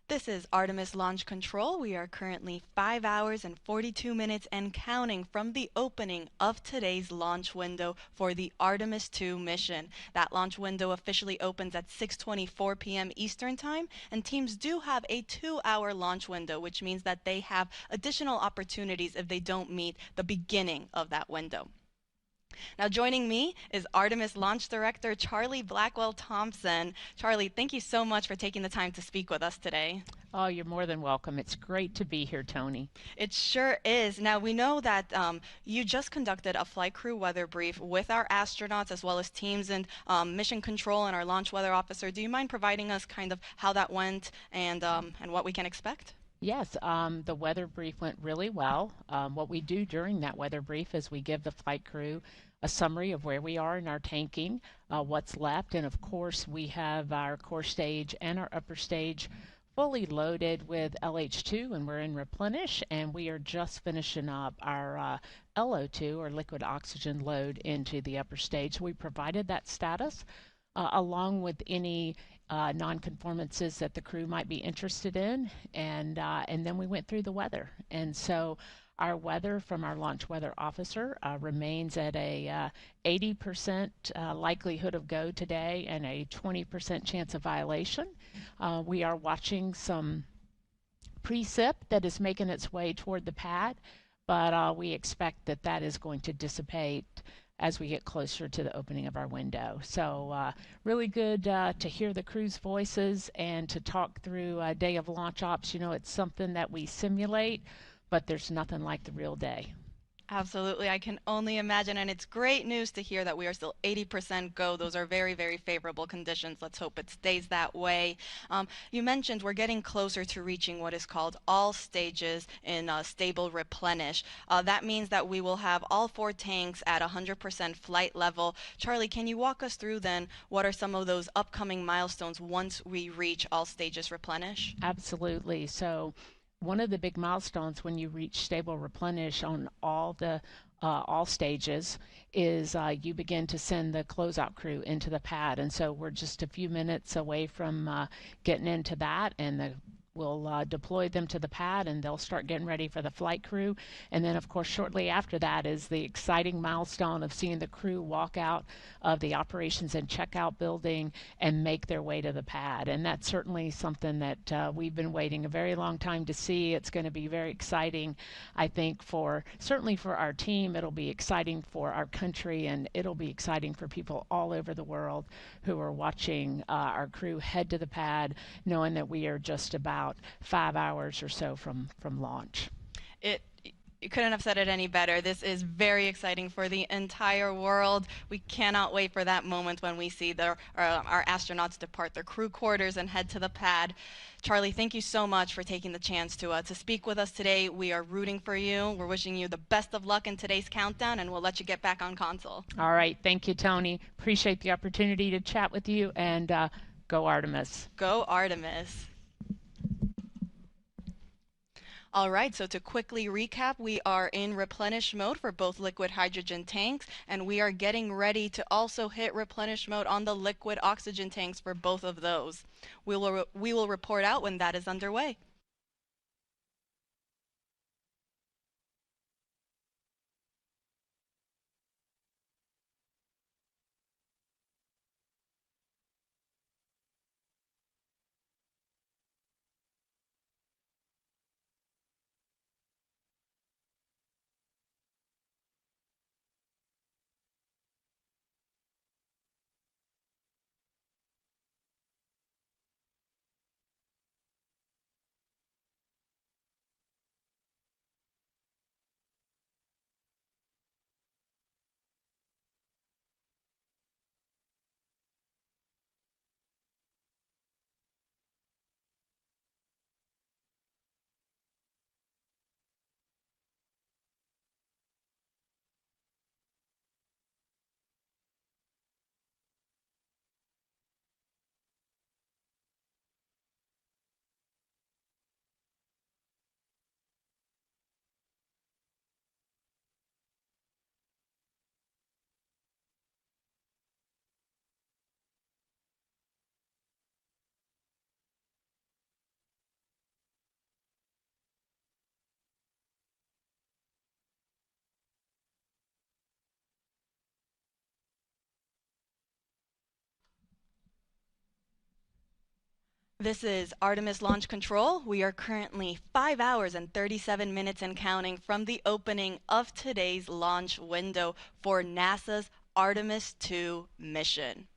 This is Artemis Launch Control. We are currently 5 hours and 42 minutes and counting from the opening of today's launch window for the Artemis 2 mission. That launch window officially opens at 6:24 p.m. Eastern Time, and teams do have a 2-hour launch window, which means that they have additional opportunities if they don't meet the beginning of that window. Now, joining me is Artemis Launch Director Charlie Blackwell Thompson. Charlie, thank you so much for taking the time to speak with us today. Oh, you're more than welcome. It's great to be here, Tony. It sure is. Now, we know that you just conducted a flight crew weather brief with our astronauts as well as teams and mission control and our launch weather officer. Do you mind providing us kind of how that went and what we can expect? Yes, the weather brief went really well. What we do during that weather brief is we give the flight crew a summary of where we are in our tanking, what's left, and of course we have our core stage and our upper stage fully loaded with LH2 and we're in replenish, and we are just finishing up our LO2 or liquid oxygen load into the upper stage. So we provided that status along with any nonconformances that the crew might be interested in, and then we went through the weather. And so our weather from our launch weather officer remains at a 80% likelihood of go today and a 20% chance of violation. We are watching some precip that is making its way toward the pad, but we expect that that is going to dissipate as we get closer to the opening of our window. So really good to hear the crew's voices and to talk through a day of launch ops. You know, it's something that we simulate, but there's nothing like the real day. Absolutely. I can only imagine. And it's great news to hear that we are still 80% go. Those are very, very favorable conditions. Let's hope it stays that way. You mentioned we're getting closer to reaching what is called all stages in stable replenish. That means that we will have all 4 tanks at 100% flight level. Charlie, can you walk us through then what are some of those upcoming milestones once we reach all stages replenish? Absolutely. So one of the big milestones when you reach stable replenish on all stages is you begin to send the closeout crew into the pad, and so we're just a few minutes away from getting into that, and we'll deploy them to the pad and they'll start getting ready for the flight crew. And then, of course, shortly after that is the exciting milestone of seeing the crew walk out of the operations and checkout building and make their way to the pad. And that's certainly something that we've been waiting a very long time to see. It's going to be very exciting, I think, for certainly for our team. It'll be exciting for our country, and it'll be exciting for people all over the world who are watching our crew head to the pad, knowing that we are just about 5 hours or so from launch. It You couldn't have said it any better. This is very exciting for the entire world. We cannot wait for that moment when we see our astronauts depart their crew quarters and head to the pad. Charlie, thank you so much for taking the chance to speak with us today. We are rooting for you. We're wishing you the best of luck in today's countdown, and we'll let you get back on console. All right. Thank you, Tony. Appreciate the opportunity to chat with you, and go Artemis. Go Artemis. All right, so to quickly recap, we are in replenish mode for both liquid hydrogen tanks, and we are getting ready to also hit replenish mode on the liquid oxygen tanks for both of those. We will report out when that is underway. This is Artemis Launch Control. We are currently 5 hours and 37 minutes and counting from the opening of today's launch window for NASA's Artemis 2 mission.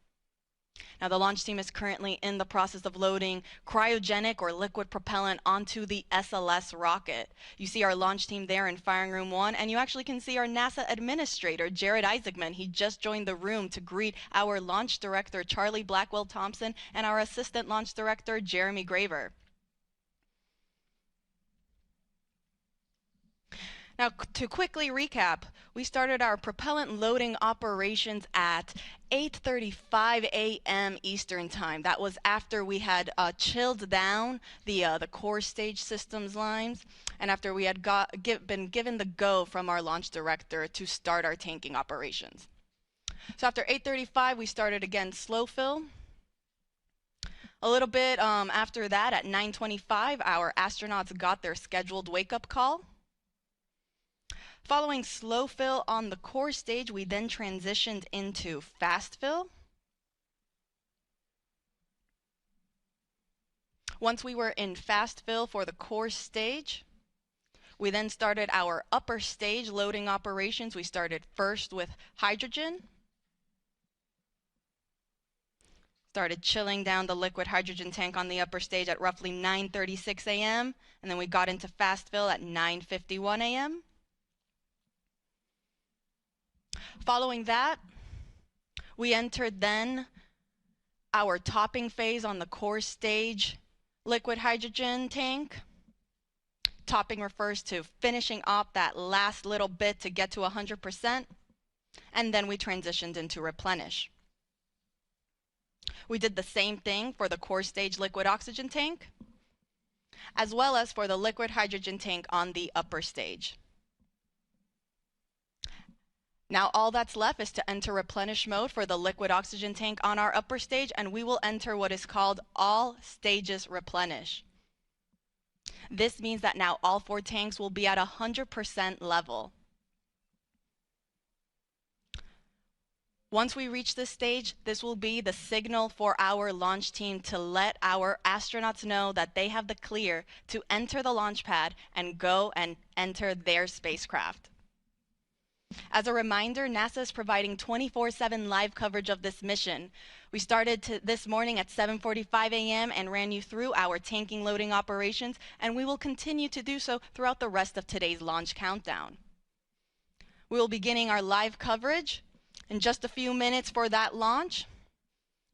Now, the launch team is currently in the process of loading cryogenic or liquid propellant onto the SLS rocket. You see our launch team there in Firing Room 1, and you actually can see our NASA administrator, Jared Isaacman. He just joined the room to greet our launch director, Charlie Blackwell Thompson, and our assistant launch director, Jeremy Graver. Now, to quickly recap, we started our propellant loading operations at 8:35 a.m. Eastern Time. That was after we had chilled down the core stage systems lines, and after we had been given the go from our launch director to start our tanking operations. So after 8:35, we started again slow fill. A little bit after that, at 9:25, our astronauts got their scheduled wake-up call. Following slow fill on the core stage, we then transitioned into fast fill. Once we were in fast fill for the core stage, we then started our upper stage loading operations. We started first with hydrogen. Started chilling down the liquid hydrogen tank on the upper stage at roughly 9:36 a.m. and then we got into fast fill at 9:51 a.m. Following that, we entered then our topping phase on the core stage liquid hydrogen tank. Topping refers to finishing off that last little bit to get to 100%, and then we transitioned into replenish. We did the same thing for the core stage liquid oxygen tank, as well as for the liquid hydrogen tank on the upper stage. Now all that's left is to enter replenish mode for the liquid oxygen tank on our upper stage, and we will enter what is called all stages replenish. This means that now all 4 tanks will be at 100% level. Once we reach this stage, this will be the signal for our launch team to let our astronauts know that they have the clear to enter the launch pad and go and enter their spacecraft. As a reminder, NASA is providing 24/7 live coverage of this mission. We started this morning at 7:45 a.m. and ran you through our tanking loading operations, and we will continue to do so throughout the rest of today's launch countdown. We will be beginning our live coverage in just a few minutes for that launch,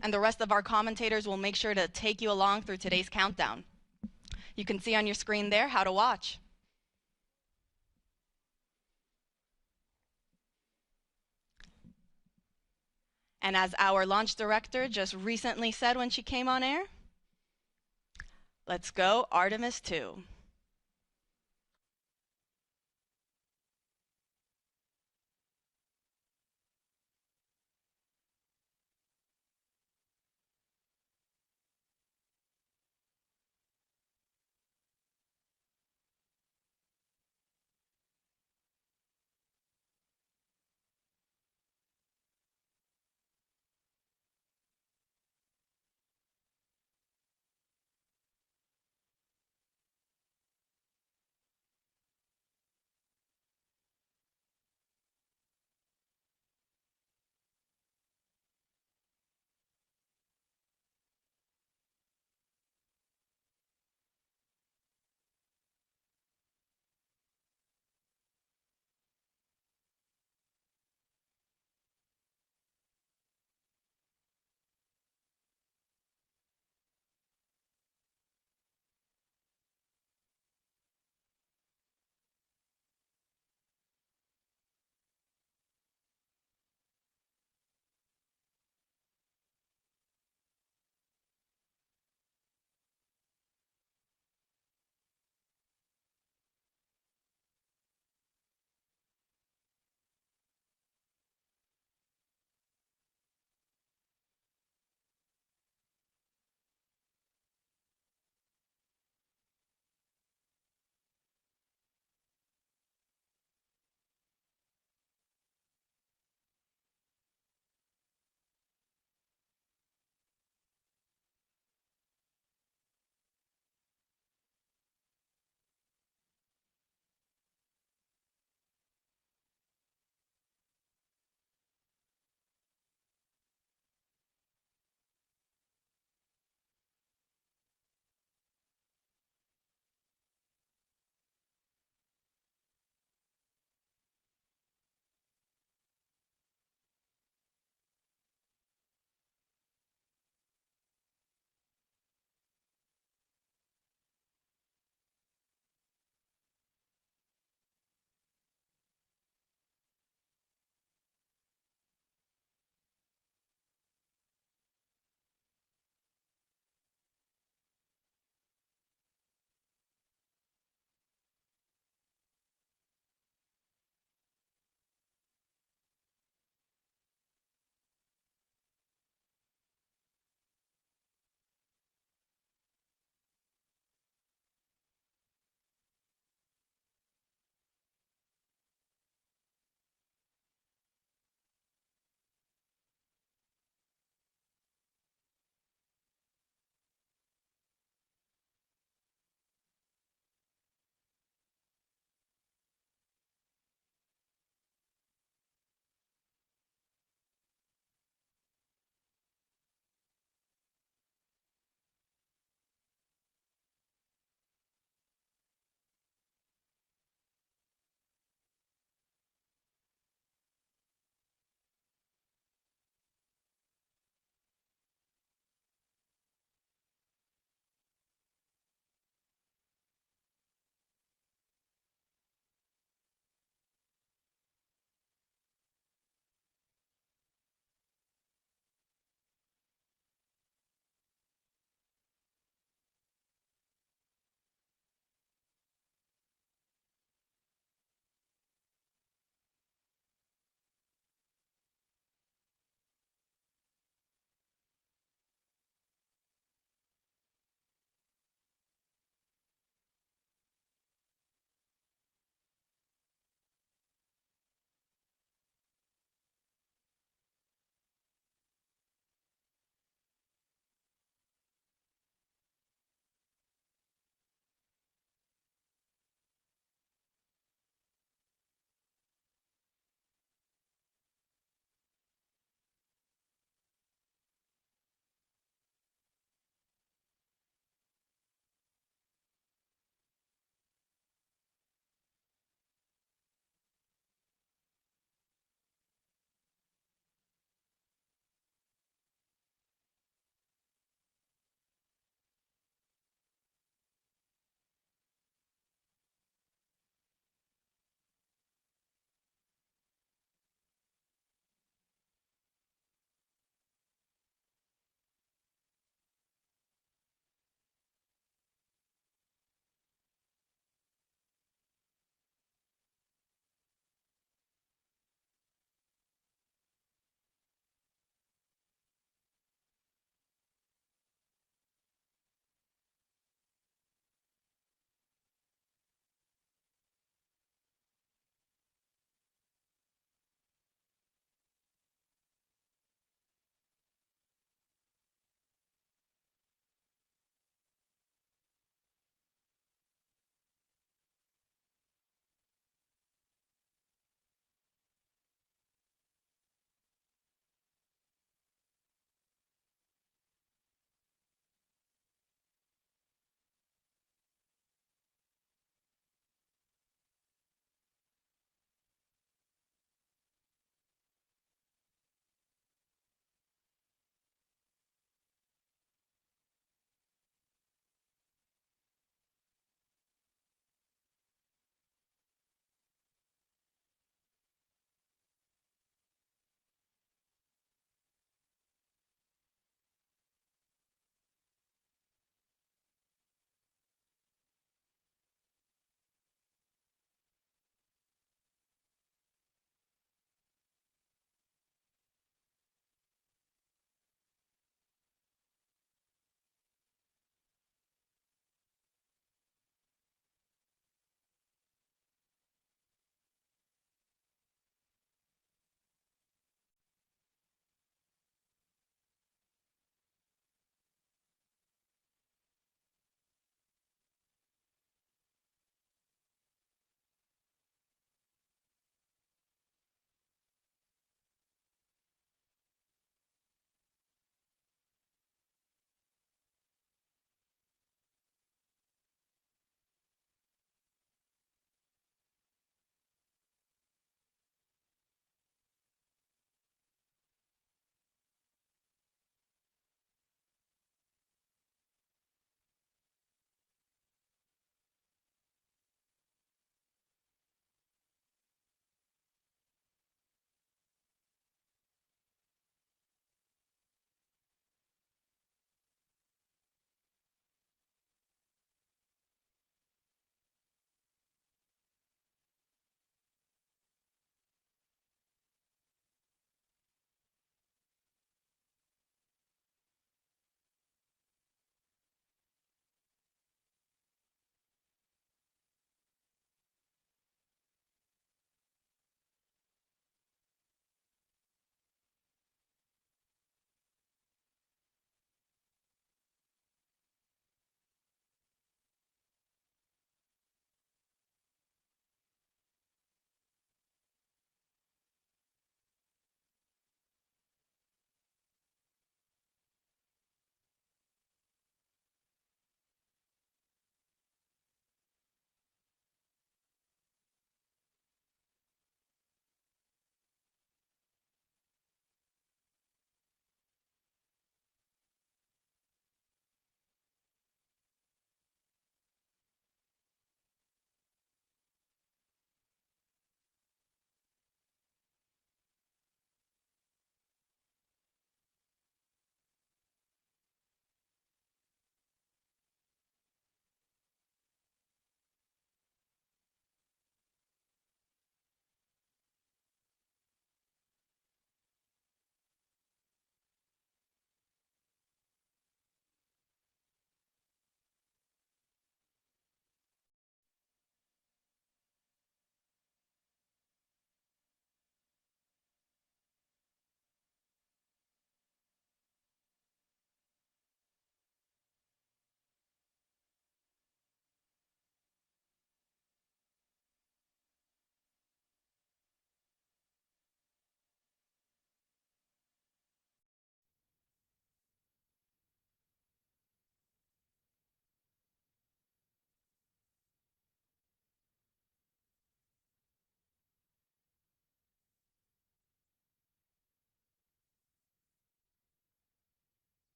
and the rest of our commentators will make sure to take you along through today's countdown. You can see on your screen there how to watch. And as our launch director just recently said when she came on air, let's go Artemis 2.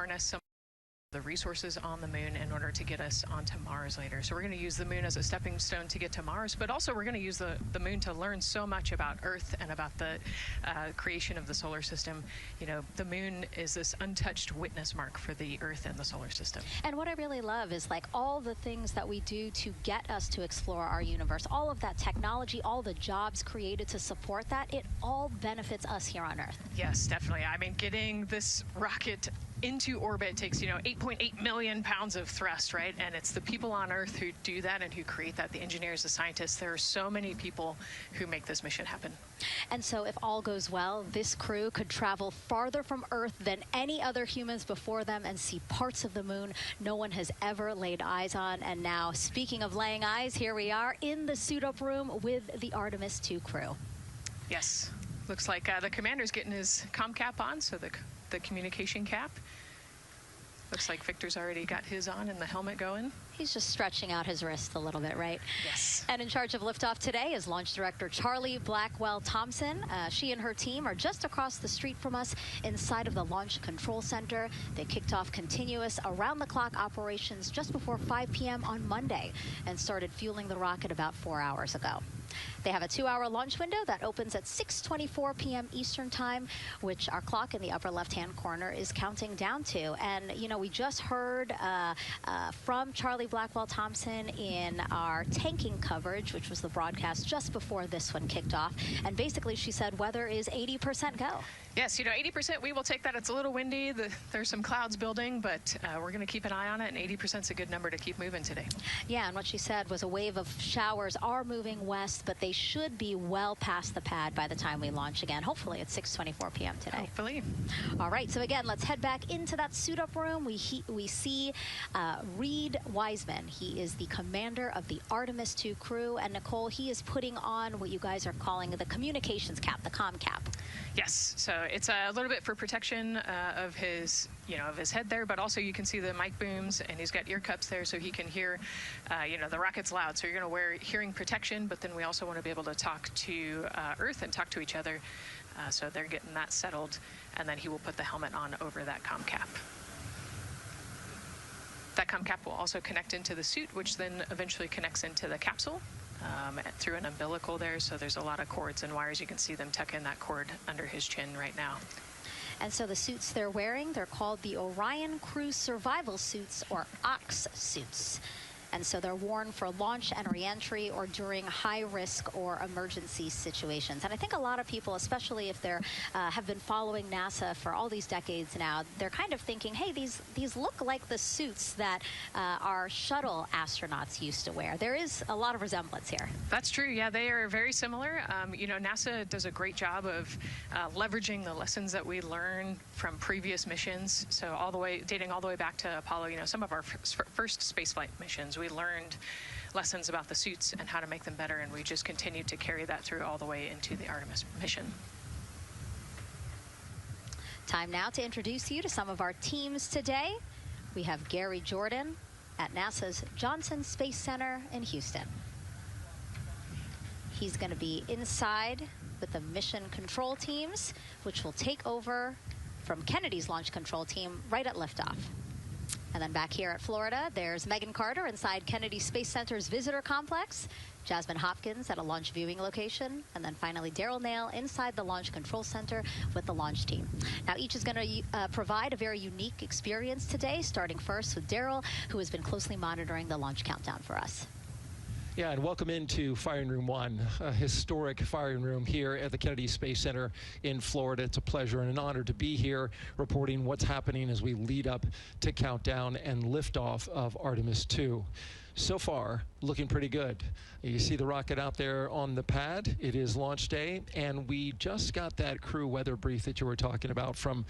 harness some the resources on the moon in order to get us onto Mars later. So we're going to use the moon as a stepping stone to get to Mars, but also we're going to use the moon to learn so much about Earth and about the creation of the solar system. You know, the moon is this untouched witness mark for the Earth and the solar system. And what I really love is like all the things that we do to get us to explore our universe, all of that technology, all the jobs created to support that, it all benefits us here on Earth. Yes, definitely. I mean, getting this rocket into orbit takes, 8.8 million pounds of thrust, right? And it's the people on Earth who do that and who create that, the engineers, the scientists. There are so many people who make this mission happen. And so if all goes well, this crew could travel farther from Earth than any other humans before them and see parts of the moon no one has ever laid eyes on. And now, speaking of laying eyes, here we are in the suit-up room with the Artemis 2 crew. Yes. Looks like the commander's getting his comm cap on, so the communication cap. Looks like Victor's already got his on and the helmet going. He's just stretching out his wrist a little bit, right? Yes. And in charge of liftoff today is Launch Director Charlie Blackwell-Thompson. She and her team are just across the street from us inside of the Launch Control Center. They kicked off continuous around-the-clock operations just before 5 p.m. on Monday and started fueling the rocket about 4 hours ago. They have a 2-hour launch window that opens at 6:24 p.m. Eastern Time, which our clock in the upper left-hand corner is counting down to. And, we just heard from Charlie Blackwell-Thompson in our tanking coverage, which was the broadcast just before this one kicked off. And basically, she said weather is 80% go. Yes, 80%, we will take that. It's a little windy. There's some clouds building, but we're going to keep an eye on it, and 80% is a good number to keep moving today. Yeah, and what she said was a wave of showers are moving west, but they should be well past the pad by the time we launch again. Hopefully at 6:24 p.m. today. Hopefully. All right, so again, let's head back into that suit-up room. We see Reed Wiseman. He is the commander of the Artemis 2 crew, and Nicole, he is putting on what you guys are calling the communications cap, the comm cap. Yes, so it's a little bit for protection of his, of his head there, but also you can see the mic booms, and he's got ear cups there so he can hear, the rocket's loud. So you're going to wear hearing protection, but then we also want to be able to talk to Earth and talk to each other. So they're getting that settled, and then he will put the helmet on over that comm cap. That comm cap will also connect into the suit, which then eventually connects into the capsule. Through an umbilical there, so there's a lot of cords and wires. You can see them tuck in that cord under his chin right now. And so the suits they're wearing, they're called the Orion Crew Survival Suits, or OX suits. And so they're worn for launch and reentry or during high-risk or emergency situations. And I think a lot of people, especially if they're have been following NASA for all these decades now, they're kind of thinking, hey, these look like the suits that our shuttle astronauts used to wear. There is a lot of resemblance here. That's true. Yeah, they are very similar. NASA does a great job of leveraging the lessons that we learned from previous missions. So dating all the way back to Apollo, some of our first spaceflight missions, we learned lessons about the suits and how to make them better, and we just continued to carry that through all the way into the Artemis mission. Time now to introduce you to some of our teams today. We have Gary Jordan at NASA's Johnson Space Center in Houston. He's going to be inside with the mission control teams, which will take over from Kennedy's launch control team right at liftoff. And then back here at Florida, there's Megan Carter inside Kennedy Space Center's visitor complex, Jasmine Hopkins at a launch viewing location, and then finally Daryl Nail inside the Launch Control Center with the launch team. Now, each is going to provide a very unique experience today, starting first with Daryl, who has been closely monitoring the launch countdown for us. Yeah, and welcome into Firing Room 1, a historic firing room here at the Kennedy Space Center in Florida. It's a pleasure and an honor to be here reporting what's happening as we lead up to countdown and liftoff of Artemis 2. So far, looking pretty good. You see the rocket out there on the pad. It is launch day, and we just got that crew weather brief that you were talking about from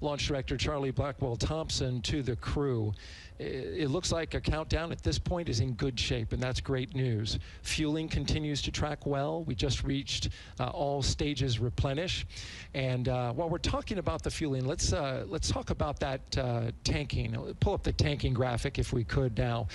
Launch Director Charlie Blackwell-Thompson to the crew. It looks like a countdown at this point is in good shape, and that's great news. Fueling continues to track well. We just reached all stages replenish. And while we're talking about the fueling, let's talk about that tanking. Pull up the tanking graphic if we could now.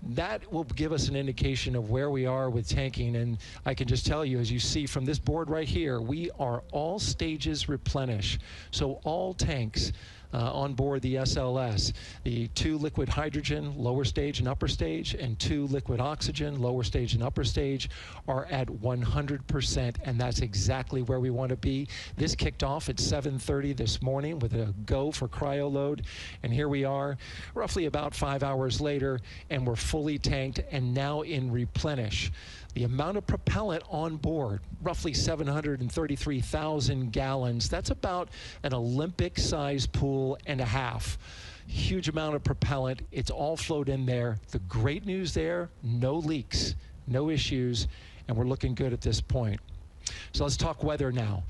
That will give us an indication of where we are with tanking, and I can just tell you, as you see from this board right here, we are all stages replenish. So all tanks on board the SLS. The 2 liquid hydrogen, lower stage and upper stage, and 2 liquid oxygen, lower stage and upper stage, are at 100%, and that's exactly where we want to be. This kicked off at 7:30 this morning with a go for cryo load, and here we are roughly about 5 hours later, and we're fully tanked and now in replenish. The amount of propellant on board, roughly 733,000 gallons. That's about an Olympic-sized pool and a half. Huge amount of propellant. It's all flowed in there. The great news there, no leaks, no issues, and we're looking good at this point. So let's talk weather now.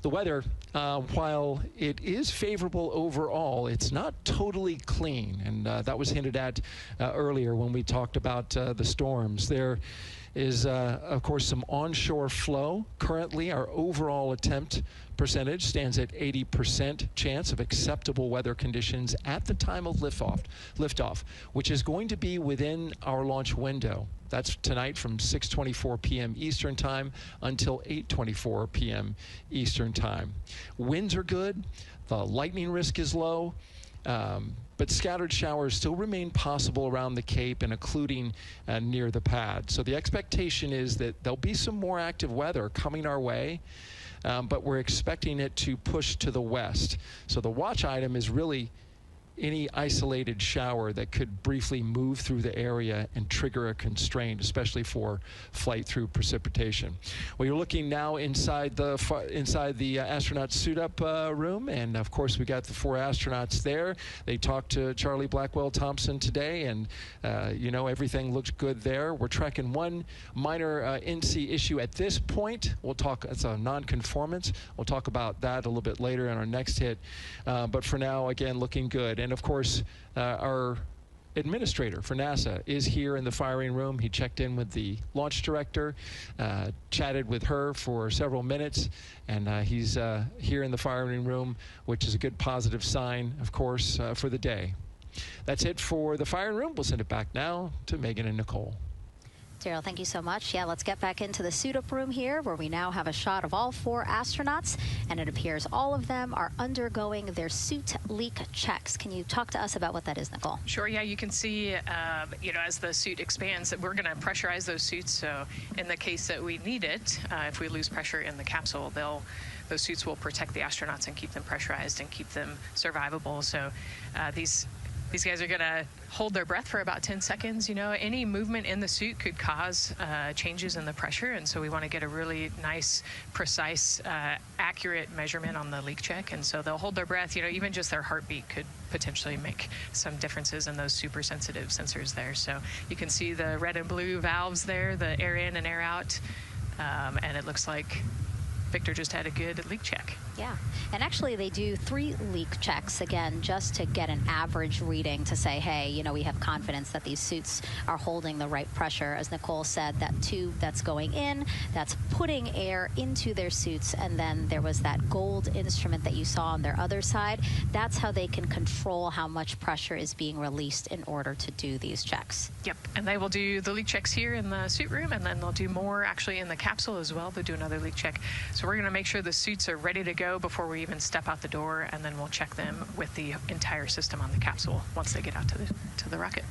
The weather, while it is favorable overall, it's not totally clean, and that was hinted at earlier when we talked about the storms. There is, of course, some onshore flow. Currently, our overall attempt percentage stands at 80% chance of acceptable weather conditions at the time of liftoff, which is going to be within our launch window. That's tonight from 6:24 p.m. Eastern Time until 8:24 p.m. Eastern Time. Winds are good. The lightning risk is low. But scattered showers still remain possible around the Cape and including near the pad. So the expectation is that there'll be some more active weather coming our way, but we're expecting it to push to the west. So the watch item is really any isolated shower that could briefly move through the area and trigger a constraint, especially for flight through precipitation. Well, you're looking now inside the astronaut suit-up room, and of course we got the 4 astronauts there. They talked to Charlie Blackwell-Thompson today, and you know, everything looks good there. We're tracking one minor NC issue at this point. We'll talk, it's a non-conformance. We'll talk about that a little bit later in our next hit, but for now, again, looking good. And of course, our administrator for NASA is here in the firing room. He checked in with the launch director, chatted with her for several minutes, and he's here in the firing room, which is a good positive sign, of course, for the day. That's it for the firing room. We'll send it back now to Megan and Nicole. Daryl, thank you so much. Yeah, let's get back into the suit-up room here, where we now have a shot of all 4 astronauts, and it appears all of them are undergoing their suit leak checks. Can you talk to us about what that is, Nicole? Sure, yeah, you can see, you know, as the suit expands, that we're going to pressurize those suits. So in the case that we need it, if we lose pressure in the capsule, those suits will protect the astronauts and keep them pressurized and keep them survivable. So these guys are going to hold their breath for about 10 seconds. You know, any movement in the suit could cause changes in the pressure, and so we want to get a really nice, precise, accurate measurement on the leak check. And so they'll hold their breath. You know, even just their heartbeat could potentially make some differences in those super sensitive sensors there. So you can see the red and blue valves there, the air in and air out, and it looks like Victor just had a good leak check. Yeah, and actually they do 3 leak checks, again, just to get an average reading to say, hey, you know, we have confidence that these suits are holding the right pressure. As Nicole said, that tube that's going in, that's putting air into their suits, and then there was that gold instrument that you saw on their other side. That's how they can control how much pressure is being released in order to do these checks. Yep, and they will do the leak checks here in the suit room, and then they'll do more actually in the capsule as well. They'll do another leak check. So we're going to make sure the suits are ready to go before we even step out the door, and then we'll check them with the entire system on the capsule once they get out to the rocket.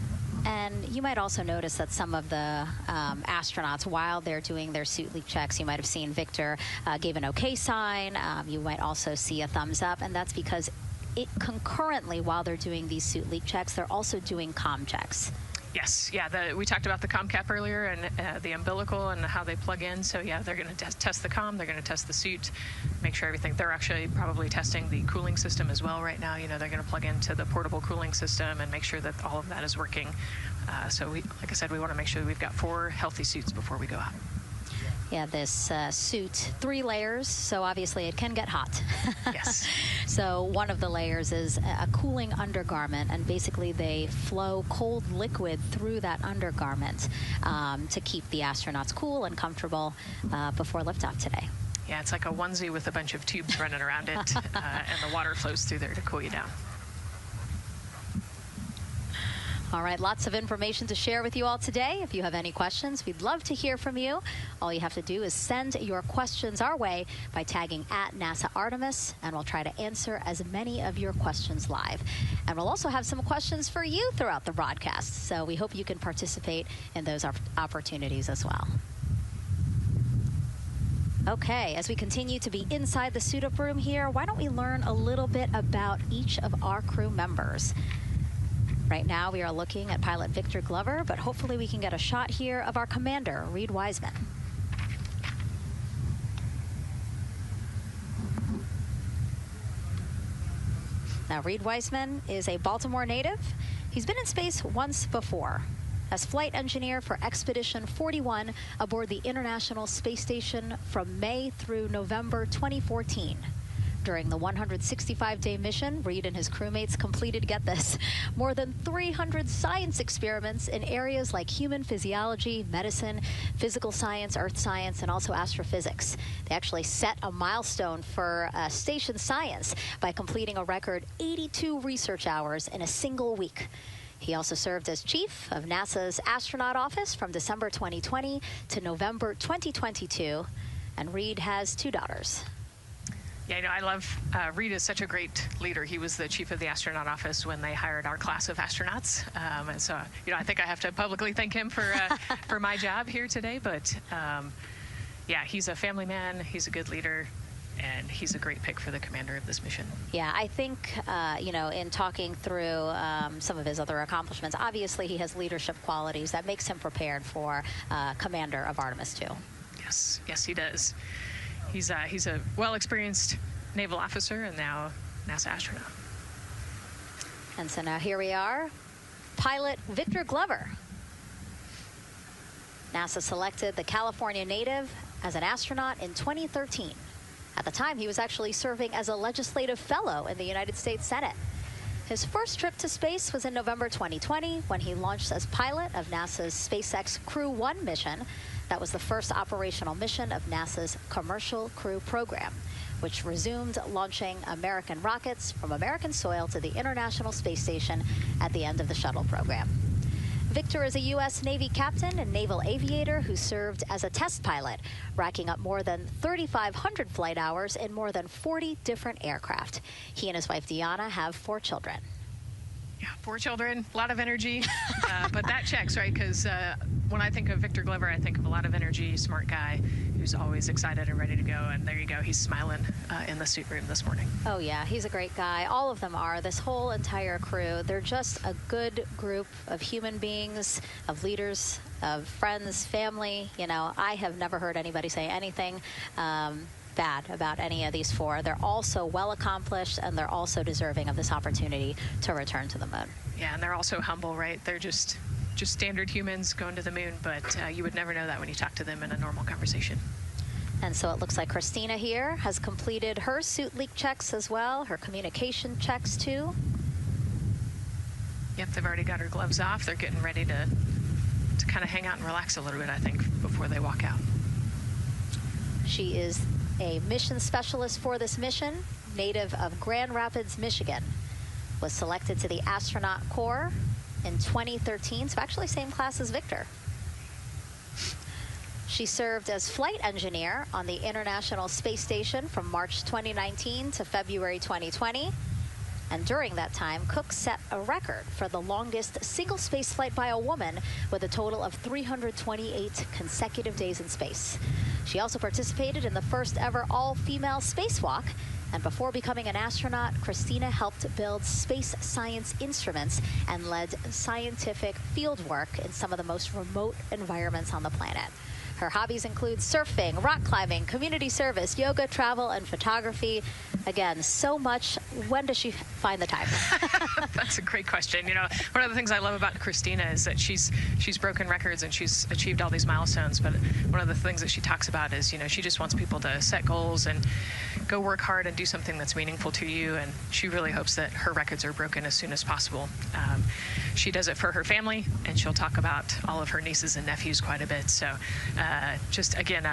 And you might also notice that some of the astronauts, while they're doing their suit leak checks, you might have seen Victor gave an okay sign. You might also see a thumbs up, and that's because concurrently, while they're doing these suit leak checks, they're also doing comm checks. Yes, yeah, we talked about the comm cap earlier and the umbilical and how they plug in. So yeah, they're going to test the comm, they're going to test the suit, make sure everything. They're actually probably testing the cooling system as well right now. You know, they're going to plug into the portable cooling system and make sure that all of that is working. So like I said, we want to make sure that we've got 4 healthy suits before we go out. Yeah, this suit, 3 layers, so obviously it can get hot. Yes. So one of the layers is a cooling undergarment, and basically they flow cold liquid through that undergarment to keep the astronauts cool and comfortable before liftoff today. Yeah, it's like a onesie with a bunch of tubes running around it, and the water flows through there to cool you down. All right, lots of information to share with you all today. If you have any questions, we'd love to hear from you. All you have to do is send your questions our way by tagging at NASA Artemis, and we'll try to answer as many of your questions live. And we'll also have some questions for you throughout the broadcast, so we hope you can participate in those opportunities as well. Okay, as we continue to be inside the suit-up room here, why don't we learn a little bit about each of our crew members? Right now, we are looking at pilot Victor Glover, but hopefully we can get a shot here of our commander, Reed Wiseman. Now, Reed Wiseman is a Baltimore native. He's been in space once before as flight engineer for Expedition 41 aboard the International Space Station from May through November 2014. During the 165-day mission, Reed and his crewmates completed, get this, more than 300 science experiments in areas like human physiology, medicine, physical science, earth science, and also astrophysics. They actually set a milestone for station science by completing a record 82 research hours in a single week. He also served as chief of NASA's astronaut office from December 2020 to November 2022, and Reed has 2 daughters. Yeah, I love, Reed is such a great leader. He was the chief of the astronaut office when they hired our class of astronauts. And so, I think I have to publicly thank him for my job here today. But yeah, he's a family man. He's a good leader. And he's a great pick for the commander of this mission. Yeah, I think, in talking through some of his other accomplishments, obviously he has leadership qualities that makes him prepared for commander of Artemis 2. Yes, he does. He's a well-experienced naval officer and now NASA astronaut. And so now here we are, pilot Victor Glover. NASA selected the California native as an astronaut in 2013. At the time, he was actually serving as a legislative fellow in the United States Senate. His first trip to space was in November 2020 when he launched as pilot of NASA's SpaceX Crew 1 mission. That was the first operational mission of NASA's Commercial Crew Program, which resumed launching American rockets from American soil to the International Space Station at the end of the shuttle program. Victor is a U.S. Navy captain and naval aviator who served as a test pilot, racking up more than 3,500 flight hours in more than 40 different aircraft. He and his wife, Deanna, have 4 children. Yeah, 4 children, a lot of energy, but that checks, right? Because when I think of Victor Glover, I think of a lot of energy, smart guy who's always excited and ready to go. And there you go, he's smiling in the suit room this morning. Oh yeah, he's a great guy. All of them are. This whole entire crew, they're just a good group of human beings, of leaders, of friends, family. I have never heard anybody say anything bad about any of these 4. They're also well accomplished, and they're also deserving of this opportunity to return to the moon. Yeah, and they're also humble, right? They're just standard humans going to the moon, but you would never know that when you talk to them in a normal conversation. And so it looks like Christina here has completed her suit leak checks as well, her communication checks too. Yep, they've already got her gloves off. They're getting ready to kind of hang out and relax a little bit, I think, before they walk out. She is a mission specialist for this mission, native of Grand Rapids, Michigan. Was selected to the astronaut corps in 2013, so actually same class as Victor. She served as flight engineer on the International Space Station from March 2019 to February 2020. And during that time, Cook set a record for the longest single space flight by a woman with a total of 328 consecutive days in space. She also participated in the first ever all-female spacewalk. And before becoming an astronaut, Christina helped build space science instruments and led scientific field work in some of the most remote environments on the planet. Her hobbies include surfing, rock climbing, community service, yoga, travel, and photography. Again, so much. When does she find the time? That's a great question. One of the things I love about Christina is that she's broken records and she's achieved all these milestones. But one of the things that she talks about is, she just wants people to set goals and go work hard and do something that's meaningful to you. And she really hopes that her records are broken as soon as possible. She does it for her family, and she'll talk about all of her nieces and nephews quite a bit. So just, again,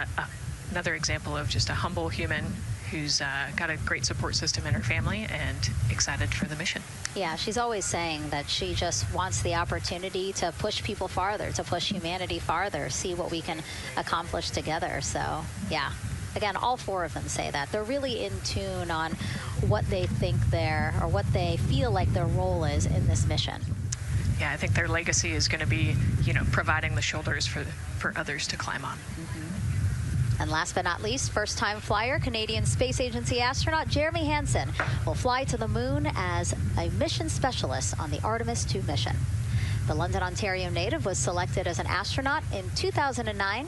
another example of just a humble human who's got a great support system in her family and excited for the mission. Yeah, she's always saying that she just wants the opportunity to push people farther, to push humanity farther, see what we can accomplish together. So, yeah. Again, all four of them say that. They're really in tune on what they think or what they feel like their role is in this mission. Yeah, I think their legacy is going to be, providing the shoulders for others to climb on. And last but not least, first-time flyer, Canadian Space Agency astronaut Jeremy Hansen will fly to the moon as a mission specialist on the Artemis 2 mission. The London, Ontario native was selected as an astronaut in 2009.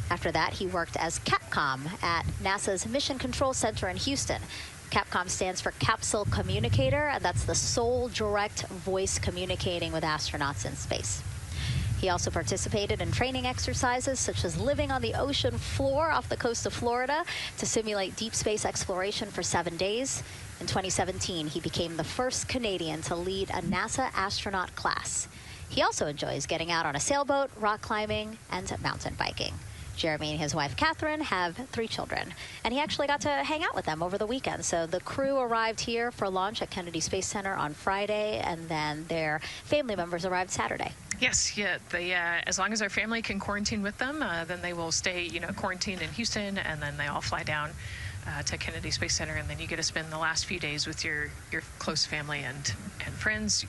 After that, he worked as Capcom at NASA's Mission Control Center in Houston. Capcom stands for Capsule Communicator, and that's the sole direct voice communicating with astronauts in space. He also participated in training exercises such as living on the ocean floor off the coast of Florida to simulate deep space exploration for 7 days. In 2017, he became the first Canadian to lead a NASA astronaut class. He also enjoys getting out on a sailboat, rock climbing, and mountain biking. Jeremy and his wife, Catherine, have 3 children, and he actually got to hang out with them over the weekend. So the crew arrived here for launch at Kennedy Space Center on Friday, and then their family members arrived Saturday. Yes, yeah. As long as our family can quarantine with them, then they will stay, quarantined in Houston, and then they all fly down to Kennedy Space Center, and then you get to spend the last few days with your close family and friends.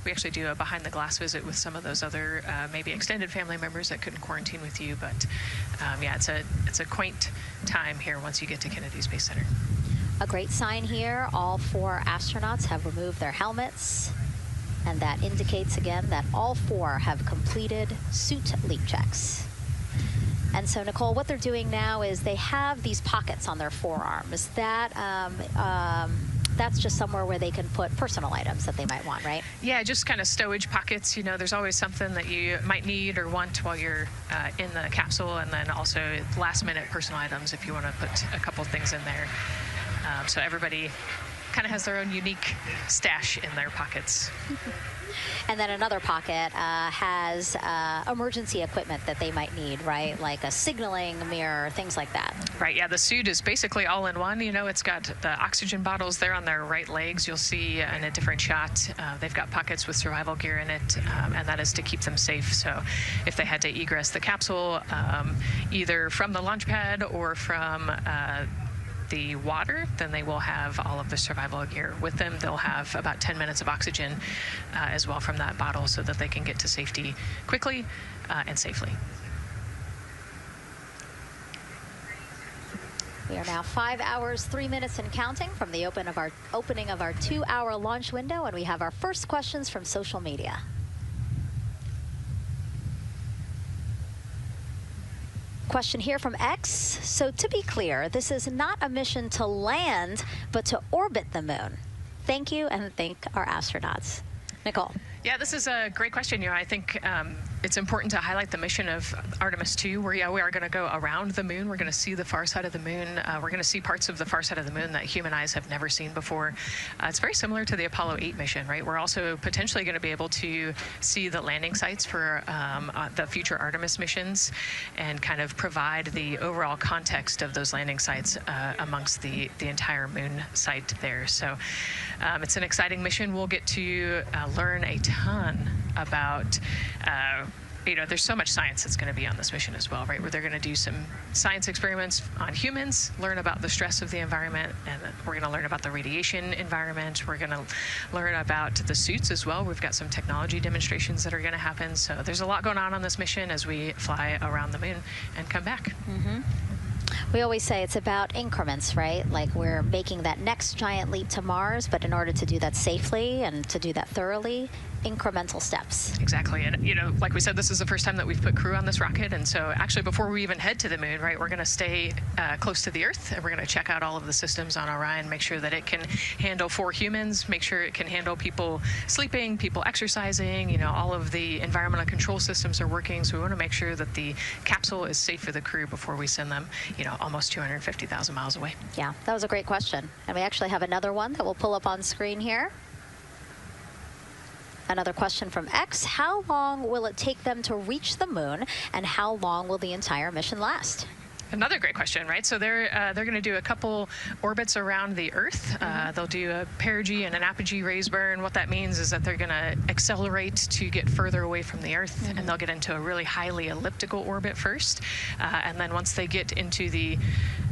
We actually do a behind-the-glass visit with some of those other maybe extended family members that couldn't quarantine with you. But yeah, it's a quaint time here once you get to Kennedy Space Center. A great sign here, all 4 astronauts have removed their helmets, and that indicates again that all 4 have completed suit leak checks. And so, Nicole, what they're doing now is they have these pockets on their forearms. That's just somewhere where they can put personal items that they might want, right? Yeah, just kind of stowage pockets. There's always something that you might need or want while you're in the capsule, and then also last-minute personal items if you want to put a couple things in there. So everybody kind of has their own unique stash in their pockets. And then another pocket has emergency equipment that they might need, right? Like a signaling mirror, things like that. Right, yeah, the suit is basically all in one. It's got the oxygen bottles there on their right legs. You'll see in a different shot, they've got pockets with survival gear in it, and that is to keep them safe. So if they had to egress the capsule, either from the launch pad or from the water, then they will have all of the survival gear with them. They'll have about 10 minutes of oxygen as well from that bottle so that they can get to safety quickly and safely. We are now 5 hours, 3 minutes and counting from the opening of our 2-hour launch window, and we have our first questions from social media. Question here from X. So to be clear, this is not a mission to land, but to orbit the moon. Thank you, and thank our astronauts. Nicole. Yeah, this is a great question. I think it's important to highlight the mission of Artemis 2, where we are going to go around the moon. We're going to see the far side of the moon. We're going to see parts of the far side of the moon that human eyes have never seen before. It's very similar to the Apollo 8 mission, right? We're also potentially going to be able to see the landing sites for the future Artemis missions and kind of provide the overall context of those landing sites amongst the entire moon site there. So it's an exciting mission. We'll get to learn a ton about there's so much science that's going to be on this mission as well, right? Where they're going to do some science experiments on humans, learn about the stress of the environment, and we're going to learn about the radiation environment. We're going to learn about the suits as well. We've got some technology demonstrations that are going to happen. So there's a lot going on this mission as we fly around the moon and come back. Mm-hmm. We always say it's about increments, right? Like we're making that next giant leap to Mars, but in order to do that safely and to do that thoroughly, incremental steps. Exactly. And, like we said, this is the first time that we've put crew on this rocket. And so actually before we even head to the moon, right, we're going to stay close to the Earth, and we're going to check out all of the systems on Orion, make sure that it can handle 4 humans, make sure it can handle people sleeping, people exercising, all of the environmental control systems are working. So we want to make sure that the capsule is safe for the crew before we send them, almost 250,000 miles away. Yeah, that was a great question. And we actually have another one that we'll pull up on screen here. Another question from X. How long will it take them to reach the moon, and how long will the entire mission last? Another great question, right? So they're going to do a couple orbits around the Earth. They'll do a perigee and an apogee raise burn. What that means is that they're going to accelerate to get further away from the Earth, and they'll get into a really highly elliptical orbit first. And then once they get into the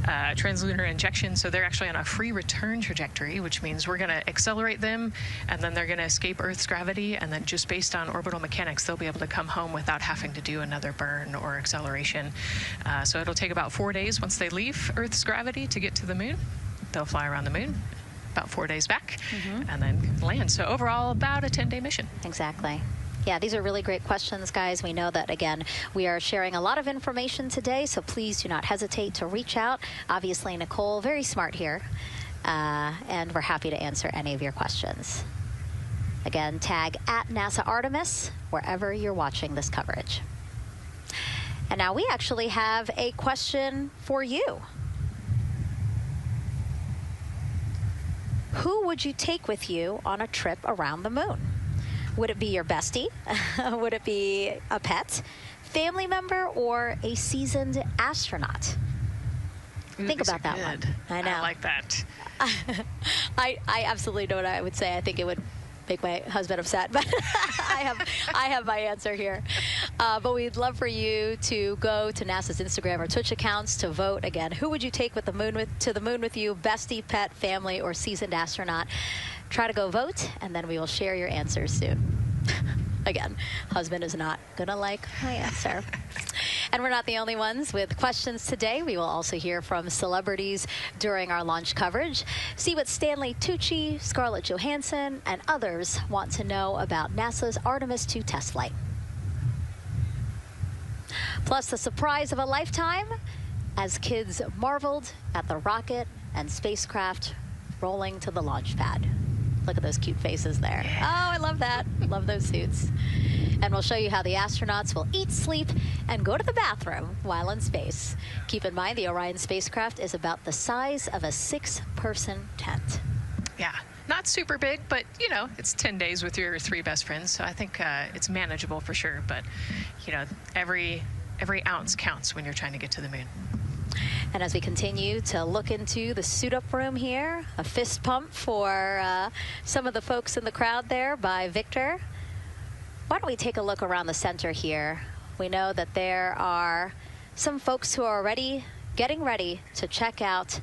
translunar injection, so they're actually on a free return trajectory, which means we're going to accelerate them, and then they're going to escape Earth's gravity, and then just based on orbital mechanics, they'll be able to come home without having to do another burn or acceleration. So it'll take about 4 days once they leave Earth's gravity to get to the moon. They'll fly around the moon, about 4 days back, and then land. So overall, about a 10-day mission. Exactly. Yeah, these are really great questions, guys. We know that, again, we are sharing a lot of information today, so please do not hesitate to reach out. Obviously, Nicole, very smart here, and we're happy to answer any of your questions. Again, tag at NASA Artemis wherever you're watching this coverage. And now we actually have a question for you. Who would you take with you on a trip around the moon? Would it be your bestie? Would it be a pet, family member, or a seasoned astronaut? Think about that one. I know. I like that. I absolutely know what I would say. I think it would make my husband upset, but I have my answer here. But we'd love for you to go to NASA's Instagram or Twitch accounts to vote. Again, who would you take to the moon with you? Bestie, pet, family, or seasoned astronaut? Try to go vote, and then we will share your answers soon. Again, husband is not gonna like my answer. And we're not the only ones with questions today. We will also hear from celebrities during our launch coverage. See what Stanley Tucci, Scarlett Johansson, and others want to know about NASA's Artemis II test flight. Plus the surprise of a lifetime as kids marveled at the rocket and spacecraft rolling to the launch pad. Look at those cute faces there. Oh, I love that. Love those suits. And we'll show you how the astronauts will eat, sleep, and go to the bathroom while in space. Keep in mind, the Orion spacecraft is about the size of a 6-person tent. Yeah, not super big, but, you know, it's 10 days with your 3 best friends, so I think it's manageable for sure. But, you know, every ounce counts when you're trying to get to the moon. And as we continue to look into the suit-up room here, a fist pump for some of the folks in the crowd there by Victor. Why don't we take a look around the center here? We know that there are some folks who are already getting ready to check out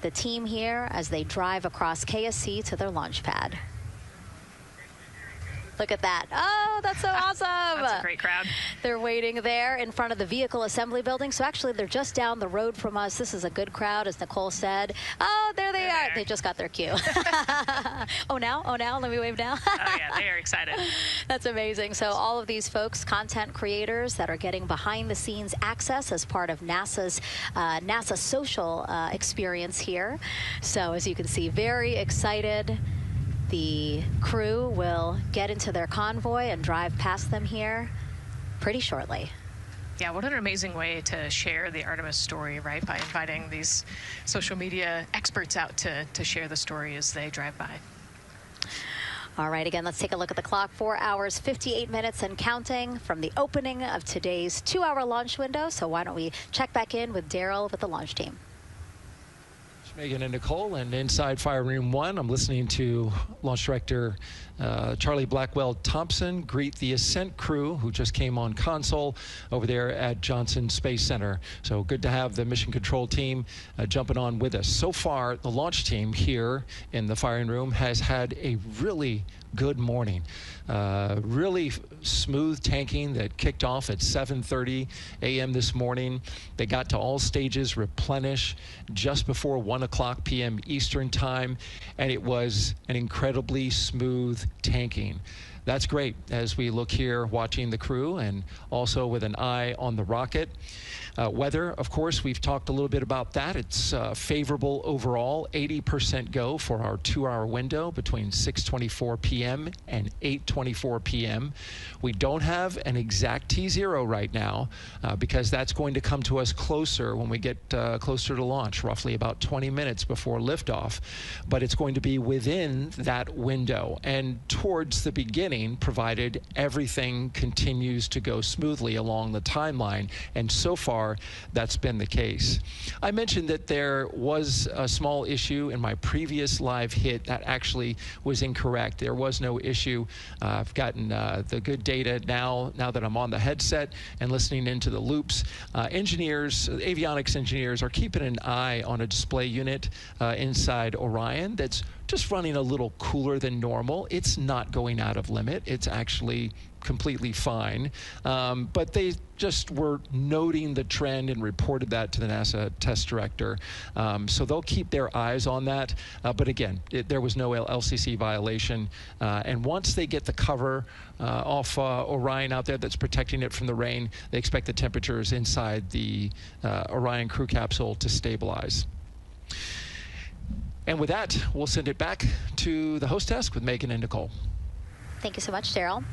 the team here as they drive across KSC to their launch pad. Look at that. Oh, that's so awesome. That's a great crowd. They're waiting there in front of the vehicle assembly building. So actually, they're just down the road from us. This is a good crowd, as Nicole said. Oh, there they are. They just got their cue. Oh, now? Let me wave now. Oh, yeah, they are excited. That's amazing. So all of these folks, content creators that are getting behind-the-scenes access as part of NASA's NASA social experience here. So as you can see, very excited. The crew will get into their convoy and drive past them here pretty shortly. Yeah, what an amazing way to share the Artemis story, right? By inviting these social media experts out to share the story as they drive by. All right, again, let's take a look at the clock. 4 hours, 58 minutes and counting from the opening of today's 2-hour launch window. So why don't we check back in with Daryl with the launch team. Megan and Nicole, and inside Fire Room 1, I'm listening to Launch Director Charlie Blackwell Thompson greet the Ascent crew who just came on console over there at Johnson Space Center. So good to have the mission control team jumping on with us. So far, the launch team here in the firing room has had a really good morning. Really smooth tanking that kicked off at 7:30 a.m. this morning. They got to all stages replenish just before 1:00 p.m. Eastern time, and it was an incredibly smooth tanking. That's great as we look here watching the crew and also with an eye on the rocket. Weather, of course, we've talked a little bit about that. It's favorable overall, 80% go for our 2-hour window between 6:24 p.m. and 8:24 p.m. We don't have an exact T0 right now because that's going to come to us closer when we get closer to launch, roughly about 20 minutes before liftoff. But it's going to be within that window and towards the beginning, provided everything continues to go smoothly along the timeline. And so far, far that's been the case. I mentioned that there was a small issue in my previous live hit. That actually was incorrect. There was no issue. I've gotten the good data now that I'm on the headset and listening into the loops. Engineers, avionics engineers, are keeping an eye on a display unit inside Orion that's just running a little cooler than normal. It's not going out of limit. It's actually completely fine. But they just were noting the trend and reported that to the NASA test director. So they'll keep their eyes on that. But again, there was no LCC violation. And once they get the cover off Orion out there that's protecting it from the rain, they expect the temperatures inside the Orion crew capsule to stabilize. And with that, we'll send it back to the host desk with Megan and Nicole. Thank you so much, Daryl.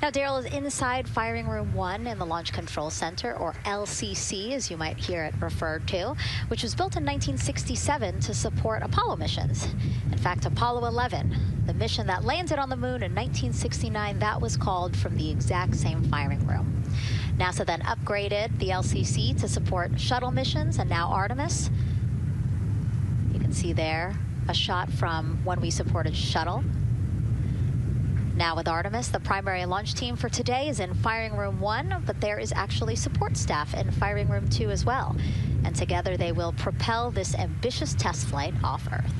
Now, Daryl is inside Firing Room 1 in the Launch Control Center, or LCC, as you might hear it referred to, which was built in 1967 to support Apollo missions. In fact, Apollo 11, the mission that landed on the moon in 1969, that was called from the exact same firing room. NASA then upgraded the LCC to support shuttle missions, and now Artemis. You can see there a shot from when we supported shuttle. Now with Artemis, the primary launch team for today is in Firing Room 1, but there is actually support staff in Firing Room 2 as well. And together they will propel this ambitious test flight off Earth.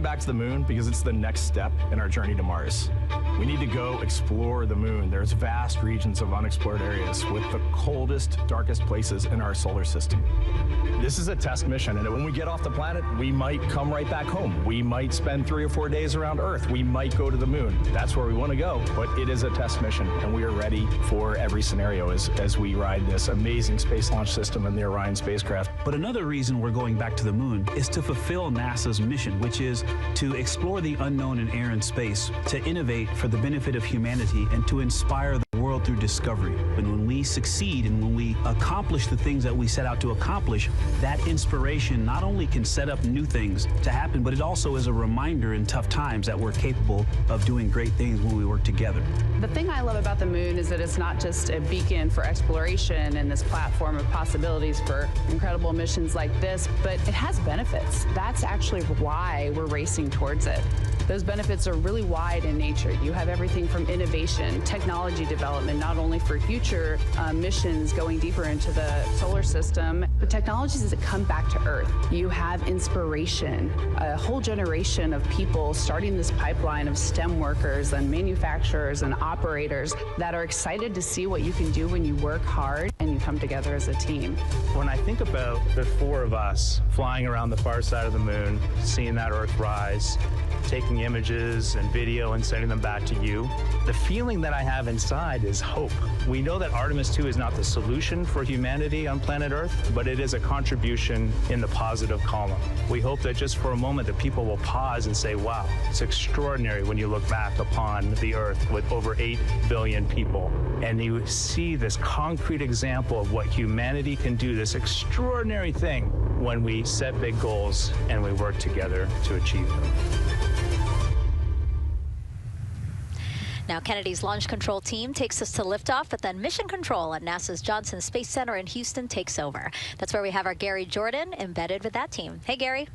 Back to the moon because it's the next step in our journey to Mars. We need to go explore the moon. There's vast regions of unexplored areas with the coldest, darkest places in our solar system. This is a test mission, and when we get off the planet, we might come right back home. We might spend 3 or 4 days around Earth. We might go to the moon. That's where we want to go, but it is a test mission, and we are ready for every scenario as we ride this amazing space launch system in the Orion spacecraft. But another reason we're going back to the moon is to fulfill NASA's mission, which is to explore the unknown in air and space, to innovate for the benefit of humanity, and to inspire the world through discovery. And when we succeed and when we accomplish the things that we set out to accomplish, that inspiration not only can set up new things to happen, but it also is a reminder in tough times that we're capable of doing great things when we work together. The thing I love about the moon is that it's not just a beacon for exploration and this platform of possibilities for incredible missions like this, but it has benefits. That's actually why we're racing towards it. Those benefits are really wide in nature. You have everything from innovation, technology development, not only for future missions going deeper into the solar system, but technologies that come back to Earth. You have inspiration, a whole generation of people starting this pipeline of STEM workers and manufacturers and operators that are excited to see what you can do when you work hard and you come together as a team. When I think about the 4 of us flying around the far side of the moon, seeing that Earth rise, taking images and video and sending them back to you, the feeling that I have inside is hope. We know that Artemis 2 is not the solution for humanity on planet Earth, but it is a contribution in the positive column. We hope that just for a moment that people will pause and say, wow, it's extraordinary when you look back upon the Earth with over 8 billion people, and you see this concrete example of what humanity can do, this extraordinary thing when we set big goals and we work together to achieve them. Now, Kennedy's launch control team takes us to liftoff, but then mission control at NASA's Johnson Space Center in Houston takes over. That's where we have our Gary Jordan embedded with that team. Hey, Gary.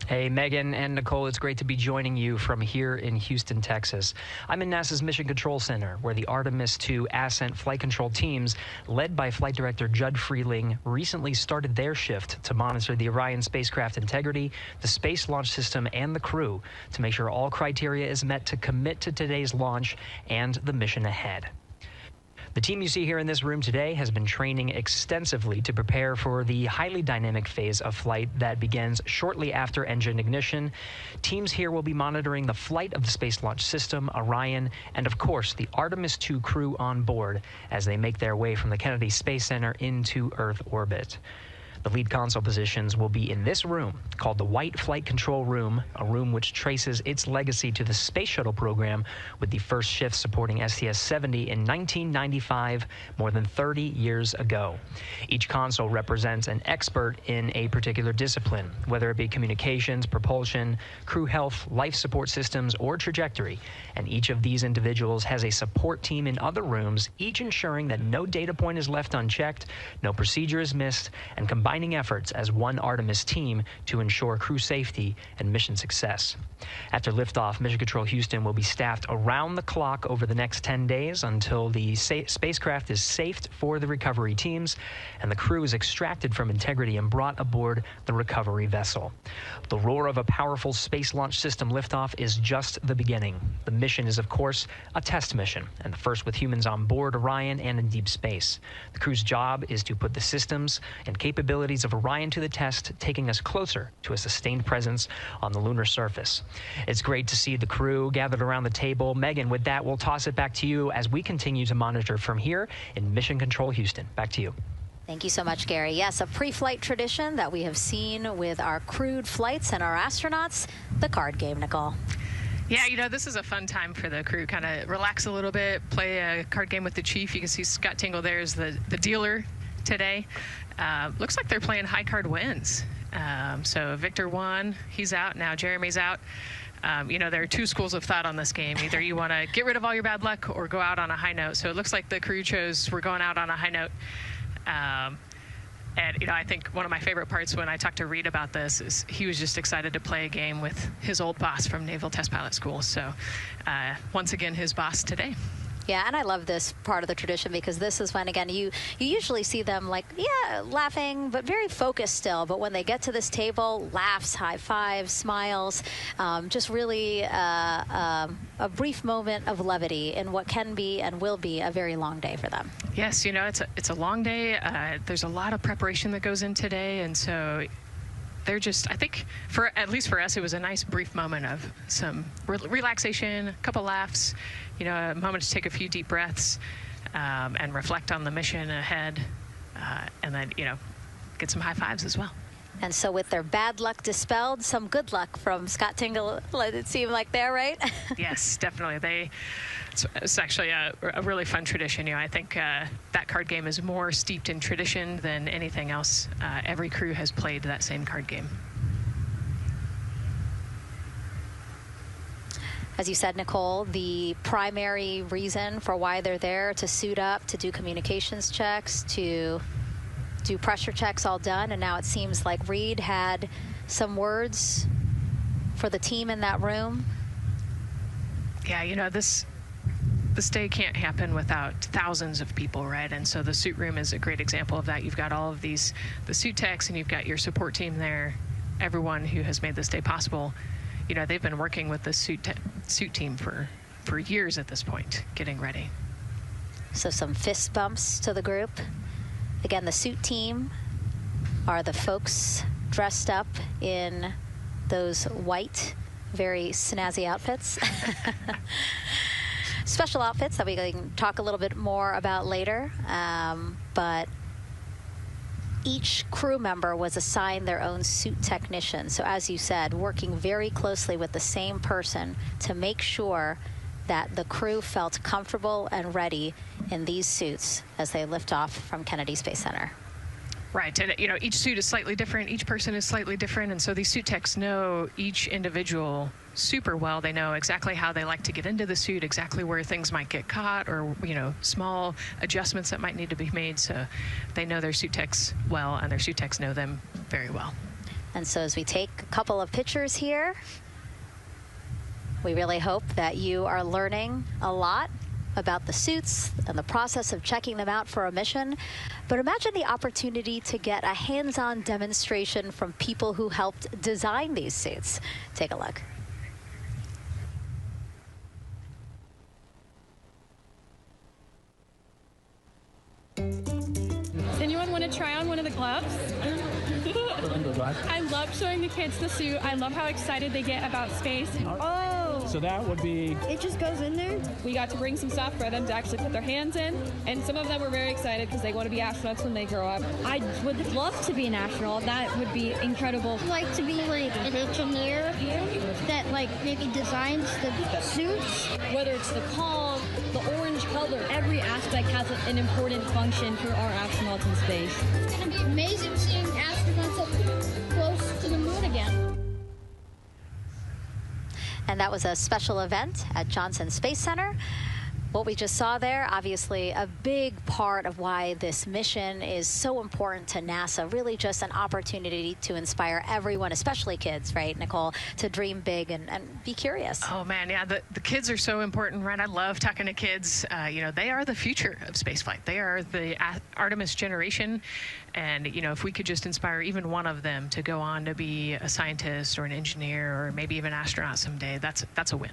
Hey, Megan and Nicole, it's great to be joining you from here in Houston, Texas. I'm in NASA's Mission Control Center, where the Artemis II ascent flight control teams, led by Flight Director Judd Freeling, recently started their shift to monitor the Orion spacecraft integrity, the Space Launch System, and the crew to make sure all criteria is met to commit to today's launch and the mission ahead. The team you see here in this room today has been training extensively to prepare for the highly dynamic phase of flight that begins shortly after engine ignition. Teams here will be monitoring the flight of the Space Launch System, Orion, and of course the Artemis II crew on board as they make their way from the Kennedy Space Center into Earth orbit. The lead console positions will be in this room called the White Flight Control Room, a room which traces its legacy to the Space Shuttle program, with the first shift supporting STS-70 in 1995, more than 30 years ago. Each console represents an expert in a particular discipline, whether it be communications, propulsion, crew health, life support systems, or trajectory. And each of these individuals has a support team in other rooms, each ensuring that no data point is left unchecked, no procedure is missed, and combining efforts as one Artemis team to ensure crew safety and mission success. After liftoff, Mission Control Houston will be staffed around the clock over the next 10 days until the spacecraft is safed for the recovery teams and the crew is extracted from integrity and brought aboard the recovery vessel. The roar of a powerful Space Launch System liftoff is just the beginning. The mission is, of course, a test mission, and the first with humans on board Orion and in deep space. The crew's job is to put the systems and capabilities of Orion to the test, taking us closer to a sustained presence on the lunar surface. It's great to see the crew gathered around the table. Megan, with that, we'll toss it back to you as we continue to monitor from here in Mission Control Houston. Back to you. Thank you so much, Gary. Yes, a pre-flight tradition that we have seen with our crewed flights and our astronauts, the card game, Nicole. Yeah, you know, this is a fun time for the crew. Kind of relax a little bit, play a card game with the chief. You can see Scott Tingle there is the dealer today. Looks like they're playing high card wins. So Victor won, he's out. Now Jeremy's out. You know, there are two schools of thought on this game. Either you want to get rid of all your bad luck or go out on a high note. So it looks like the crew chose we're going out on a high note. And, you know, I think one of my favorite parts when I talked to Reed about this is he was just excited to play a game with his old boss from Naval Test Pilot School. So once again, his boss today. Yeah, and I love this part of the tradition because this is when, again, you usually see them like, yeah, laughing, but very focused still. But when they get to this table, laughs, high fives, smiles, just really a brief moment of levity in what can be and will be a very long day for them. Yes, you know, it's a long day. There's a lot of preparation that goes in today, and so they're just, I think, at least for us, it was a nice brief moment of some relaxation, a couple laughs, you know, a moment to take a few deep breaths and reflect on the mission ahead, and then, you know, get some high fives as well. And so with their bad luck dispelled, some good luck from Scott Tingle, let it seem like there, right? Yes, definitely. It's actually a really fun tradition. You know, I think that card game is more steeped in tradition than anything else. Every crew has played that same card game. As you said, Nicole, the primary reason for why they're there to suit up, to do communications checks, to do pressure checks all done, and now it seems like Reed had some words for the team in that room. Yeah, you know, this day can't happen without thousands of people, right? And so the suit room is a great example of that. You've got all of the suit techs, and you've got your support team there, everyone who has made this day possible. You know, they've been working with the suit team for years at this point, getting ready. So some fist bumps to the group. Again, the suit team are the folks dressed up in those white, very snazzy outfits. Special outfits that we can talk a little bit more about later. But each crew member was assigned their own suit technician. So as you said, working very closely with the same person to make sure that the crew felt comfortable and ready in these suits as they lift off from Kennedy Space Center. Right, and you know, each suit is slightly different, each person is slightly different, and so these suit techs know each individual super well. They know exactly how they like to get into the suit, exactly where things might get caught, or, you know, small adjustments that might need to be made. So they know their suit techs well, and their suit techs know them very well. And so as we take a couple of pictures here, we really hope that you are learning a lot about the suits and the process of checking them out for a mission. But imagine the opportunity to get a hands-on demonstration from people who helped design these suits. Take a look. Does anyone want to try on one of the gloves? I love showing the kids the suit. I love how excited they get about space. Oh, So that would be... It just goes in there. We got to bring some stuff for them to actually put their hands in, and some of them were very excited because they want to be astronauts when they grow up. I would love to be an astronaut. That would be incredible. I'd like to be like an engineer that like maybe designs the suits. Whether it's the calm, the orange color, every aspect has an important function for our astronauts in space. It's going to be amazing seeing astronauts up close to the moon again. And that was a special event at Johnson Space Center. What we just saw there, obviously a big part of why this mission is so important to NASA, really just an opportunity to inspire everyone, especially kids, right, Nicole, to dream big and be curious. Oh man, yeah, the kids are so important, right? I love talking to kids. You know, they are the future of spaceflight. They are the Artemis generation. And, you know, if we could just inspire even one of them to go on to be a scientist or an engineer or maybe even an astronaut someday, that's a win.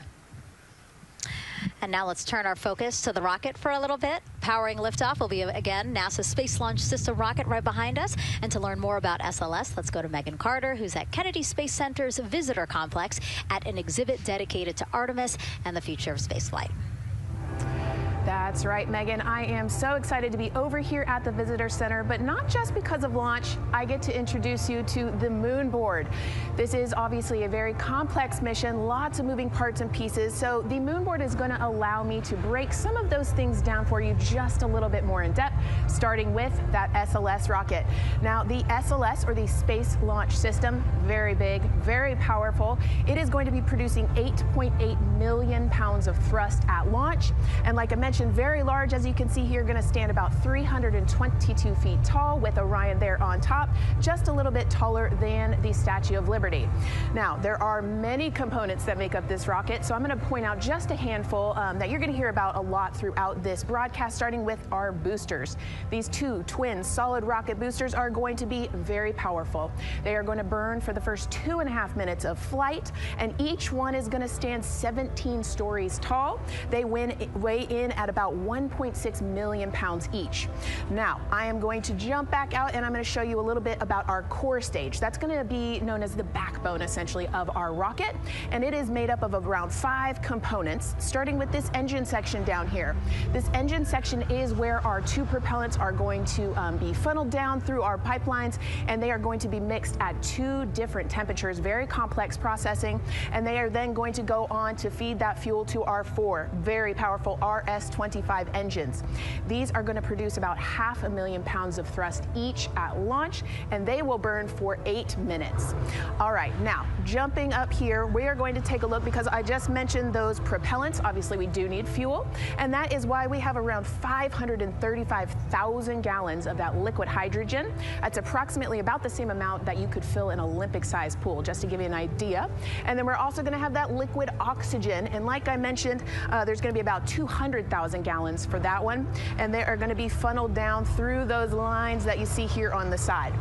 And now let's turn our focus to the rocket for a little bit. Powering liftoff will be, again, NASA's Space Launch System rocket right behind us. And to learn more about SLS, let's go to Megan Carter, who's at Kennedy Space Center's visitor complex at an exhibit dedicated to Artemis and the future of spaceflight. That's right, Megan. I am so excited to be over here at the Visitor Center, but not just because of launch. I get to introduce you to the moon board. This is obviously a very complex mission, lots of moving parts and pieces. So the moon board is going to allow me to break some of those things down for you just a little bit more in depth, starting with that SLS rocket. Now, the SLS, or the Space Launch System, very big, very powerful. It is going to be producing 8.8 million pounds of thrust at launch. And like I mentioned, very large, as you can see here, going to stand about 322 feet tall with Orion there on top, just a little bit taller than the Statue of Liberty. Now, there are many components that make up this rocket, so I'm going to point out just a handful that you're going to hear about a lot throughout this broadcast, starting with our boosters. These two twin solid rocket boosters are going to be very powerful. They are going to burn for the first 2.5 minutes of flight, and each one is going to stand 17 stories tall. They weigh in at about 1.6 million pounds each. Now, I am going to jump back out and I'm going to show you a little bit about our core stage. That's going to be known as the backbone, essentially, of our rocket, and it is made up of around 5 components, starting with this engine section down here. This engine section is where our 2 propellants are going to be funneled down through our pipelines, and they are going to be mixed at 2 different temperatures, very complex processing, and they are then going to go on to feed that fuel to our 4 very powerful RS-25 engines. These are going to produce about 500,000 pounds of thrust each at launch, and they will burn for 8 minutes. All right, now jumping up here, we are going to take a look, because I just mentioned those propellants. Obviously, we do need fuel, and that is why we have around 535,000 gallons of that liquid hydrogen. That's approximately about the same amount that you could fill an Olympic-sized pool, just to give you an idea. And then we're also going to have that liquid oxygen, and like I mentioned, there's going to be about 200,000 gallons for that one, and they are going to be funneled down through those lines that you see here on the side.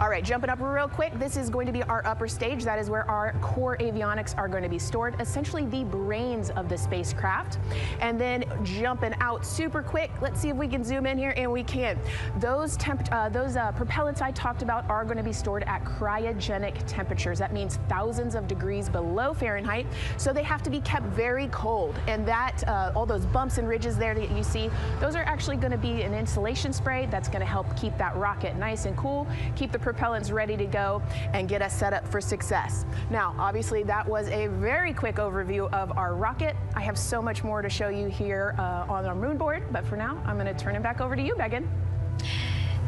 All right, jumping up real quick, this is going to be our upper stage. That is where our core avionics are going to be stored, essentially the brains of the spacecraft. And then jumping out super quick, let's see if we can zoom in here, and we can. Those propellants I talked about are going to be stored at cryogenic temperatures. That means thousands of degrees below Fahrenheit, so they have to be kept very cold. And that, all those bumps and ridges there that you see, those are actually going to be an insulation spray that's going to help keep that rocket nice and cool, keep the propellants ready to go, and get us set up for success. Now, obviously, that was a very quick overview of our rocket. I have so much more to show you here on our moon board, but for now, I'm going to turn it back over to you, Megan.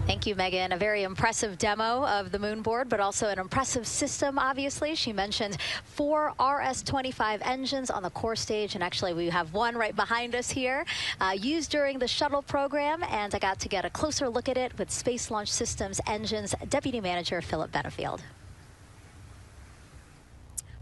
Thank you, Megan. A very impressive demo of the moon board, but also an impressive system, obviously. She mentioned 4 RS-25 engines on the core stage, and actually we have one right behind us here, used during the shuttle program, and I got to get a closer look at it with Space Launch Systems Engines Deputy Manager Philip Benefield.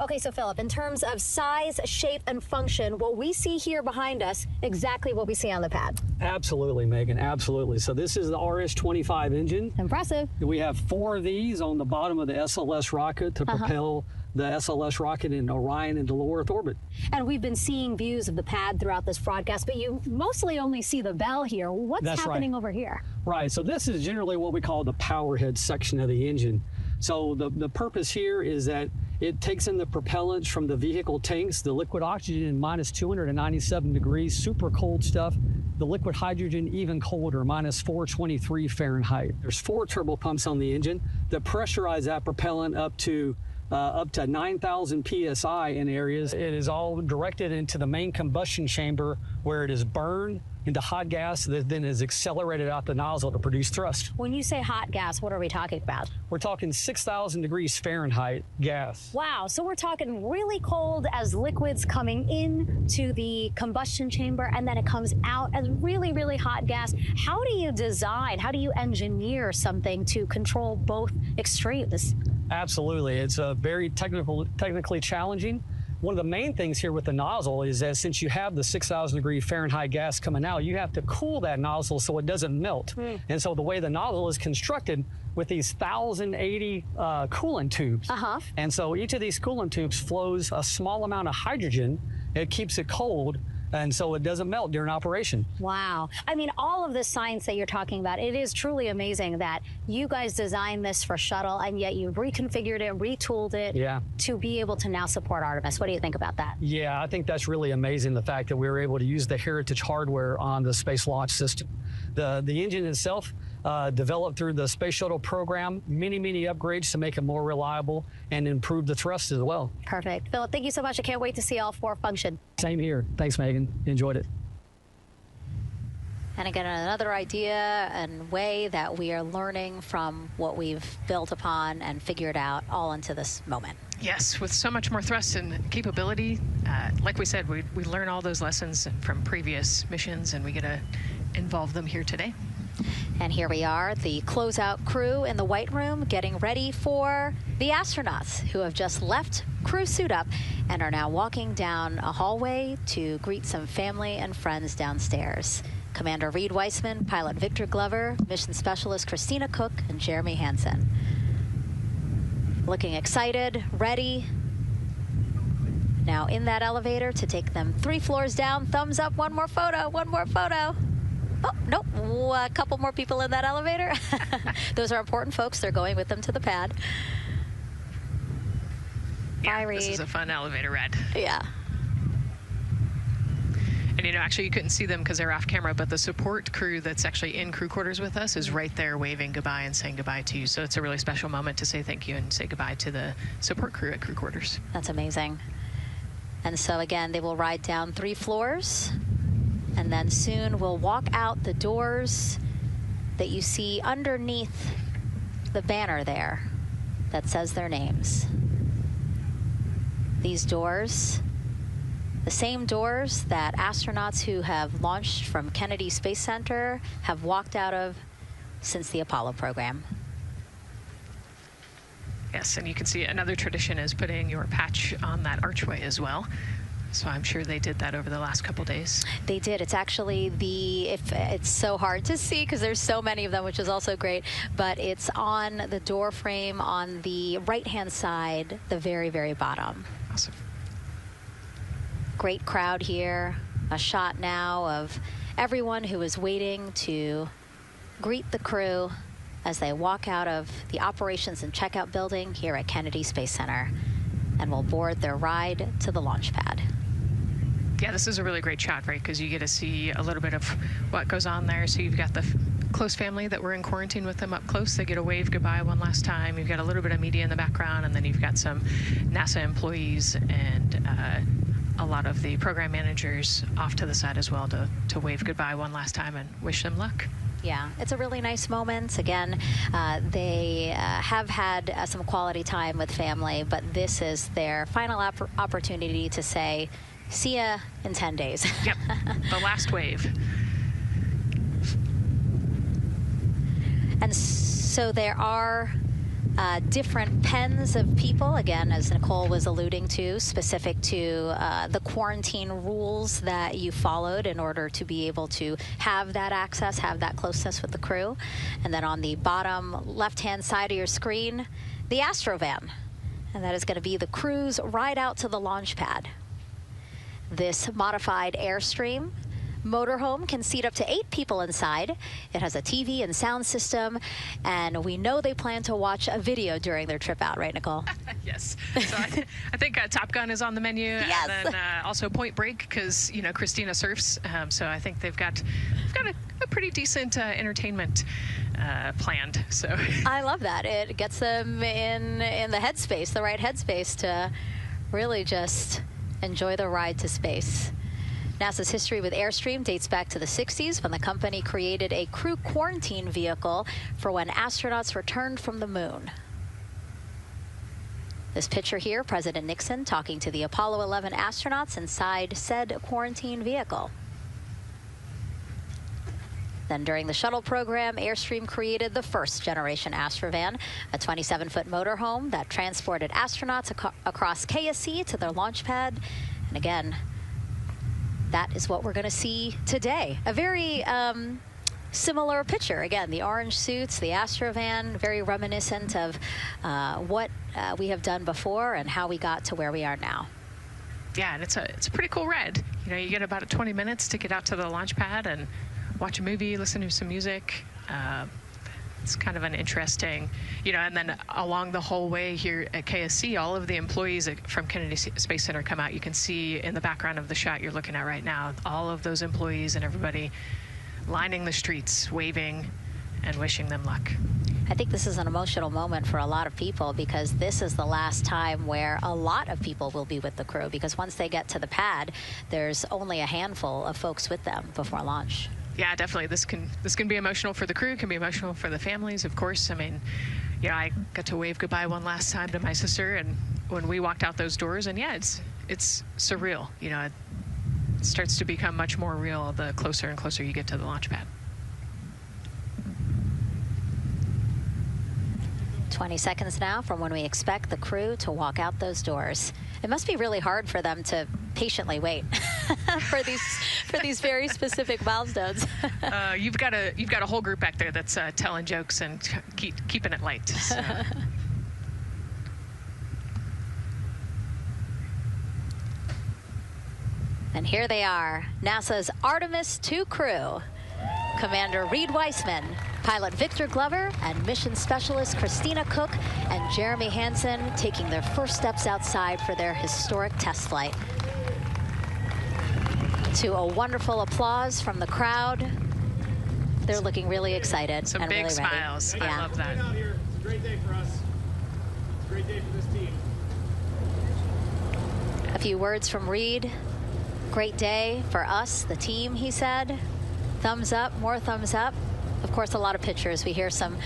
Okay, so Philip, in terms of size, shape, and function, what we see here behind us, exactly what we see on the pad. Absolutely, Megan, absolutely. So this is the RS-25 engine. Impressive. We have 4 of these on the bottom of the SLS rocket to propel the SLS rocket in Orion into low Earth orbit. And we've been seeing views of the pad throughout this broadcast, but you mostly only see the bell here. What's happening over here? Right, so this is generally what we call the power head section of the engine. So the purpose here is that It takes in the propellants from the vehicle tanks, the liquid oxygen minus 297 degrees, super cold stuff. The liquid hydrogen even colder, minus 423 Fahrenheit. There's 4 turbo pumps on the engine that pressurize that propellant up to 9,000 psi in areas. It is all directed into the main combustion chamber where it is burned into hot gas that then is accelerated out the nozzle to produce thrust. When you say hot gas, what are we talking about? We're talking 6,000 degrees Fahrenheit gas. Wow, so we're talking really cold as liquids coming into the combustion chamber, and then it comes out as really, really hot gas. How do you design, how do you engineer something to control both extremes? Absolutely, it's very technically challenging. One of the main things here with the nozzle is that since you have the 6,000 degree Fahrenheit gas coming out, you have to cool that nozzle so it doesn't melt. And so the way the nozzle is constructed with these 1,080 coolant tubes. And so each of these coolant tubes flows a small amount of hydrogen. It keeps it cold, and so it doesn't melt during operation. Wow. I mean, all of the science that you're talking about, it is truly amazing that you guys designed this for shuttle, and yet you've reconfigured it, retooled it to be able to now support Artemis. What do you think about that? Yeah, I think that's really amazing, the fact that we were able to use the heritage hardware on the Space Launch System. The engine itself, developed through the Space Shuttle program, many upgrades to make it more reliable and improve the thrust as well. Perfect. Philip, thank you so much. I can't wait to see all 4 function. Same here. Thanks, Megan. Enjoyed it. And again, another idea and way that we are learning from what we've built upon and figured out all into this moment. Yes, with so much more thrust and capability, like we said, we learn all those lessons from previous missions, and we get to involve them here today. And here we are, the closeout crew in the White Room getting ready for the astronauts who have just left crew suit up and are now walking down a hallway to greet some family and friends downstairs. Commander Reed Weissman, Pilot Victor Glover, Mission Specialist Christina Cook, and Jeremy Hansen. Looking excited, ready. Now in that elevator to take them 3 floors down. Thumbs up, one more photo, one more photo. Oh, nope, a couple more people in that elevator. Those are important folks. They're going with them to the pad. Yeah, Bye, Reed. This is a fun elevator ride. Yeah. And you know, actually you couldn't see them because they're off camera, but the support crew that's actually in crew quarters with us is right there waving goodbye and saying goodbye to you. So it's a really special moment to say thank you and say goodbye to the support crew at crew quarters. That's amazing. And so again, they will ride down 3 floors. And then soon we'll walk out the doors that you see underneath the banner there that says their names. These doors, the same doors that astronauts who have launched from Kennedy Space Center have walked out of since the Apollo program. Yes, and you can see another tradition is putting your patch on that archway as well. So I'm sure they did that over the last couple days. They did. It's actually it's so hard to see because there's so many of them, which is also great, but it's on the door frame on the right-hand side, the very, very bottom. Awesome. Great crowd here. A shot now of everyone who is waiting to greet the crew as they walk out of the operations and checkout building here at Kennedy Space Center and will board their ride to the launch pad. Yeah, this is a really great shot, right? Because you get to see a little bit of what goes on there. So you've got the close family that were in quarantine with them up close. They get to wave goodbye one last time. You've got a little bit of media in the background, and then you've got some NASA employees and a lot of the program managers off to the side as well to wave goodbye one last time and wish them luck. Yeah, it's a really nice moment. Again, they have had some quality time with family, but this is their final opportunity to say, see ya in 10 days. Yep, the last wave. And so there are different pens of people, again, as Nicole was alluding to, specific to the quarantine rules that you followed in order to be able to have that access, have that closeness with the crew. And then on the bottom left-hand side of your screen, the Astrovan. And that is going to be the crew's ride out to the launch pad. This modified Airstream motorhome can seat up to 8 people inside. It has a TV and sound system, and we know they plan to watch a video during their trip out, right, Nicole? Yes. So I think Top Gun is on the menu, yes. And then also Point Break, because Christina surfs. So I think they've got a pretty decent entertainment planned. So I love that. It gets them in the headspace, the right headspace, to really just enjoy the ride to space. NASA's history with Airstream dates back to the 60s, when the company created a crew quarantine vehicle for when astronauts returned from the moon. This picture here, President Nixon talking to the Apollo 11 astronauts inside said quarantine vehicle. Then during the shuttle program, Airstream created the first generation Astrovan, a 27-foot motorhome that transported astronauts across KSC to their launch pad. And again, that is what we're going to see today. A very similar picture. Again, the orange suits, the Astrovan, very reminiscent of what we have done before and how we got to where we are now. Yeah, and it's a pretty cool ride. You get about 20 minutes to get out to the launch pad and watch a movie, listen to some music. It's kind of an interesting, and then along the whole way here at KSC, all of the employees from Kennedy Space Center come out. You can see in the background of the shot you're looking at right now, all of those employees and everybody lining the streets, waving and wishing them luck. I think this is an emotional moment for a lot of people, because this is the last time where a lot of people will be with the crew, because once they get to the pad, there's only a handful of folks with them before launch. Yeah, definitely. This can be emotional for the crew, can be emotional for the families, of course. I mean, I got to wave goodbye one last time to my sister, and when we walked out those doors, and yeah, it's surreal. It starts to become much more real the closer and closer you get to the launch pad. 20 seconds now from when we expect the crew to walk out those doors. It must be really hard for them to patiently wait for these very specific milestones. You've got a whole group back there that's telling jokes and keeping it light. So. And here they are, NASA's Artemis II crew. Commander Reed Weissman, pilot Victor Glover, and mission specialist Christina Cook and Jeremy Hansen taking their first steps outside for their historic test flight. To a wonderful applause from the crowd. They're looking really excited. Some and big really smiles. Ready. I love that. It's a great day for us. It's a great day for this team. A few words from Reed. Great day for us, the team, he said. Thumbs up, more thumbs up. Of course, a lot of pictures. We hear some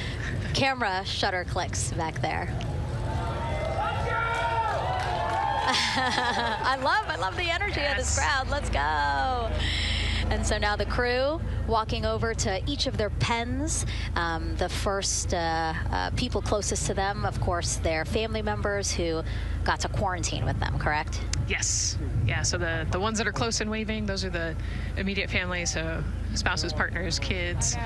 camera shutter clicks back there. I love the energy of this crowd. Let's go. And so now the crew walking over to each of their pens. The first people closest to them, of course, their family members who got to quarantine with them, correct? Yes. Yeah, so the ones that are close and waving, those are the immediate family, so spouses, partners, kids.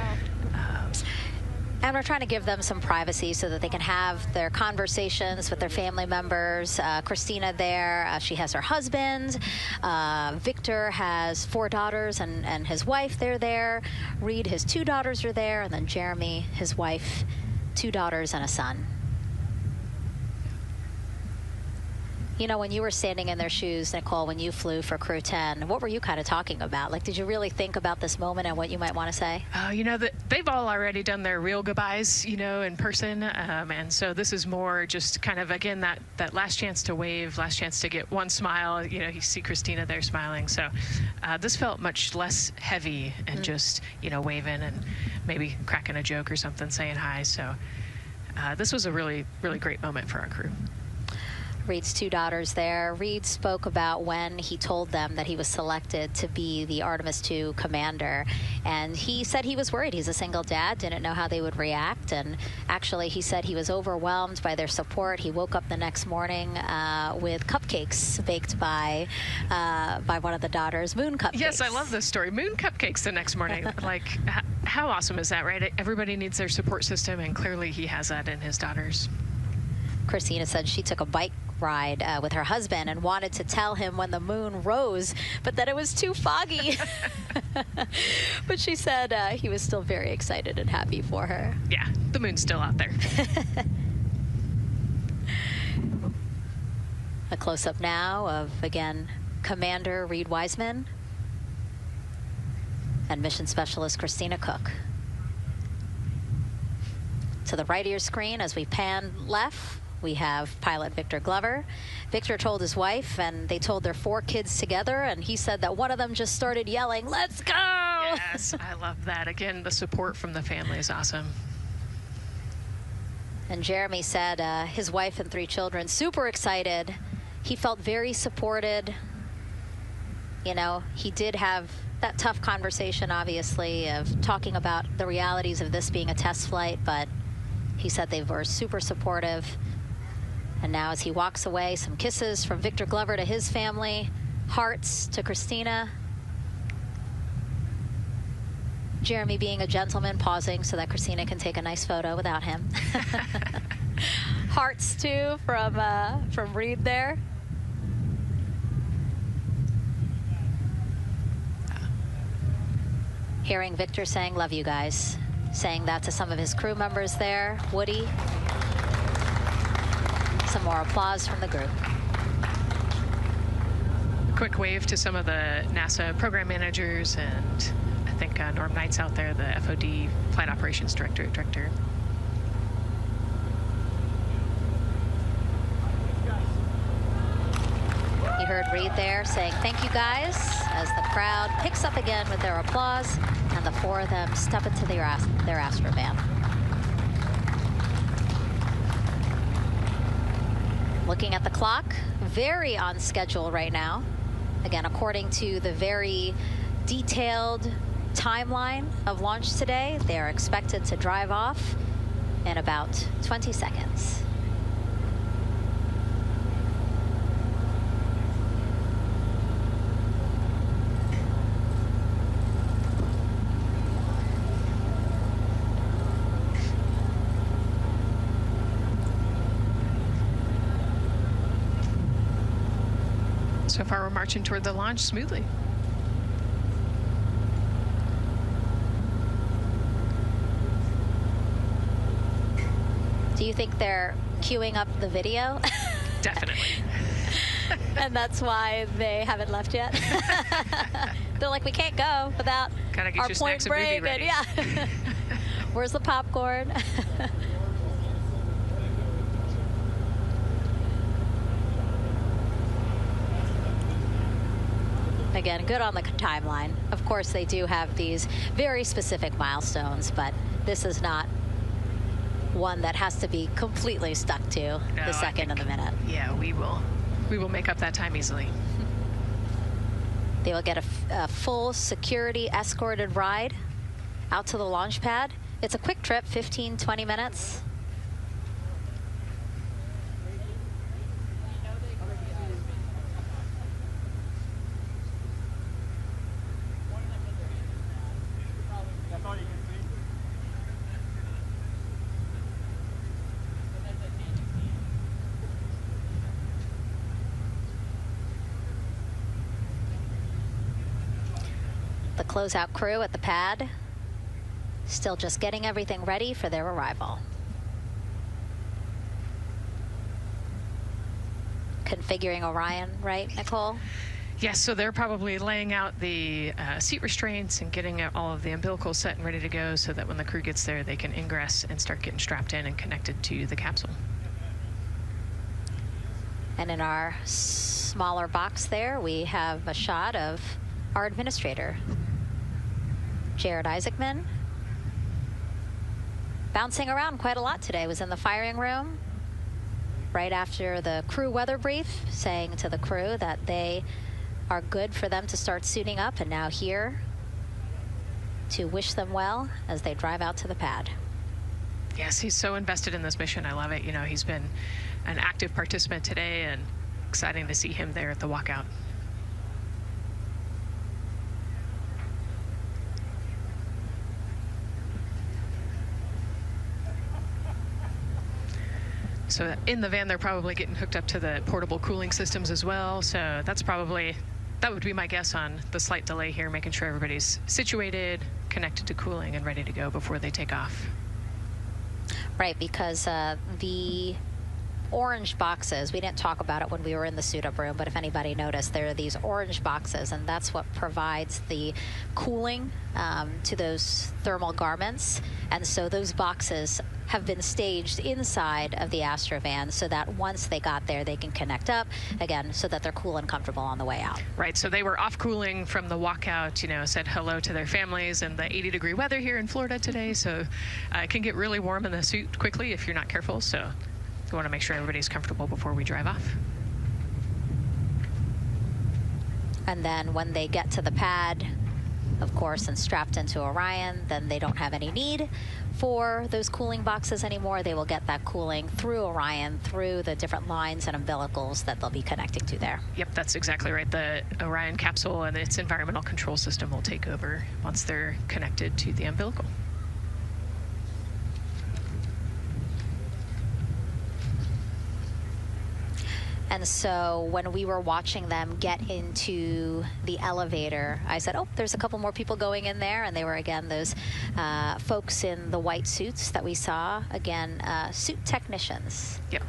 And we're trying to give them some privacy so that they can have their conversations with their family members. Christina there, she has her husband. Victor has 4 daughters and his wife, they're there. Reed, his 2 daughters are there. And then Jeremy, his wife, 2 daughters and a son. When you were standing in their shoes, Nicole, when you flew for Crew 10, what were you kind of talking about? Like, did you really think about this moment and what you might want to say? They've all already done their real goodbyes, in person. And so this is more just kind of, again, that last chance to wave, last chance to get one smile. You see Christina there smiling. So this felt much less heavy and just, waving and maybe cracking a joke or something, saying hi. So this was a really, really great moment for our crew. Reed's 2 daughters there. Reed spoke about when he told them that he was selected to be the Artemis II commander. And he said he was worried. He's a single dad, didn't know how they would react. And actually, he said he was overwhelmed by their support. He woke up the next morning with cupcakes baked by one of the daughters, moon cupcakes. Yes, I love this story. Moon cupcakes the next morning. Like, how awesome is that, right? Everybody needs their support system, and clearly he has that in his daughters. Christina said she took a bike ride with her husband and wanted to tell him when the moon rose, but that it was too foggy. But she said he was still very excited and happy for her. Yeah, the moon's still out there. A close-up now of, again, Commander Reed Wiseman and Mission Specialist Christina Cook. To the right of your screen, as we pan left, we have pilot Victor Glover. Victor told his wife, and they told their 4 kids together, and he said that one of them just started yelling, "Let's go!" Yes, I love that. Again, the support from the family is awesome. And Jeremy said his wife and 3 children, super excited. He felt very supported. You know, he did have that tough conversation, obviously, of talking about the realities of this being a test flight, but he said they were super supportive. And now as he walks away, some kisses from Victor Glover to his family, hearts to Christina. Jeremy being a gentleman, pausing so that Christina can take a nice photo without him. Hearts too from Reed there. Hearing Victor saying, "Love you guys," saying that to some of his crew members there. Woody. Some more applause from the group. Quick wave to some of the NASA program managers, and I think Norm Knight's out there, the FOD Flight Operations Director. You heard Reed there saying, "Thank you guys," as the crowd picks up again with their applause, and the 4 of them step into their Astrovan. Looking at the clock, very on schedule right now. Again, according to the very detailed timeline of launch today, they are expected to drive off in about 20 seconds. So far, we're marching toward the launch smoothly. Do you think they're queuing up the video? Definitely. And that's why they haven't left yet? They're like, we can't go without Gotta get our your point snacks and movie break. ready. Yeah. Where's the popcorn? Again, good on the timeline. Of course, they do have these very specific milestones, but this is not one that has to be completely stuck to the second and the minute. Yeah, we will make up that time easily. They will get a full security escorted ride out to the launch pad. It's a quick trip, 15, 20 minutes. The closeout crew at the pad still just getting everything ready for their arrival. Configuring Orion, right, Nicole? Yes, so they're probably laying out the seat restraints and getting all of the umbilicals set and ready to go so that when the crew gets there, they can ingress and start getting strapped in and connected to the capsule. And in our smaller box there, we have a shot of our administrator, Jared Isaacman. Bouncing around quite a lot today, was in the firing room right after the crew weather brief, saying to the crew that they are good for them to start suiting up, and now here to wish them well as they drive out to the pad. Yes, he's so invested in this mission. I love it. You know, he's been an active participant today, and exciting to see him there at the walkout. So in the van, they're probably getting hooked up to the portable cooling systems as well. So that's probably that would be my guess on the slight delay here, making sure everybody's situated, connected to cooling, and ready to go before they take off. Right, because the orange boxes, we didn't talk about it when we were in the suit-up room, but if anybody noticed, there are these orange boxes, and that's what provides the cooling to those thermal garments. And so those boxes have been staged inside of the Astrovan so that once they got there, they can connect up again so that they're cool and comfortable on the way out. Right, so they were off cooling from the walkout, you know, said hello to their families and the 80-degree weather here in Florida today. So it can get really warm in the suit quickly if you're not careful. So you want to make sure everybody's comfortable before we drive off. And then when they get to the pad, of course, and strapped into Orion, then they don't have any need for those cooling boxes anymore. They will get that cooling through Orion, through the different lines and umbilicals that they'll be connecting to there. Yep, that's exactly right. The Orion capsule and its environmental control system will take over once they're connected to the umbilical. And so when we were watching them get into the elevator, I said, oh, there's a couple more people going in there. And they were, again, those folks in the white suits that we saw. Again, suit technicians. Yep.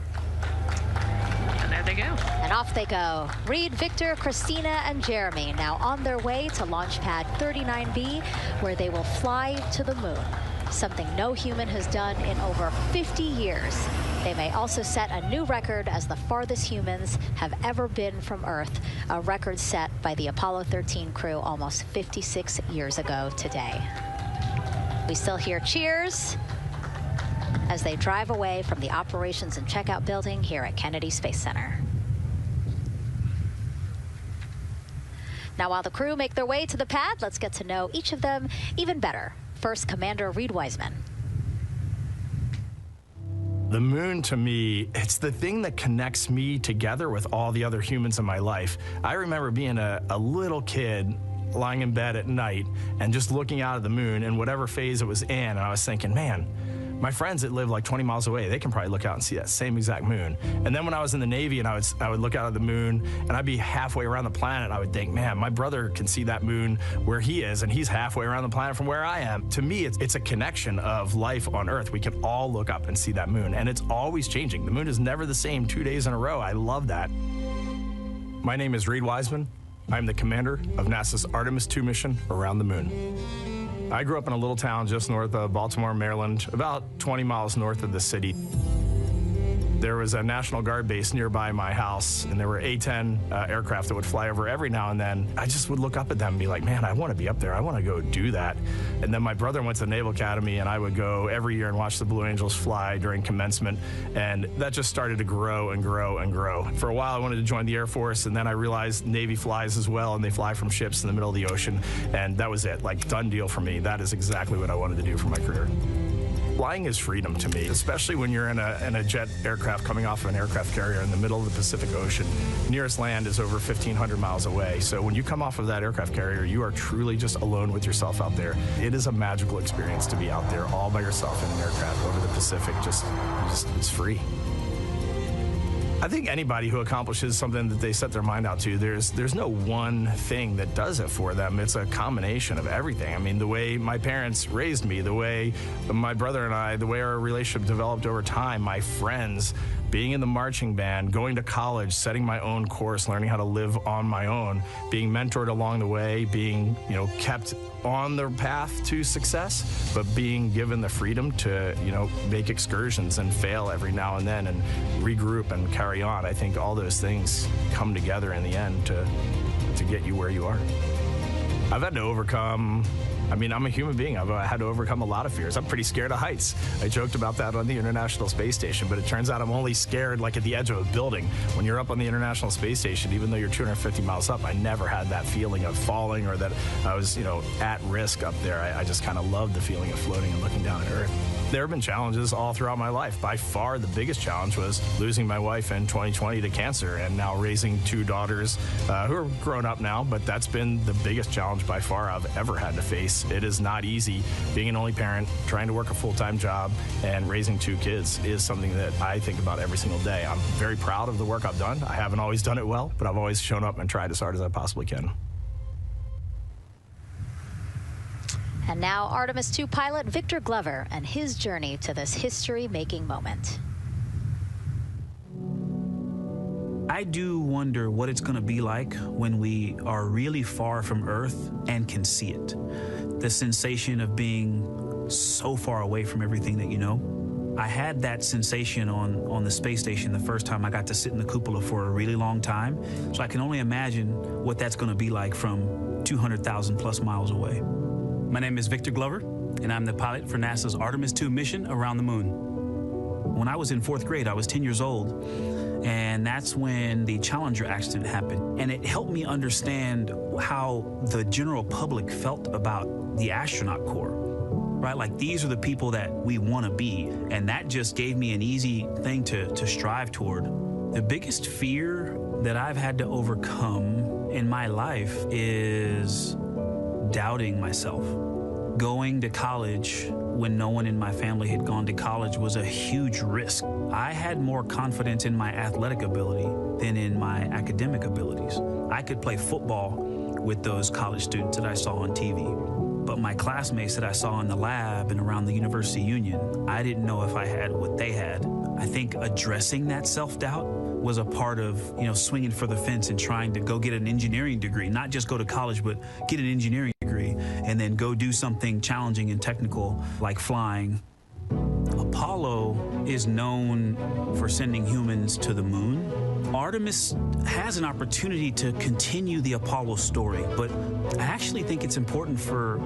And there they go. And off they go. Reed, Victor, Christina, and Jeremy now on their way to launch pad 39B, where they will fly to the moon. Something no human has done in over 50 years. They may also set a new record as the farthest humans have ever been from Earth, a record set by the Apollo 13 crew almost 56 years ago today. We still hear cheers as they drive away from the operations and checkout building here at Kennedy Space Center. Now, while the crew make their way to the pad, let's get to know each of them even better. First, Commander Reed Wiseman. The moon, to me, it's the thing that connects me together with all the other humans in my life. I remember being a little kid lying in bed at night and just looking out at the moon in whatever phase it was in, and I was thinking, man, my friends that live like 20 miles away, they can probably look out and see that same exact moon. And then when I was in the Navy and I would look out at the moon and I'd be halfway around the planet, and I would think, man, my brother can see that moon where he is, and he's halfway around the planet from where I am. To me, it's a connection of life on Earth. We can all look up and see that moon, and it's always changing. The moon is never the same 2 days in a row. I love that. My name is Reed Wiseman. I'm the commander of NASA's Artemis II mission around the moon. I grew up in a little town just north of Baltimore, Maryland, about 20 miles north of the city. There was a National Guard base nearby my house, and there were A-10 aircraft that would fly over every now and then. I just would look up at them and be like, man, I want to be up there. I want to go do that. And then my brother went to the Naval Academy, and I would go every year and watch the Blue Angels fly during commencement, and that just started to grow and grow and grow. For a while, I wanted to join the Air Force, and then I realized Navy flies as well, and they fly from ships in the middle of the ocean, and that was it. Like, done deal for me. That is exactly what I wanted to do for my career. Flying is freedom to me, especially when you're in a jet aircraft coming off of an aircraft carrier in the middle of the Pacific Ocean. Nearest land is over 1,500 miles away. So when you come off of that aircraft carrier, you are truly just alone with yourself out there. It is a magical experience to be out there all by yourself in an aircraft over the Pacific. Just it's free. I think anybody who accomplishes something that they set their mind out to, there's no one thing that does it for them. It's a combination of everything. I mean, the way my parents raised me, the way my brother and I, the way our relationship developed over time, my friends, being in the marching band, going to college, setting my own course, learning how to live on my own, being mentored along the way, being, kept on the path to success, but being given the freedom to, make excursions and fail every now and then and regroup and carry on. I think all those things come together in the end to get you where you are. I've had to overcome, I'm a human being. I've had to overcome a lot of fears. I'm pretty scared of heights. I joked about that on the International Space Station, but it turns out I'm only scared like at the edge of a building. When you're up on the International Space Station, even though you're 250 miles up, I never had that feeling of falling or that I was, at risk up there. I just kind of loved the feeling of floating and looking down at Earth. There have been challenges all throughout my life. By far, the biggest challenge was losing my wife in 2020 to cancer and now raising two daughters who are grown up now, but that's been the biggest challenge by far I've ever had to face. it is not easy. Being an only parent, trying to work a full-time job, and raising 2 kids is something that I think about every single day. I'm very proud of the work I've done. I haven't always done it well, but I've always shown up and tried as hard as I possibly can. And now Artemis 2 pilot Victor Glover and his journey to this history-making moment. I do wonder what it's going to be like when we are really far from Earth and can see it. The sensation of being so far away from everything that you know. I had that sensation on the space station the first time I got to sit in the cupola for a really long time. So I can only imagine what that's going to be like from 200,000 plus miles away. My name is Victor Glover, and I'm the pilot for NASA's Artemis 2 mission around the moon. When I was in 4th grade, I was 10 years old, and that's when the Challenger accident happened. And it helped me understand how the general public felt about the astronaut corps, right? Like, these are the people that we want to be, and that just gave me an easy thing to strive toward. The biggest fear that I've had to overcome in my life is doubting myself. Going to college when no one in my family had gone to college was a huge risk. I had more confidence in my athletic ability than in my academic abilities. I could play football with those college students that I saw on TV, but my classmates that I saw in the lab and around the University Union, I didn't know if I had what they had. I think addressing that self-doubt was a part of, swinging for the fence and trying to go get an engineering degree, not just go to college, but get an engineering degree and then go do something challenging and technical like flying. Apollo is known for sending humans to the moon. Artemis has an opportunity to continue the Apollo story, but I actually think it's important for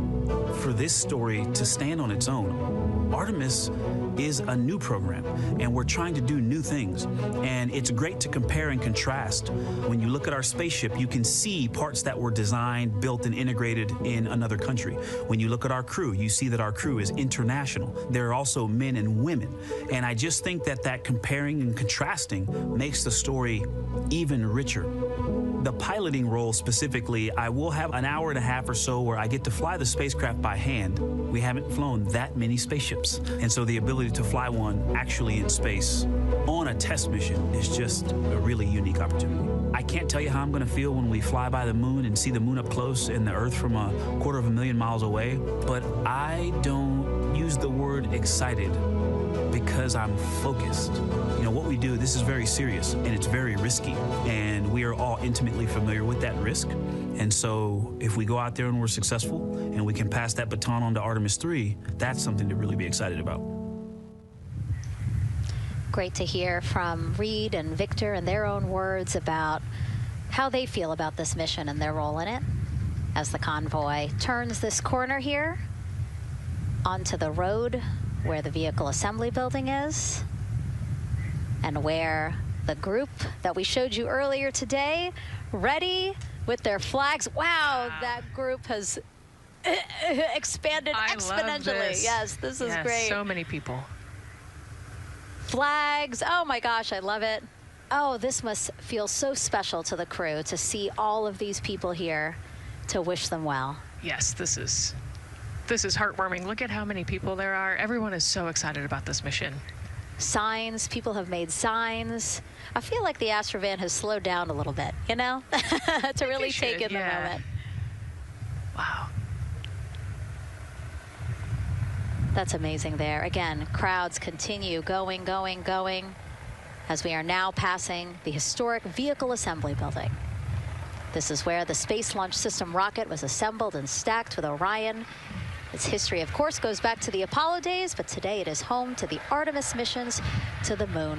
this story to stand on its own. Artemis is a new program, and we're trying to do new things. And it's great to compare and contrast. When you look at our spaceship, you can see parts that were designed, built, and integrated in another country. When you look at our crew, you see that our crew is international. There are also men and women. And I just think that comparing and contrasting makes the story even richer. The piloting role specifically, I will have an hour and a half or so where I get to fly the spacecraft by hand. We haven't flown that many spaceships. And so the ability to fly one actually in space on a test mission is just a really unique opportunity. I can't tell you how I'm going to feel when we fly by the moon and see the moon up close and the Earth from 250,000 miles away, but I don't use the word excited because I'm focused. What we do, this is very serious and it's very risky, and we are all intimately familiar with that risk. And so if we go out there and we're successful and we can pass that baton on to Artemis 3, that's something to really be excited about. Great to hear from Reed and Victor in their own words about how they feel about this mission and their role in it as the convoy turns this corner here onto the road where the vehicle assembly building is, and where the group that we showed you earlier today, ready with their flags. Wow, that group has expanded exponentially. Yes, this is great. So many people. Flags, oh my gosh, I love it. Oh, this must feel so special to the crew to see all of these people here to wish them well. Yes, this is heartwarming. Look at how many people there are. Everyone is so excited about this mission. Signs, people have made signs. I feel like the Astrovan has slowed down a little bit, to really take in the moment. Wow. That's amazing there. Again, crowds continue going, as we are now passing the historic vehicle assembly building. This is where the Space Launch System rocket was assembled and stacked with Orion. Its history, of course, goes back to the Apollo days, but today it is home to the Artemis missions to the moon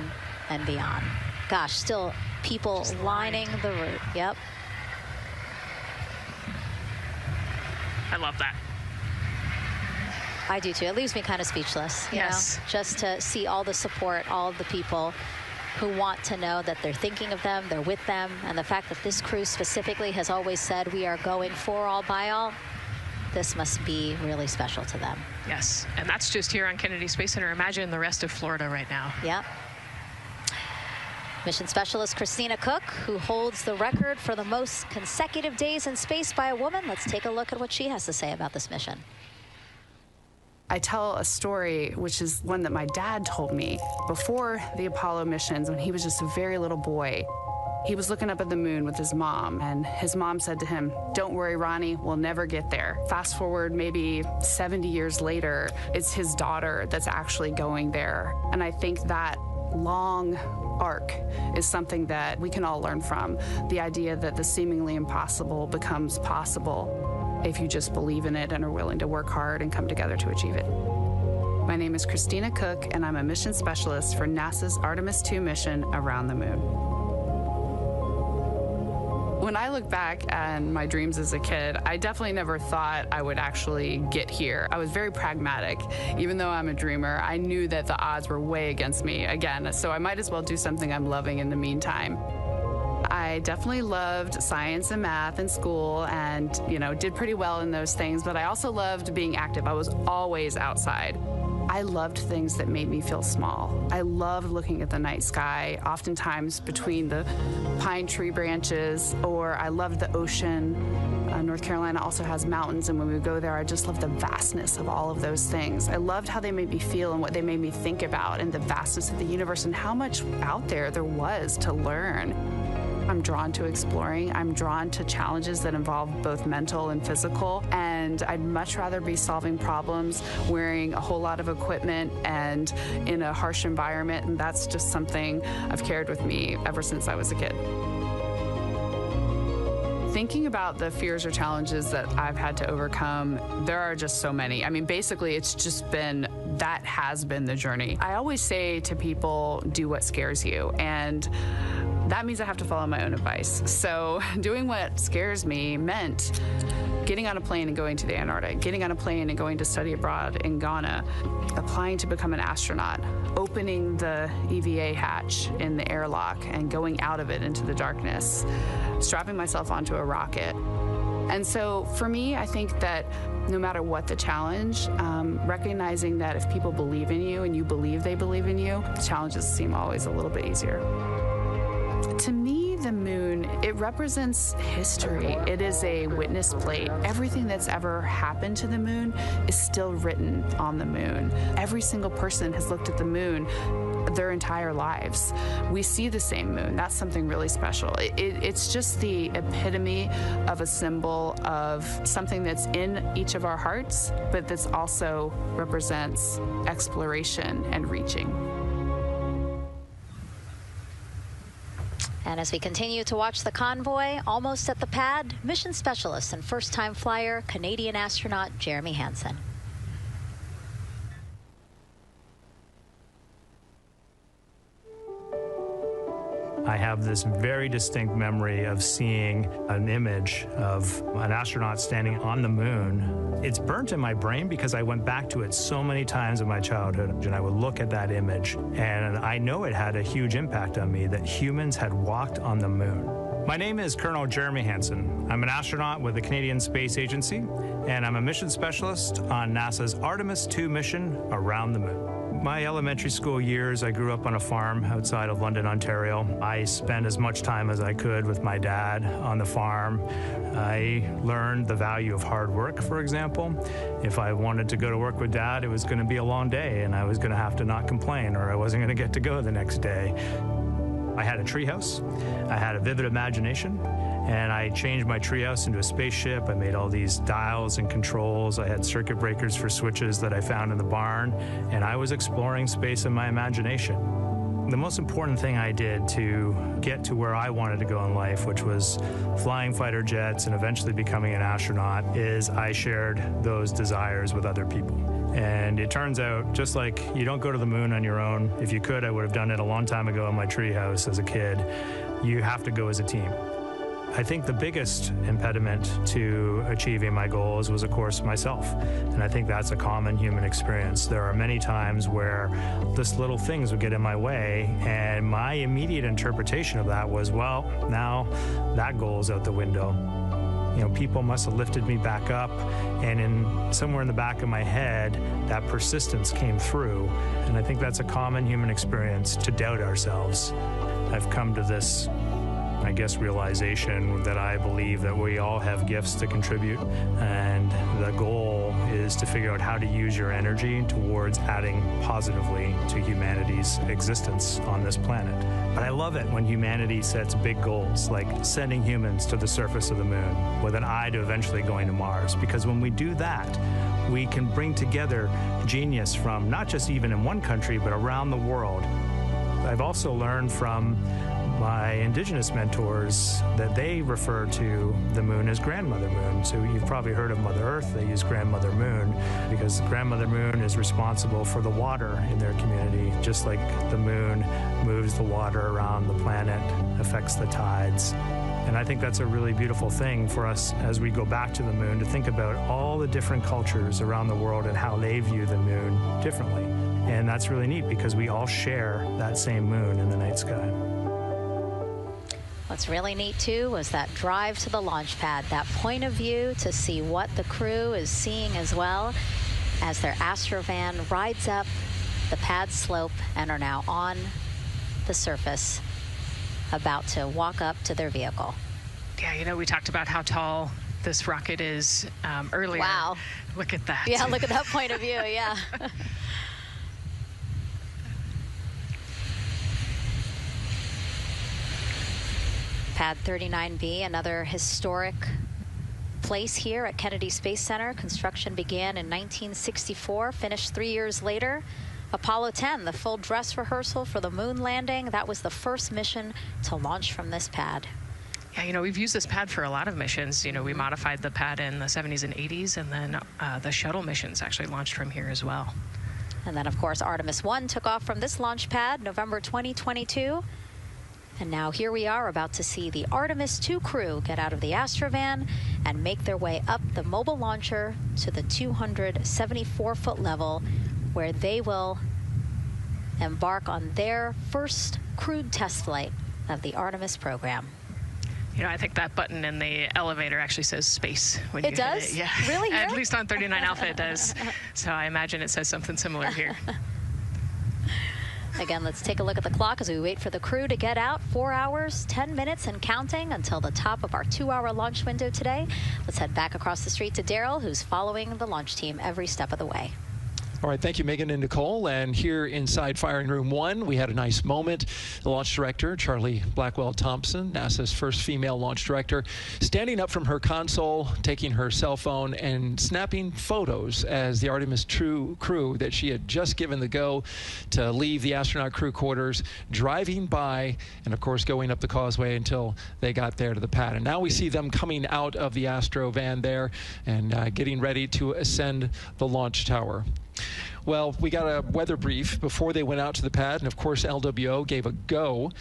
and beyond. Gosh, still people lining the route. Yep. I love that. I do too. It leaves me kind of speechless, you know, just to see all the support, all of the people who want to know that they're thinking of them, they're with them, and the fact that this crew specifically has always said we are going for all by all. This must be really special to them. Yes, and that's just here on Kennedy Space Center. Imagine the rest of Florida right now. Yep. Mission Specialist Christina Cook, who holds the record for the most consecutive days in space by a woman. Let's take a look at what she has to say about this mission. I tell a story, which is one that my dad told me before the Apollo missions when he was just a very little boy. He was looking up at the moon with his mom, and his mom said to him, "Don't worry, Ronnie, we'll never get there." Fast forward maybe 70 years later, it's his daughter that's actually going there. And I think that long arc is something that we can all learn from. The idea that the seemingly impossible becomes possible if you just believe in it and are willing to work hard and come together to achieve it. My name is Christina Cook, and I'm a mission specialist for NASA's Artemis 2 mission around the moon. When I look back at my dreams as a kid, I definitely never thought I would actually get here. I was very pragmatic. Even though I'm a dreamer, I knew that the odds were way against me again, so I might as well do something I'm loving in the meantime. I definitely loved science and math in school and, did pretty well in those things, but I also loved being active. I was always outside. I loved things that made me feel small. I loved looking at the night sky, oftentimes between the pine tree branches, or I loved the ocean. North Carolina also has mountains, and when we go there, I just loved the vastness of all of those things. I loved how they made me feel and what they made me think about, and the vastness of the universe and how much out there was to learn. I'm drawn to exploring. I'm drawn to challenges that involve both mental and physical, and I'd much rather be solving problems wearing a whole lot of equipment and in a harsh environment, and that's just something I've carried with me ever since I was a kid. Thinking about the fears or challenges that I've had to overcome, there are just so many. I mean, basically, that has been the journey. I always say to people, do what scares you, and that means I have to follow my own advice. So doing what scares me meant getting on a plane and going to the Antarctic, getting on a plane and going to study abroad in Ghana, applying to become an astronaut, opening the EVA hatch in the airlock and going out of it into the darkness, strapping myself onto a rocket. And so for me, I think that no matter what the challenge, recognizing that if people believe in you and you believe they believe in you, the challenges seem always a little bit easier. To me, the moon, it represents history. It is a witness plate. Everything that's ever happened to the moon is still written on the moon. Every single person has looked at the moon their entire lives. We see the same moon. That's something really special. It's just the epitome of a symbol of something that's in each of our hearts, but that's also represents exploration and reaching. And as we continue to watch the convoy, almost at the pad, mission specialist and first-time flyer, Canadian astronaut Jeremy Hansen. I have this very distinct memory of seeing an image of an astronaut standing on the moon. It's burnt in my brain because I went back to it so many times in my childhood, and I would look at that image, and I know it had a huge impact on me that humans had walked on the moon. My name is Colonel Jeremy Hansen. I'm an astronaut with the Canadian Space Agency, and I'm a mission specialist on NASA's Artemis 2 mission around the moon. My elementary school years, I grew up on a farm outside of London, Ontario. I spent as much time as I could with my dad on the farm. I learned the value of hard work, for example. If I wanted to go to work with Dad, it was going to be a long day, and I was going to have to not complain, or I wasn't going to get to go the next day. I had a treehouse. I had a vivid imagination. And I changed my treehouse into a spaceship. I made all these dials and controls. I had circuit breakers for switches that I found in the barn. And I was exploring space in my imagination. The most important thing I did to get to where I wanted to go in life, which was flying fighter jets and eventually becoming an astronaut, is I shared those desires with other people. And it turns out, just like you don't go to the moon on your own, if you could, I would have done it a long time ago in my treehouse as a kid. You have to go as a team. I think the biggest impediment to achieving my goals was, of course, myself. And I think that's a common human experience. There are many times where just little things would get in my way, and my immediate interpretation of that was, well, now that goal's out the window. You know, people must have lifted me back up, and somewhere in the back of my head, that persistence came through. And I think that's a common human experience, to doubt ourselves. I've come to this, I guess, realization that I believe that we all have gifts to contribute, and the goal is to figure out how to use your energy towards adding positively to humanity's existence on this planet. But I love it when humanity sets big goals, like sending humans to the surface of the moon with an eye to eventually going to Mars, because when we do that, we can bring together genius from not just even in one country, but around the world. I've also learned from my indigenous mentors that they refer to the moon as Grandmother Moon. So you've probably heard of Mother Earth. They use Grandmother Moon because Grandmother Moon is responsible for the water in their community, just like the moon moves the water around the planet, affects the tides. And I think that's a really beautiful thing for us as we go back to the moon, to think about all the different cultures around the world and how they view the moon differently. And that's really neat because we all share that same moon in the night sky. What's really neat too was that drive to the launch pad, that point of view to see what the crew is seeing as well as their Astrovan rides up the pad slope and are now on the surface, about to walk up to their vehicle. Yeah, you know, we talked about how tall this rocket is earlier. Wow. Look at that. Yeah, look at that point of view, yeah. Pad 39B, another historic place here at Kennedy Space Center. Construction began in 1964, finished 3 years later. Apollo 10, the full dress rehearsal for the moon landing. That was the first mission to launch from this pad. Yeah, you know, we've used this pad for a lot of missions. You know, we modified the pad in the 70s and 80s, and then the shuttle missions actually launched from here as well. And then, of course, Artemis 1 took off from this launch pad November 2022. And now here we are about to see the Artemis 2 crew get out of the Astrovan and make their way up the mobile launcher to the 274-foot level, where they will embark on their first crewed test flight of the Artemis program. You know, I think that button in the elevator actually says space when you hit does? it. Yeah. Really? At least on 39 Alpha it does. So I imagine it says something similar here. Again, let's take a look at the clock as we wait for the crew to get out. 4 hours, 10 minutes and counting until the top of our 2-hour launch window today. Let's head back across the street to Daryl, who's following the launch team every step of the way. All right, thank you, Megan and Nicole. And here inside Firing Room 1, we had a nice moment. The launch director, Charlie Blackwell-Thompson, NASA's first female launch director, standing up from her console, taking her cell phone and snapping photos as the Artemis 2 crew that she had just given the go to leave the astronaut crew quarters, driving by and, of course, going up the causeway until they got there to the pad. And now we see them coming out of the Astro van there and getting ready to ascend the launch tower. Well, we got a weather brief before they went out to the pad, and of course LWO gave a go.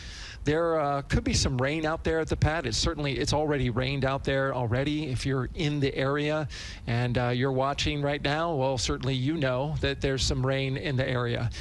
There could be some rain out there at the pad. It's already rained out there already. If you're in the area and you're watching right now, well, certainly you know that there's some rain in the area.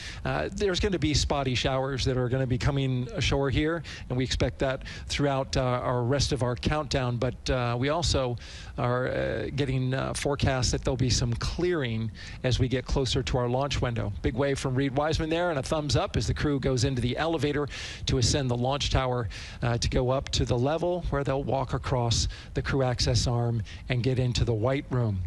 There's going to be spotty showers that are going to be coming ashore here, and we expect that throughout our rest of our countdown. But we also are getting forecasts that there'll be some clearing as we get closer to our launch window. Big wave from Reed Wiseman there, and a thumbs up as the crew goes into the elevator to ascend the launch tower to go up to the level where they'll walk across the crew access arm and get into the white room.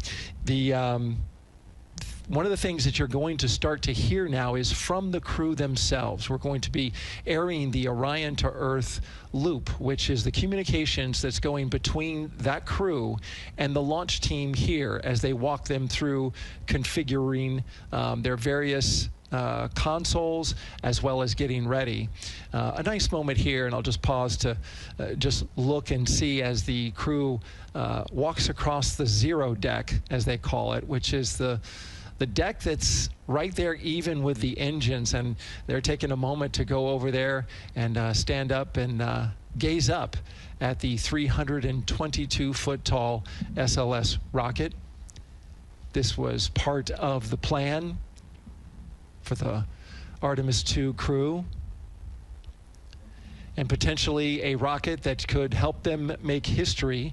One of the things that you're going to start to hear now is from the crew themselves. We're going to be airing the Orion to Earth loop, which is the communications that's going between that crew and the launch team here as they walk them through configuring their various consoles as well as getting ready. A nice moment here, and I'll just pause to just look and see as the crew walks across the zero deck, as they call it, which is the deck that's right there even with the engines, and they're taking a moment to go over there and stand up and gaze up at the 322-foot tall SLS rocket. This was part of the plan for the Artemis 2 crew, and potentially a rocket that could help them make history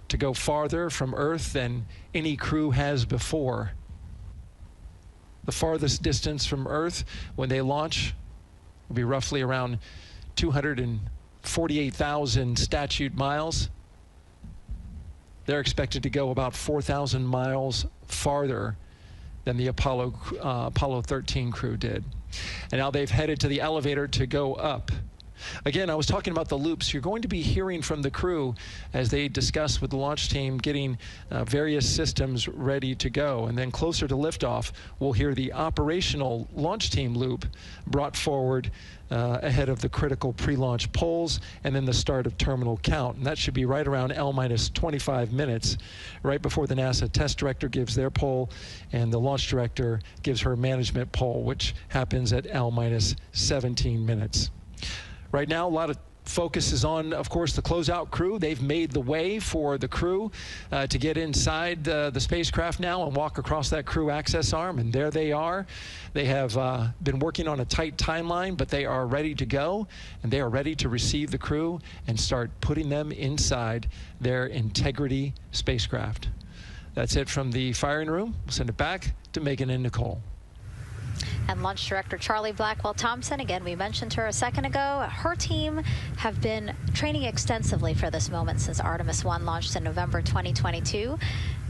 to go farther from Earth than any crew has before. The farthest distance from Earth when they launch will be roughly around 248,000 statute miles. They're expected to go about 4,000 miles farther than the Apollo 13 crew did. And now they've headed to the elevator to go up. Again, I was talking about the loops. You're going to be hearing from the crew as they discuss with the launch team getting various systems ready to go. And then closer to liftoff, we'll hear the operational launch team loop brought forward ahead of the critical pre-launch polls and then the start of terminal count. And that should be right around L-25 minutes, right before the NASA test director gives their poll and the launch director gives her management poll, which happens at L-17 minutes. Right now, a lot of focus is on, of course, the closeout crew. They've made the way for the crew to get inside the spacecraft now and walk across that crew access arm, and there they are. They have been working on a tight timeline, but they are ready to go, and they are ready to receive the crew and start putting them inside their Integrity spacecraft. That's it from the firing room. We'll send it back to Megan and Nicole. And Launch Director Charlie Blackwell-Thompson, again, we mentioned her a second ago. Her team have been training extensively for this moment since Artemis 1 launched in November 2022.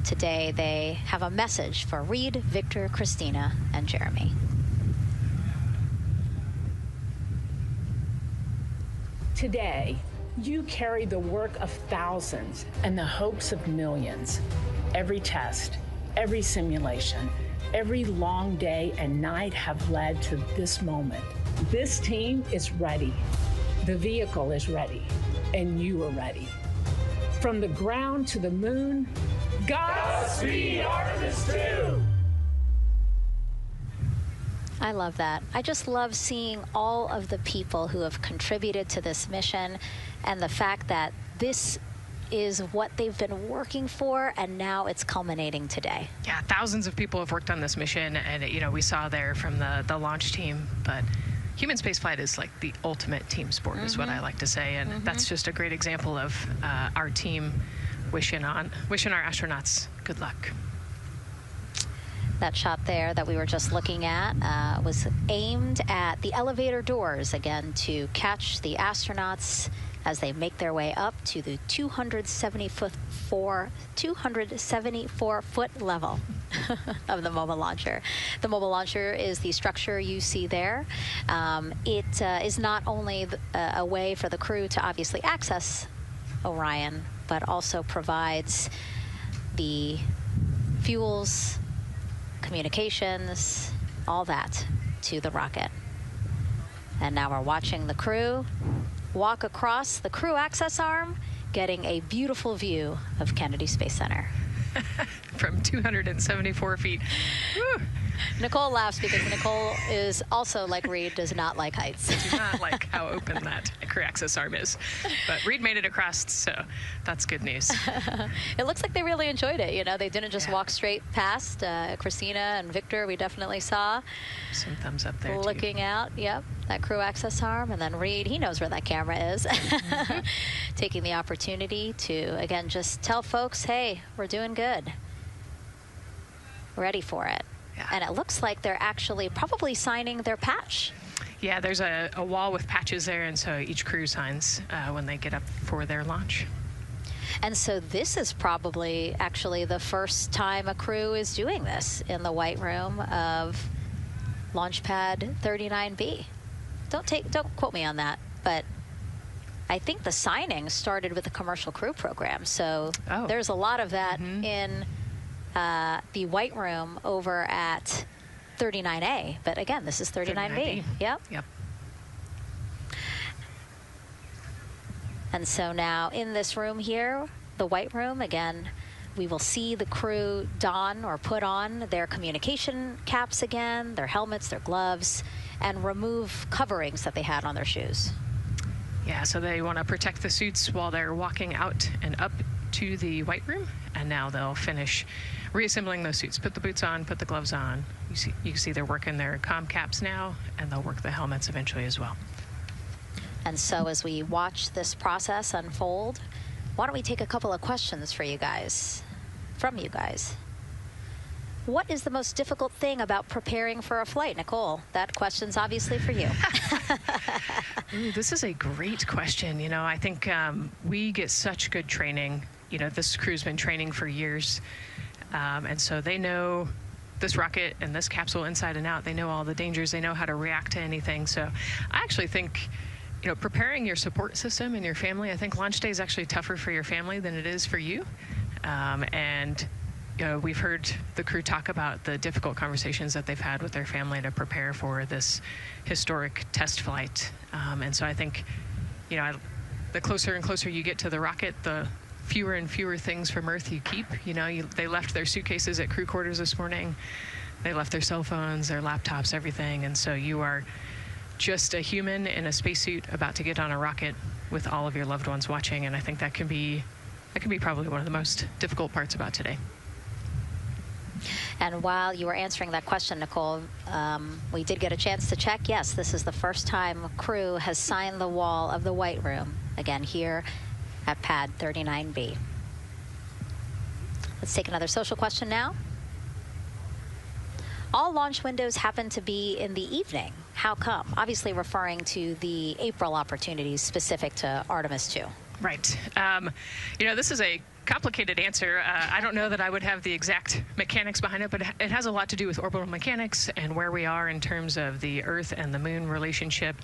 Today, they have a message for Reed, Victor, Christina, and Jeremy. Today, you carry the work of thousands and the hopes of millions. Every test, every simulation, every long day and night have led to this moment. This team is ready. The vehicle is ready, and you are ready. From the ground to the moon, Godspeed, Artemis 2! I love that. I just love seeing all of the people who have contributed to this mission and the fact that this is what they've been working for, and now it's culminating today. Yeah, thousands of people have worked on this mission, and we saw there from the launch team, but human spaceflight is like the ultimate team sport, is what I like to say, and that's just a great example of our team wishing our astronauts good luck. That shot there that we were just looking at was aimed at the elevator doors, again, to catch the astronauts as they make their way up to the 274-foot level of the mobile launcher. The mobile launcher is the structure you see there. It is not only a way for the crew to obviously access Orion, but also provides the fuels, communications, all that to the rocket. And now we're watching the crew walk across the crew access arm, getting a beautiful view of Kennedy Space Center. From 274 feet. Woo. Nicole laughs because Nicole is also, like Reed, does not like heights. I do not like how open that crew access arm is. But Reed made it across, so that's good news. It looks like they really enjoyed it. You know, they didn't just walk straight past. Christina and Victor, we definitely saw. Some thumbs up there, looking too. out, yep, that crew access arm. And then Reed, he knows where that camera is. Taking the opportunity to, again, just tell folks, hey, we're doing good. Ready for it. Yeah. And it looks like they're actually probably signing their patch. Yeah, there's a wall with patches there, and so each crew signs when they get up for their launch. And so this is probably actually the first time a crew is doing this in the White Room of Launch Pad 39B. Don't quote me on that, but I think the signing started with the commercial crew program. So there's a lot of that in the White Room over at 39A. But again, this is 39B. Yep. And so now in this room here, the White Room, again, we will see the crew don or put on their communication caps again, their helmets, their gloves, and remove coverings that they had on their shoes. Yeah, so they want to protect the suits while they're walking out and up to the White Room, and now they'll finish reassembling those suits. Put the boots on, put the gloves on. You can see they're working their comm caps now, and they'll work the helmets eventually as well. And so as we watch this process unfold, why don't we take a couple of questions for you guys, from you guys. What is the most difficult thing about preparing for a flight? Nicole, that question's obviously for you. Ooh, this is a great question. You know, I think we get such good training. You know, this crew's been training for years. And so they know this rocket and this capsule inside and out. They know all the dangers. They know how to react to anything. So I actually think, you know, preparing your support system and your family, I think launch day is actually tougher for your family than it is for you. And you know, we've heard the crew talk about the difficult conversations that they've had with their family to prepare for this historic test flight. And so I think, you know, the closer and closer you get to the rocket, the fewer and fewer things from Earth you keep. You know, they left their suitcases at crew quarters this morning. They left their cell phones, their laptops, everything. And so you are just a human in a spacesuit about to get on a rocket with all of your loved ones watching. And I think that can be probably one of the most difficult parts about today. And while you were answering that question, Nicole, we did get a chance to check. Yes, this is the first time crew has signed the wall of the White Room, again here at pad 39B. Let's take another social question now. All launch windows happen to be in the evening. How come? Obviously referring to the April opportunities specific to Artemis 2. Right. You know, this is a complicated answer. I don't know that I would have the exact mechanics behind it, but it has a lot to do with orbital mechanics and where we are in terms of the Earth and the Moon relationship.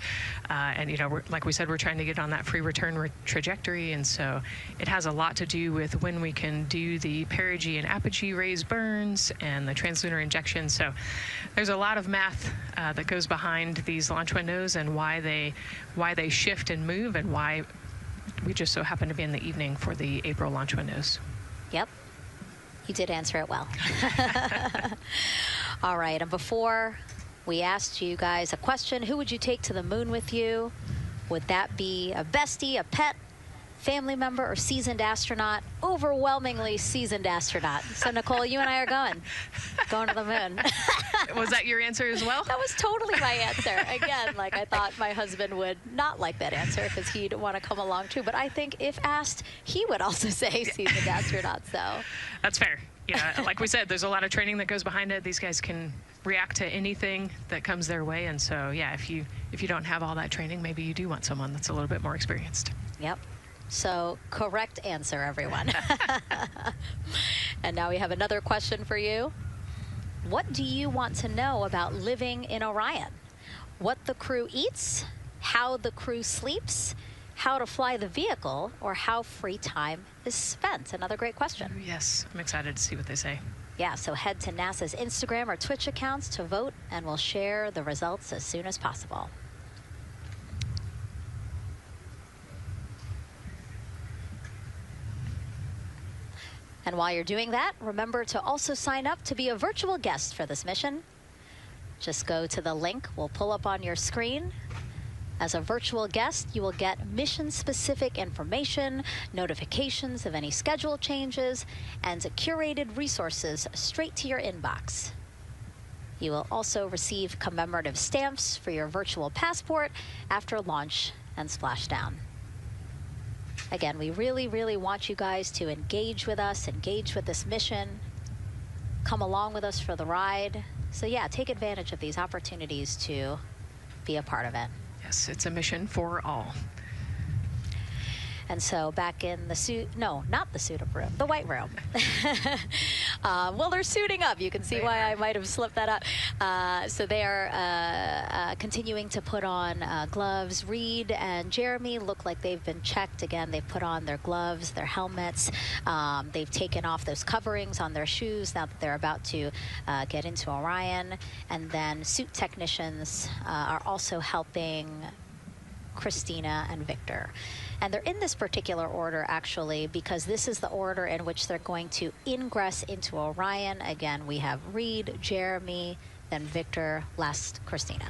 And, you know, like we said, we're trying to get on that free return trajectory. And so it has a lot to do with when we can do the perigee and apogee raised burns and the translunar injection. So there's a lot of math that goes behind these launch windows and why they shift and move and why we just so happen to be in the evening for the April launch windows. Yep. You did answer it well. All right. And before we asked you guys a question, who would you take to the moon with you? Would that be a bestie, a pet, family member, or seasoned astronaut? Overwhelmingly seasoned astronaut. So, Nicole, you and I are going to the moon. Was that your answer as well? That was totally my answer. Again, like I thought my husband would not like that answer because he'd want to come along too. But I think if asked, he would also say seasoned astronaut. So that's fair. Yeah, like we said, there's a lot of training that goes behind it. These guys can react to anything that comes their way. And so, yeah, if you don't have all that training, maybe you do want someone that's a little bit more experienced. Yep. So correct answer, everyone. And now we have another question for you. What do you want to know about living in Orion? What the crew eats, how the crew sleeps, how to fly the vehicle, or how free time is spent? Another great question. Yes, I'm excited to see what they say. Yeah, so head to NASA's Instagram or Twitch accounts to vote, and we'll share the results as soon as possible. And while you're doing that, remember to also sign up to be a virtual guest for this mission. Just go to the link we'll pull up on your screen. As a virtual guest, you will get mission-specific information, notifications of any schedule changes, and curated resources straight to your inbox. You will also receive commemorative stamps for your virtual passport after launch and splashdown. Again, we really, really want you guys to engage with us, engage with this mission, come along with us for the ride. So yeah, take advantage of these opportunities to be a part of it. Yes, it's a mission for all. And so back in the suit, no, not the suit-up room, the White Room. Well, they're suiting up. You can see why I might have slipped that up. So they are continuing to put on gloves. Reed and Jeremy look like they've been checked. Again, they've put on their gloves, their helmets. They've taken off those coverings on their shoes now that they're about to get into Orion. And then suit technicians are also helping Christina and Victor. And they're in this particular order, actually, because this is the order in which they're going to ingress into Orion. Again, we have Reed, Jeremy, then Victor, last Christina.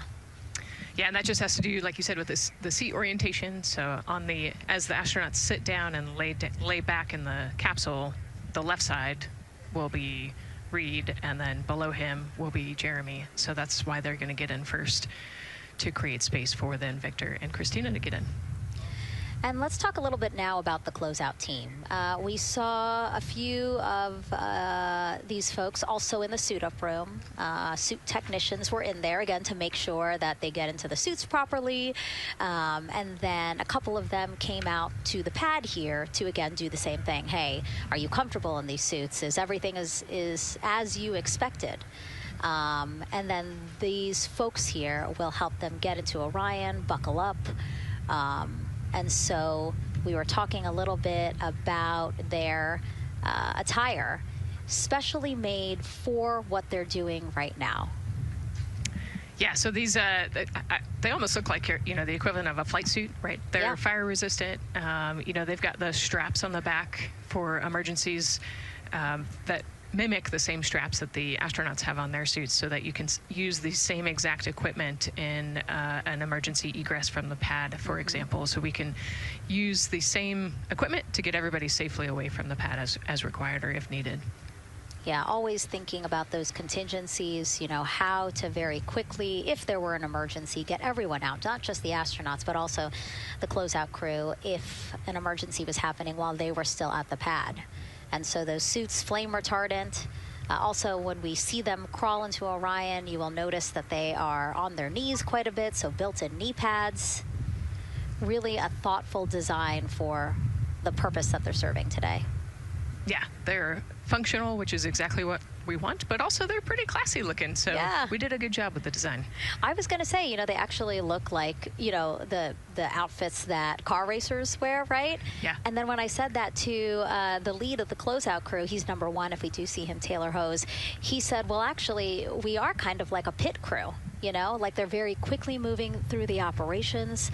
Yeah, and that just has to do, like you said, with the seat orientation. So as the astronauts sit down and lay back in the capsule, the left side will be Reed, and then below him will be Jeremy. So that's why they're going to get in first, to create space for then Victor and Christina to get in. And let's talk a little bit now about the closeout team. We saw a few of these folks also in the suit-up room. Suit technicians were in there, again, to make sure that they get into the suits properly. And then a couple of them came out to the pad here to, again, do the same thing. Hey, are you comfortable in these suits? Is everything is as you expected? And then these folks here will help them get into Orion, buckle up. And so we were talking a little bit about their attire, specially made for what they're doing right now. Yeah, so these, they almost look like, the equivalent of a flight suit, right? They're fire resistant. They've got the straps on the back for emergencies that mimic the same straps that the astronauts have on their suits, so that you can use the same exact equipment in an emergency egress from the pad, for example. So we can use the same equipment to get everybody safely away from the pad as required or if needed. Yeah, always thinking about those contingencies, how to very quickly, if there were an emergency, get everyone out, not just the astronauts, but also the closeout crew if an emergency was happening while they were still at the pad. And so those suits, flame retardant. Also, when we see them crawl into Orion, you will notice that they are on their knees quite a bit, so built-in knee pads. Really a thoughtful design for the purpose that they're serving today. Yeah, they're functional, which is exactly what we want, but also they're pretty classy looking, so we did a good job with the design. I was going to say, they actually look like, the outfits that car racers wear, right? Yeah. And then when I said that to the lead of the closeout crew, he's #1 if we do see him, Taylor Hose, he said, well, actually, we are kind of like a pit crew, like they're very quickly moving through the operations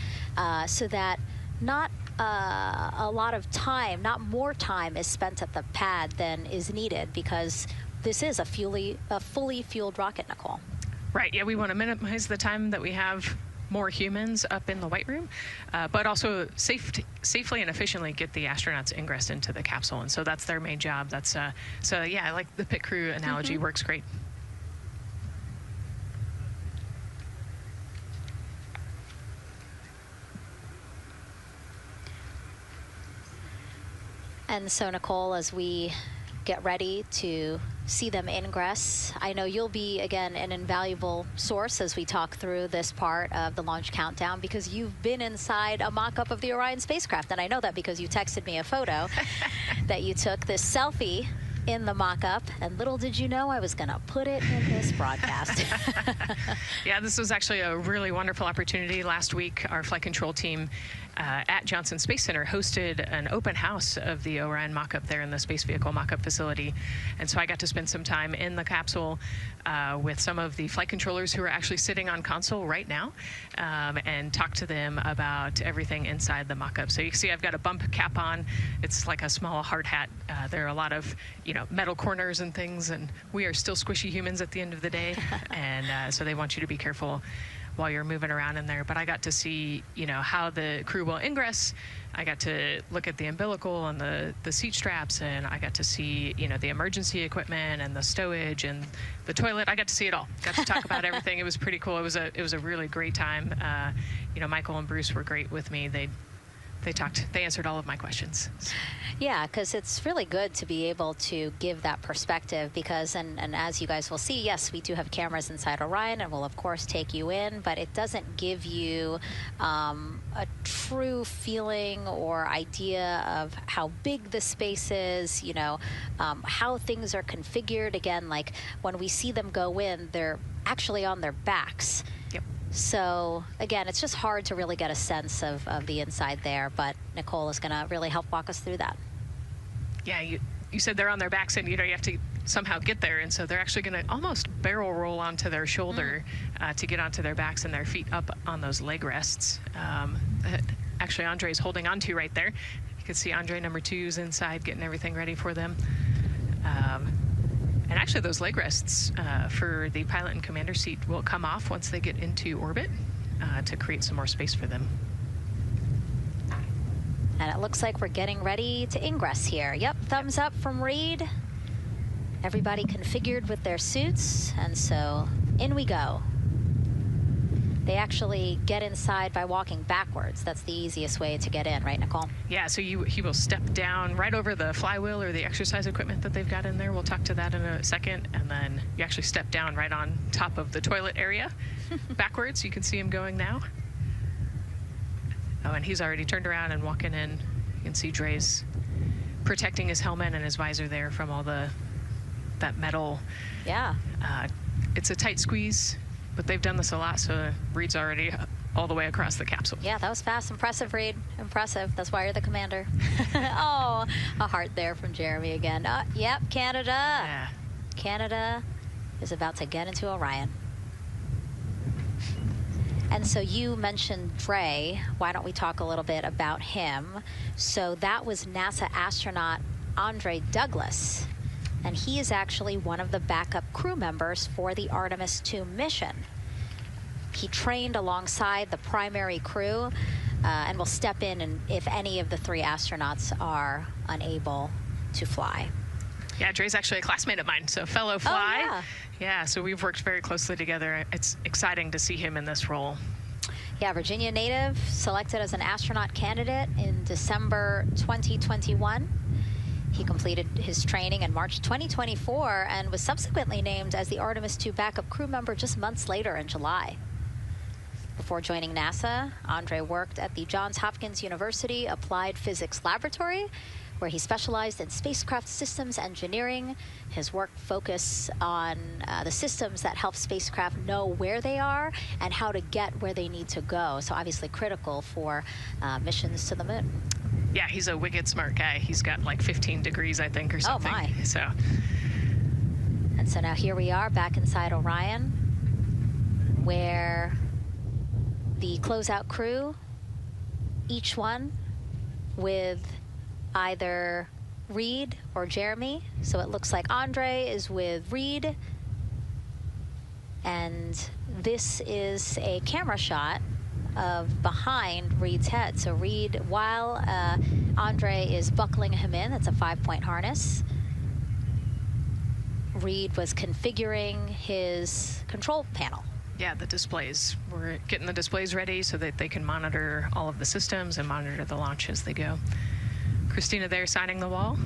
so that not a lot of time, not more time is spent at the pad than is needed, because this is a fully fueled rocket, Nicole. Right, yeah, we want to minimize the time that we have more humans up in the White Room, but also safely and efficiently get the astronauts ingressed into the capsule, and so that's their main job. That's so yeah, I like the pit crew analogy, works great. And so, Nicole, as we get ready to see them ingress, I know you'll be, again, an invaluable source as we talk through this part of the launch countdown, because you've been inside a mock-up of the Orion spacecraft. And I know that because you texted me a photo that you took, this selfie in the mock-up, and little did you know I was going to put it in this broadcast. Yeah, this was actually a really wonderful opportunity. Last week, our flight control team at Johnson Space Center hosted an open house of the Orion mock-up there in the space vehicle mock-up facility. And so I got to spend some time in the capsule with some of the flight controllers who are actually sitting on console right now and talk to them about everything inside the mock-up. So you can see I've got a bump cap on. It's like a small hard hat. There are a lot of, metal corners and things, and we are still squishy humans at the end of the day. And so they want you to be careful while you're moving around in there. But I got to see, how the crew will ingress. I got to look at the umbilical and the seat straps, and I got to see, the emergency equipment and the stowage and the toilet. I got to see it all. Got to talk about everything. It was pretty cool. It was a really great time. Michael and Bruce were great with me. They answered all of my questions. Yeah, because it's really good to be able to give that perspective, because, and as you guys will see, yes, we do have cameras inside Orion, and we'll of course take you in, but it doesn't give you a true feeling or idea of how big the space is, how things are configured. Again, like when we see them go in, they're actually on their backs. Yep. So again, it's just hard to really get a sense of the inside there, but Nicole is going to really help walk us through that. Yeah, you said they're on their backs, and you have to somehow get there, and so they're actually going to almost barrel roll onto their shoulder to get onto their backs and their feet up on those leg rests. Actually, Andre's holding on to right there. You can see Andre #2's inside getting everything ready for them. And actually, those leg rests for the pilot and commander seat will come off once they get into orbit to create some more space for them. And it looks like we're getting ready to ingress here. Yep, thumbs up from Reed. Everybody configured with their suits, and so in we go. They actually get inside by walking backwards. That's the easiest way to get in, right, Nicole? Yeah, so he will step down right over the flywheel or the exercise equipment that they've got in there. We'll talk to that in a second. And then you actually step down right on top of the toilet area backwards. You can see him going now. Oh, and he's already turned around and walking in. You can see Dre's protecting his helmet and his visor there from all that metal. Yeah. It's a tight squeeze, but they've done this a lot, so Reed's already all the way across the capsule. Yeah, that was fast. Impressive, Reed. Impressive. That's why you're the commander. Oh, a heart there from Jeremy again. Yep, Canada. Yeah. Canada is about to get into Orion. And so you mentioned Dre. Why don't we talk a little bit about him? So that was NASA astronaut Andre Douglas. And he is actually one of the backup crew members for the Artemis 2 mission. He trained alongside the primary crew and will step in and if any of the 3 astronauts are unable to fly. Yeah, Dre's actually a classmate of mine, so fellow fly. Oh, yeah. Yeah, so we've worked very closely together. It's exciting to see him in this role. Yeah, Virginia native, selected as an astronaut candidate in December 2021. He completed his training in March 2024 and was subsequently named as the Artemis 2 backup crew member just months later in July. Before joining NASA, Andre worked at the Johns Hopkins University Applied Physics Laboratory, where he specialized in spacecraft systems engineering. His work focused on the systems that help spacecraft know where they are and how to get where they need to go. So obviously critical for missions to the moon. Yeah, he's a wicked smart guy. He's got like 15 degrees, I think, or something. Oh, my. So. And so now here we are back inside Orion, where the closeout crew, each one with either Reed or Jeremy. So it looks like Andre is with Reed. And this is a camera shot of behind Reed's head. So Reed, while Andre is buckling him in, that's a 5-point harness, Reed was configuring his control panel. Yeah, the displays. We're getting the displays ready so that they can monitor all of the systems and monitor the launch as they go. Christina there signing the wall.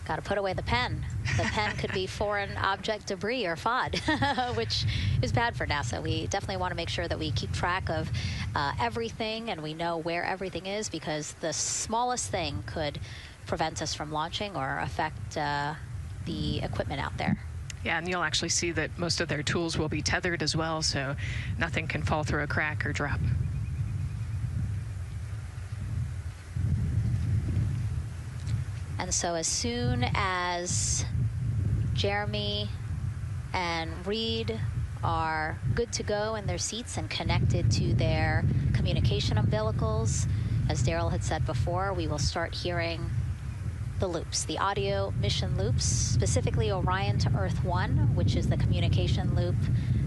Got to put away the pen. The pen could be foreign object debris or FOD, which is bad for NASA. We definitely want to make sure that we keep track of everything and we know where everything is, because the smallest thing could prevent us from launching or affect the equipment out there. Yeah, and you'll actually see that most of their tools will be tethered as well, so nothing can fall through a crack or drop. And so as soon as Jeremy and Reed are good to go in their seats and connected to their communication umbilicals, as Daryl had said before, we will start hearing the loops, the audio mission loops, specifically Orion to Earth 1, which is the communication loop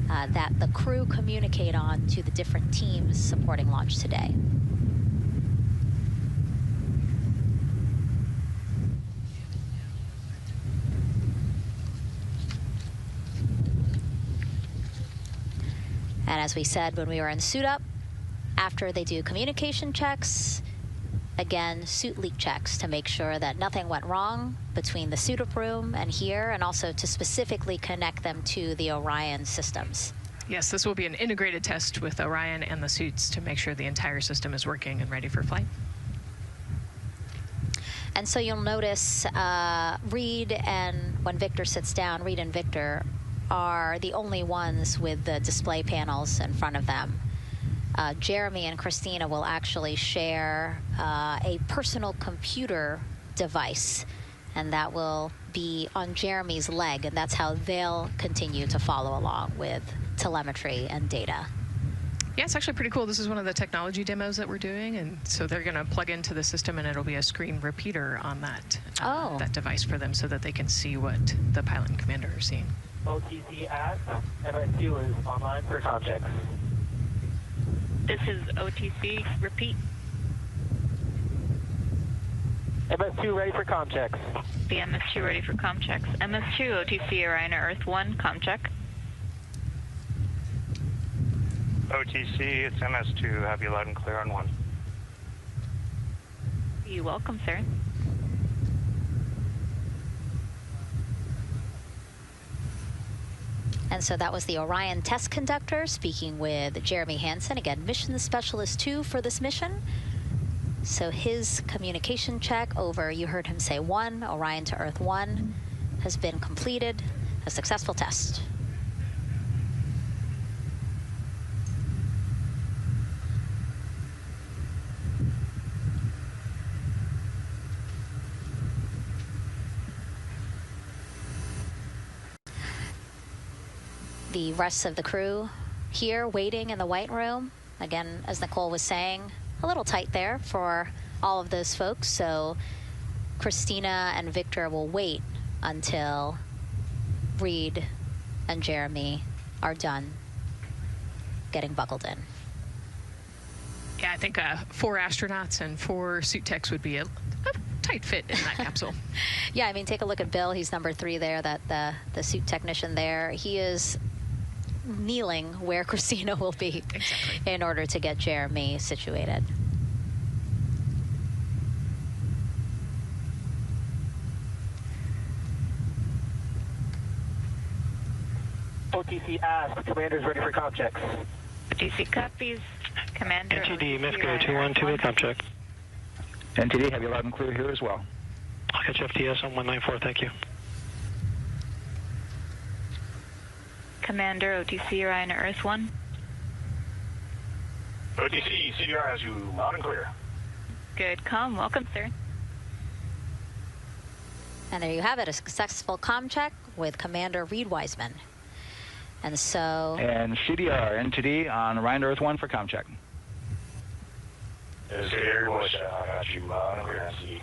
that the crew communicate on to the different teams supporting launch today. And as we said when we were in suit up, after they do communication checks, again, suit leak checks to make sure that nothing went wrong between the suit up room and here, and also to specifically connect them to the Orion systems. Yes, this will be an integrated test with Orion and the suits to make sure the entire system is working and ready for flight. And so you'll notice Reed and when Victor sits down, Reed and Victor are the only ones with the display panels in front of them. Jeremy and Christina will actually share a personal computer device, and that will be on Jeremy's leg, and that's how they'll continue to follow along with telemetry and data. Yeah, it's actually pretty cool. This is one of the technology demos that we're doing, and so they're going to plug into the system, and it'll be a screen repeater on that that device for them, so that they can see what the pilot and commander are seeing. OTC ask, MS2 is online for objects. This is OTC. Repeat. MS2 ready for comm checks. The MS2 ready for comm checks. MS2, OTC Orion to Earth 1, comm check. OTC, it's MS2. Have you loud and clear on 1. You're welcome, sir. And so that was the Orion test conductor speaking with Jeremy Hansen, again, mission specialist 2 for this mission. So his communication check over, you heard him say 1, Orion to Earth 1, has been completed, a successful test. The rest of the crew here waiting in the white room. Again, as Nicole was saying, a little tight there for all of those folks. So Christina and Victor will wait until Reed and Jeremy are done getting buckled in. Yeah, I think 4 astronauts and 4 suit techs would be a tight fit in that capsule. Yeah, I mean, take a look at Bill. He's number 3 there, that the suit technician there. He is kneeling where Christina will be in order to get Jeremy situated. OTC asked. Commander's ready for comm checks. OTC copies. Commander. NTD, Misco 212, comm check. NTD, have you loud and clear here as well. I'll catch FTS on 194, thank you. Commander, OTC Orion to Earth 1. OTC, CDR has you loud and clear. Good comm. Welcome, sir. And there you have it, a successful comm check with Commander Reed Wiseman. And so... And CDR, NTD on Orion to Earth 1 for comm check. Yes, Gary Bush, I got you loud and clear, NTD.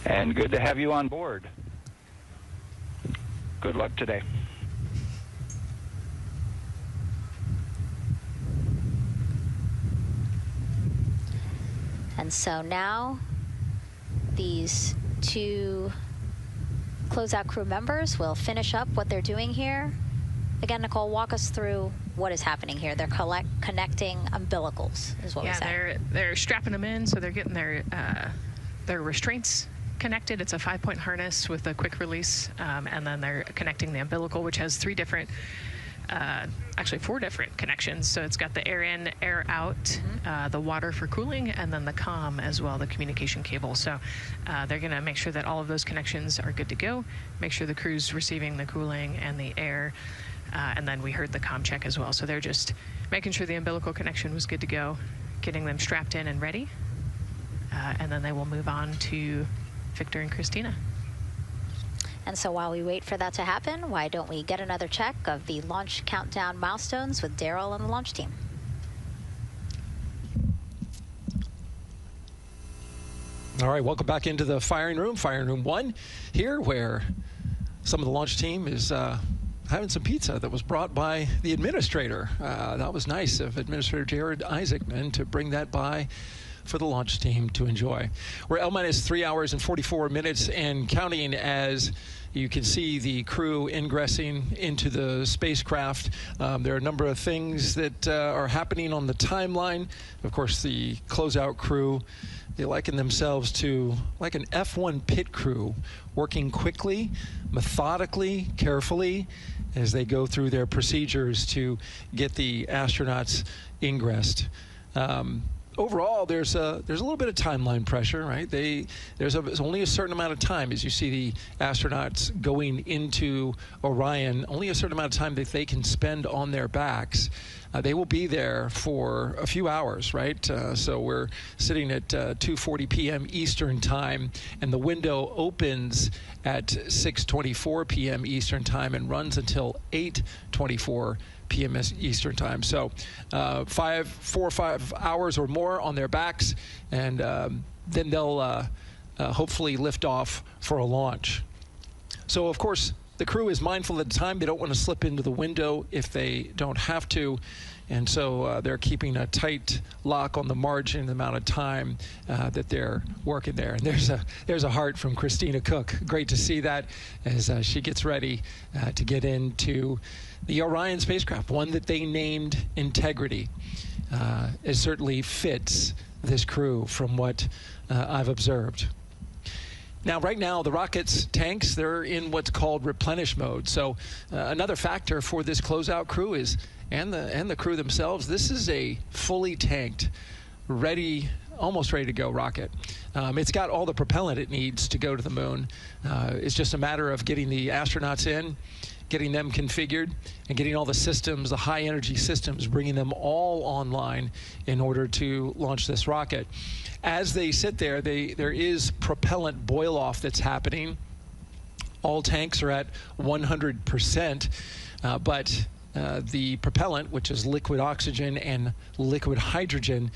And good to have you on board. Good luck today. And so now these 2 closeout crew members will finish up what they're doing here. Again, Nicole, walk us through what is happening here. They're connecting umbilicals, is what we said. Yeah, they're strapping them in, so they're getting their restraints connected. It's a 5-point harness with a quick release, and then they're connecting the umbilical, which has 3 different, actually 4 different connections. So it's got the air in, air out, the water for cooling, and then the comm as well, the communication cable. So they're going to make sure that all of those connections are good to go, make sure the crew's receiving the cooling and the air, and then we heard the comm check as well. So they're just making sure the umbilical connection was good to go, getting them strapped in and ready, and then they will move on to Victor and Christina. And so while we wait for that to happen, why don't we get another check of the launch countdown milestones with Daryl and the launch team? All right, welcome back into the firing room 1 here, where some of the launch team is having some pizza that was brought by the administrator. That was nice of Administrator Jared Isaacman to bring that by for the launch team to enjoy. We're L-minus 3 hours and 44 minutes and counting as you can see the crew ingressing into the spacecraft. There are a number of things that are happening on the timeline. Of course, the closeout crew, they liken themselves to like an F1 pit crew, working quickly, methodically, carefully, as they go through their procedures to get the astronauts ingressed. Overall, there's a little bit of timeline pressure, right? There's only a certain amount of time, as you see the astronauts going into Orion, only a certain amount of time that they can spend on their backs. They will be there for a few hours, right? So we're sitting at 2:40 p.m. Eastern time, and the window opens at 6:24 p.m. Eastern time and runs until 8:24 p.m. Eastern time. So 4 or 5 hours or more on their backs, and then they'll hopefully lift off for a launch. So of course, the crew is mindful at the time. They don't want to slip into the window if they don't have to. And so they're keeping a tight lock on the margin, the amount of time that they're working there. And there's a heart from Christina Cook. Great to see that as she gets ready to get into the Orion spacecraft, one that they named Integrity. It certainly fits this crew from what I've observed. Now, right now, the rocket's tanks, they're in what's called replenish mode. So another factor for this closeout crew is, and the crew themselves, this is a fully tanked, almost ready to go rocket. It's got all the propellant it needs to go to the moon. It's just a matter of getting the astronauts in, getting them configured, and getting all the systems, the high energy systems, bringing them all online in order to launch this rocket. As they sit there, there is propellant boil off that's happening. All tanks are at 100%, but the propellant, which is liquid oxygen and liquid hydrogen,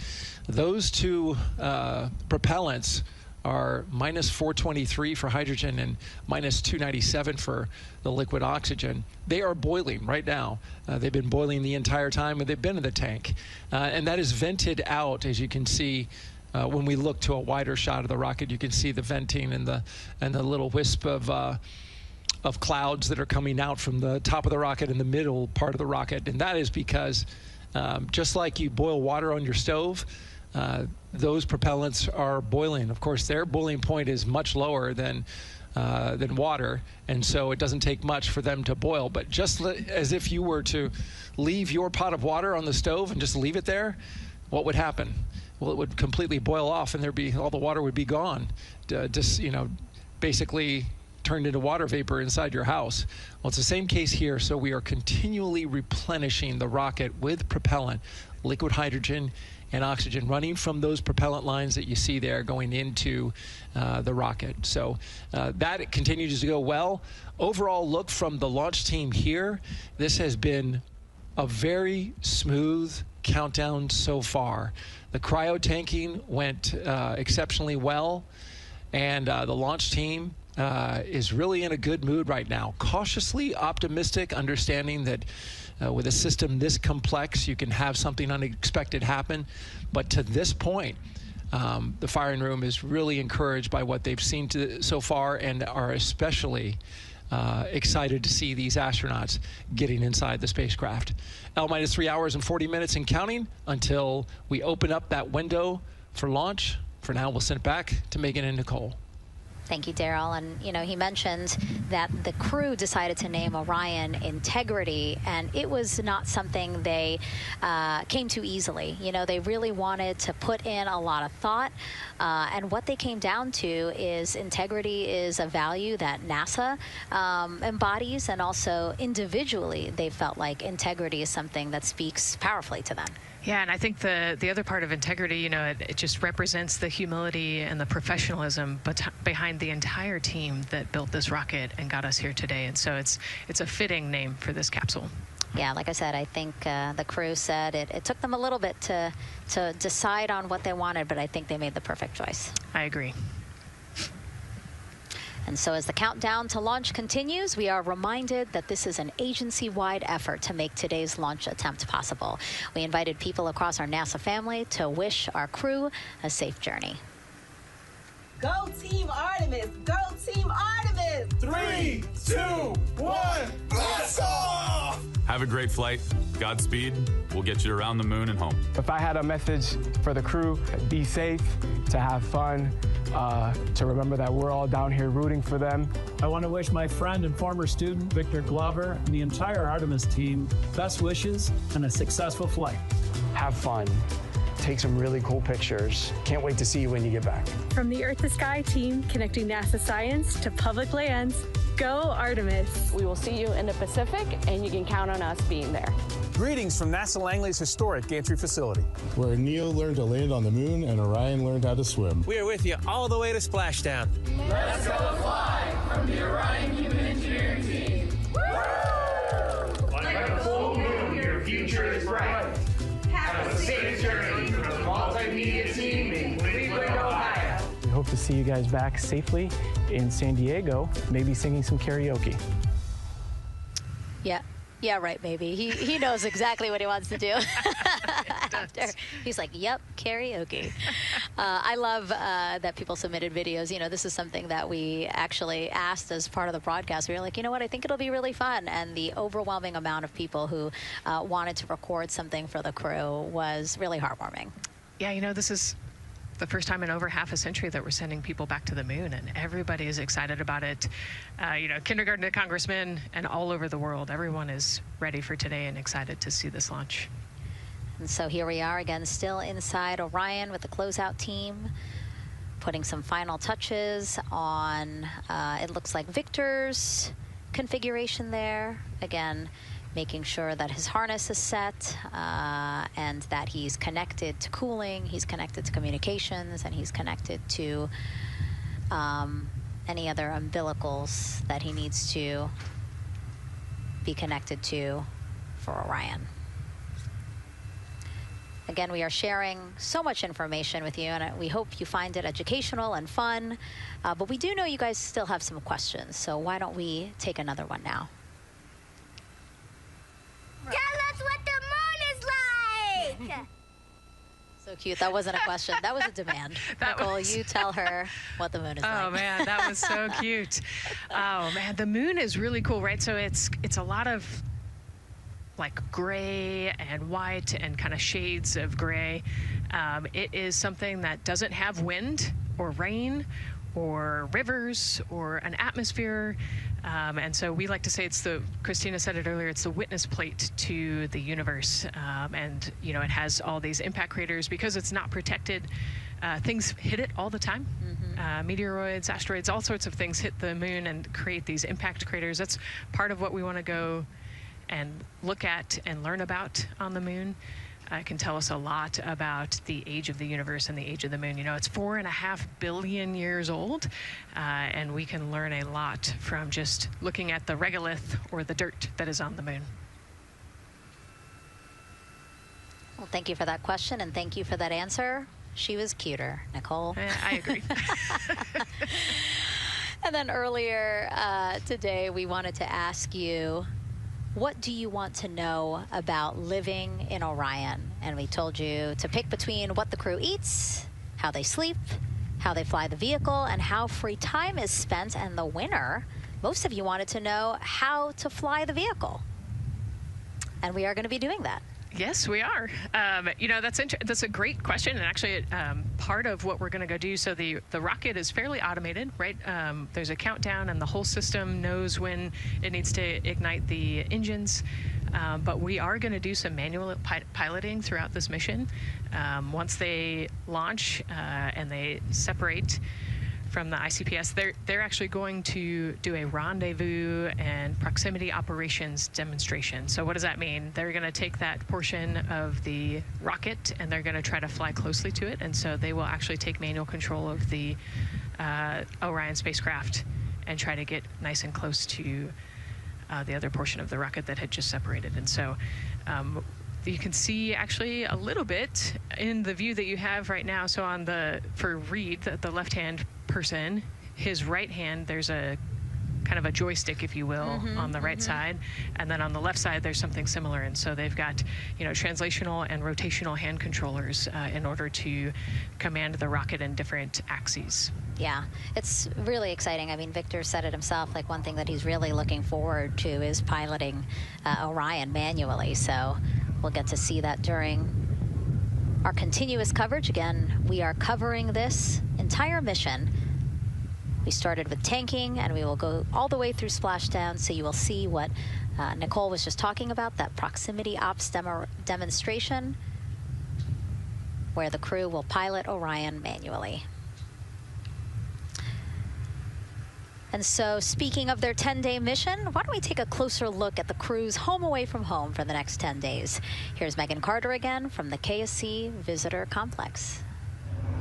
those two propellants are minus 423 for hydrogen and minus 297 for the liquid oxygen. They are boiling right now. They've been boiling the entire time they've been in the tank. And that is vented out, as you can see. When we look to a wider shot of the rocket, you can see the venting and the little wisp of clouds that are coming out from the top of the rocket in the middle part of the rocket. And that is because just like you boil water on your stove, those propellants are boiling. Of course, their boiling point is much lower than water, and so it doesn't take much for them to boil. But just as if you were to leave your pot of water on the stove and just leave it there, what would happen? Well, it would completely boil off, and all the water would be gone. Just basically turned into water vapor inside your house. Well, it's the same case here. So we are continually replenishing the rocket with propellant, liquid hydrogen and oxygen, running from those propellant lines that you see there going into the rocket. So that continues to go well. Overall look from the launch team here, this has been a very smooth countdown so far. The cryo tanking went exceptionally well, and the launch team is really in a good mood right now. Cautiously optimistic, understanding that with a system this complex, you can have something unexpected happen. But to this point, the firing room is really encouraged by what they've seen so far, and are especially excited to see these astronauts getting inside the spacecraft. L-minus 3 hours and 40 minutes and counting until we open up that window for launch. For now, we'll send it back to Megan and Nicole. Thank you, Daryl. And, he mentioned that the crew decided to name Orion Integrity, and it was not something they came to easily. They really wanted to put in a lot of thought, and what they came down to is integrity is a value that NASA embodies, and also individually they felt like integrity is something that speaks powerfully to them. Yeah, and I think the other part of integrity, it just represents the humility and the professionalism behind the entire team that built this rocket and got us here today. And so it's a fitting name for this capsule. Yeah, like I said, I think the crew said it took them a little bit to decide on what they wanted, but I think they made the perfect choice. I agree. And so as the countdown to launch continues, we are reminded that this is an agency-wide effort to make today's launch attempt possible. We invited people across our NASA family to wish our crew a safe journey. Go Team Artemis! Go Team Artemis! 3, 2, 1, blast off! Have a great flight. Godspeed. We'll get you around the moon and home. If I had a message for the crew, be safe, to have fun, to remember that we're all down here rooting for them. I want to wish my friend and former student, Victor Glover, and the entire Artemis team best wishes and a successful flight. Have fun. Take some really cool pictures. Can't wait to see you when you get back. From the Earth to Sky team, connecting NASA science to public lands, go Artemis. We will see you in the Pacific, and you can count on us being there. Greetings from NASA Langley's historic gantry facility, where Neil learned to land on the moon and Orion learned how to swim. We are with you all the way to splashdown. Let's go fly from the Orion Human Engineering team. Woo! Like a full moon, your future is bright. Have a safe journey from the multimedia team in Cleveland, Ohio. We hope to see you guys back safely in San Diego, maybe singing some karaoke. Yeah. Yeah, right, maybe. He knows exactly what he wants to do. He's like, yep, karaoke. I love that people submitted videos. You know, this is something that we actually asked as part of the broadcast. We were like, you know what, I think it'll be really fun. And the overwhelming amount of people who wanted to record something for the crew was really heartwarming. Yeah, you know, this is the first time in over half a century that we're sending people back to the moon, and everybody is excited about it. You know, kindergarten to congressmen and all over the world, everyone is ready for today and excited to see this launch. And so here we are again, still inside Orion with the closeout team, putting some final touches on, it looks like Victor's configuration there. Again, making sure that his harness is set and that he's connected to cooling, he's connected to communications, and he's connected to any other umbilicals that he needs to be connected to for Orion. Again, we are sharing so much information with you, and we hope you find it educational and fun. But we do know you guys still have some questions, so why don't we take another one now? Tell us what the moon is like! So cute. That wasn't a question. That was a demand. Nicole, you tell her what the moon is like. Oh, man, that was so cute. Oh, man, the moon is really cool, right? So it's a lot of like gray and white and kind of shades of gray. It is something that doesn't have wind or rain or rivers or an atmosphere. And so we like to say Christina said it earlier, it's the witness plate to the universe. And, you know, it has all these impact craters because it's not protected. Things hit it all the time. Meteoroids, asteroids, all sorts of things hit the moon and create these impact craters. That's part of what we want to go and look at and learn about on the moon. It can tell us a lot about the age of the universe and the age of the moon. You know, it's 4.5 billion years old, and we can learn a lot from just looking at the regolith or the dirt that is on the moon. Well, thank you for that question, and thank you for that answer. She was cuter, Nicole. I agree. And then earlier today, we wanted to ask you, what do you want to know about living in Orion? And we told you to pick between what the crew eats, how they sleep, how they fly the vehicle, and how free time is spent. And the winner, most of you wanted to know how to fly the vehicle. And we are going to be doing that. Yes, we are. You know, that's a great question, and actually part of what we're going to go do. So the rocket is fairly automated, right? There's a countdown, and the whole system knows when it needs to ignite the engines. But we are going to do some manual piloting throughout this mission. Once they launch and they separate from the ICPS, they're actually going to do a rendezvous and proximity operations demonstration. So what does that mean? They're going to take that portion of the rocket and they're going to try to fly closely to it. And so they will actually take manual control of the Orion spacecraft and try to get nice and close to the other portion of the rocket that had just separated. And so you can see actually a little bit in the view that you have right now. So on for Reed, the left-hand person, his right hand, there's a kind of a joystick, if you will, on the right side, and then on the left side there's something similar. And so they've got, you know, translational and rotational hand controllers in order to command the rocket in different axes. Yeah, it's really exciting. I mean, Victor said it himself, like one thing that he's really looking forward to is piloting Orion manually. So we'll get to see that during our continuous coverage. Again, we are covering this entire mission. We started with tanking, and we will go all the way through splashdown, so you will see what Nicole was just talking about, that proximity ops demonstration, where the crew will pilot Orion manually. And so, speaking of their 10-day mission, why don't we take a closer look at the crew's home away from home for the next 10 days. Here's Megan Carter again from the KSC Visitor Complex.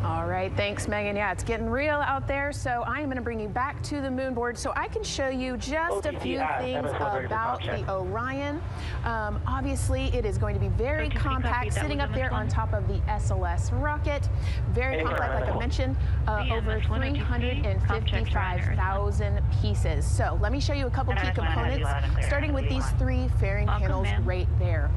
All right, thanks, Megan. Yeah, it's getting real out there, so I am going to bring you back to the moon board so I can show you just a few things about the Orion. Obviously, it is going to be very compact, sitting up there on top of the SLS rocket. Very compact, like I mentioned, over 355,000 pieces. So let me show you a couple key components, starting with these 3 fairing panels right there.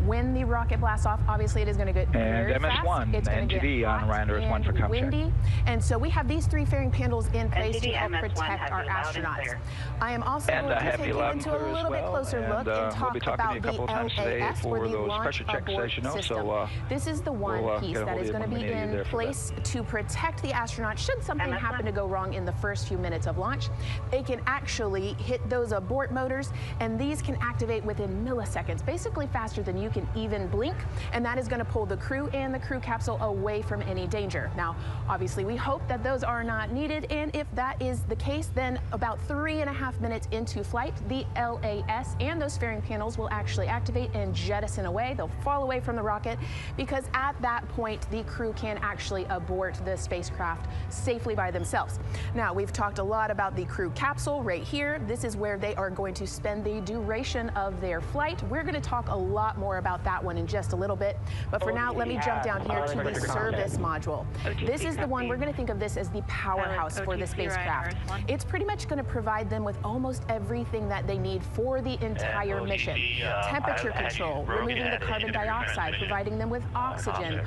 When the rocket blasts off, obviously it is going to get very fast. It's going to get hot and windy. And so we have these 3 fairing panels in place to help protect our astronauts. I am also going to take you into a little bit closer look and talk about the LAS, or the Launch Abort System. This is the one piece that is going to be in place to protect the astronauts should something happen to go wrong in the first few minutes of launch. They can actually hit those abort motors, and these can activate within milliseconds, basically faster than you can even blink, and that is going to pull the crew and the crew capsule away from any danger. Now, obviously, we hope that those are not needed, and if that is the case, then about 3.5 minutes into flight, the LAS and those fairing panels will actually activate and jettison away. They'll fall away from the rocket, because at that point, the crew can actually abort the spacecraft safely by themselves. Now, we've talked a lot about the crew capsule right here. This is where they are going to spend the duration of their flight. We're going to talk a lot more about that one in just a little bit, but for now, let me jump down here to the service module. This is the one, we're going to think of this as the powerhouse for the spacecraft. It's pretty much going to provide them with almost everything that they need for the entire mission. Temperature control, removing the carbon dioxide, providing them with oxygen,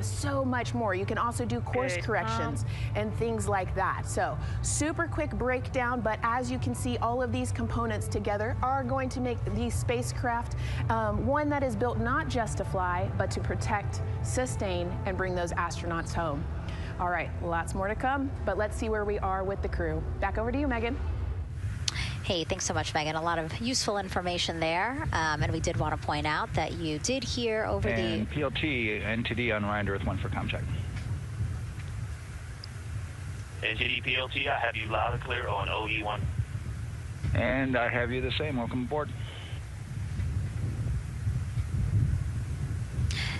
so much more. You can also do course corrections and things like that. So super quick breakdown, but as you can see, all of these components together are going to make the spacecraft one that is built not just to fly, but to protect, sustain, and bring those astronauts home. All right, lots more to come, but let's see where we are with the crew. Back over to you, Megan. Hey, thanks so much, Megan. A lot of useful information there. And we did want to point out that you did hear over and PLT, NTD on Ryan Earth 1 for ComCheck. NTD PLT, I have you loud and clear on OE1. And I have you the same. Welcome aboard.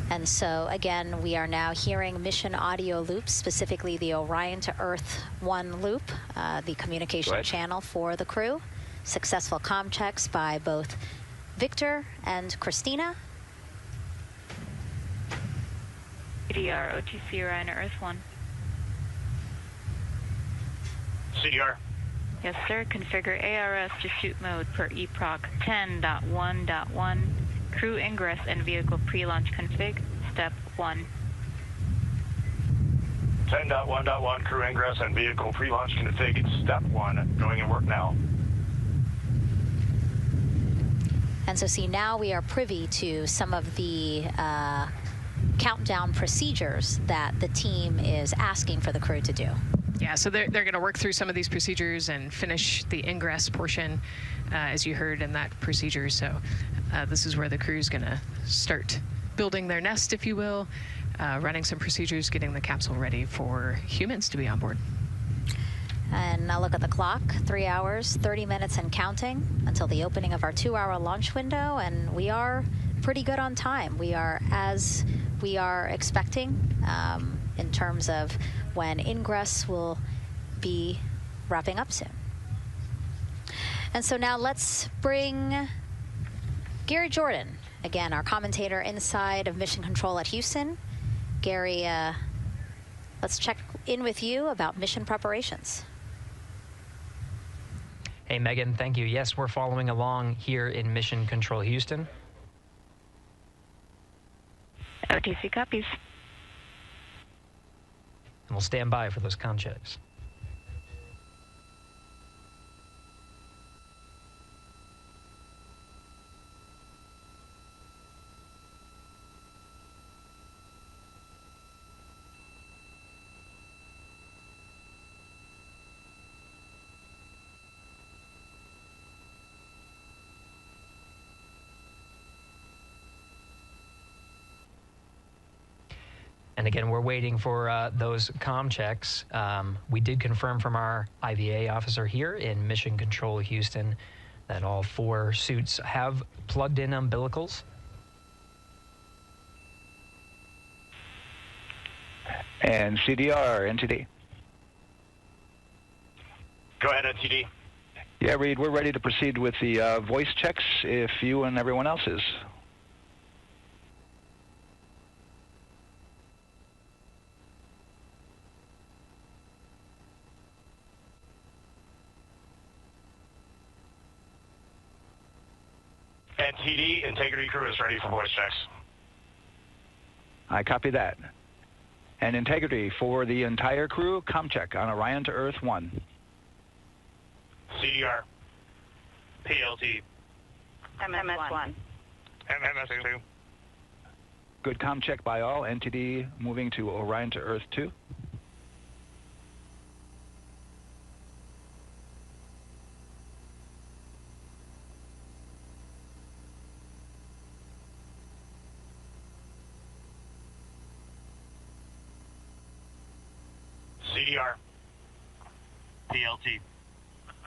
And so, again, we are now hearing mission audio loops, specifically the Orion to Earth 1 loop, the communication channel for the crew. Successful comm checks by both Victor and Christina. CDR, OTC Orion to Earth 1. CDR. Yes, sir. Configure ARS to shoot mode per EPROC 10.1.1. Crew ingress and vehicle pre-launch config, step 1. 10.1.1, crew ingress and vehicle pre-launch config, step 1. Going in work now. And so see, now we are privy to some of the countdown procedures that the team is asking for the crew to do. Yeah, so they're going to work through some of these procedures and finish the ingress portion, as you heard in that procedure. So this is where the crew's going to start building their nest, if you will, running some procedures, getting the capsule ready for humans to be on board. And now look at the clock, 3 hours, 30 minutes and counting until the opening of our 2-hour launch window, and we are pretty good on time. We are as we are expecting in terms of when ingress will be wrapping up soon. And so now let's bring Gary Jordan, again, our commentator inside of Mission Control at Houston. Gary, let's check in with you about mission preparations. Hey, Megan, thank you. Yes, we're following along here in Mission Control Houston. OTC copies. And we'll stand by for those comm checks. And again, we're waiting for those comm checks. We did confirm from our IVA officer here in Mission Control Houston that all 4 suits have plugged in umbilicals. And CDR, NTD. Go ahead, NTD. Yeah, Reed, we're ready to proceed with the voice checks if you and everyone else is. NTD, Integrity crew is ready for voice checks. I copy that. And Integrity for the entire crew, ComCheck on Orion to Earth 1. CDR. PLT. MS1. MS2. Good ComCheck by all. NTD moving to Orion to Earth 2. CDR. PLT.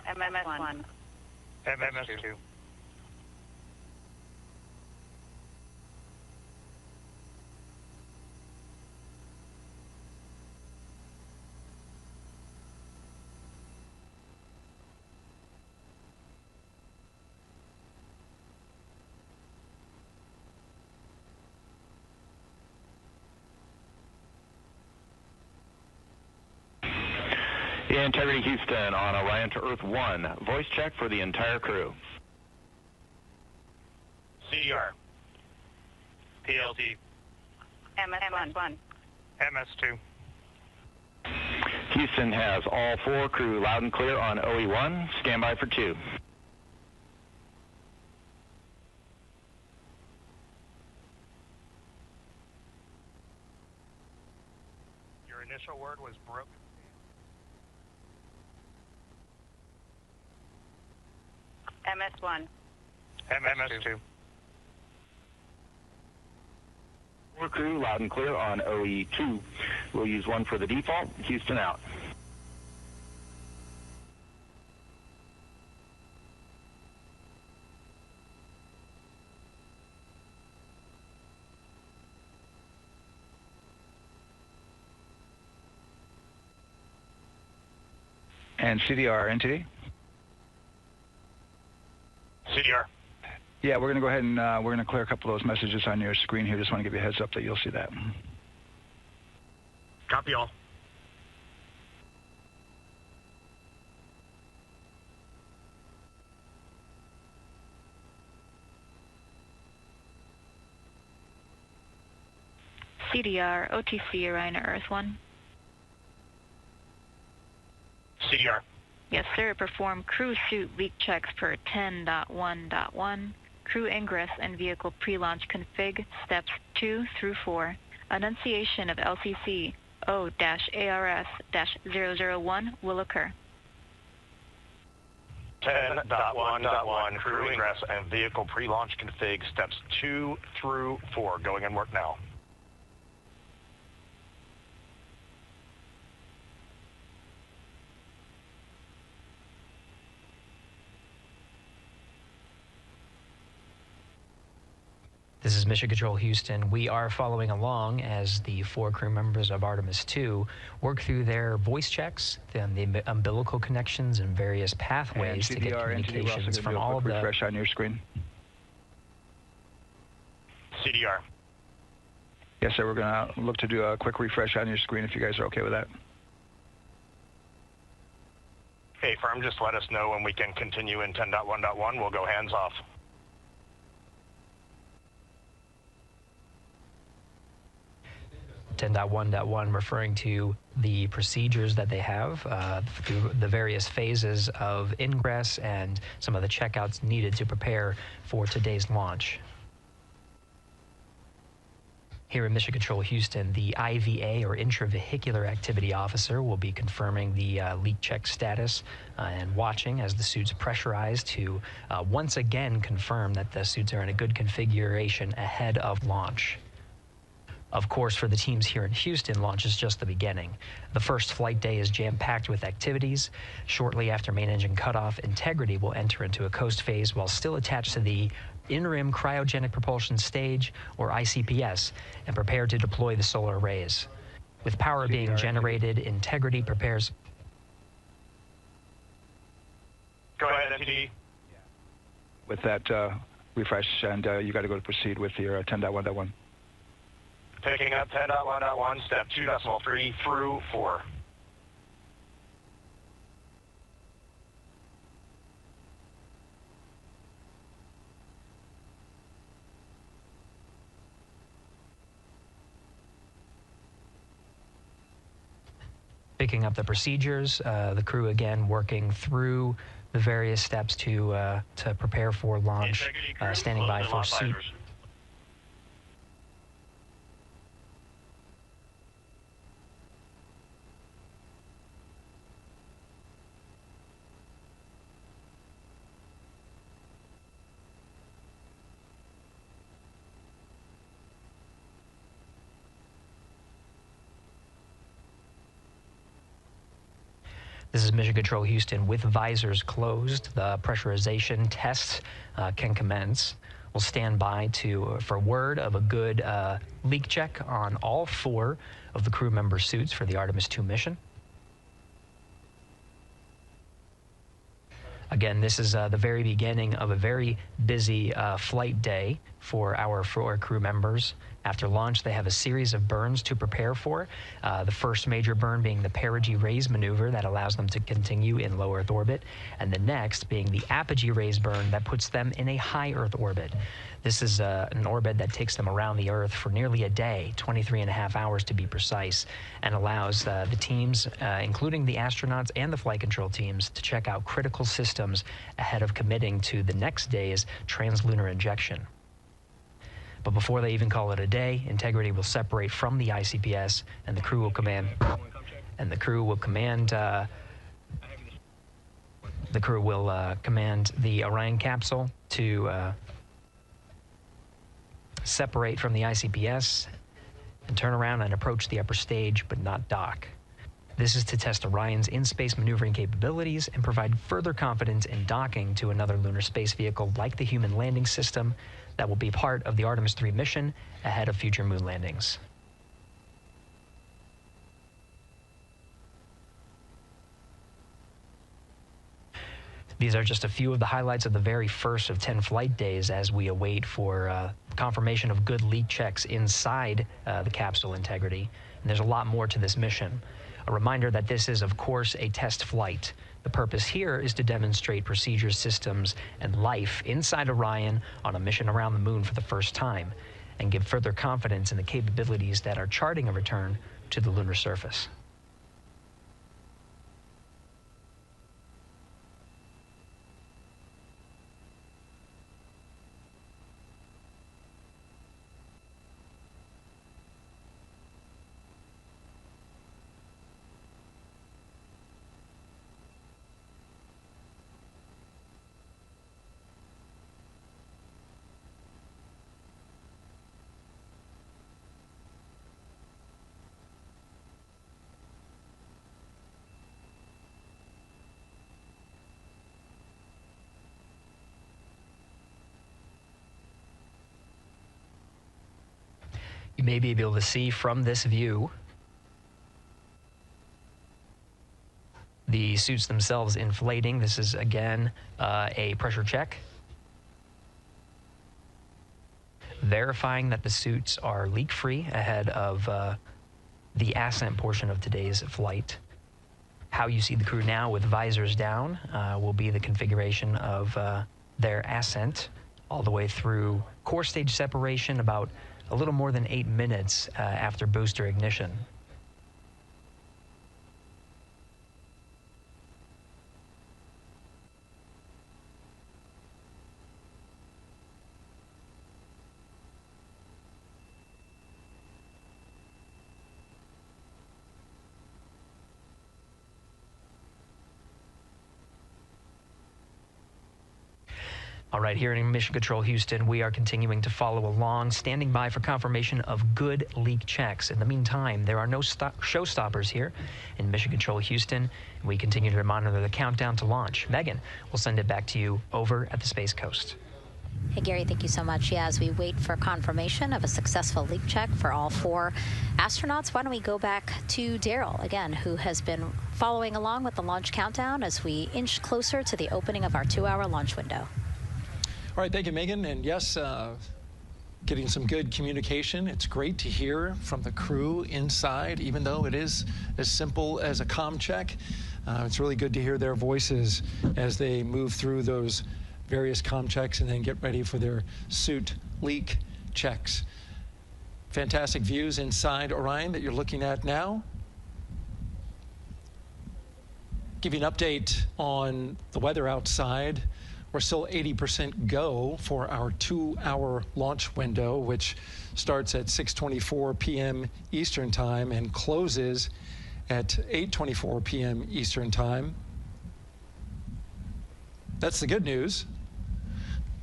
MS1. MS2. Integrity Houston on Orion to Earth 1. Voice check for the entire crew. CDR. PLT. MS1. MS2. Houston has all 4 crew loud and clear on OE1. Stand by for 2. Your initial word was broke. MS1. MS2. 4 crew loud and clear on OE2. We'll use 1 for the default. Houston out. And CDR, NTD? CDR. Yeah, we're going to go ahead and we're going to clear a couple of those messages on your screen here. Just want to give you a heads up that you'll see that. Copy all. CDR, OTC, Orion to Earth 1. CDR. Yes, sir. Perform crew suit leak checks per 10.1.1. Crew ingress and vehicle pre-launch config steps 2 through 4. Annunciation of LCC O-ARS-001 will occur. 10.1.1 crew ingress and vehicle pre-launch config steps 2 through 4. Going in work now. This is Mission Control Houston. We are following along as the 4 crew members of Artemis 2 work through their voice checks, then the umbilical connections and various pathways to get communications from all of the... refresh on your screen. CDR. Yes, sir. We're going to look to do a quick refresh on your screen if you guys are okay with that. Hey, firm, just let us know when we can continue in 10.1.1. We'll go hands off. .1.1 referring to the procedures that they have through the various phases of ingress and some of the checkouts needed to prepare for today's launch. Here in Mission Control Houston, the IVA or Intravehicular Activity Officer will be confirming the leak check status and watching as the suits pressurize to once again confirm that the suits are in a good configuration ahead of launch. Of course, for the teams here in Houston, launch is just the beginning. The first flight day is jam-packed with activities. Shortly after main engine cutoff, Integrity will enter into a coast phase while still attached to the interim cryogenic propulsion stage, or ICPS, and prepare to deploy the solar arrays. With power being generated, Integrity prepares. Go ahead, MTD. With that refresh, and you got to go to proceed with your 10.1.1. Picking up 10.1.1, step 2.3 through 4. Picking up the procedures, the crew again working through the various steps to prepare for launch, standing by for suit. This is Mission Control Houston with visors closed. The pressurization tests can commence. We'll stand by for word of a good leak check on all 4 of the crew member suits for the Artemis 2 mission. Again, this is the very beginning of a very busy flight day for our 4 crew members. After launch, they have a series of burns to prepare for. The first major burn being the perigee raise maneuver that allows them to continue in low Earth orbit, and the next being the apogee raise burn that puts them in a high Earth orbit. This is an orbit that takes them around the Earth for nearly a day, 23.5 hours to be precise, and allows the teams, including the astronauts and the flight control teams, to check out critical systems ahead of committing to the next day's translunar injection. But before they even call it a day, Integrity will separate from the ICPS, and the crew will command. And the crew will command. The crew will command the Orion capsule to separate from the ICPS and turn around and approach the upper stage, but not dock. This is to test Orion's in-space maneuvering capabilities and provide further confidence in docking to another lunar space vehicle like the Human Landing System that will be part of the Artemis 3 mission ahead of future moon landings. These are just a few of the highlights of the very first of 10 flight days as we await for confirmation of good leak checks inside the capsule Integrity. And there's a lot more to this mission. A reminder that this is, of course, a test flight. The purpose here is to demonstrate procedures, systems, and life inside Orion on a mission around the moon for the first time, and give further confidence in the capabilities that are charting a return to the lunar surface. You may be able to see from this view the suits themselves inflating. This is, again, a pressure check. Verifying that the suits are leak-free ahead of the ascent portion of today's flight. How you see the crew now with visors down will be the configuration of their ascent all the way through core stage separation, about a little more than 8 minutes after booster ignition. All right, here in Mission Control Houston, we are continuing to follow along, standing by for confirmation of good leak checks. In the meantime, there are no showstoppers here in Mission Control Houston. We continue to monitor the countdown to launch. Megan, we'll send it back to you over at the Space Coast. Hey, Gary, thank you so much. Yeah, as we wait for confirmation of a successful leak check for all 4 astronauts, why don't we go back to Daryl again, who has been following along with the launch countdown as we inch closer to the opening of our 2-hour launch window. All right, thank you, Megan. And yes, getting some good communication. It's great to hear from the crew inside, even though it is as simple as a comm check. It's really good to hear their voices as they move through those various comm checks and then get ready for their suit leak checks. Fantastic views inside Orion that you're looking at now. Give you an update on the weather outside. We're still 80% go for our 2-hour launch window, which starts at 6:24 p.m. Eastern Time and closes at 8:24 p.m. Eastern Time. That's the good news.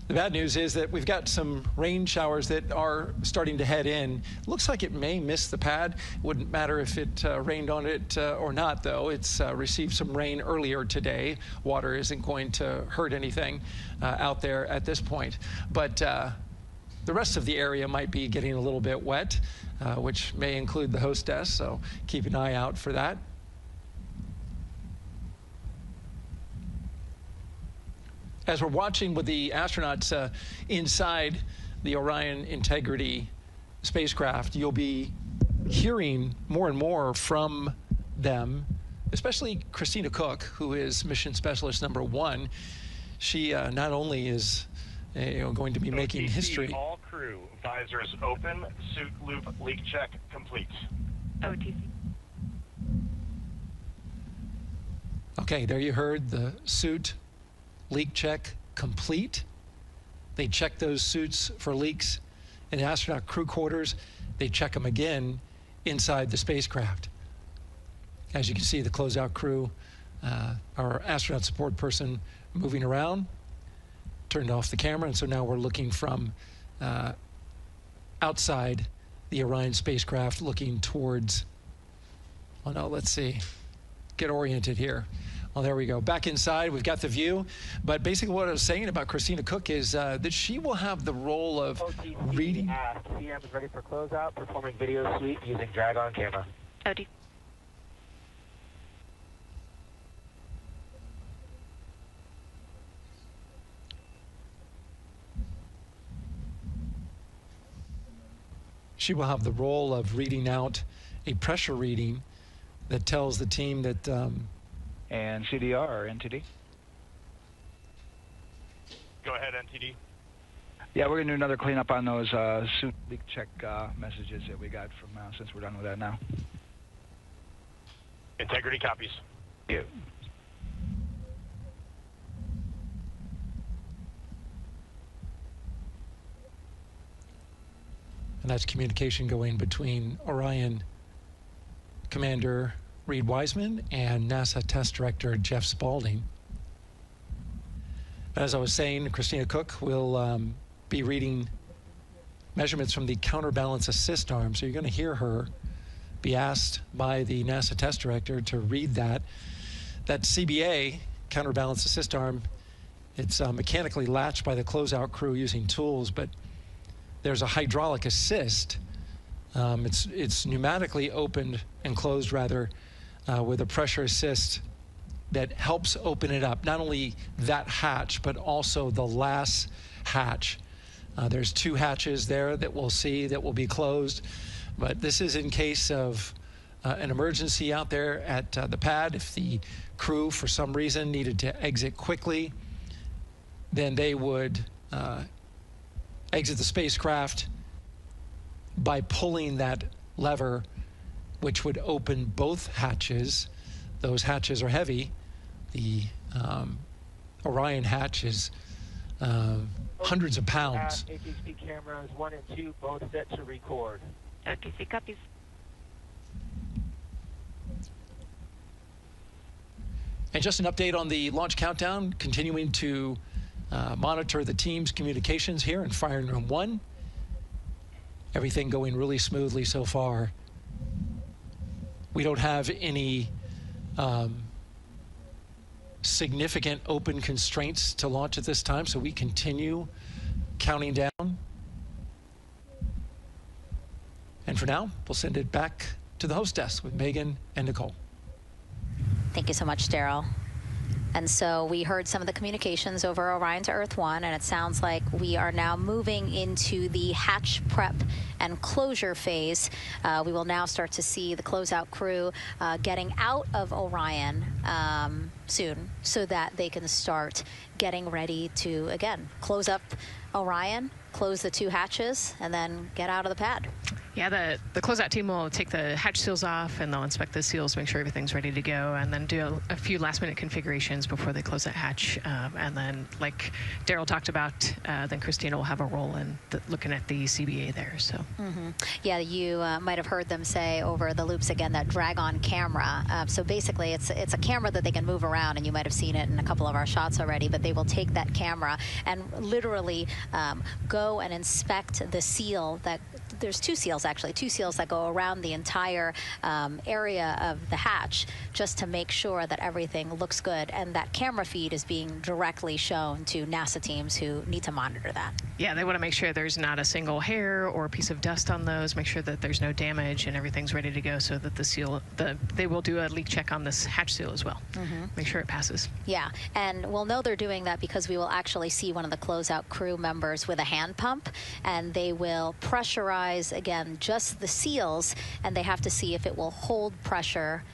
The bad news is that we've got some rain showers that are starting to head in. Looks like it may miss the pad. Wouldn't matter if it rained on it or not, though. It's received some rain earlier today. Water isn't going to hurt anything out there at this point. But the rest of the area might be getting a little bit wet, which may include the hostess, so keep an eye out for that. As we're watching with the astronauts inside the Orion Integrity spacecraft, you'll be hearing more and more from them, especially Christina Cook, who is mission specialist number 1. She not only is going to be making history. All crew, visors open, suit loop leak check complete. OTC. Okay, there you heard the suit leak check complete. They check those suits for leaks in astronaut crew quarters. They check them again inside the spacecraft. As you can see, the closeout crew, our astronaut support person moving around, turned off the camera, and so now we're looking from outside the Orion spacecraft looking towards, oh no, let's see, get oriented here. Well, there we go. Back inside, we've got the view. But basically what I was saying about Christina Cook is that she will have the role of reading. CM is ready for closeout, performing video sweep using drag-on camera. OD. She will have the role of reading out a pressure reading that tells the team that and CDR or NTD? Go ahead, NTD. Yeah, we're going to do another cleanup on those suit leak check messages that we got from since we're done with that now. Integrity copies. Yeah. and that's communication going between Orion Commander Reed Wiseman and NASA Test Director Jeff Spaulding. As I was saying, Christina Cook will be reading measurements from the counterbalance assist arm. So you're going to hear her be asked by the NASA Test Director to read that. That CBA, counterbalance assist arm, it's mechanically latched by the closeout crew using tools, but there's a hydraulic assist. It's pneumatically opened and closed, rather, with a pressure assist that helps open it up. Not only that hatch, but also the last hatch. There's two hatches there that we'll see that will be closed, but this is in case of an emergency out there at the pad. If the crew, for some reason, needed to exit quickly, then they would exit the spacecraft by pulling that lever, which would open both hatches. Those hatches are heavy. The Orion hatch is hundreds of pounds. ATC cameras 1 and 2 both set to record. ATC copies. And just an update on the launch countdown, continuing to monitor the team's communications here in Firing Room 1. Everything going really smoothly so far. We don't have any significant open constraints to launch at this time, so we continue counting down. And for now, we'll send it back to the host desk with Megan and Nicole. Thank you so much, Daryl. And so we heard some of the communications over Orion to Earth 1, and it sounds like we are now moving into the hatch prep and closure phase. We will now start to see the closeout crew getting out of Orion soon so that they can start getting ready to, again, close up Orion, close the 2 hatches, and then get out of the pad. Yeah, the closeout team will take the hatch seals off, and they'll inspect the seals, make sure everything's ready to go, and then do a few last-minute configurations before they close that hatch. And then, like Daryl talked about, then Christina will have a role in looking at the CBA there. So. Yeah, you might have heard them say over the loops again that drag-on camera. So basically, it's a camera that they can move around, and you might have seen it in a couple of our shots already. But they will take that camera and literally go and inspect the seal that. There's 2 seals, actually, 2 seals that go around the entire area of the hatch just to make sure that everything looks good. And that camera feed is being directly shown to NASA teams who need to monitor that. Yeah, they want to make sure there's not a single hair or a piece of dust on those, make sure that there's no damage and everything's ready to go so that the seal, they will do a leak check on this hatch seal as well. Make sure it passes. Yeah, and we'll know they're doing that because we will actually see one of the closeout crew members with a hand pump, and they will pressurize, again, just the seals, and they have to see if it will hold pressure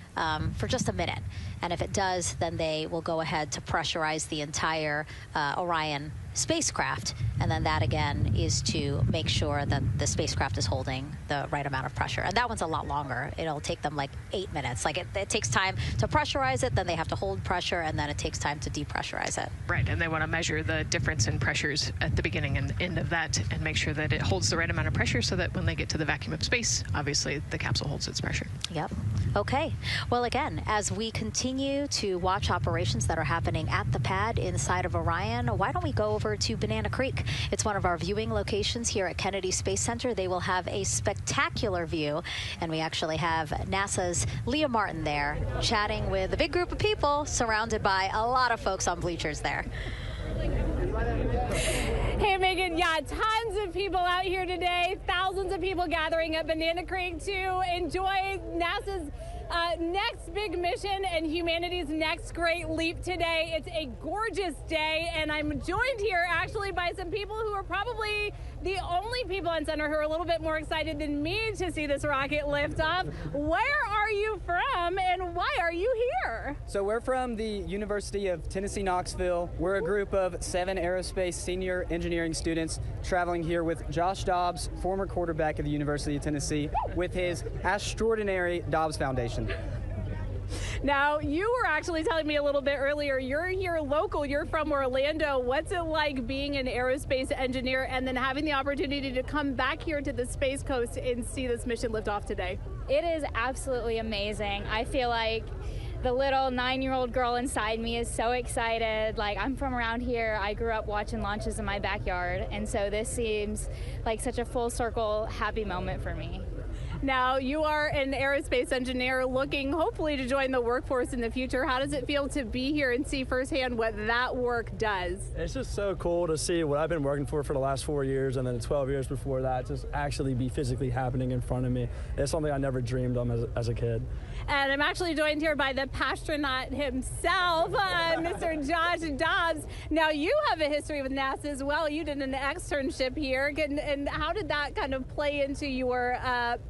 for just a minute. And if it does, then they will go ahead to pressurize the entire Orion spacecraft. And then that, again, is to make sure that the spacecraft is holding the right amount of pressure. And that one's a lot longer. It'll take them like 8 minutes. Like it takes time to pressurize it, then they have to hold pressure, and then it takes time to depressurize it. Right, and they want to measure the difference in pressures at the beginning and end of that and make sure that it holds the right amount of pressure so that when they get to the vacuum of space, obviously the capsule holds its pressure. Yep. Okay. Well, again, as we continue to watch operations that are happening at the pad inside of Orion, why don't we go over to Banana Creek? It's one of our viewing locations here at Kennedy Space Center. They will have a spectacular view, and we actually have NASA's Leah Martin there chatting with a big group of people surrounded by a lot of folks on bleachers there. Hey, Megan, yeah, tons of people out here today, thousands of people gathering at Banana Creek to enjoy NASA's next big mission and humanity's next great leap today. It's a gorgeous day, and I'm joined here actually by some people who are probably the only people on center who are a little bit more excited than me to see this rocket lift off. Where are you from, and why are you here? So we're from the University of Tennessee, Knoxville. We're a group of 7 aerospace senior engineering students traveling here with Josh Dobbs, former quarterback of the University of Tennessee, with his extraordinary Dobbs Foundation. Now, you were actually telling me a little bit earlier, you're here local, you're from Orlando. What's it like being an aerospace engineer and then having the opportunity to come back here to the Space Coast and see this mission lift off today? It is absolutely amazing. I feel like the little 9-year-old girl inside me is so excited. Like, I'm from around here. I grew up watching launches in my backyard, and so this seems like such a full circle happy moment for me. Now, you are an aerospace engineer looking hopefully to join the workforce in the future. How does it feel to be here and see firsthand what that work does? It's just so cool to see what I've been working for the last 4 years and then 12 years before that just actually be physically happening in front of me. It's something I never dreamed of as a kid. And I'm actually joined here by the pastronaut himself, Mr. Josh Dobbs. Now, you have a history with NASA as well. You did an externship here. And how did that kind of play into your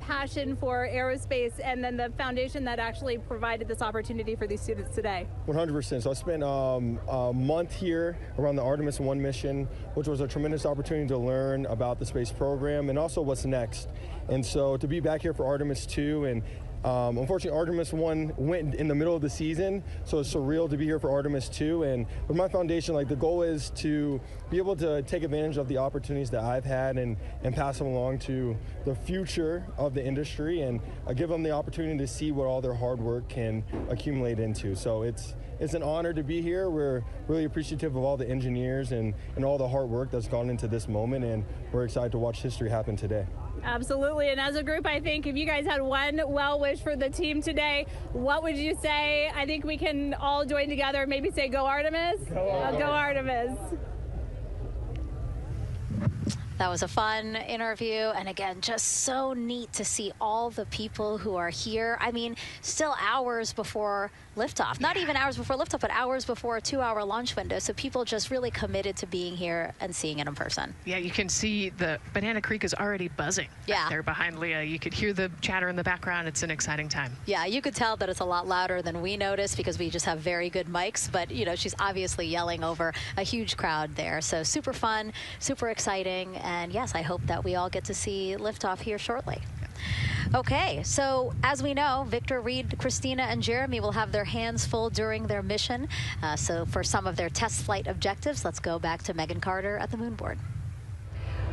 passion for aerospace and then the foundation that actually provided this opportunity for these students today? 100%. So I spent a month here around the Artemis 1 mission, which was a tremendous opportunity to learn about the space program and also what's next. And so to be back here for Artemis 2 and unfortunately, Artemis 1 went in the middle of the season, so it's surreal to be here for Artemis 2. And with my foundation, like, the goal is to be able to take advantage of the opportunities that I've had and pass them along to the future of the industry and give them the opportunity to see what all their hard work can accumulate into. So it's an honor to be here. We're really appreciative of all the engineers and all the hard work that's gone into this moment, and we're excited to watch history happen today. Absolutely, and as a group, I think if you guys had one well wish for the team today, what would you say? I think we can all join together, maybe say, go Artemis? Go Artemis. That was a fun interview, and again, just so neat to see all the people who are here. I mean, still hours before liftoff. Not even hours before liftoff, but hours before a 2-hour launch window. So people just really committed to being here and seeing it in person. Yeah, you can see the Banana Creek is already buzzing. Yeah. There behind Leah. You could hear the chatter in the background. It's an exciting time. Yeah, you could tell that it's a lot louder than we noticed because we just have very good mics. But, you know, she's obviously yelling over a huge crowd there. So super fun, super exciting. And yes, I hope that we all get to see liftoff here shortly. Okay, so as we know, Victor, Reed, Christina, and Jeremy will have their hands full during their mission. So for some of their test flight objectives, let's go back to Megan Carter at the moon board.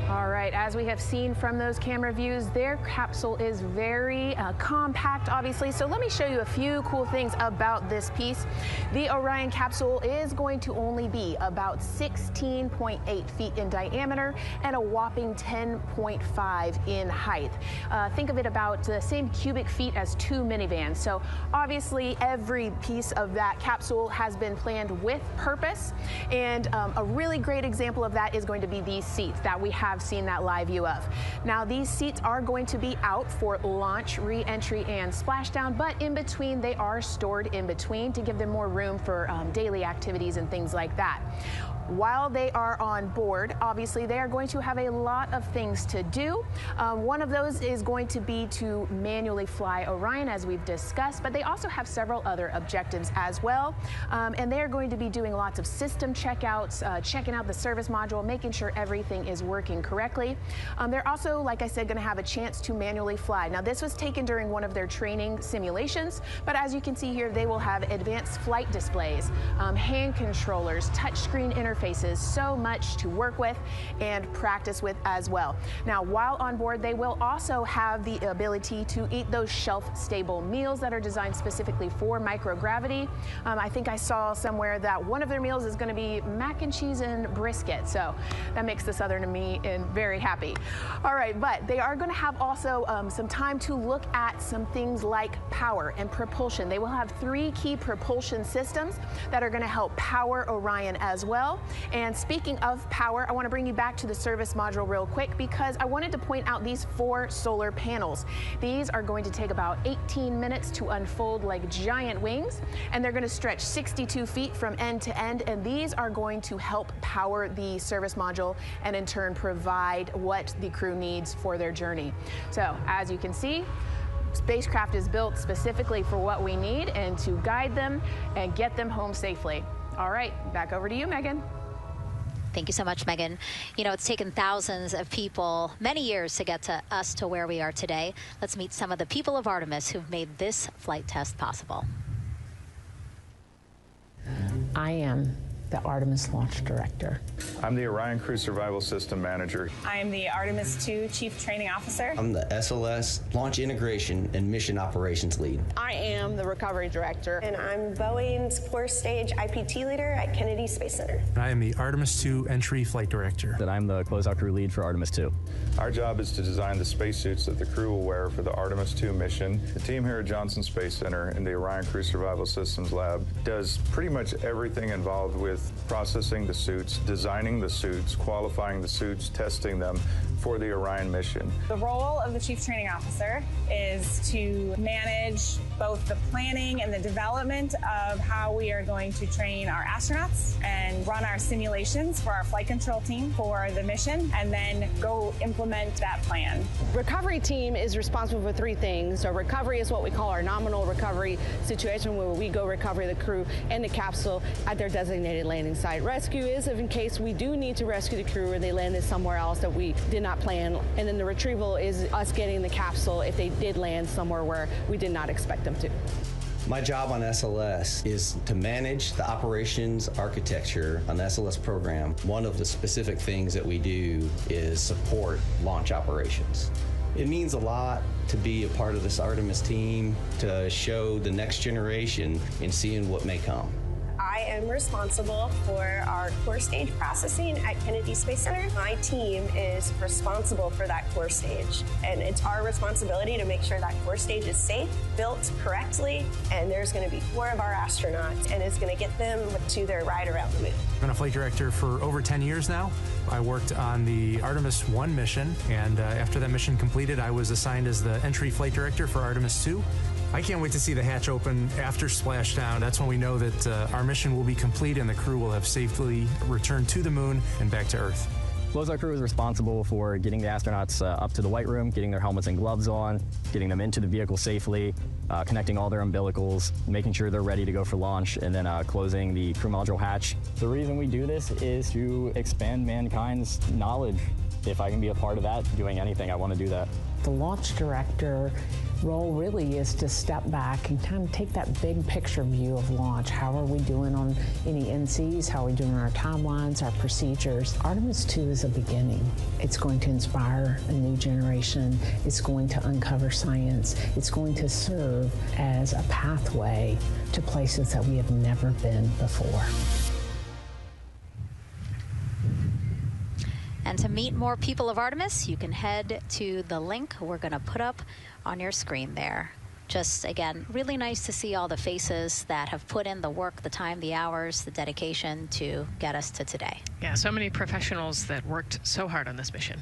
All right, as we have seen from those camera views, their capsule is very compact, obviously. So let me show you a few cool things about this piece. The Orion capsule is going to only be about 16.8 feet in diameter and a whopping 10.5 in height. Think of it about the same cubic feet as 2 minivans. So obviously every piece of that capsule has been planned with purpose. And a really great example of that is going to be these seats that we have seen that live view of. Now these seats are going to be out for launch, re-entry, and splashdown, but in between they are stored in between to give them more room for daily activities and things like that. While they are on board, obviously they are going to have a lot of things to do. One of those is going to be to manually fly Orion, as we've discussed, but they also have several other objectives as well. And they're going to be doing lots of system checkouts, checking out the service module, making sure everything is working correctly. They're also, like I said, going to have a chance to manually fly. Now, this was taken during one of their training simulations, but as you can see here, they will have advanced flight displays, hand controllers, touchscreen interfaces, so much to work with and practice with as well. Now, while on board, they will also have the ability to eat those shelf-stable meals that are designed specifically for microgravity. I think I saw somewhere that one of their meals is going to be mac and cheese and brisket, so that makes the Southern in me very happy. All right, but they are going to have also some time to look at some things like power and propulsion. They will have 3 key propulsion systems that are going to help power Orion as well. And speaking of power, I want to bring you back to the service module real quick because I wanted to point out these 4 solar panels. These are going to take about 18 minutes to unfold like giant wings, and they're going to stretch 62 feet from end to end, and these are going to help power the service module and in turn provide what the crew needs for their journey. So as you can see, spacecraft is built specifically for what we need and to guide them and get them home safely. All right, back over to you, Megan. Thank you so much, Megan. You know, it's taken thousands of people many years to get to us to where we are today. Let's meet some of the people of Artemis who've made this flight test possible. I am the Artemis Launch Director. I'm the Orion Crew Survival System Manager. I'm the Artemis II Chief Training Officer. I'm the SLS Launch Integration and Mission Operations Lead. I am the Recovery Director. And I'm Boeing's Fourth Stage IPT Leader at Kennedy Space Center. I am the Artemis II Entry Flight Director. And I'm the Closeout Crew Lead for Artemis II. Our job is to design the spacesuits that the crew will wear for the Artemis II mission. The team here at Johnson Space Center in the Orion Crew Survival Systems Lab does pretty much everything involved with processing the suits, designing the suits, qualifying the suits, testing them for the Orion mission. The role of the Chief Training Officer is to manage both the planning and the development of how we are going to train our astronauts and run our simulations for our flight control team for the mission, and then go implement that plan. Recovery team is responsible for 3 things. So recovery is what we call our nominal recovery situation, where we go recover the crew and the capsule at their designated landing site. Rescue is in case we do need to rescue the crew or they landed somewhere else that we did not plan. And then the retrieval is us getting the capsule if they did land somewhere where we did not expect them to. My job on SLS is to manage the operations architecture on the SLS program. One of the specific things that we do is support launch operations. It means a lot to be a part of this Artemis team, to show the next generation in seeing what may come. I I am responsible for our core stage processing at Kennedy Space Center. My team is responsible for that core stage, and it's our responsibility to make sure that core stage is safe, built correctly, and there's going to be 4 of our astronauts, and it's going to get them to their ride around the moon. I've been a flight director for over 10 years now. I worked on the Artemis 1 mission, and after that mission completed, I was assigned as the entry flight director for Artemis 2. I can't wait to see the hatch open after splashdown. That's when we know that our mission will be complete and the crew will have safely returned to the moon and back to Earth. Closeout crew is responsible for getting the astronauts up to the white room, getting their helmets and gloves on, getting them into the vehicle safely, connecting all their umbilicals, making sure they're ready to go for launch, and then closing the crew module hatch. The reason we do this is to expand mankind's knowledge. If I can be a part of that, doing anything, I want to do that. The launch director role really is to step back and kind of take that big picture view of launch. How are we doing on any NCs? How are we doing on our timelines, our procedures? Artemis 2 is a beginning. It's going to inspire a new generation. It's going to uncover science. It's going to serve as a pathway to places that we have never been before. And to meet more people of Artemis, you can head to the link we're going to put up on your screen there. Just, again, really nice to see all the faces that have put in the work, the time, the hours, the dedication to get us to today. Yeah, so many professionals that worked so hard on this mission.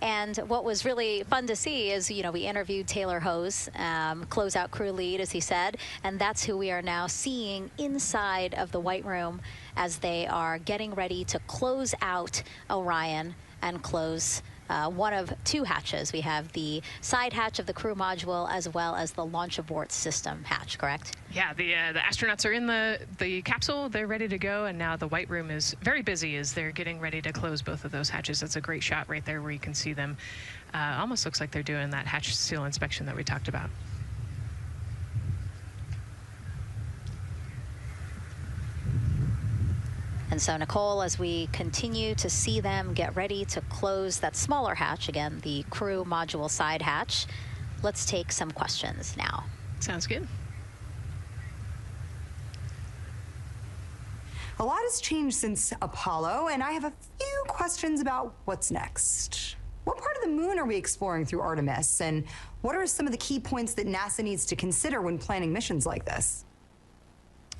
And what was really fun to see is, you know, we interviewed Taylor Hose, closeout crew lead, as he said, and that's who we are now seeing inside of the White Room as they are getting ready to close out Orion and close one of 2 hatches. We have the side hatch of the crew module as well as the launch abort system hatch, correct? Yeah, the astronauts are in the capsule. They're ready to go, and now the White Room is very busy as they're getting ready to close both of those hatches. It's a great shot right there where you can see them. Almost looks like they're doing that hatch seal inspection that we talked about. And so, Nicole, as we continue to see them get ready to close that smaller hatch, again, the crew module side hatch, let's take some questions now. Sounds good. A lot has changed since Apollo, and I have a few questions about what's next. What part of the moon are we exploring through Artemis, and what are some of the key points that NASA needs to consider when planning missions like this?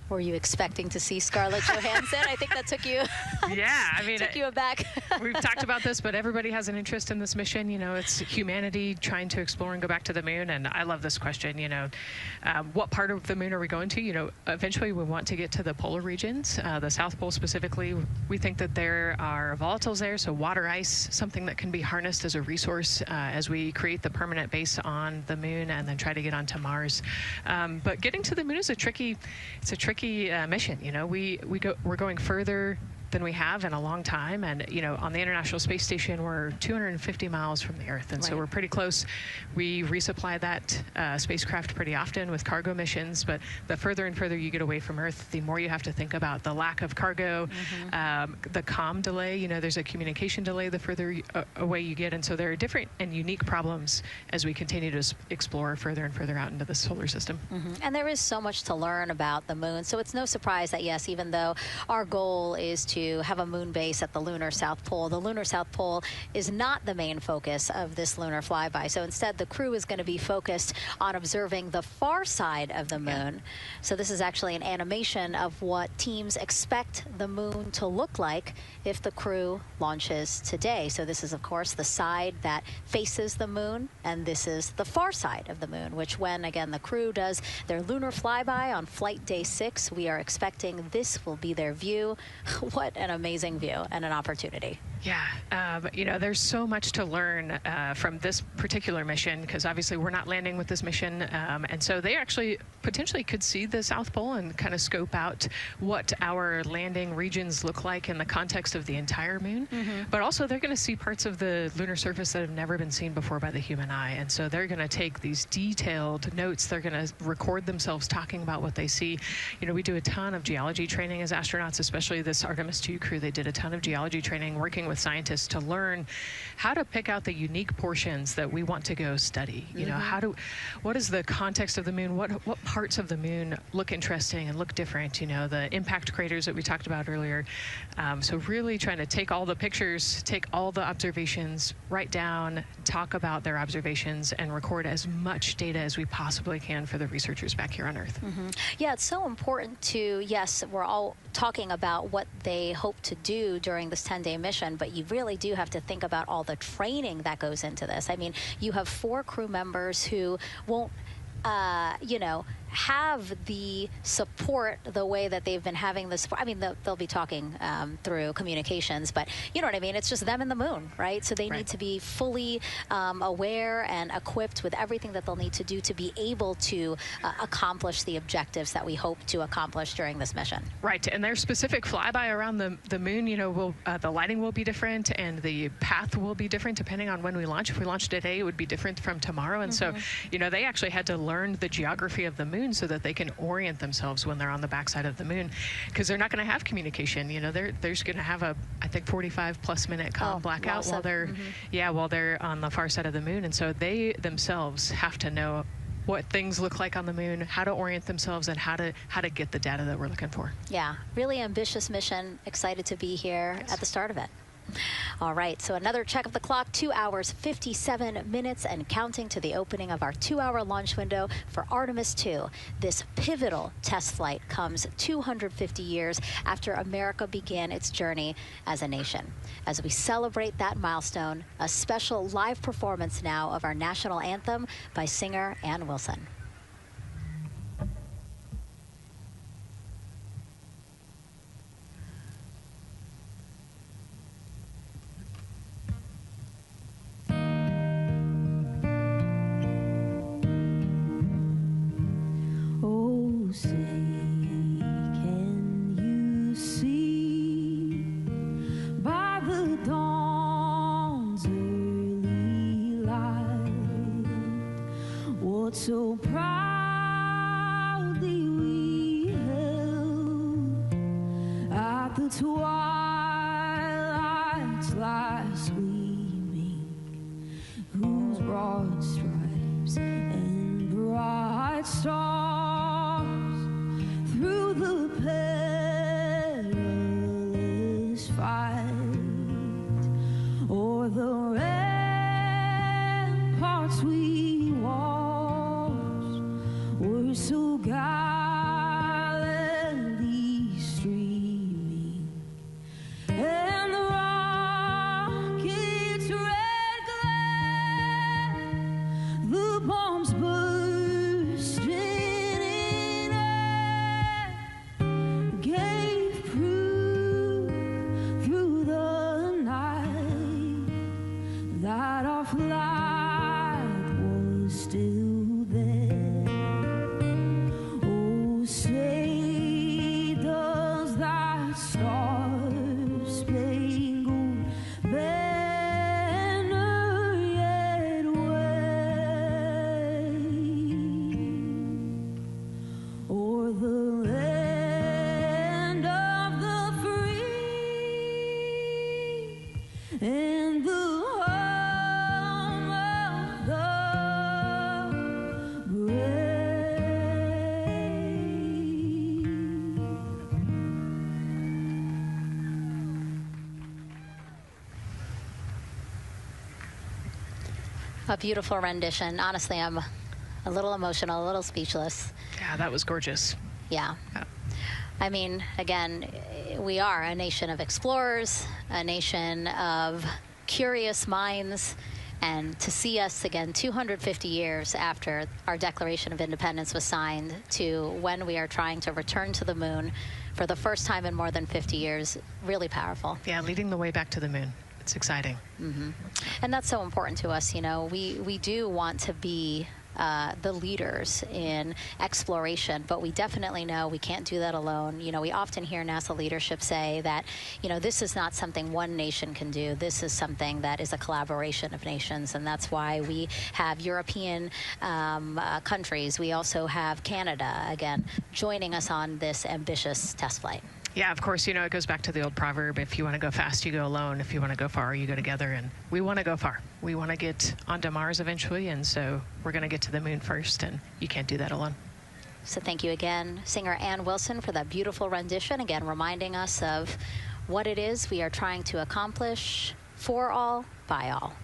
Were you expecting to see Scarlett Johansson? I think that took you. Yeah, I mean, took you aback. We've talked about this, but everybody has an interest in this mission. You know, it's humanity trying to explore and go back to the moon. And I love this question. You know, what part of the moon are we going to? You know, eventually we want to get to the polar regions, the South Pole specifically. We think that there are volatiles there, so water ice, something that can be harnessed as a resource as we create the permanent base on the moon and then try to get onto Mars. But getting to the moon is a tricky mission. You know, we're going further than we have in a long time, and you know, on the International Space Station we're 250 miles from the Earth, and so we're pretty close. We resupply that spacecraft pretty often with cargo missions, but the further and further you get away from Earth, the more you have to think about the lack of cargo, the comm delay. You know, there's a communication delay the further away you get, and so there are different and unique problems as we continue to explore further and further out into the solar system. And there is so much to learn about the moon, so it's no surprise that, yes, even though our goal is to have a moon base at the lunar South Pole, the lunar South Pole is not the main focus of this lunar flyby. So instead, the crew is going to be focused on observing the far side of the moon. So this is actually an animation of what teams expect the moon to look like if the crew launches today. So this is, of course, the side that faces the moon, and this is the far side of the moon, which when, again, the crew does their lunar flyby on flight day 6, we are expecting this will be their view. What an amazing view and an opportunity. Yeah, you know, there's so much to learn from this particular mission, because obviously we're not landing with this mission, and so they actually potentially could see the South Pole and kind of scope out what our landing regions look like in the context of the entire moon. But also they're going to see parts of the lunar surface that have never been seen before by the human eye, and so they're going to take these detailed notes. They're going to record themselves talking about what they see. You know, we do a ton of geology training as astronauts, especially this Artemis Artemis II crew, they did a ton of geology training working with scientists to learn how to pick out the unique portions that we want to go study. You know, what is the context of the moon? What parts of the moon look interesting and look different? You know, the impact craters that we talked about earlier. So really trying to take all the pictures, take all the observations, write down, talk about their observations, and record as much data as we possibly can for the researchers back here on Earth. Yeah, it's so important to, yes, we're all talking about what they hope to do during this 10-day mission, but you really do have to think about all the training that goes into this. I mean, you have 4 crew members who won't, you know, have the support the way that they've been having this. I mean, they'll be talking through communications, but you know what I mean? It's just them and the moon, right? So they need to be fully aware and equipped with everything that they'll need to do to be able to accomplish the objectives that we hope to accomplish during this mission. Right, and their specific flyby around the moon, you know, the lighting will be different and the path will be different depending on when we launch. If we launch today, it would be different from tomorrow. And so, you know, they actually had to learn the geography of the moon so that they can orient themselves when they're on the backside of the moon, because they're not going to have communication. You know, they're just going to have a, I think, 45+ minute blackout while they're while they're on the far side of the moon. And so they themselves have to know what things look like on the moon, how to orient themselves, and how to get the data that we're looking for. Yeah, really ambitious mission. Excited to be here at the start of it. All right, so another check of the clock, 2 hours, 57 minutes and counting to the opening of our 2-hour launch window for Artemis II. This pivotal test flight comes 250 years after America began its journey as a nation. As we celebrate that milestone, a special live performance now of our national anthem by singer Ann Wilson. Say, can you see by the dawn's early light what so proudly we held at the twilight's last gleaming, whose broad stripes and bright stars through the perilous fight, o'er the ramparts we watched, were so gallantly streaming, and the rocket's red glare, the bombs bursting in air, gave proof through the night that our flag was still there. Oh, say does that star-spangled banner yet wave o'er the land of the free and the home of the brave? A beautiful rendition. Honestly, I'm a little emotional, a little speechless. Yeah, that was gorgeous. Yeah. I mean, again, we are a nation of explorers, a nation of curious minds, and to see us again 250 years after our Declaration of Independence was signed to when we are trying to return to the moon for the first time in more than 50 years, really powerful. Yeah, leading the way back to the moon. It's exciting. And that's so important to us. You know, we do want to be the leaders in exploration, but we definitely know we can't do that alone. You know, we often hear NASA leadership say that, you know, this is not something one nation can do. This is something that is a collaboration of nations, and that's why we have European countries. We also have Canada, again, joining us on this ambitious test flight. Yeah, of course, it goes back to the old proverb, if you want to go fast, you go alone. If you want to go far, you go together. And we want to go far. We want to get onto Mars eventually, and so we're going to get to the moon first, and you can't do that alone. So thank you again, singer Ann Wilson, for that beautiful rendition, again reminding us of what it is we are trying to accomplish for all, by all.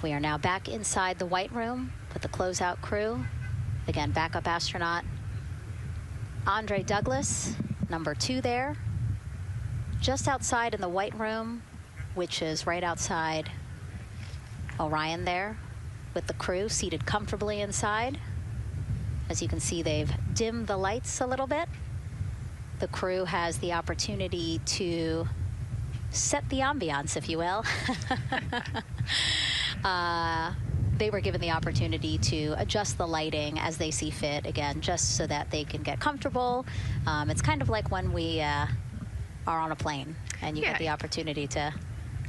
We are now back inside the White Room with the closeout crew. Again, backup astronaut Andre Douglas, number 2 there, just outside in the White Room, which is right outside Orion there, with the crew seated comfortably inside. As you can see, they've dimmed the lights a little bit. The crew has the opportunity to set the ambiance, if you will. They were given the opportunity to adjust the lighting as they see fit, again, just so that they can get comfortable. It's kind of like when we are on a plane and you get the opportunity to...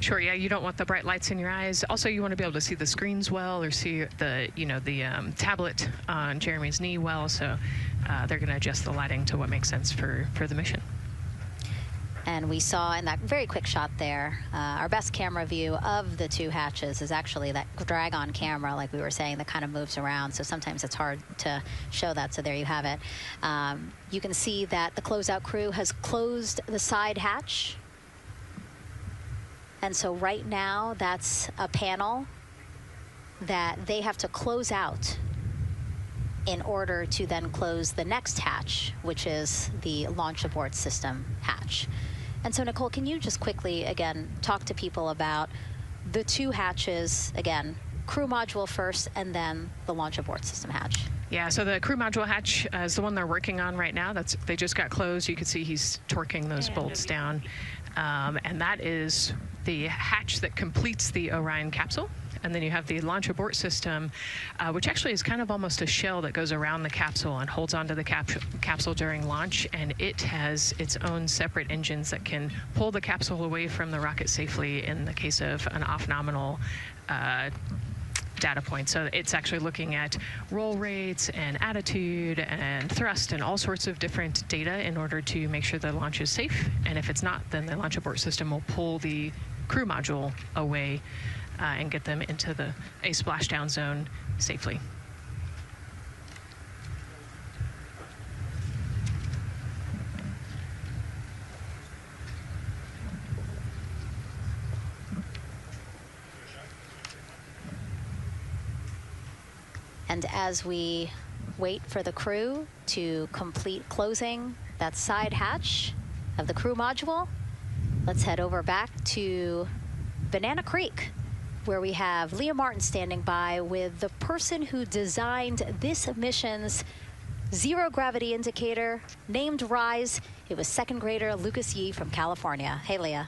Sure, yeah, you don't want the bright lights in your eyes. Also, you want to be able to see the screens well, or see the, the tablet on Jeremy's knee well, so they're going to adjust the lighting to what makes sense for the mission. And we saw in that very quick shot there, our best camera view of the 2 hatches is actually that drag-on camera, like we were saying, that kind of moves around. So sometimes it's hard to show that. So there you have it. You can see that the closeout crew has closed the side hatch. And so right now, that's a panel that they have to close out in order to then close the next hatch, which is the launch abort system hatch. And so, Nicole, can you just quickly, again, talk to people about the 2 hatches, again, crew module first, and then the launch abort system hatch? Yeah, so the crew module hatch is the one they're working on right now. They just got closed. You can see he's torquing those bolts down. And that is the hatch that completes the Orion capsule. And then you have the launch abort system, which actually is kind of almost a shell that goes around the capsule and holds onto the capsule during launch. And it has its own separate engines that can pull the capsule away from the rocket safely in the case of an off-nominal data point. So it's actually looking at roll rates and attitude and thrust and all sorts of different data in order to make sure the launch is safe. And if it's not, then the launch abort system will pull the crew module away and get them into a splashdown zone safely. And as we wait for the crew to complete closing that side hatch of the crew module, let's head over back to Banana Creek, where we have Leah Martin standing by with the person who designed this mission's zero gravity indicator, named RISE. It was 2nd grader Lucas Yee from California. Hey, Leah.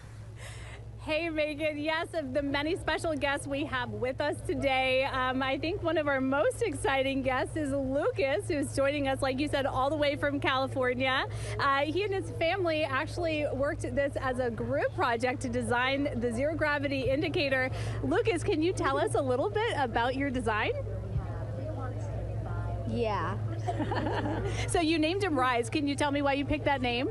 Hey, Megan. Yes, of the many special guests we have with us today, I think one of our most exciting guests is Lucas, who's joining us, like you said, all the way from California. He and his family actually worked this as a group project to design the zero gravity indicator. Lucas, can you tell us a little bit about your design? Yeah. So you named him RISE. Can you tell me why you picked that name?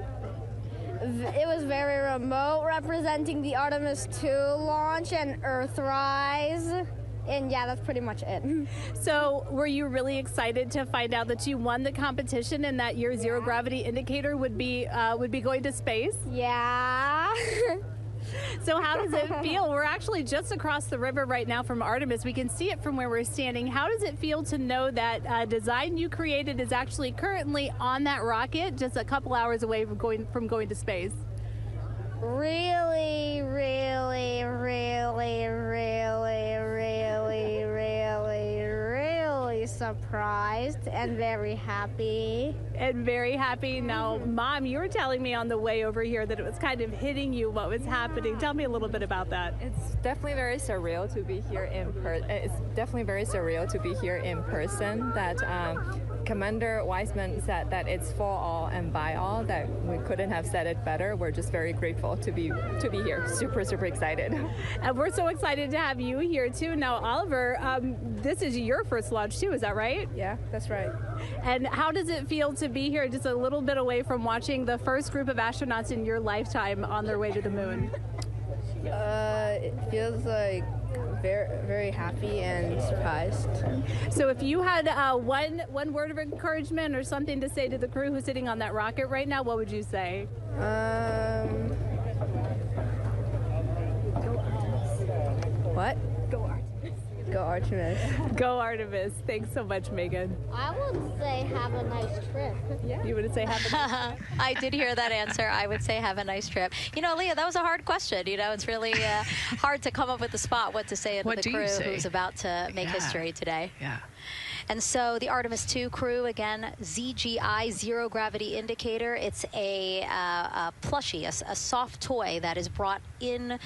It was very remote, representing the Artemis 2 launch and Earthrise. And yeah, that's pretty much it. So were you really excited to find out that you won the competition and that your zero gravity indicator would be going to space? Yeah. So how does it feel? We're actually just across the river right now from Artemis. We can see it from where we're standing. How does it feel to know that design you created is actually currently on that rocket, just a couple hours away from going to space? Really, really, really, really, really, really, really surprised and very happy. And very happy. Now, Mom, you were telling me on the way over here that it was kind of hitting you what was happening. Tell me a little bit about that. It's definitely very surreal to be here in person. It's definitely very surreal to be here in person. That Commander Weissman said that it's for all and by all, that we couldn't have said it better. We're just very grateful to be here. Super, super excited. And we're so excited to have you here too. Now, Oliver, this is your first launch too, is that right? Yeah, that's right. And how does it feel to be here just a little bit away from watching the first group of astronauts in your lifetime on their way to the moon? It feels like very, very happy and surprised. So if you had one word of encouragement or something to say to the crew who's sitting on that rocket right now, what would you say? What? Go Artemis. Go Artemis. Go Artemis. Thanks so much, Megan. I would say have a nice trip. Yeah. You would say have a nice trip? I did hear that answer. I would say have a nice trip. You know, Leah, that was a hard question. You know, it's really hard to come up with the spot what to say to the crew who's about to make history today. Yeah. And so the Artemis 2 crew, again, ZGI, zero gravity indicator. It's a plushie, a soft toy that is brought in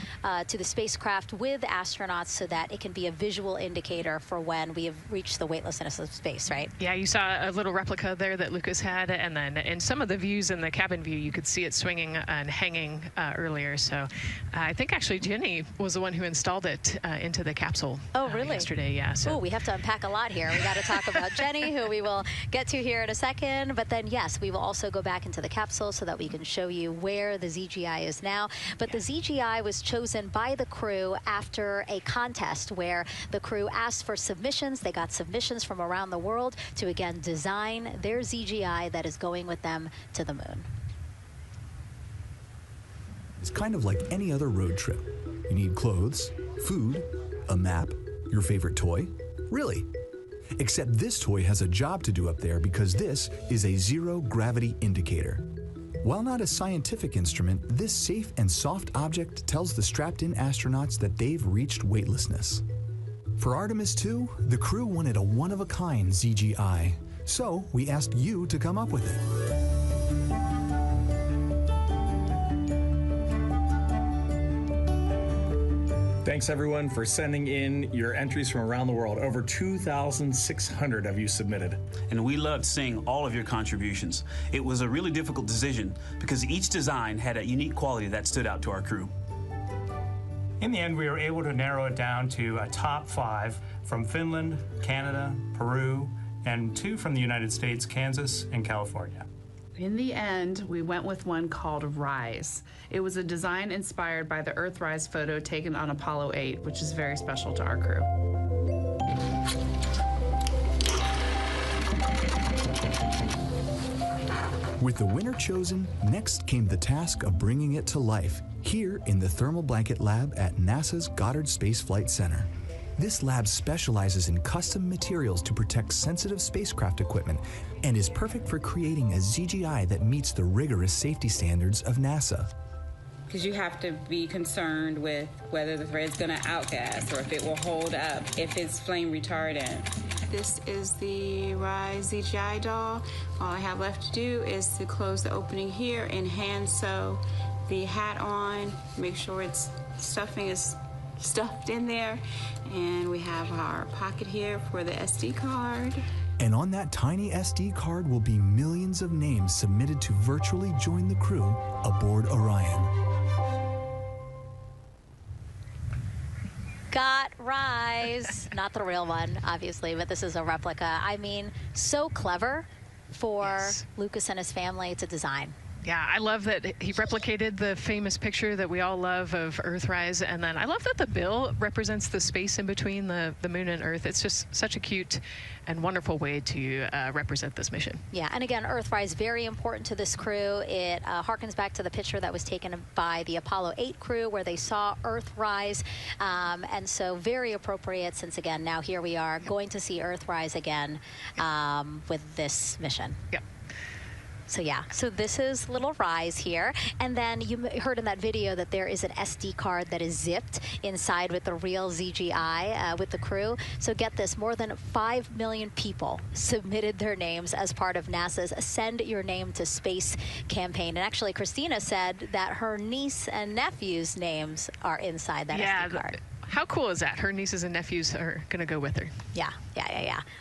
to the spacecraft with astronauts so that it can be a visual indicator for when we have reached the weightlessness of space, right? Yeah, you saw a little replica there that Lucas had, and then in some of the views in the cabin view, you could see it swinging and hanging earlier. So I think actually Jenny was the one who installed it into the capsule. Oh, really? Yesterday, yeah. So. Oh, we have to unpack a lot here. We got to talk about Jenny, who we will get to here in a second. But then, yes, we will also go back into the capsule so that we can show you where the ZGI is now. But the ZGI was chosen by the crew after a contest where the crew asked for submissions. They got submissions from around the world to, again, design their ZGI that is going with them to the moon. It's kind of like any other road trip. You need clothes, food, a map, your favorite toy. Really. Except this toy has a job to do up there because this is a zero gravity indicator. While not a scientific instrument, this safe and soft object tells the strapped-in astronauts that they've reached weightlessness. For Artemis 2, the crew wanted a one-of-a-kind ZGI, so we asked you to come up with it. Thanks everyone for sending in your entries from around the world. Over 2,600 of you submitted. And we loved seeing all of your contributions. It was a really difficult decision because each design had a unique quality that stood out to our crew. In the end, we were able to narrow it down to a top 5 from Finland, Canada, Peru, and 2 from the United States, Kansas and California. In the end, we went with one called Rise. It was a design inspired by the Earthrise photo taken on Apollo 8, which is very special to our crew. With the winner chosen, next came the task of bringing it to life here in the Thermal Blanket Lab at NASA's Goddard Space Flight Center. This lab specializes in custom materials to protect sensitive spacecraft equipment and is perfect for creating a ZGI that meets the rigorous safety standards of NASA. Because you have to be concerned with whether the thread's going to outgas or if it will hold up, if it's flame retardant. This is the Rise ZGI doll. All I have left to do is to close the opening here and hand sew the hat on, make sure its stuffing is stuffed in there, and we have our pocket here for the SD card. And on that tiny SD card will be millions of names submitted to virtually join the crew aboard Orion. Got Rise. Not the real one, obviously, but this is a replica. I mean, so clever for Lucas and his family to design. Yeah, I love that he replicated the famous picture that we all love of Earthrise, and then I love that the bill represents the space in between the moon and Earth. It's just such a cute and wonderful way to represent this mission. Yeah, and again, Earthrise, very important to this crew. It harkens back to the picture that was taken by the Apollo 8 crew where they saw Earthrise, and so very appropriate since, again, now here we are going to see Earthrise again with this mission. Yep. So yeah, so this is little Rise here. And then you heard in that video that there is an SD card that is zipped inside with the real ZGI with the crew. So get this, more than 5 million people submitted their names as part of NASA's Send Your Name to Space campaign. And actually, Christina said that her niece and nephew's names are inside that SD card. How cool is that? Her nieces and nephews are going to go with her. Yeah.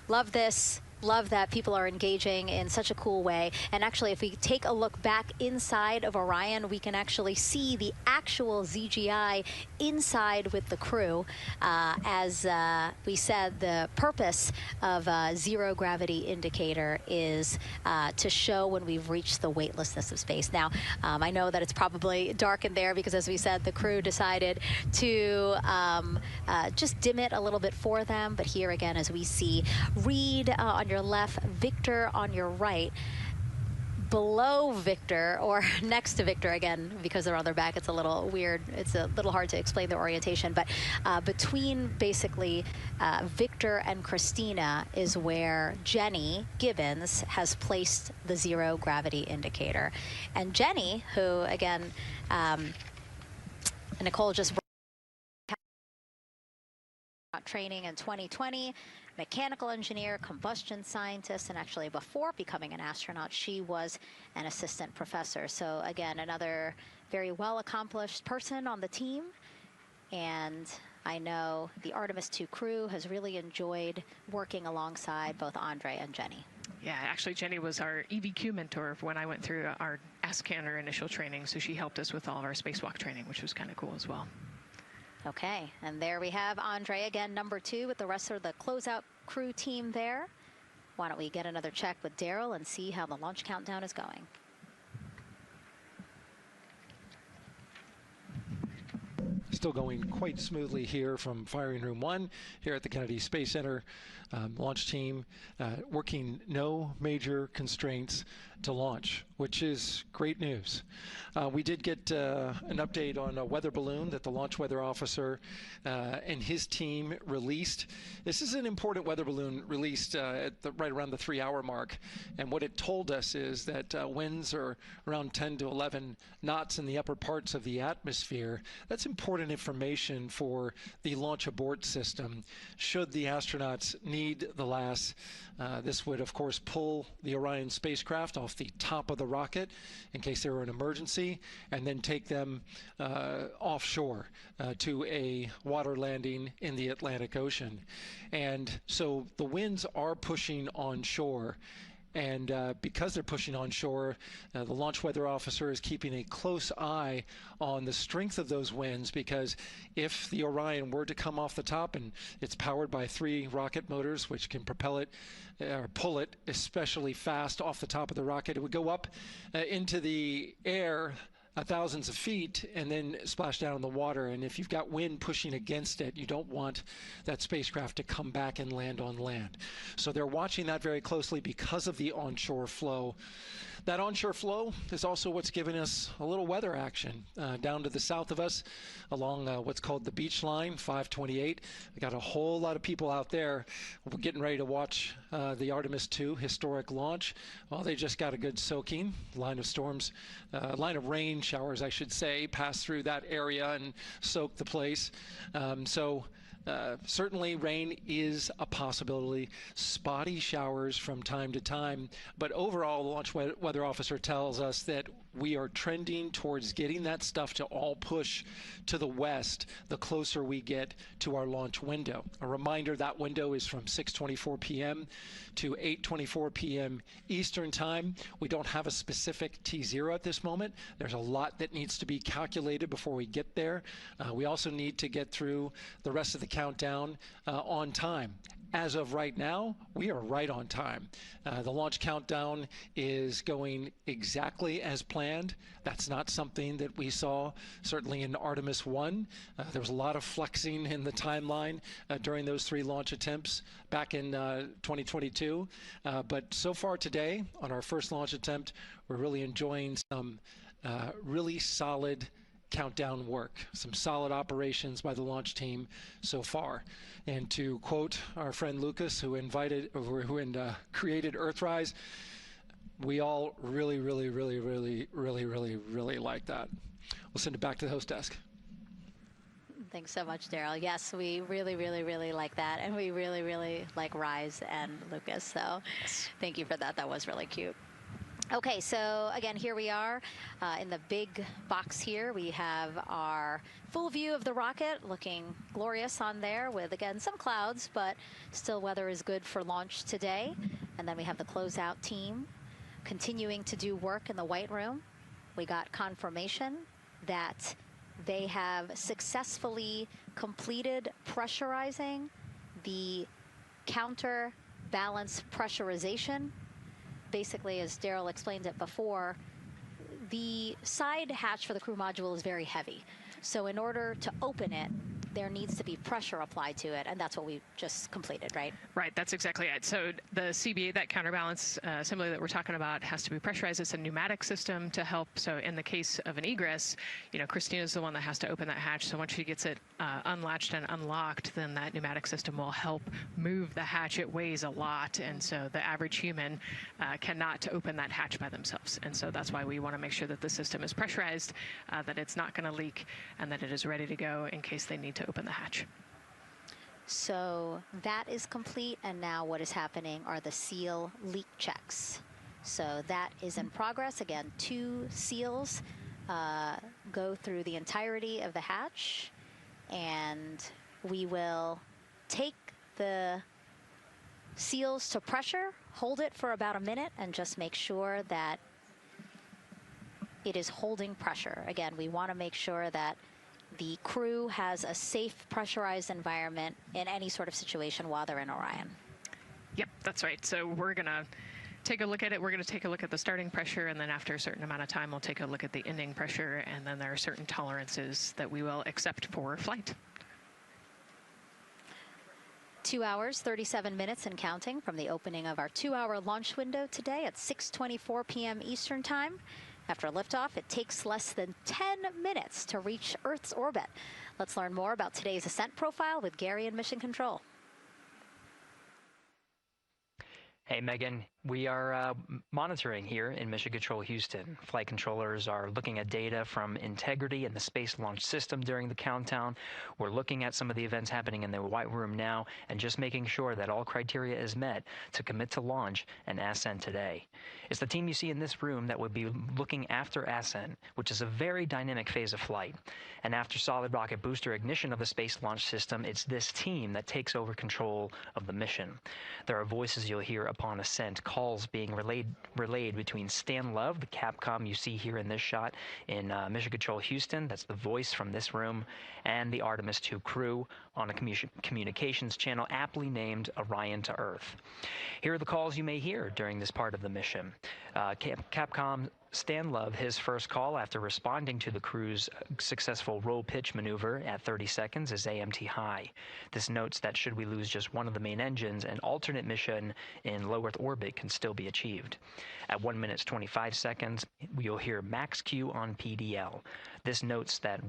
Love this. Love that people are engaging in such a cool way. And actually, if we take a look back inside of Orion, we can actually see the actual ZGI inside with the crew. As we said, the purpose of zero gravity indicator is to show when we've reached the weightlessness of space. Now, I know that it's probably dark in there because, as we said, the crew decided to just dim it a little bit for them. But here again, as we see Reed on your left, Victor on your right. Below Victor, or next to Victor, again, because they're on their back, it's a little weird. It's a little hard to explain their orientation. But between basically Victor and Christina is where Jenny Gibbons has placed the zero gravity indicator. And Jenny, who, again, Nicole just training in 2020, mechanical engineer, combustion scientist, and actually before becoming an astronaut, she was an assistant professor. So again, another very well accomplished person on the team. And I know the Artemis 2 crew has really enjoyed working alongside both Andre and Jenny. Yeah, actually Jenny was our EVQ mentor when I went through our ASCANner initial training. So she helped us with all of our spacewalk training, which was kind of cool as well. Okay, and there we have Andre again, number 2, with the rest of the closeout crew team there. Why don't we get another check with Daryl and see how the launch countdown is going. Still going quite smoothly here from firing room 1 here at the Kennedy Space Center. Launch team working no major constraints to launch, which is great news. We did get an update on a weather balloon that the launch weather officer and his team released. This is an important weather balloon released at right around the 3-hour mark. And what it told us is that winds are around 10 to 11 knots in the upper parts of the atmosphere. That's important information for the launch abort system should the astronauts need the LAS. This would, of course, pull the Orion spacecraft off the top of the rocket in case there were an emergency, and then take them offshore to a water landing in the Atlantic Ocean. And so the winds are pushing onshore. And because they're pushing onshore, the launch weather officer is keeping a close eye on the strength of those winds, because if the Orion were to come off the top, and it's powered by 3 rocket motors which can propel it or pull it especially fast off the top of the rocket, it would go up into the air thousands of feet and then splash down in the water. And if you've got wind pushing against it, you don't want that spacecraft to come back and land on land. So they're watching that very closely because of the onshore flow. That onshore flow is also what's giving us a little weather action down to the south of us along what's called the beach line, 528. We got a whole lot of people out there. We're getting ready to watch the Artemis 2 historic launch. Well, they just got a good soaking. Line of rain showers, I should say, passed through that area and soaked the place. Certainly rain is a possibility, spotty showers from time to time, but overall the launch weather officer tells us that we are trending towards getting that stuff to all push to the west the closer we get to our launch window. A reminder, that window is from 6:24 p.m. to 8:24 p.m. Eastern time. We don't have a specific T0 at this moment. There's a lot that needs to be calculated before we get there. We also need to get through the rest of the countdown on time. As of right now, we are right on time. The launch countdown is going exactly as planned. That's not something that we saw certainly in Artemis 1. There was a lot of flexing in the timeline during those 3 launch attempts back in 2022. But so far today, on our first launch attempt, we're really enjoying some really solid countdown work, some solid operations by the launch team so far. And to quote our friend Lucas, who created Earthrise, we all really like that. We'll send it back to the host desk. Thanks so much, Daryl. Yes, we really like that, and we really like Rise and Lucas. So thank you for that. That was really cute. Okay, so again, here we are in the big box here. We have our full view of the rocket, looking glorious on there with, again, some clouds, but still weather is good for launch today. And then we have the closeout team continuing to do work in the White Room. We got confirmation that they have successfully completed pressurizing the counterbalance pressurization. Basically, as Daryl explained it before, the side hatch for the crew module is very heavy. So in order to open it, there needs to be pressure applied to it, and that's what we just completed, right? Right, that's exactly it. So the CBA, that counterbalance assembly that we're talking about, has to be pressurized. It's a pneumatic system to help. So in the case of an egress, you know, Christina's the one that has to open that hatch. So once she gets it unlatched and unlocked, then that pneumatic system will help move the hatch. It weighs a lot, and so the average human cannot open that hatch by themselves. And so that's why we want to make sure that the system is pressurized, that it's not going to leak, and that it is ready to go in case they need to open the hatch. So that is complete, and now what is happening are the seal leak checks. So that is in progress. Again, 2 seals go through the entirety of the hatch, and we will take the seals to pressure, hold it for about a minute, and just make sure that it is holding pressure. Again, we want to make sure that the crew has a safe, pressurized environment in any sort of situation while they're in Orion. Yep, that's right. So we're going to take a look at it. We're going to take a look at the starting pressure, and then after a certain amount of time, we'll take a look at the ending pressure, and then there are certain tolerances that we will accept for flight. 2 hours, 37 minutes and counting from the opening of our 2-hour launch window today at 6:24 p.m. Eastern Time. After liftoff, it takes less than 10 minutes to reach Earth's orbit. Let's learn more about today's ascent profile with Gary in Mission Control. Hey, Megan. We are monitoring here in Mission Control Houston. Flight controllers are looking at data from integrity in the Space Launch System during the countdown. We're looking at some of the events happening in the White Room now and just making sure that all criteria is met to commit to launch and ascent today. It's the team you see in this room that would be looking after ascent, which is a very dynamic phase of flight. And after solid rocket booster ignition of the Space Launch System, it's this team that takes over control of the mission. There are voices you'll hear upon ascent, calls being relayed between Stan Love, the Capcom you see here in this shot in Mission Control Houston, that's the voice from this room, and the Artemis 2 crew on a communications channel aptly named Orion to Earth. Here are the calls you may hear during this part of the mission. Capcom Stan Love, his first call after responding to the crew's successful roll pitch maneuver at 30 seconds is AMT high. This notes that should we lose just one of the main engines, an alternate mission in low Earth orbit can still be achieved. At 1 minute 25 seconds, you'll hear max Q on PDL. This notes that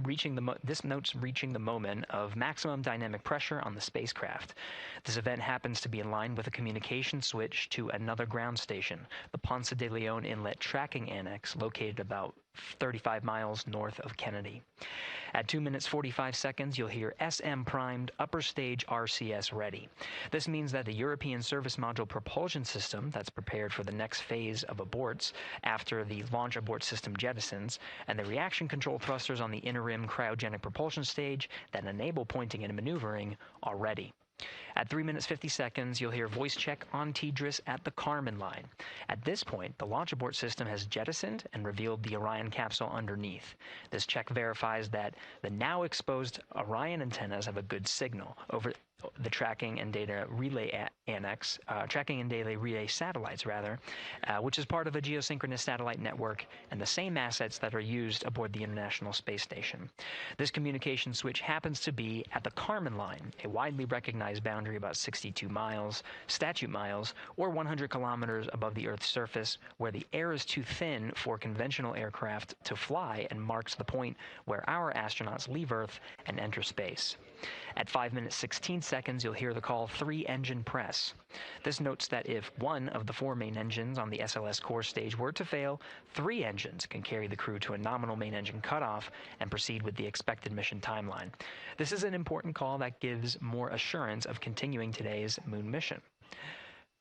reaching the moment of maximum dynamic pressure on the spacecraft. This event happens to be in line with a communication switch to another ground station, the Ponce de Leon Inlet Tracking Annex, located about 35 miles north of Kennedy. At 2 minutes 45 seconds, you'll hear SM primed upper stage RCS ready. This means that the European Service Module propulsion system that's prepared for the next phase of aborts after the launch abort system jettisons, and the reaction control thrusters on the inner rim cryogenic propulsion stage that enable pointing and maneuvering are ready. At 3 minutes 50 seconds, you'll hear voice check on TDRS at the Kármán line. At this point, the launch abort system has jettisoned and revealed the Orion capsule underneath. This check verifies that the now exposed Orion antennas have a good signal over the tracking and data relay annex, tracking and data relay satellites rather, which is part of a geosynchronous satellite network and the same assets that are used aboard the International Space Station. This communication switch happens to be at the Kármán line, a widely recognized boundary about 62 miles, statute miles, or 100 kilometers above the Earth's surface, where the air is too thin for conventional aircraft to fly and marks the point where our astronauts leave Earth and enter space. At 5 minutes 16 seconds, you'll hear the call 3-engine press. This notes that if one of the 4 main engines on the SLS core stage were to fail, 3 engines can carry the crew to a nominal main engine cutoff and proceed with the expected mission timeline. This is an important call that gives more assurance of continuing today's moon mission.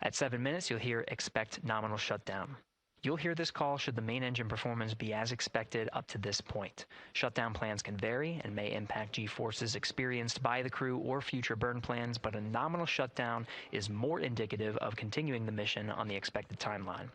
At 7 minutes, you'll hear expect nominal shutdown. You'll hear this call should the main engine performance be as expected up to this point. Shutdown plans can vary and may impact G-forces experienced by the crew or future burn plans, but a nominal shutdown is more indicative of continuing the mission on the expected timeline.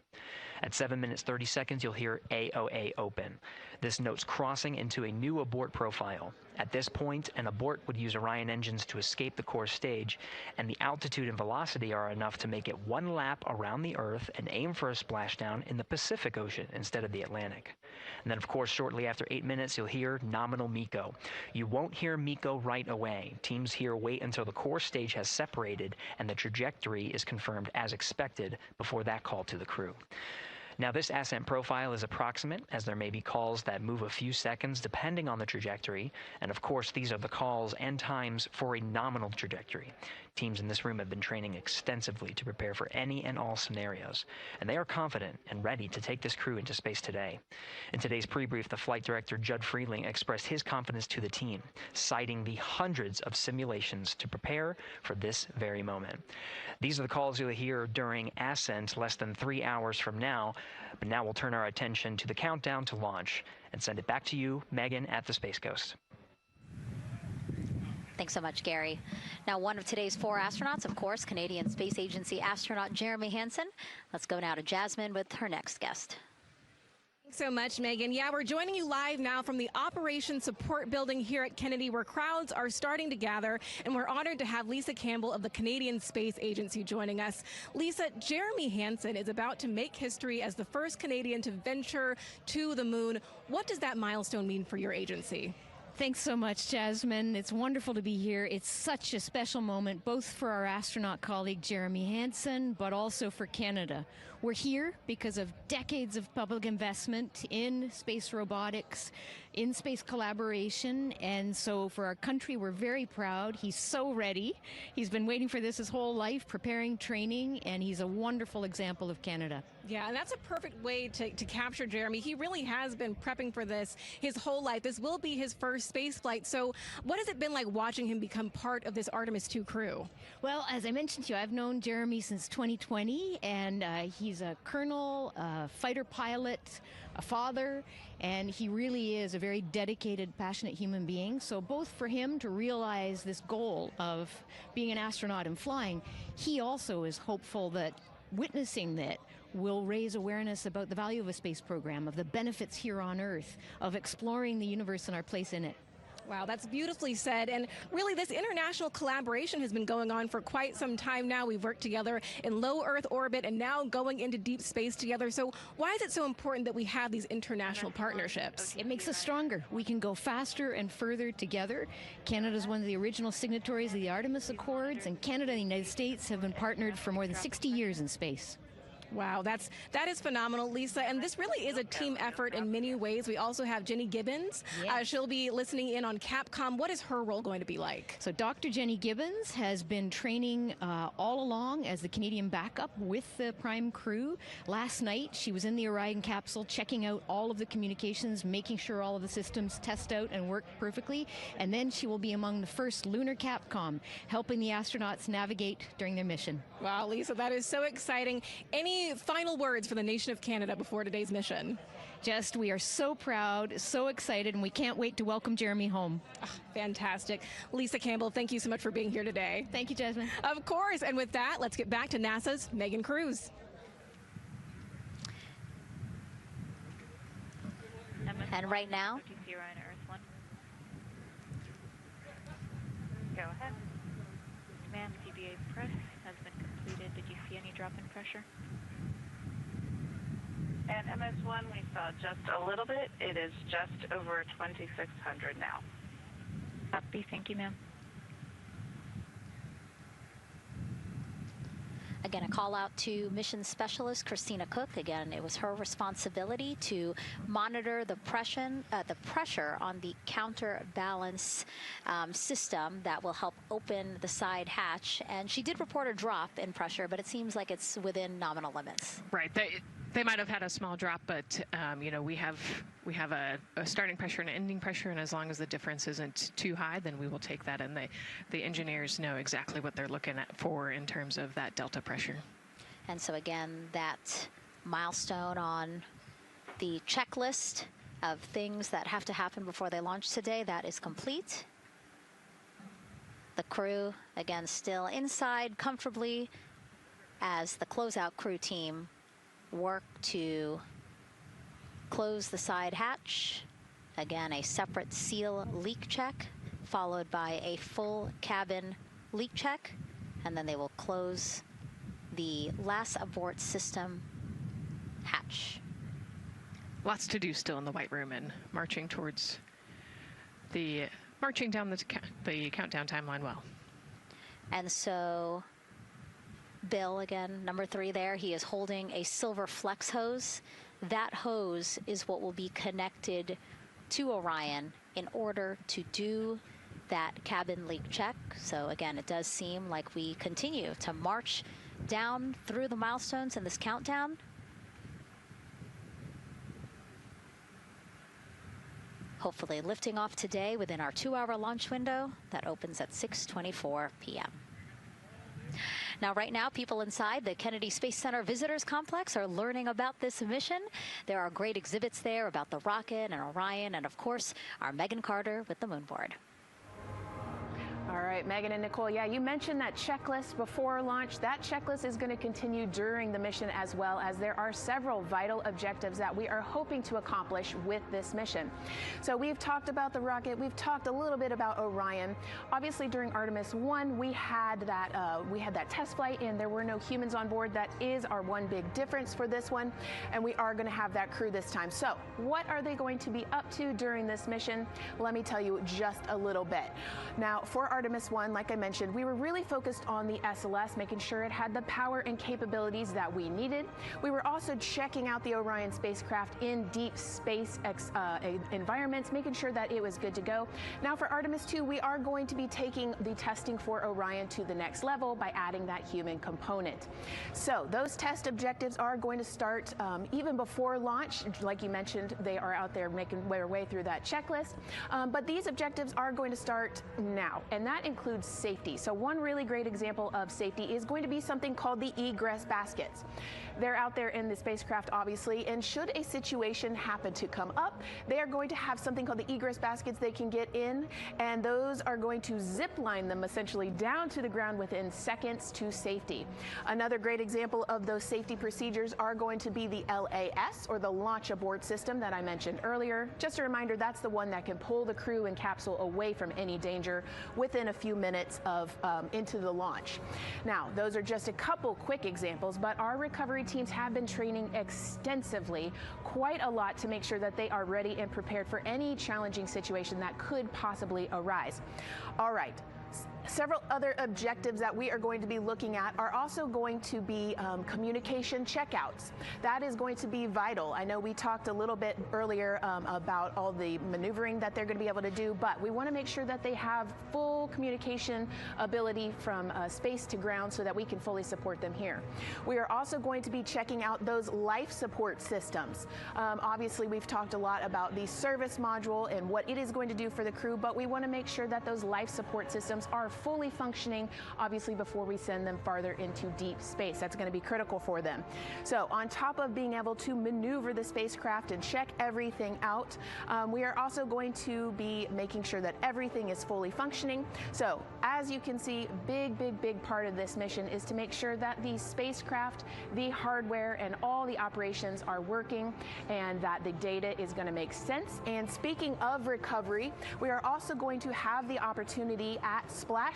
At 7 minutes 30 seconds, you'll hear AOA open. This notes crossing into a new abort profile. At this point, an abort would use Orion engines to escape the core stage, and the altitude and velocity are enough to make it one lap around the Earth and aim for a splashdown in the Pacific Ocean instead of the Atlantic. And then, of course, shortly after 8 minutes, you'll hear nominal MECO. You won't hear MECO right away. Teams here wait until the core stage has separated and the trajectory is confirmed as expected before that call to the crew. Now, this ascent profile is approximate, as there may be calls that move a few seconds depending on the trajectory, and of course these are the calls and times for a nominal trajectory. Teams in this room have been training extensively to prepare for any and all scenarios, and they are confident and ready to take this crew into space today. In today's pre-brief, the flight director, Judd Freeling, expressed his confidence to the team, citing the hundreds of simulations to prepare for this very moment. These are the calls you'll hear during ascent less than 3 hours from now, but now we'll turn our attention to the countdown to launch and send it back to you, Megan, at the Space Coast. Thanks so much, Gary. Now, one of today's 4 astronauts, of course, Canadian Space Agency astronaut Jeremy Hansen. Let's go now to Jasmine with her next guest. Thanks so much, Megan. Yeah, we're joining you live now from the Operations Support Building here at Kennedy, where crowds are starting to gather, and we're honored to have Lisa Campbell of the Canadian Space Agency joining us. Lisa, Jeremy Hansen is about to make history as the first Canadian to venture to the moon. What does that milestone mean for your agency? Thanks so much, Jasmine. It's wonderful to be here. It's such a special moment, both for our astronaut colleague Jeremy Hansen, but also for Canada. We're here because of decades of public investment in space robotics, in space collaboration, and so for our country, we're very proud. He's so ready. He's been waiting for this his whole life, preparing, training, and he's a wonderful example of Canada. Yeah, and that's a perfect way to capture Jeremy. He really has been prepping for this his whole life. This will be his first space flight. So what has it been like watching him become part of this Artemis II crew? Well, as I mentioned to you, I've known Jeremy since 2020, and he's a colonel, a fighter pilot, a father, and he really is a very dedicated, passionate human being. So both for him to realize this goal of being an astronaut and flying, he also is hopeful that witnessing that will raise awareness about the value of a space program, of the benefits here on Earth, of exploring the universe and our place in it. Wow, that's beautifully said. And really, this international collaboration has been going on for quite some time now. We've worked together in low Earth orbit and now going into deep space together. So why is it so important that we have these international partnerships? It makes us stronger. We can go faster and further together. Canada is one of the original signatories of the Artemis Accords, and Canada and the United States have been partnered for more than 60 years in space. Wow, that is phenomenal, Lisa. And this really is a team effort in many ways. We also have Jenny Gibbons. Yes. She'll be listening in on Capcom. What is her role going to be like? So Dr. Jenny Gibbons has been training all along as the Canadian backup with the Prime crew. Last night, she was in the Orion capsule checking out all of the communications, making sure all of the systems test out and work perfectly. And then she will be among the first lunar Capcom, helping the astronauts navigate during their mission. Wow, Lisa, that is so exciting. Any final words for the nation of Canada before today's mission? Just, we are so proud, so excited, and we can't wait to welcome Jeremy home. Oh, fantastic. Lisa Campbell, thank you so much for being here today. Thank you, Jasmine. Of course. And with that, let's get back to NASA's Megan Cruz. And right now, go ahead. Command PBA press has been completed. Did you see any drop in pressure? At MS1, we saw just a little bit. It is just over 2,600 now. Copy. Thank you, ma'am. again, a call out to mission specialist Christina Cook. Again, it was her responsibility to monitor the pressure on the counterbalance system that will help open the side hatch. And she did report a drop in pressure, but it seems like it's within nominal limits. Right. They might have had a small drop, but you know, we have a starting pressure and an ending pressure, and as long as the difference isn't too high, then we will take that. And the engineers know exactly what they're looking for in terms of that delta pressure. And so again, that milestone on the checklist of things that have to happen before they launch today, that is complete. The crew, again, still inside comfortably as the closeout crew team work to close the side hatch. Again, a separate seal leak check, followed by a full cabin leak check, and then they will close the last abort system hatch. Lots to do still in the White Room and marching down the countdown timeline well. And so Bill, again, number 3 there, he is holding a silver flex hose. That hose is what will be connected to Orion in order to do that cabin leak check. So again, it does seem like we continue to march down through the milestones in this countdown. Hopefully lifting off today within our 2-hour launch window that opens at 6:24 p.m. Now, right now, people inside the Kennedy Space Center Visitors Complex are learning about this mission. There are great exhibits there about the rocket and Orion, and of course, our Megan Carter with the moon board. All right, Megan and Nicole, yeah, you mentioned that checklist before launch. That checklist is going to continue during the mission as well, as there are several vital objectives that we are hoping to accomplish with this mission. So we've talked about the rocket. We've talked a little bit about Orion. Obviously, during Artemis 1, we had that test flight, and there were no humans on board. That is our one big difference for this one, and we are going to have that crew this time. So what are they going to be up to during this mission? Let me tell you just a little bit. Now, for Artemis 1, like I mentioned, we were really focused on the SLS, making sure it had the power and capabilities that we needed. We were also checking out the Orion spacecraft in deep space environments, making sure that it was good to go. Now for Artemis 2, we are going to be taking the testing for Orion to the next level by adding that human component. So those test objectives are going to start even before launch. Like you mentioned, they are out there making their way through that checklist. But these objectives are going to start now, and that includes safety. So one really great example of safety is going to be something called the egress baskets. They're out there in the spacecraft, obviously, and should a situation happen to come up, they are going to have something called the egress baskets they can get in, and those are going to zip line them essentially down to the ground within seconds to safety. Another great example of those safety procedures are going to be the LAS, or the launch abort system that I mentioned earlier. Just a reminder, that's the one that can pull the crew and capsule away from any danger within a few minutes of into the launch. Now, those are just a couple quick examples, but our recovery teams have been training extensively, quite a lot, to make sure that they are ready and prepared for any challenging situation that could possibly arise. All right. Several other objectives that we are going to be looking at are also going to be communication checkouts. That is going to be vital. I know we talked a little bit earlier about all the maneuvering that they're going to be able to do, but we want to make sure that they have full communication ability from space to ground so that we can fully support them here. We are also going to be checking out those life support systems. Obviously, we've talked a lot about the service module and what it is going to do for the crew, but we want to make sure that those life support systems are fully functioning, obviously, before we send them farther into deep space. That's going to be critical for them. So on top of being able to maneuver the spacecraft and check everything out, we are also going to be making sure that everything is fully functioning. So as you can see, big part of this mission is to make sure that the spacecraft, the hardware, and all the operations are working, and that the data is going to make sense. And speaking of recovery, we are also going to have the opportunity at Splashdown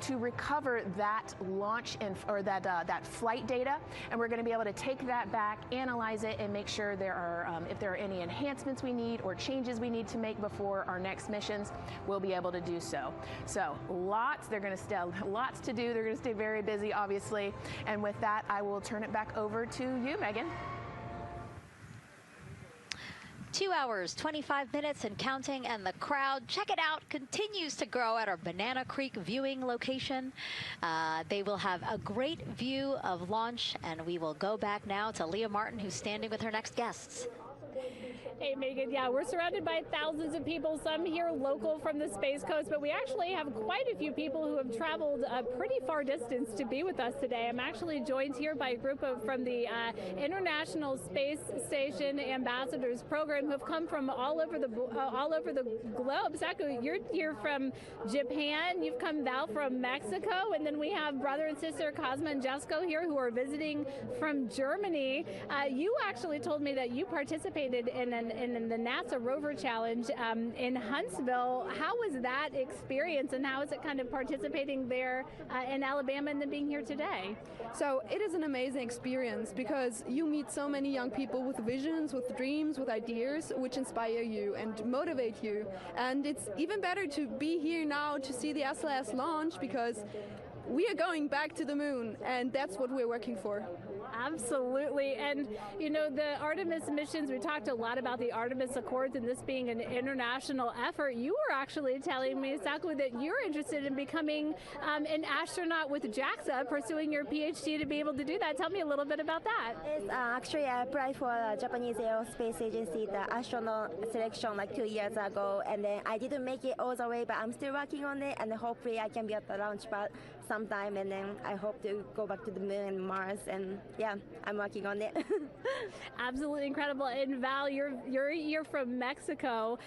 to recover that launch or that flight data, and we're going to be able to take that back, analyze it, and make sure there are if there are any enhancements we need or changes we need to make before our next missions, we'll be able to do so. So lots to do. They're going to stay very busy, obviously. And with that, I will turn it back over to you, Megan. 2 hours, 25 minutes and counting, and the crowd, check it out, continues to grow at our Banana Creek viewing location. They will have a great view of launch, and we will go back now to Leah Martin, who's standing with her next guests. Hey, Megan. Yeah, we're surrounded by thousands of people, some here local from the Space Coast, but we actually have quite a few people who have traveled a pretty far distance to be with us today. I'm actually joined here by a group from the International Space Station Ambassadors Program who have come from all over the globe. Saku, you're here from Japan. You've come, Val, from Mexico, and then we have brother and sister Cosma and Jesko here who are visiting from Germany. You actually told me that you participated in the NASA Rover Challenge in Huntsville. How was that experience, and how is it kind of participating there in Alabama and then being here today? So it is an amazing experience because you meet so many young people with visions, with dreams, with ideas, which inspire you and motivate you. And it's even better to be here now to see the SLS launch because we are going back to the moon, and that's what we're working for. Absolutely. And, you know, the Artemis missions, we talked a lot about the Artemis Accords and this being an international effort. You were actually telling me, Saku, that you're interested in becoming an astronaut with JAXA, pursuing your PhD to be able to do that. Tell me a little bit about that. Yes, actually, I applied for the Japanese Aerospace Agency, the astronaut selection like 2 years ago, and then I didn't make it all the way, but I'm still working on it, and hopefully I can be at the launch pad sometime, and then I hope to go back to the moon and Mars, and yeah, I'm working on it. Absolutely incredible. And Val, you're from Mexico.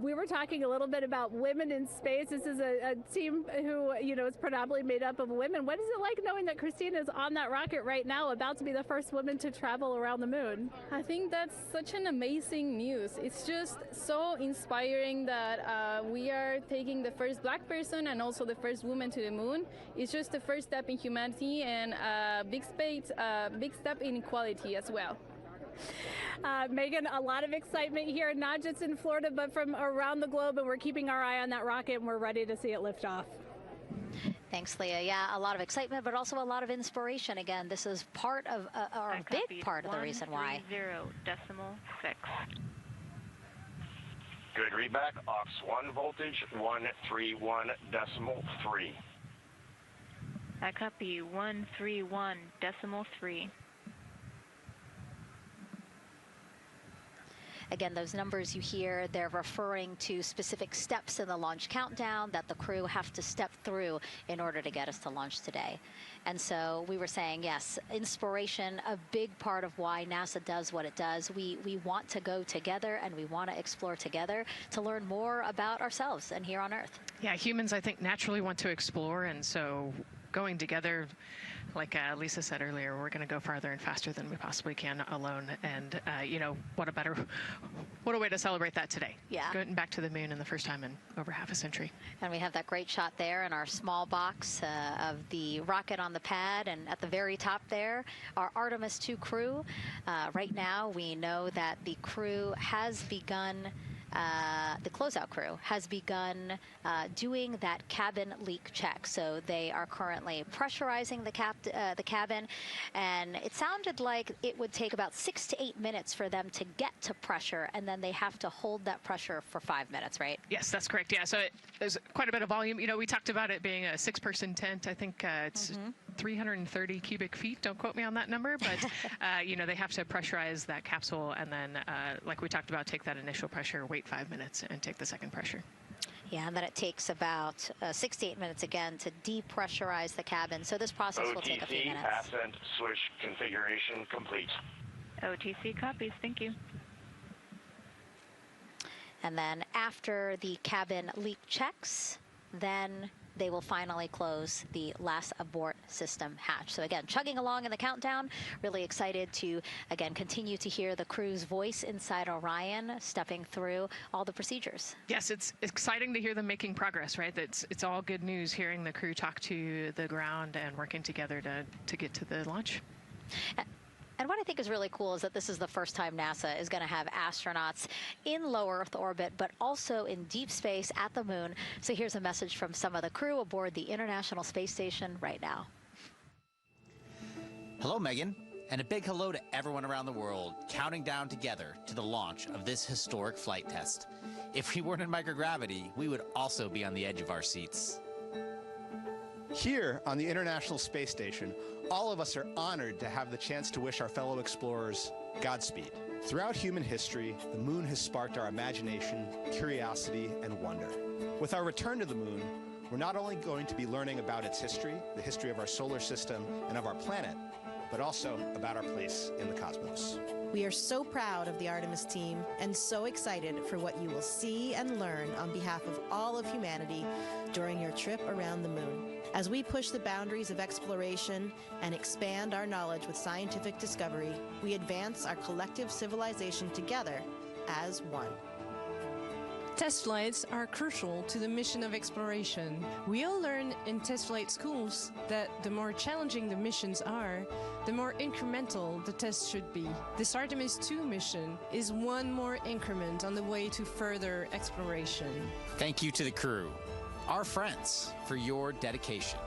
We were talking a little bit about women in space. This is a team who, you know, is predominantly made up of women. What is it like knowing that Christina is on that rocket right now, about to be the first woman to travel around the moon? I think that's such an amazing news. It's just so inspiring that we are taking the first Black person and also the first woman to the moon. It's just the first step in humanity and a big step in equality as well. Megan, a lot of excitement here, not just in Florida, but from around the globe, and we're keeping our eye on that rocket, and we're ready to see it lift off. Thanks, Leah. Yeah, a lot of excitement, but also a lot of inspiration. Again, this is part of, or a big part of the reason why. 130.6. Good readback. Aux 1 voltage 131.3. I copy 131.3. Again, those numbers you hear, they're referring to specific steps in the launch countdown that the crew have to step through in order to get us to launch today. And so we were saying, yes, inspiration, a big part of why NASA does what it does. We want to go together and we want to explore together to learn more about ourselves and here on Earth. Yeah, humans, I think, naturally want to explore, and so going together, like Lisa said earlier, we're going to go farther and faster than we possibly can alone. And, you know, what a way to celebrate that today. Yeah. Going back to the moon in the first time in over half a century. And we have that great shot there in our small box of the rocket on the pad. And at the very top there, our Artemis 2 crew. Right now, we know that the crew has begun the closeout crew has begun doing that cabin leak check. So they are currently pressurizing the cabin, and it sounded like it would take about 6 to 8 minutes for them to get to pressure, and then they have to hold that pressure for 5 minutes, right? Yes, that's correct. Yeah, so there's quite a bit of volume. You know, we talked about it being a 6-person tent. I think it's 330 cubic feet. Don't quote me on that number, but you know, they have to pressurize that capsule, and then, like we talked about, take that initial pressure, wait 5 minutes, and take the second pressure. Yeah, and then it takes about 6 to 8 minutes again to depressurize the cabin. So this process will take a few minutes. Ascent switch configuration complete. OTC copies. Thank you. And then after the cabin leak checks, then they will finally close the last abort system hatch. So again, chugging along in the countdown, really excited to, again, continue to hear the crew's voice inside Orion, stepping through all the procedures. Yes, it's exciting to hear them making progress, right? It's all good news hearing the crew talk to the ground and working together to get to the launch. And what I think is really cool is that this is the first time NASA is going to have astronauts in low Earth orbit, but also in deep space at the moon. So here's a message from some of the crew aboard the International Space Station right now. Hello, Megan, and a big hello to everyone around the world counting down together to the launch of this historic flight test. If we weren't in microgravity, we would also be on the edge of our seats. Here on the International Space Station, all of us are honored to have the chance to wish our fellow explorers Godspeed. Throughout human history, the moon has sparked our imagination, curiosity, and wonder. With our return to the moon, we're not only going to be learning about its history, the history of our solar system and of our planet, but also about our place in the cosmos. We are so proud of the Artemis team and so excited for what you will see and learn on behalf of all of humanity during your trip around the moon. As we push the boundaries of exploration and expand our knowledge with scientific discovery, we advance our collective civilization together as one. Test flights are crucial to the mission of exploration. We all learn in test flight schools that the more challenging the missions are, the more incremental the tests should be. This Artemis 2 mission is one more increment on the way to further exploration. Thank you to the crew, our friends, for your dedication.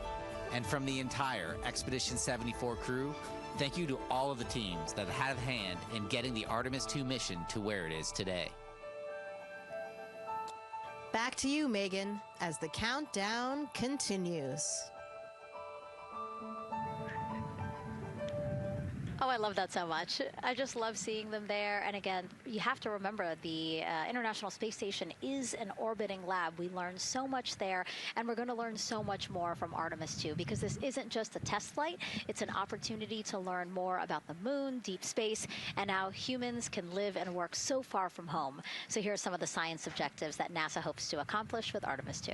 And from the entire Expedition 74 crew, thank you to all of the teams that had a hand in getting the Artemis 2 mission to where it is today. Back to you, Megan, as the countdown continues. Oh, I love that so much. I just love seeing them there. And again, you have to remember the International Space Station is an orbiting lab. We learned so much there, and we're going to learn so much more from Artemis 2, because this isn't just a test flight. It's an opportunity to learn more about the moon, deep space, and how humans can live and work so far from home. So here are some of the science objectives that NASA hopes to accomplish with Artemis 2.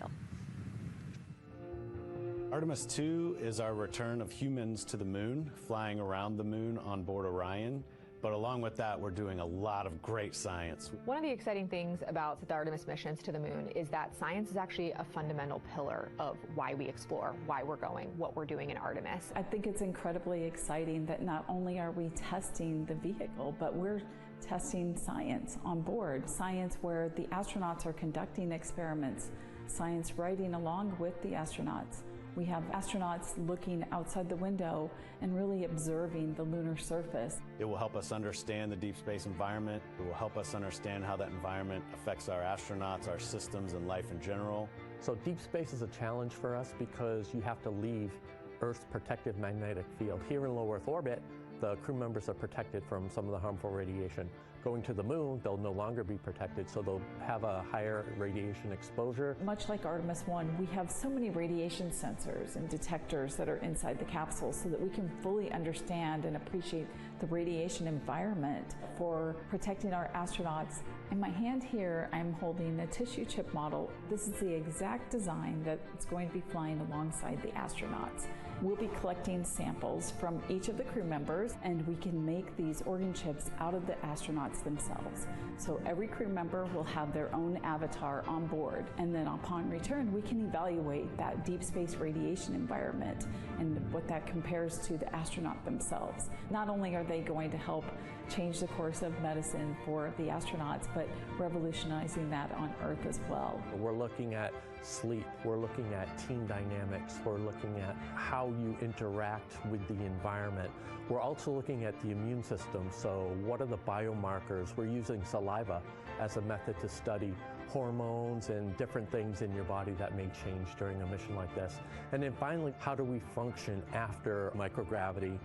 Artemis 2 is our return of humans to the moon, flying around the moon on board Orion. But along with that, we're doing a lot of great science. One of the exciting things about the Artemis missions to the moon is that science is actually a fundamental pillar of why we explore, why we're going, what we're doing in Artemis. I think it's incredibly exciting that not only are we testing the vehicle, but we're testing science on board. Science where the astronauts are conducting experiments, science riding along with the astronauts. We have astronauts looking outside the window and really observing the lunar surface. It will help us understand the deep space environment. It will help us understand how that environment affects our astronauts, our systems, and life in general. So deep space is a challenge for us because you have to leave Earth's protective magnetic field. Here in low Earth orbit, the crew members are protected from some of the harmful radiation. Going to the moon, they'll no longer be protected, so they'll have a higher radiation exposure. Much like Artemis 1, we have so many radiation sensors and detectors that are inside the capsule so that we can fully understand and appreciate the radiation environment for protecting our astronauts. In my hand here, I'm holding a tissue chip model. This is the exact design that's going to be flying alongside the astronauts. We'll be collecting samples from each of the crew members, and we can make these organ chips out of the astronauts themselves. So every crew member will have their own avatar on board, and then upon return, we can evaluate that deep space radiation environment and what that compares to the astronaut themselves. Not only are they going to help change the course of medicine for the astronauts, but revolutionizing that on Earth as well. We're looking at sleep, we're looking at team dynamics, we're looking at how you interact with the environment. We're also looking at the immune system, so what are the biomarkers? We're using saliva as a method to study hormones and different things in your body that may change during a mission like this. And then finally, how do we function after microgravity,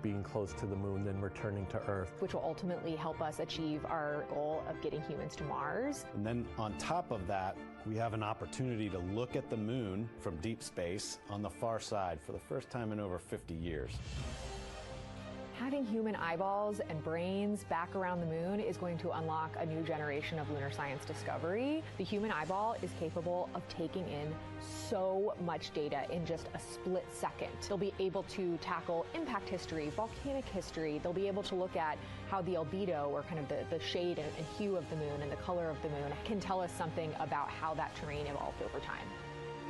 being close to the moon, then returning to Earth. Which will ultimately help us achieve our goal of getting humans to Mars. And then on top of that, we have an opportunity to look at the moon from deep space on the far side for the first time in over 50 years. Having human eyeballs and brains back around the moon is going to unlock a new generation of lunar science discovery. The human eyeball is capable of taking in so much data in just a split second. They'll be able to tackle impact history, volcanic history. They'll be able to look at how the albedo, or kind of the shade and hue of the moon and the color of the moon, can tell us something about how that terrain evolved over time.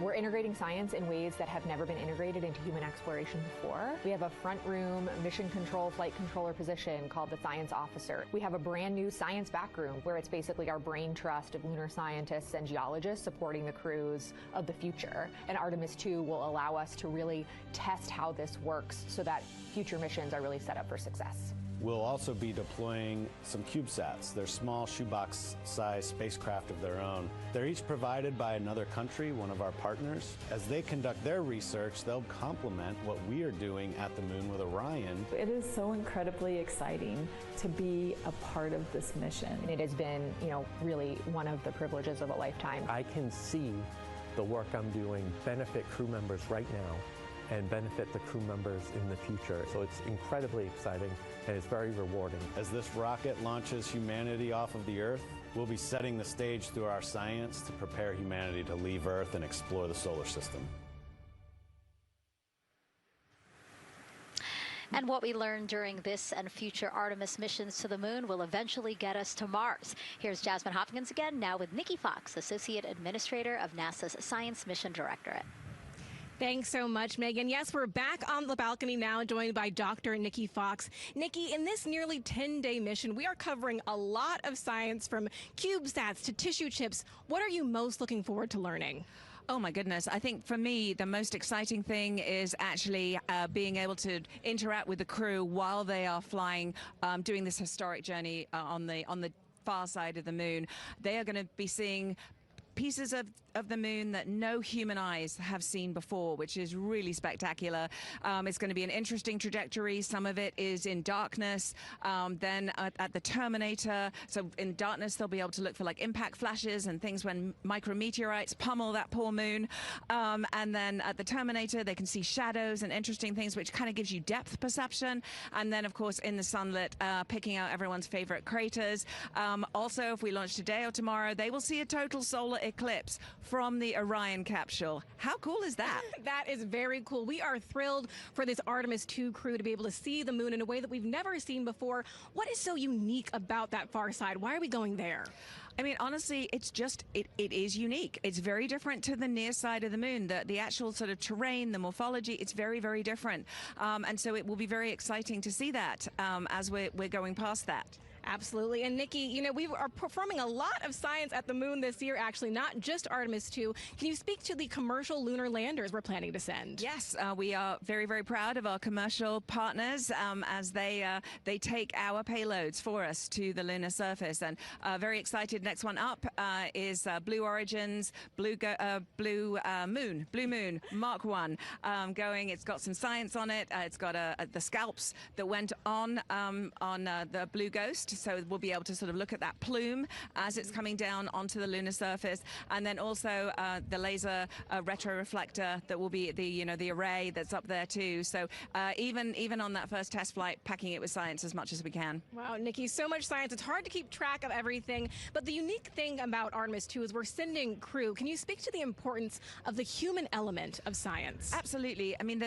We're integrating science in ways that have never been integrated into human exploration before. We have a front room mission control flight controller position called the Science Officer. We have a brand new science back room where it's basically our brain trust of lunar scientists and geologists supporting the crews of the future. And Artemis 2 will allow us to really test how this works so that future missions are really set up for success. We'll also be deploying some CubeSats. They're small shoebox-sized spacecraft of their own. They're each provided by another country, one of our partners. As they conduct their research, they'll complement what we are doing at the moon with Orion. It is so incredibly exciting to be a part of this mission. And it has been, really one of the privileges of a lifetime. I can see the work I'm doing benefit crew members right now and benefit the crew members in the future. So it's incredibly exciting and it's very rewarding. As this rocket launches humanity off of the Earth, we'll be setting the stage through our science to prepare humanity to leave Earth and explore the solar system. And what we learn during this and future Artemis missions to the moon will eventually get us to Mars. Here's Jasmine Hopkins again, now with Nikki Fox, Associate Administrator of NASA's Science Mission Directorate. Thanks so much, Megan. Yes, we're back on the balcony now, joined by Dr. Nikki Fox. Nikki, in this nearly 10-day mission, we are covering a lot of science from CubeSats to tissue chips. What are you most looking forward to learning? Oh my goodness. I think for me, the most exciting thing is actually being able to interact with the crew while they are flying, doing this historic journey on the far side of the moon. They are going to be seeing pieces of the moon that no human eyes have seen before, which is really spectacular. It's going to be an interesting trajectory. Some of it is in darkness. Then at the terminator, so in darkness they'll be able to look for like impact flashes and things when micrometeorites pummel that poor moon. And then at the terminator they can see shadows and interesting things, which kind of gives you depth perception. And then of course in the sunlit, picking out everyone's favorite craters. Also, if we launch today or tomorrow, they will see a total solar eclipse from the Orion capsule. How cool is that? That is very cool. We are thrilled for this Artemis 2 crew to be able to see the moon in a way that we've never seen before. What is so unique about that far side? Why are we going there? I mean, honestly, it's just, it is unique. It's very different to the near side of the moon. The actual sort of terrain, the morphology, it's very, very different. And so it will be very exciting to see that as we're going past that. Absolutely. And Nikki, we are performing a lot of science at the moon this year, actually, not just Artemis 2. Can you speak to the commercial lunar landers we're planning to send? Yes, we are very, very proud of our commercial partners as they take our payloads for us to the lunar surface. And very excited. Next one up is Blue Origin's Blue Moon Mark 1 going. It's got some science on it. It's got the scalps that went on the Blue Ghost. So we'll be able to sort of look at that plume as it's coming down onto the lunar surface, and then also the laser retroreflector that will be the array that's up there too. So even on that first test flight, packing it with science as much as we can. Wow, Nikki, so much science. It's hard to keep track of everything. But the unique thing about Artemis 2 is we're sending crew. Can you speak to the importance of the human element of science? Absolutely. I mean,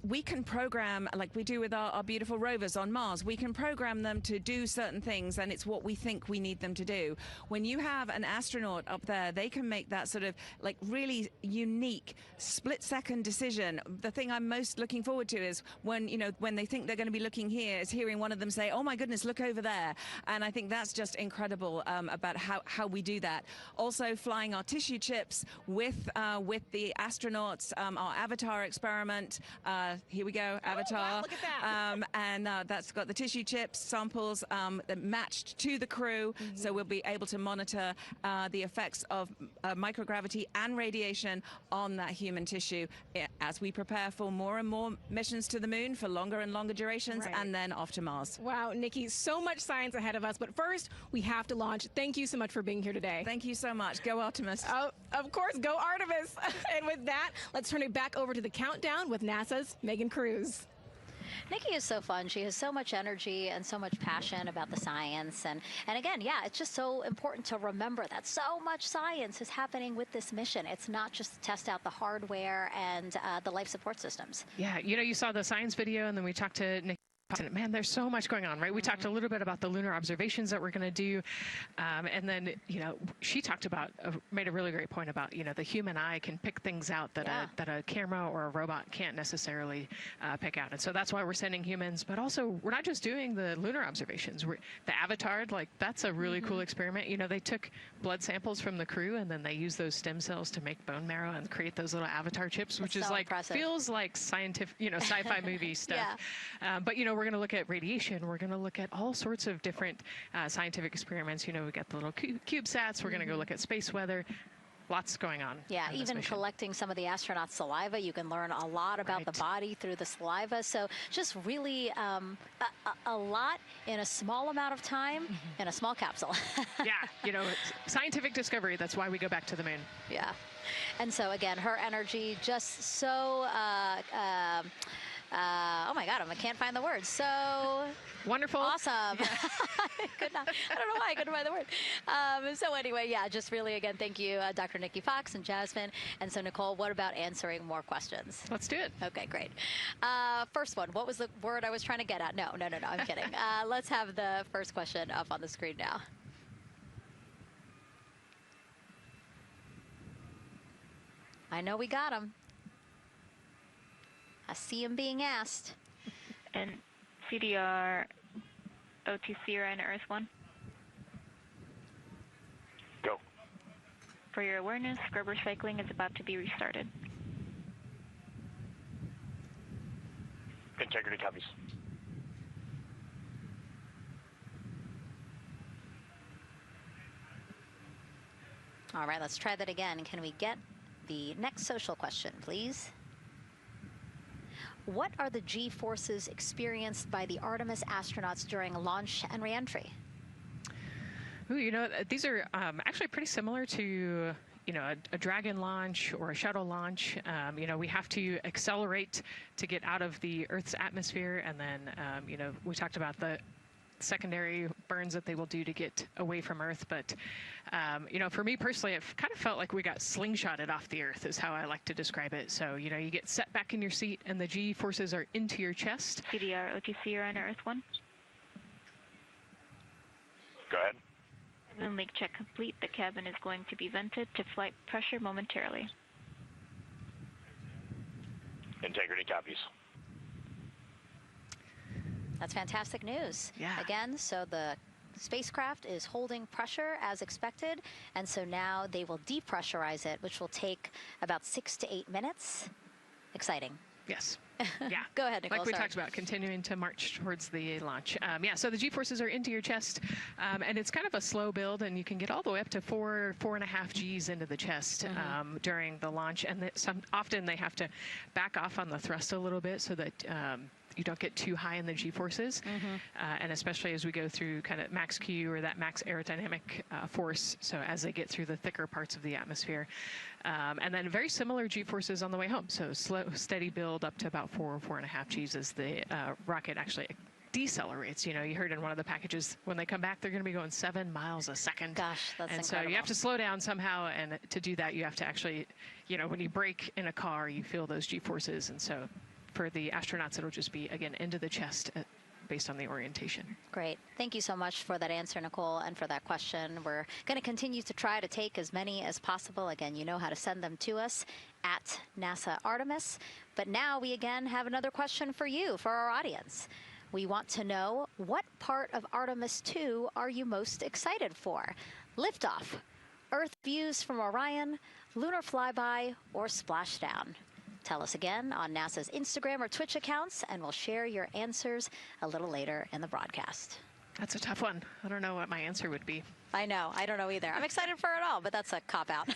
we can program, like we do with our beautiful rovers on Mars, we can program them to do certain things, and it's what we think we need them to do. When you have an astronaut up there, they can make that sort of like really unique split-second decision. The thing I'm most looking forward to is when they think they're going to be looking here, is hearing one of them say, "Oh my goodness, look over there." And I think that's just incredible about how we do that. Also, flying our tissue chips with the astronauts, our Avatar experiment. Here we go, Avatar. Oh, wow, look at that. And that's got the tissue chips samples matched to the crew, so we'll be able to monitor the effects of microgravity and radiation on that human tissue as we prepare for more and more missions to the moon for longer and longer durations, and then off to Mars. Wow, Nikki, so much science ahead of us, but first we have to launch. Thank you so much for being here today. Thank you so much. Go Artemis. Oh, of course, go Artemis. And with that, let's turn it back over to the countdown with NASA's Megan Cruz. Nikki is so fun. She has so much energy and so much passion about the science. And again, yeah, it's just so important to remember that so much science is happening with this mission. It's not just to test out the hardware and the life support systems. Yeah, you saw the science video, and then we talked to Nikki. Man, there's so much going on, right? We talked a little bit about the lunar observations that we're going to do. And then, she talked about, made a really great point about, the human eye can pick things out that a camera or a robot can't necessarily pick out. And so that's why we're sending humans. But also, we're not just doing the lunar observations. The Avatar, that's a really cool experiment. They took blood samples from the crew, and then they used those stem cells to make bone marrow and create those little Avatar chips, which is impressive. feels like scientific, sci-fi movie stuff. But, we're we're going to look at radiation. We're going to look at all sorts of different scientific experiments. You know, we got the little CubeSats. We're going to go look at space weather. Lots going on. Yeah, even collecting some of the astronauts' saliva, you can learn a lot about the body through the saliva. So just really a lot in a small amount of time in a small capsule. Yeah, you know, scientific discovery. That's why we go back to the moon. Yeah. And so again, her energy just so, oh my God, I can't find the words. So wonderful. Awesome. Yeah. I don't know why I couldn't find the word. So anyway, yeah, just really, again, thank you, Dr. Nikki Fox and Jasmine. And so Nicole, what about answering more questions? Let's do it. Okay, great. First one, what was the word I was trying to get at? No, I'm kidding. Let's have the first question up on the screen now. I know we got him. I see him being asked. And CDR OTC Rhino Earth 1. Go. For your awareness, scrubber cycling is about to be restarted. Integrity copies. All right, let's try that again. Can we get the next social question, please? What are the G-forces experienced by the Artemis astronauts during launch and reentry? Ooh, you know, these are actually pretty similar to, you know, a Dragon launch or a shuttle launch. You know, we have to accelerate to get out of the Earth's atmosphere, and then, you know, we talked about the secondary burns that they will do to get away from Earth. But, you know, for me personally, it kind of felt like we got slingshotted off the Earth is how I like to describe it. So, you know, you get set back in your seat and the G forces are into your chest. CDR OTC Rhino Earth 1. Go ahead. Moon leak check complete. The cabin is going to be vented to flight pressure momentarily. Integrity copies. That's fantastic news. Yeah. Again, so the spacecraft is holding pressure as expected, and so now they will depressurize it, which will take about 6 to 8 minutes. Exciting. Yes. Yeah. Go ahead, Nicole. Like we sorry. talked about, continuing to march towards the launch. Yeah, so the G-forces are into your chest, and it's kind of a slow build, and you can get all the way up to 4.5 Gs into the chest during the launch, and often they have to back off on the thrust a little bit so that you don't get too high in the G-forces, and especially as we go through kind of max Q or that max aerodynamic force, so as they get through the thicker parts of the atmosphere. And then very similar G-forces on the way home, so slow, steady build up to about 4.5 Gs as the rocket actually decelerates. You know, you heard in one of the packages, when they come back, they're going to be going 7 miles a second. Gosh, that's and incredible. So you have to slow down somehow, and to do that, you have to actually, you know, when you brake in a car, you feel those G-forces, and so for the astronauts, it'll just be, again, into the chest based on the orientation. Great. Thank you so much for that answer, Nicole, and for that question. We're going to continue to try to take as many as possible. Again, you know how to send them to us at NASA Artemis. But now we again have another question for you, for our audience. We want to know, what part of Artemis 2 are you most excited for? Liftoff, Earth views from Orion, lunar flyby, or splashdown? Tell us again on NASA's Instagram or Twitch accounts, and we'll share your answers a little later in the broadcast. That's a tough one. I don't know what my answer would be. I know. I don't know either. I'm excited for it all, but that's a cop-out.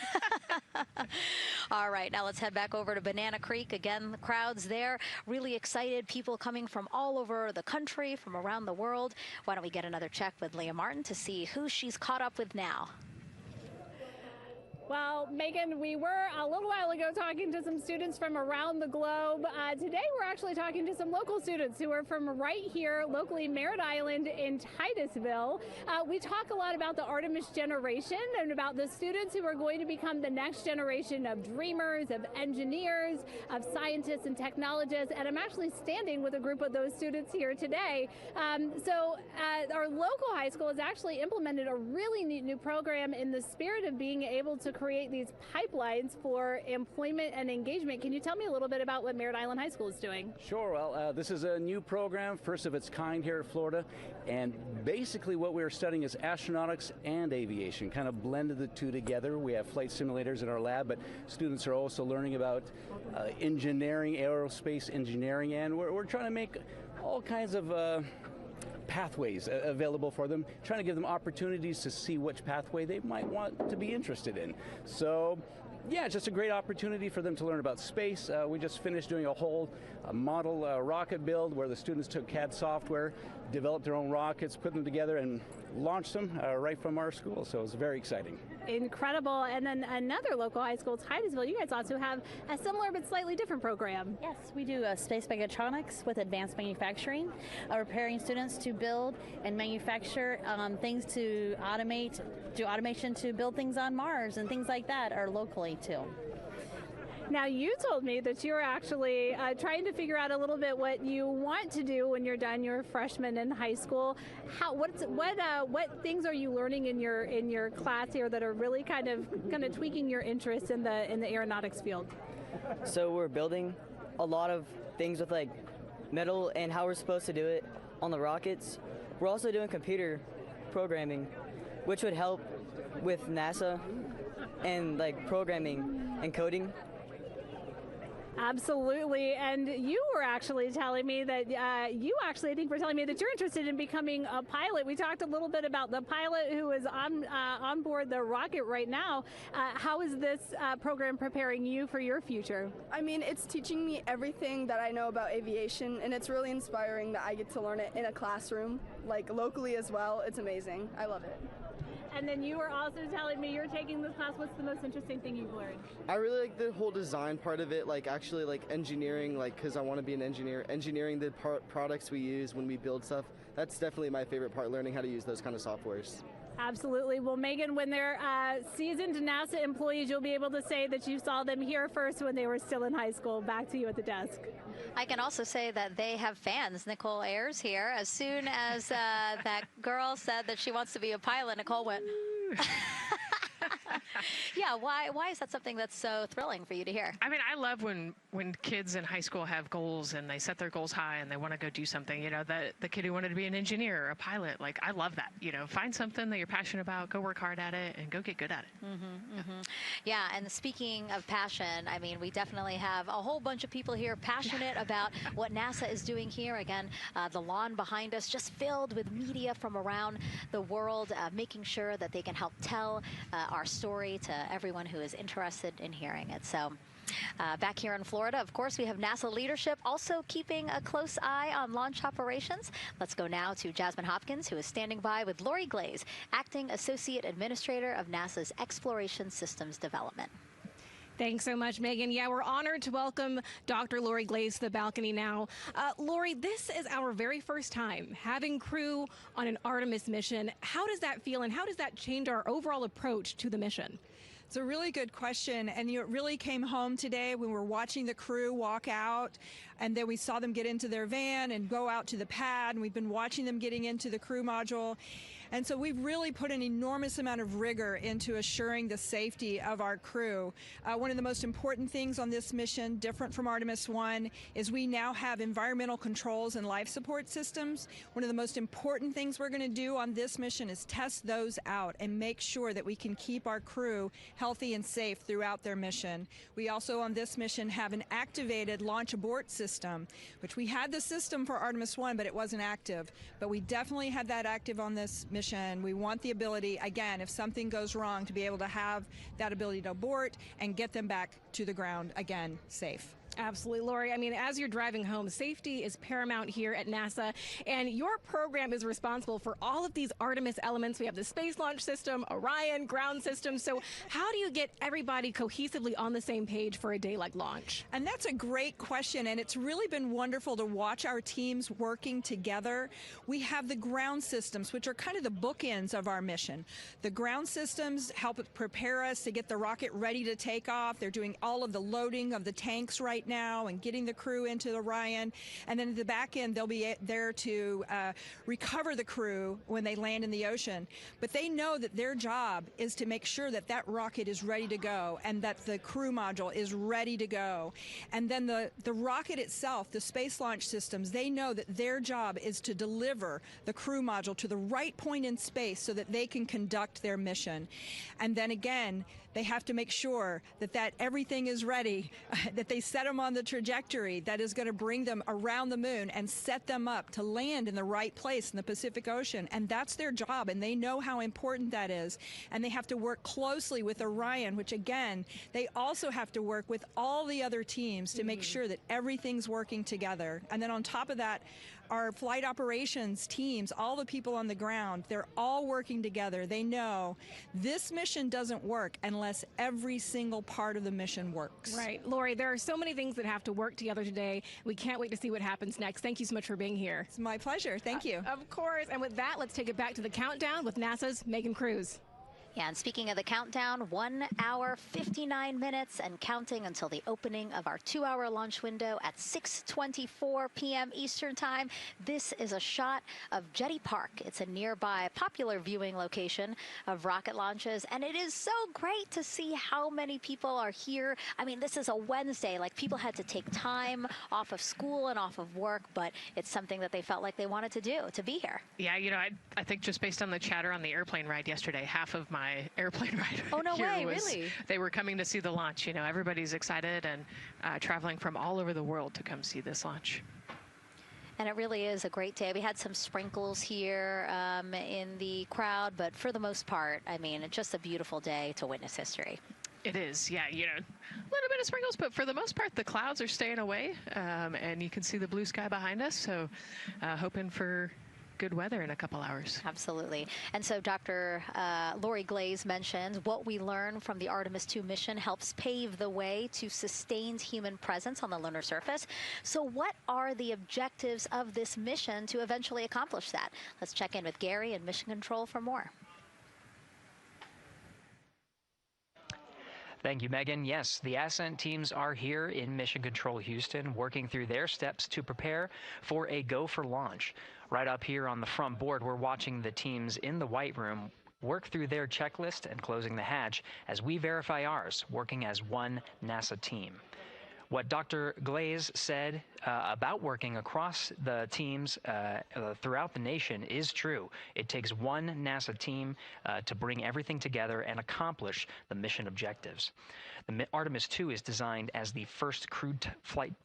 All right, now let's head back over to Banana Creek. Again, the crowds there, really excited. People coming from all over the country, from around the world. Why don't we get another check with Leah Martin to see who she's caught up with now. Well, Megan, we were a little while ago talking to some students from around the globe. Today, we're actually talking to some local students who are from right here, locally, Merritt Island in Titusville. We talk a lot about the Artemis generation and about the students who are going to become the next generation of dreamers, of engineers, of scientists and technologists. And I'm actually standing with a group of those students here today. Our local high school has actually implemented a really neat new program in the spirit of being able to create these pipelines for employment and engagement. Can you tell me a little bit about what Merritt Island High School is doing? Sure. Well, this is a new program, first of its kind here at Florida, and basically what we're studying is astronautics and aviation, kind of blended the two together. We have flight simulators in our lab, but students are also learning about engineering, aerospace engineering, and we're trying to make all kinds of pathways available for them, trying to give them opportunities to see which pathway they might want to be interested in. So yeah, it's just a great opportunity for them to learn about space. We just finished doing a whole model rocket build where the students took CAD software, developed their own rockets, put them together, and launched them right from our school. So it was very exciting. Incredible. And then another local high school, Titusville, you guys also have a similar but slightly different program. Yes, we do space mechatronics with advanced manufacturing, preparing students to build and manufacture things to automate, do automation to build things on Mars and things like that, or locally too. Now, you told me that you're actually trying to figure out a little bit what you want to do when you're done. You're a freshman in high school. What things are you learning in your class here that are really kind of tweaking your interest in the aeronautics field? So we're building a lot of things with like metal and how we're supposed to do it on the rockets. We're also doing computer programming, which would help with NASA and like programming and coding. Absolutely. And you were actually telling me that I think were telling me that you're interested in becoming a pilot. We talked a little bit about the pilot who is on board the rocket right now. How is this program preparing you for your future? I mean, it's teaching me everything that I know about aviation, and it's really inspiring that I get to learn it in a classroom, like locally as well. It's amazing. I love it. And then you were also telling me you're taking this class. What's the most interesting thing you've learned? I really like the whole design part of it, like actually like engineering, like because I want to be an engineer. Engineering the products we use when we build stuff, that's definitely my favorite part, learning how to use those kind of softwares. Absolutely. Well, Megan, when they're seasoned NASA employees, you'll be able to say that you saw them here first when they were still in high school. Back to you at the desk. I can also say that they have fans. Nicole Ayers here. As soon as that girl said that she wants to be a pilot, Nicole went, yeah, why is that something that's so thrilling for you to hear? I mean, I love when kids in high school have goals and they set their goals high and they want to go do something. You know, the kid who wanted to be an engineer or a pilot, like, I love that. You know, find something that you're passionate about, go work hard at it, and go get good at it. Yeah, and speaking of passion, I mean, we definitely have a whole bunch of people here passionate about what NASA is doing here. Again, the lawn behind us just filled with media from around the world, making sure that they can help tell our story to everyone who is interested in hearing it. So back here in Florida, of course, we have NASA leadership also keeping a close eye on launch operations. Let's go now to Jasmine Hopkins, who is standing by with Lori Glaze, Acting Associate Administrator of NASA's Exploration Systems Development. Thanks so much, Megan. Yeah, we're honored to welcome Dr. Lori Glaze to the balcony now. Lori, this is our very first time having crew on an Artemis mission. How does that feel, and how does that change our overall approach to the mission? It's a really good question, and it really came home today when we were watching the crew walk out, and then we saw them get into their van and go out to the pad, and we've been watching them getting into the crew module. And so we've really put an enormous amount of rigor into assuring the safety of our crew. One of the most important things on this mission, different from Artemis 1, is we now have environmental controls and life support systems. One of the most important things we're going to do on this mission is test those out and make sure that we can keep our crew healthy and safe throughout their mission. We also on this mission have an activated launch abort system, which we had the system for Artemis 1, but it wasn't active. But we definitely have that active on this mission. We want the ability, again, if something goes wrong, to be able to have that ability to abort and get them back to the ground again, safe. Absolutely, Lori. I mean, as you're driving home, safety is paramount here at NASA, and your program is responsible for all of these Artemis elements. We have the Space Launch System, Orion, ground system. So how do you get everybody cohesively on the same page for a day like launch? And that's a great question, and it's really been wonderful to watch our teams working together. We have the ground systems, which are kind of the bookends of our mission. The ground systems help prepare us to get the rocket ready to take off. They're doing all of the loading of the tanks right now and getting the crew into Orion, and then at the back end they'll be there to recover the crew when they land in the ocean. But they know that their job is to make sure that that rocket is ready to go and that the crew module is ready to go. And then the rocket itself, the space launch systems, they know that their job is to deliver the crew module to the right point in space so that they can conduct their mission. And then again, They have to make sure that everything is ready, that they set them on the trajectory that is going to bring them around the moon and set them up to land in the right place in the Pacific Ocean. And that's their job, and they know how important that is. And they have to work closely with Orion, which again, they also have to work with all the other teams to make sure that everything's working together. And then on top of that, our flight operations teams, all the people on the ground, they're all working together. They know this mission doesn't work unless every single part of the mission works. Right. Lori, there are so many things that have to work together today. We can't wait to see what happens next. Thank you so much for being here. It's my pleasure. Thank you. Of course. And with that, let's take it back to the countdown with NASA's Megan Cruz. Yeah, and speaking of the countdown, 1 hour, 59 minutes and counting until the opening of our 2-hour launch window at 6:24 p.m. Eastern Time. This is a shot of Jetty Park. It's a nearby popular viewing location of rocket launches, and it is so great to see how many people are here. I mean, this is a Wednesday. Like, people had to take time off of school and off of work, but it's something that they felt like they wanted to do, to be here. Yeah, you know, I think just based on the chatter on the airplane ride yesterday, half of my airplane ride Really? They were coming to see the launch. You know, everybody's excited and traveling from all over the world to come see this launch. And it really is a great day. We had some sprinkles here in the crowd, but for the most part, I mean, it's just a beautiful day to witness history. It is, yeah, you know, a little bit of sprinkles, but for the most part, the clouds are staying away, and you can see the blue sky behind us, so hoping for good weather in a couple hours. Absolutely. And so Dr. Lori Glaze mentioned what we learned from the Artemis 2 mission helps pave the way to sustained human presence on the lunar surface. So what are the objectives of this mission to eventually accomplish that? Let's check in with Gary in Mission Control for more. Thank you, Megan. Yes, the Ascent teams are here in Mission Control Houston, working through their steps to prepare for a go for launch. Right up here on the front board, we're watching the teams in the White Room work through their checklist and closing the hatch as we verify ours, working as one NASA team. What Dr. Glaze said about working across the teams throughout the nation is true. It takes one NASA team to bring everything together and accomplish the mission objectives. The Artemis 2 is designed as the first crewed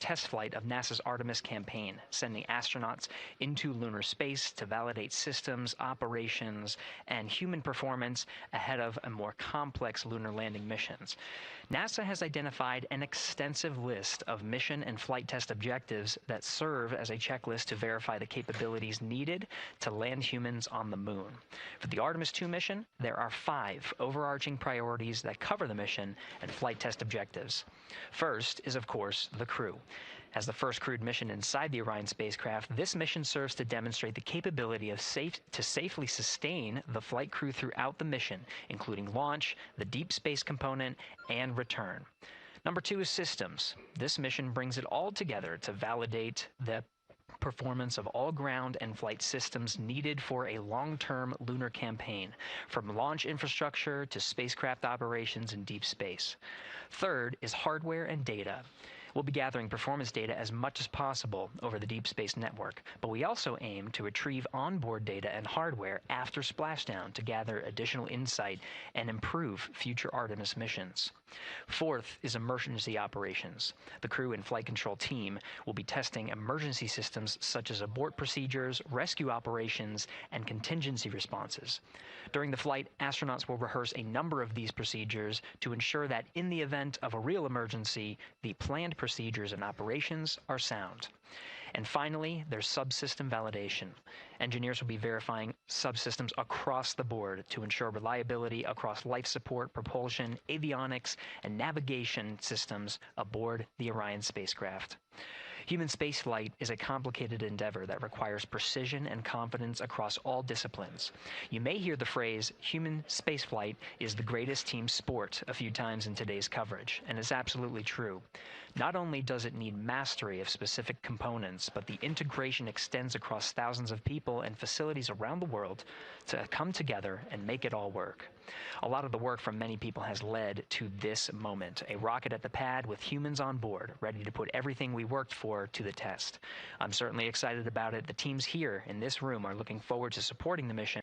test flight of NASA's Artemis campaign, sending astronauts into lunar space to validate systems, operations, and human performance ahead of a more complex lunar landing missions. NASA has identified an extensive list of mission and flight test objectives that serve as a checklist to verify the capabilities needed to land humans on the moon. For the Artemis 2 mission, there are 5 overarching priorities that cover the mission and flight test objectives. First is, of course, the crew. As the first crewed mission inside the Orion spacecraft, this mission serves to demonstrate the capability of safely sustain the flight crew throughout the mission, including launch, the deep space component, and return. Number 2 is systems. This mission brings it all together to validate the performance of all ground and flight systems needed for a long-term lunar campaign, from launch infrastructure to spacecraft operations in deep space. Third is hardware and data. We'll be gathering performance data as much as possible over the Deep Space Network, but we also aim to retrieve onboard data and hardware after splashdown to gather additional insight and improve future Artemis missions. Fourth is emergency operations. The crew and flight control team will be testing emergency systems such as abort procedures, rescue operations, and contingency responses. During the flight, astronauts will rehearse a number of these procedures to ensure that in the event of a real emergency, the planned procedures and operations are sound. And finally, there's subsystem validation. Engineers will be verifying subsystems across the board to ensure reliability across life support, propulsion, avionics, and navigation systems aboard the Orion spacecraft. Human spaceflight is a complicated endeavor that requires precision and confidence across all disciplines. You may hear the phrase, human spaceflight is the greatest team sport, a few times in today's coverage, and it's absolutely true. Not only does it need mastery of specific components, but the integration extends across thousands of people and facilities around the world to come together and make it all work. A lot of the work from many people has led to this moment, a rocket at the pad with humans on board, ready to put everything we worked for to the test. I'm certainly excited about it. The teams here in this room are looking forward to supporting the mission,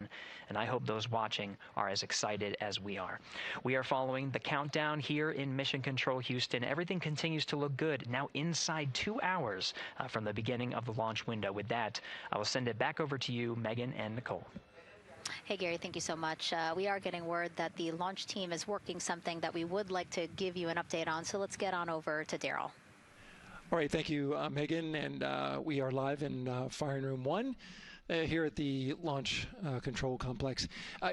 and I hope those watching are as excited as we are. We are following the countdown here in Mission Control Houston. Everything continues to look good, now inside 2 hours from the beginning of the launch window. With that, I will send it back over to you, Megan and Nicole. Hey, Gary, thank you so much. We are getting word that the launch team is working something that we would like to give you an update on, so let's get on over to Daryl. All right, thank you, Megan, and we are live in Firing Room 1 here at the Launch Control Complex.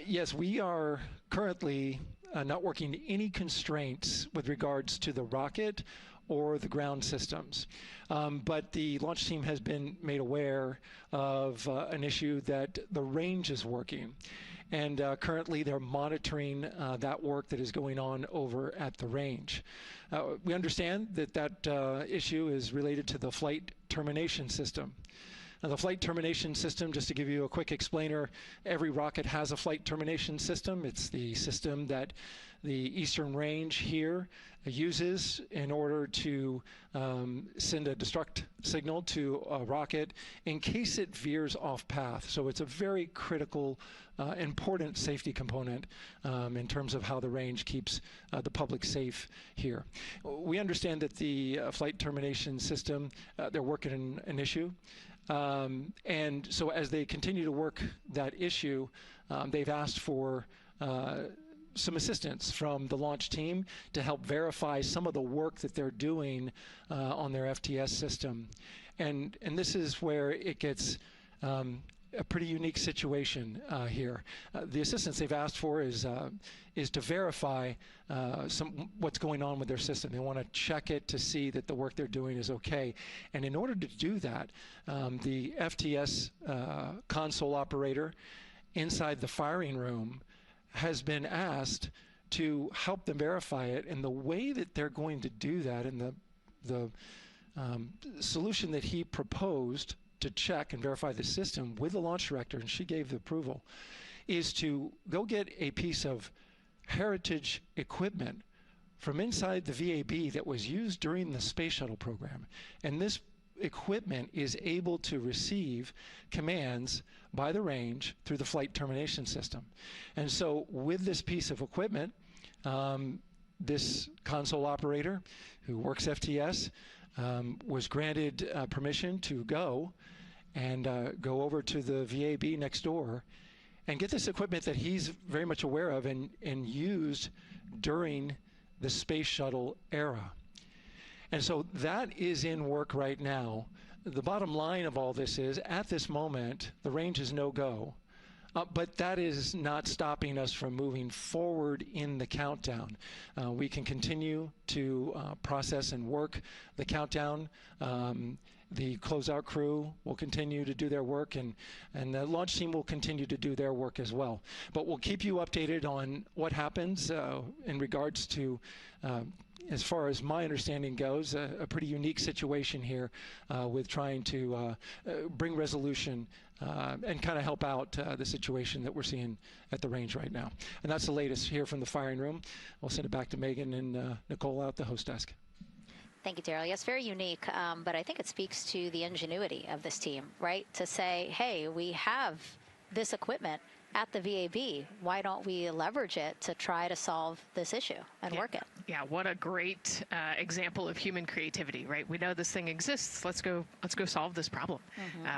Yes, we are currently not working any constraints with regards to the rocket or the ground systems. But the launch team has been made aware of an issue that the range is working. And currently they're monitoring that work that is going on over at the range. We understand that that issue is related to the flight termination system. Now, the flight termination system, just to give you a quick explainer, every rocket has a flight termination system. It's the system that the Eastern Range here uses in order to send a destruct signal to a rocket in case it veers off path. So it's a very critical, important safety component in terms of how the range keeps the public safe here. We understand that the flight termination system, they're working an issue. And so as they continue to work that issue, they've asked for some assistance from the launch team to help verify some of the work that they're doing on their FTS system. And this is where it gets a pretty unique situation here. The assistance they've asked for is to verify what's going on with their system. They want to check it to see that the work they're doing is okay. And in order to do that, the FTS console operator inside the firing room has been asked to help them verify it. And the way that they're going to do that, and the solution that he proposed to check and verify the system with the launch director, and she gave the approval, is to go get a piece of heritage equipment from inside the VAB that was used during the space shuttle program. And this equipment is able to receive commands by the range through the flight termination system. And so with this piece of equipment, this console operator who works FTS was granted permission to go go over to the VAB next door and get this equipment that he's very much aware of and used during the space shuttle era. And so that is in work right now. The bottom line of all this is, at this moment, the range is no-go. But that is not stopping us from moving forward in the countdown. We can continue to process and work the countdown. The closeout crew will continue to do their work, and the launch team will continue to do their work as well. But we'll keep you updated on what happens in regards to, as far as my understanding goes, a pretty unique situation here with trying to bring resolution and kind of help out the situation that we're seeing at the range right now. And that's the latest here from the firing room. We'll send it back to Megan and Nicole out the host desk. Thank you, Daryl. Yes, very unique, but I think it speaks to the ingenuity of this team, right? To say, hey, we have this equipment at the VAB. Why don't we leverage it to try to solve this issue and work it? Yeah, what a great example of human creativity, right? We know this thing exists. Let's go solve this problem.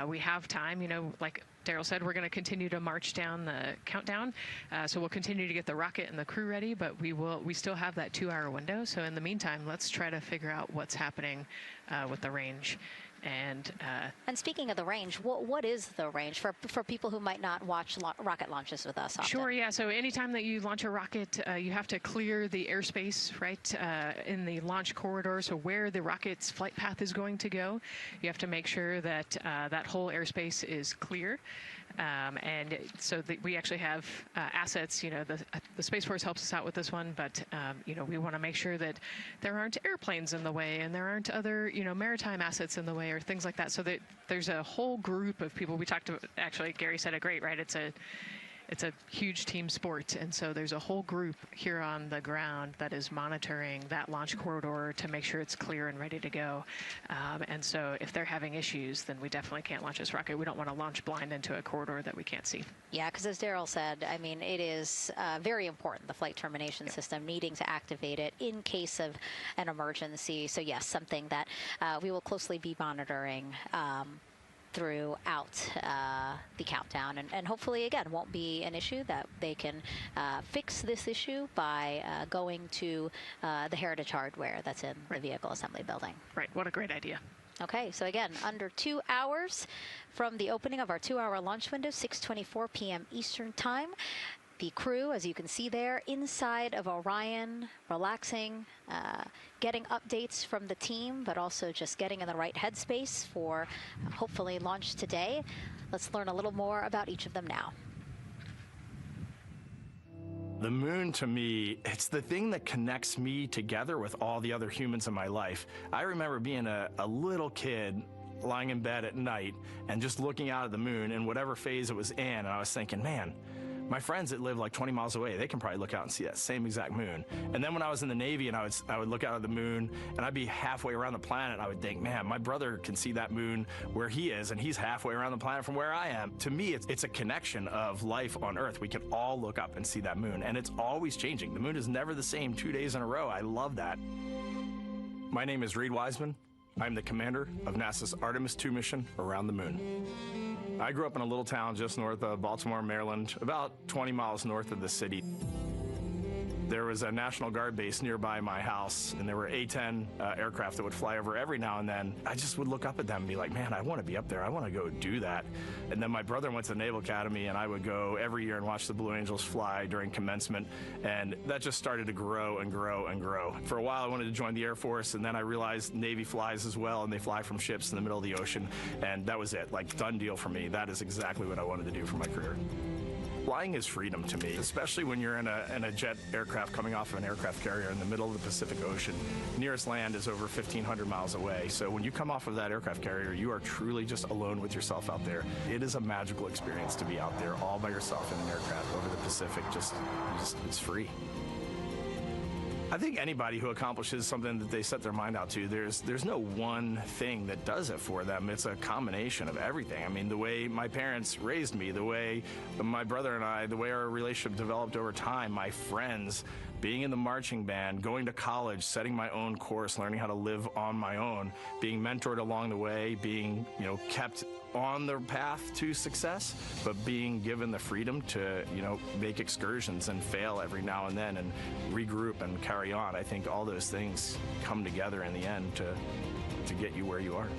We have time, like Daryl said, we're going to continue to march down the countdown. So we'll continue to get the rocket and the crew ready, but we still have that 2-hour window. So in the meantime, let's try to figure out what's happening with the range. And speaking of the range, what is the range for people who might not watch rocket launches with us often? Sure, yeah. So anytime that you launch a rocket, you have to clear the airspace, right, in the launch corridor. So where the rocket's flight path is going to go, you have to make sure that that whole airspace is clear. And so we actually have assets, the Space Force helps us out with this one, but, we want to make sure that there aren't airplanes in the way and there aren't other, maritime assets in the way or things like that. So that there's a whole group of people. We talked to, actually, Gary said it great, right? it's a huge team sport, and so there's a whole group here on the ground that is monitoring that launch corridor to make sure it's clear and ready to go. And so if they're having issues, then we definitely can't launch this rocket. We don't want to launch blind into a corridor that we can't see. Yeah, because as Daryl said, I mean, it is very important, the flight termination system, needing to activate it in case of an emergency. So yes, something that we will closely be monitoring throughout the countdown, and hopefully again won't be an issue, that they can fix this issue by going to the heritage hardware that's in the vehicle assembly building. Right, what a great idea. Okay, so again, under 2 hours from the opening of our 2-hour launch window, 6:24 p.m. Eastern Time. The crew, as you can see there, inside of Orion, relaxing, getting updates from the team, but also just getting in the right headspace for hopefully launch today. Let's learn a little more about each of them now. The moon, to me, it's the thing that connects me together with all the other humans in my life. I remember being a little kid lying in bed at night and just looking out at the moon in whatever phase it was in, and I was thinking, man, my friends that live like 20 miles away, they can probably look out and see that same exact moon. And then when I was in the Navy and I would look out at the moon and I'd be halfway around the planet, I would think, man, my brother can see that moon where he is, and he's halfway around the planet from where I am. To me, it's a connection of life on Earth. We can all look up and see that moon, and it's always changing. The moon is never the same 2 days in a row. I love that. My name is Reed Wiseman. I'm the commander of NASA's Artemis II mission around the moon. I grew up in a little town just north of Baltimore, Maryland, about 20 miles north of the city. There was a National Guard base nearby my house, and there were A-10 aircraft that would fly over every now and then. I just would look up at them and be like, man, I want to be up there. I want to go do that. And then my brother went to the Naval Academy, and I would go every year and watch the Blue Angels fly during commencement, and that just started to grow and grow and grow. For a while, I wanted to join the Air Force, and then I realized Navy flies as well, and they fly from ships in the middle of the ocean, and that was it. Like, done deal for me. That is exactly what I wanted to do for my career. Flying is freedom to me, especially when you're in a jet aircraft coming off of an aircraft carrier in the middle of the Pacific Ocean. Nearest land is over 1,500 miles away. So when you come off of that aircraft carrier, you are truly just alone with yourself out there. It is a magical experience to be out there all by yourself in an aircraft over the Pacific. It's free. I think anybody who accomplishes something that they set their mind out to, there's no one thing that does it for them. It's a combination of everything. I mean, the way my parents raised me, the way my brother and I, the way our relationship developed over time, my friends, being in the marching band, going to college, setting my own course, learning how to live on my own, being mentored along the way, being, kept on the path to success, but being given the freedom to, make excursions and fail every now and then and regroup and carry on. I think all those things come together in the end to get you where you are.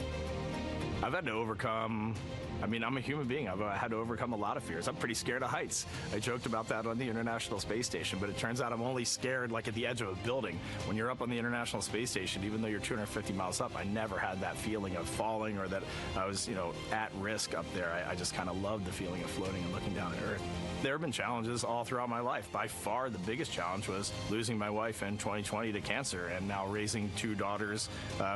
I've had to overcome, I'm a human being. I've had to overcome a lot of fears. I'm pretty scared of heights. I joked about that on the International Space Station, but it turns out I'm only scared like at the edge of a building. When you're up on the International Space Station, even though you're 250 miles up, I never had that feeling of falling or that I was, at risk up there. I just kind of loved the feeling of floating and looking down at Earth. There have been challenges all throughout my life. By far, the biggest challenge was losing my wife in 2020 to cancer and now raising 2 daughters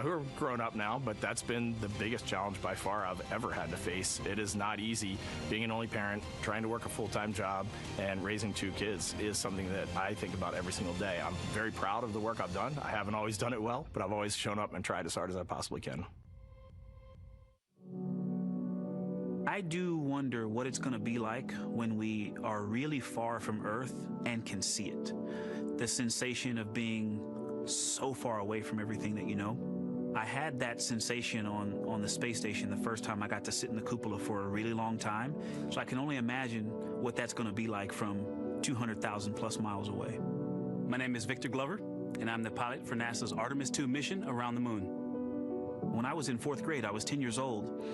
who are grown up now, but that's been the biggest challenge by far I've ever had to face. It is not easy. Being an only parent, trying to work a full-time job, and raising 2 kids is something that I think about every single day. I'm very proud of the work I've done. I haven't always done it well, but I've always shown up and tried as hard as I possibly can. I do wonder what it's going to be like when we are really far from Earth and can see it. The sensation of being so far away from everything that you know. I had that sensation on the space station the first time I got to sit in the cupola for a really long time. So I can only imagine what that's going to be like from 200,000 plus miles away. My name is Victor Glover, and I'm the pilot for NASA's Artemis II mission around the moon. When I was in 4th grade, I was 10 years old,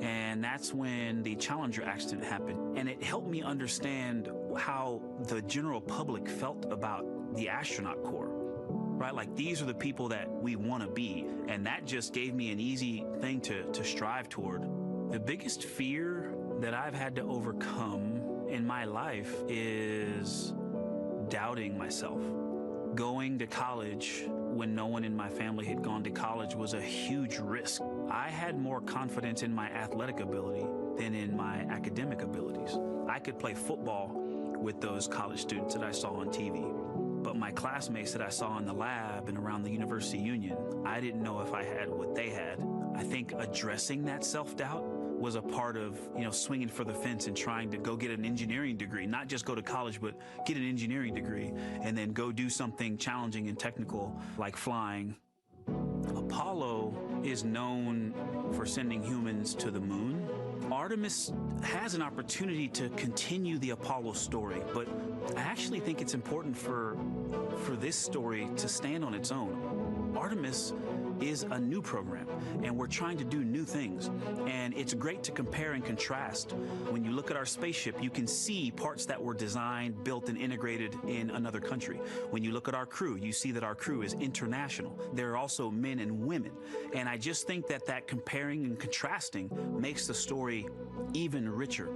and that's when the Challenger accident happened. And it helped me understand how the general public felt about the astronaut corps, right? Like, these are the people that we want to be, and that just gave me an easy thing to strive toward. The biggest fear that I've had to overcome in my life is doubting myself. Going to college when no one in my family had gone to college was a huge risk. I had more confidence in my athletic ability than in my academic abilities. I could play football with those college students that I saw on TV. But my classmates that I saw in the lab and around the University Union, I didn't know if I had what they had. I think addressing that self-doubt was a part of, swinging for the fence and trying to go get an engineering degree, not just go to college, but get an engineering degree and then go do something challenging and technical like flying. Apollo is known for sending humans to the moon. Artemis has an opportunity to continue the Apollo story, but I actually think it's important for this story to stand on its own. Artemis is a new program, and we're trying to do new things. And it's great to compare and contrast. When you look at our spaceship, you can see parts that were designed, built, and integrated in another country. When you look at our crew, you see that our crew is international. There are also men and women. And I just think that comparing and contrasting makes the story even richer.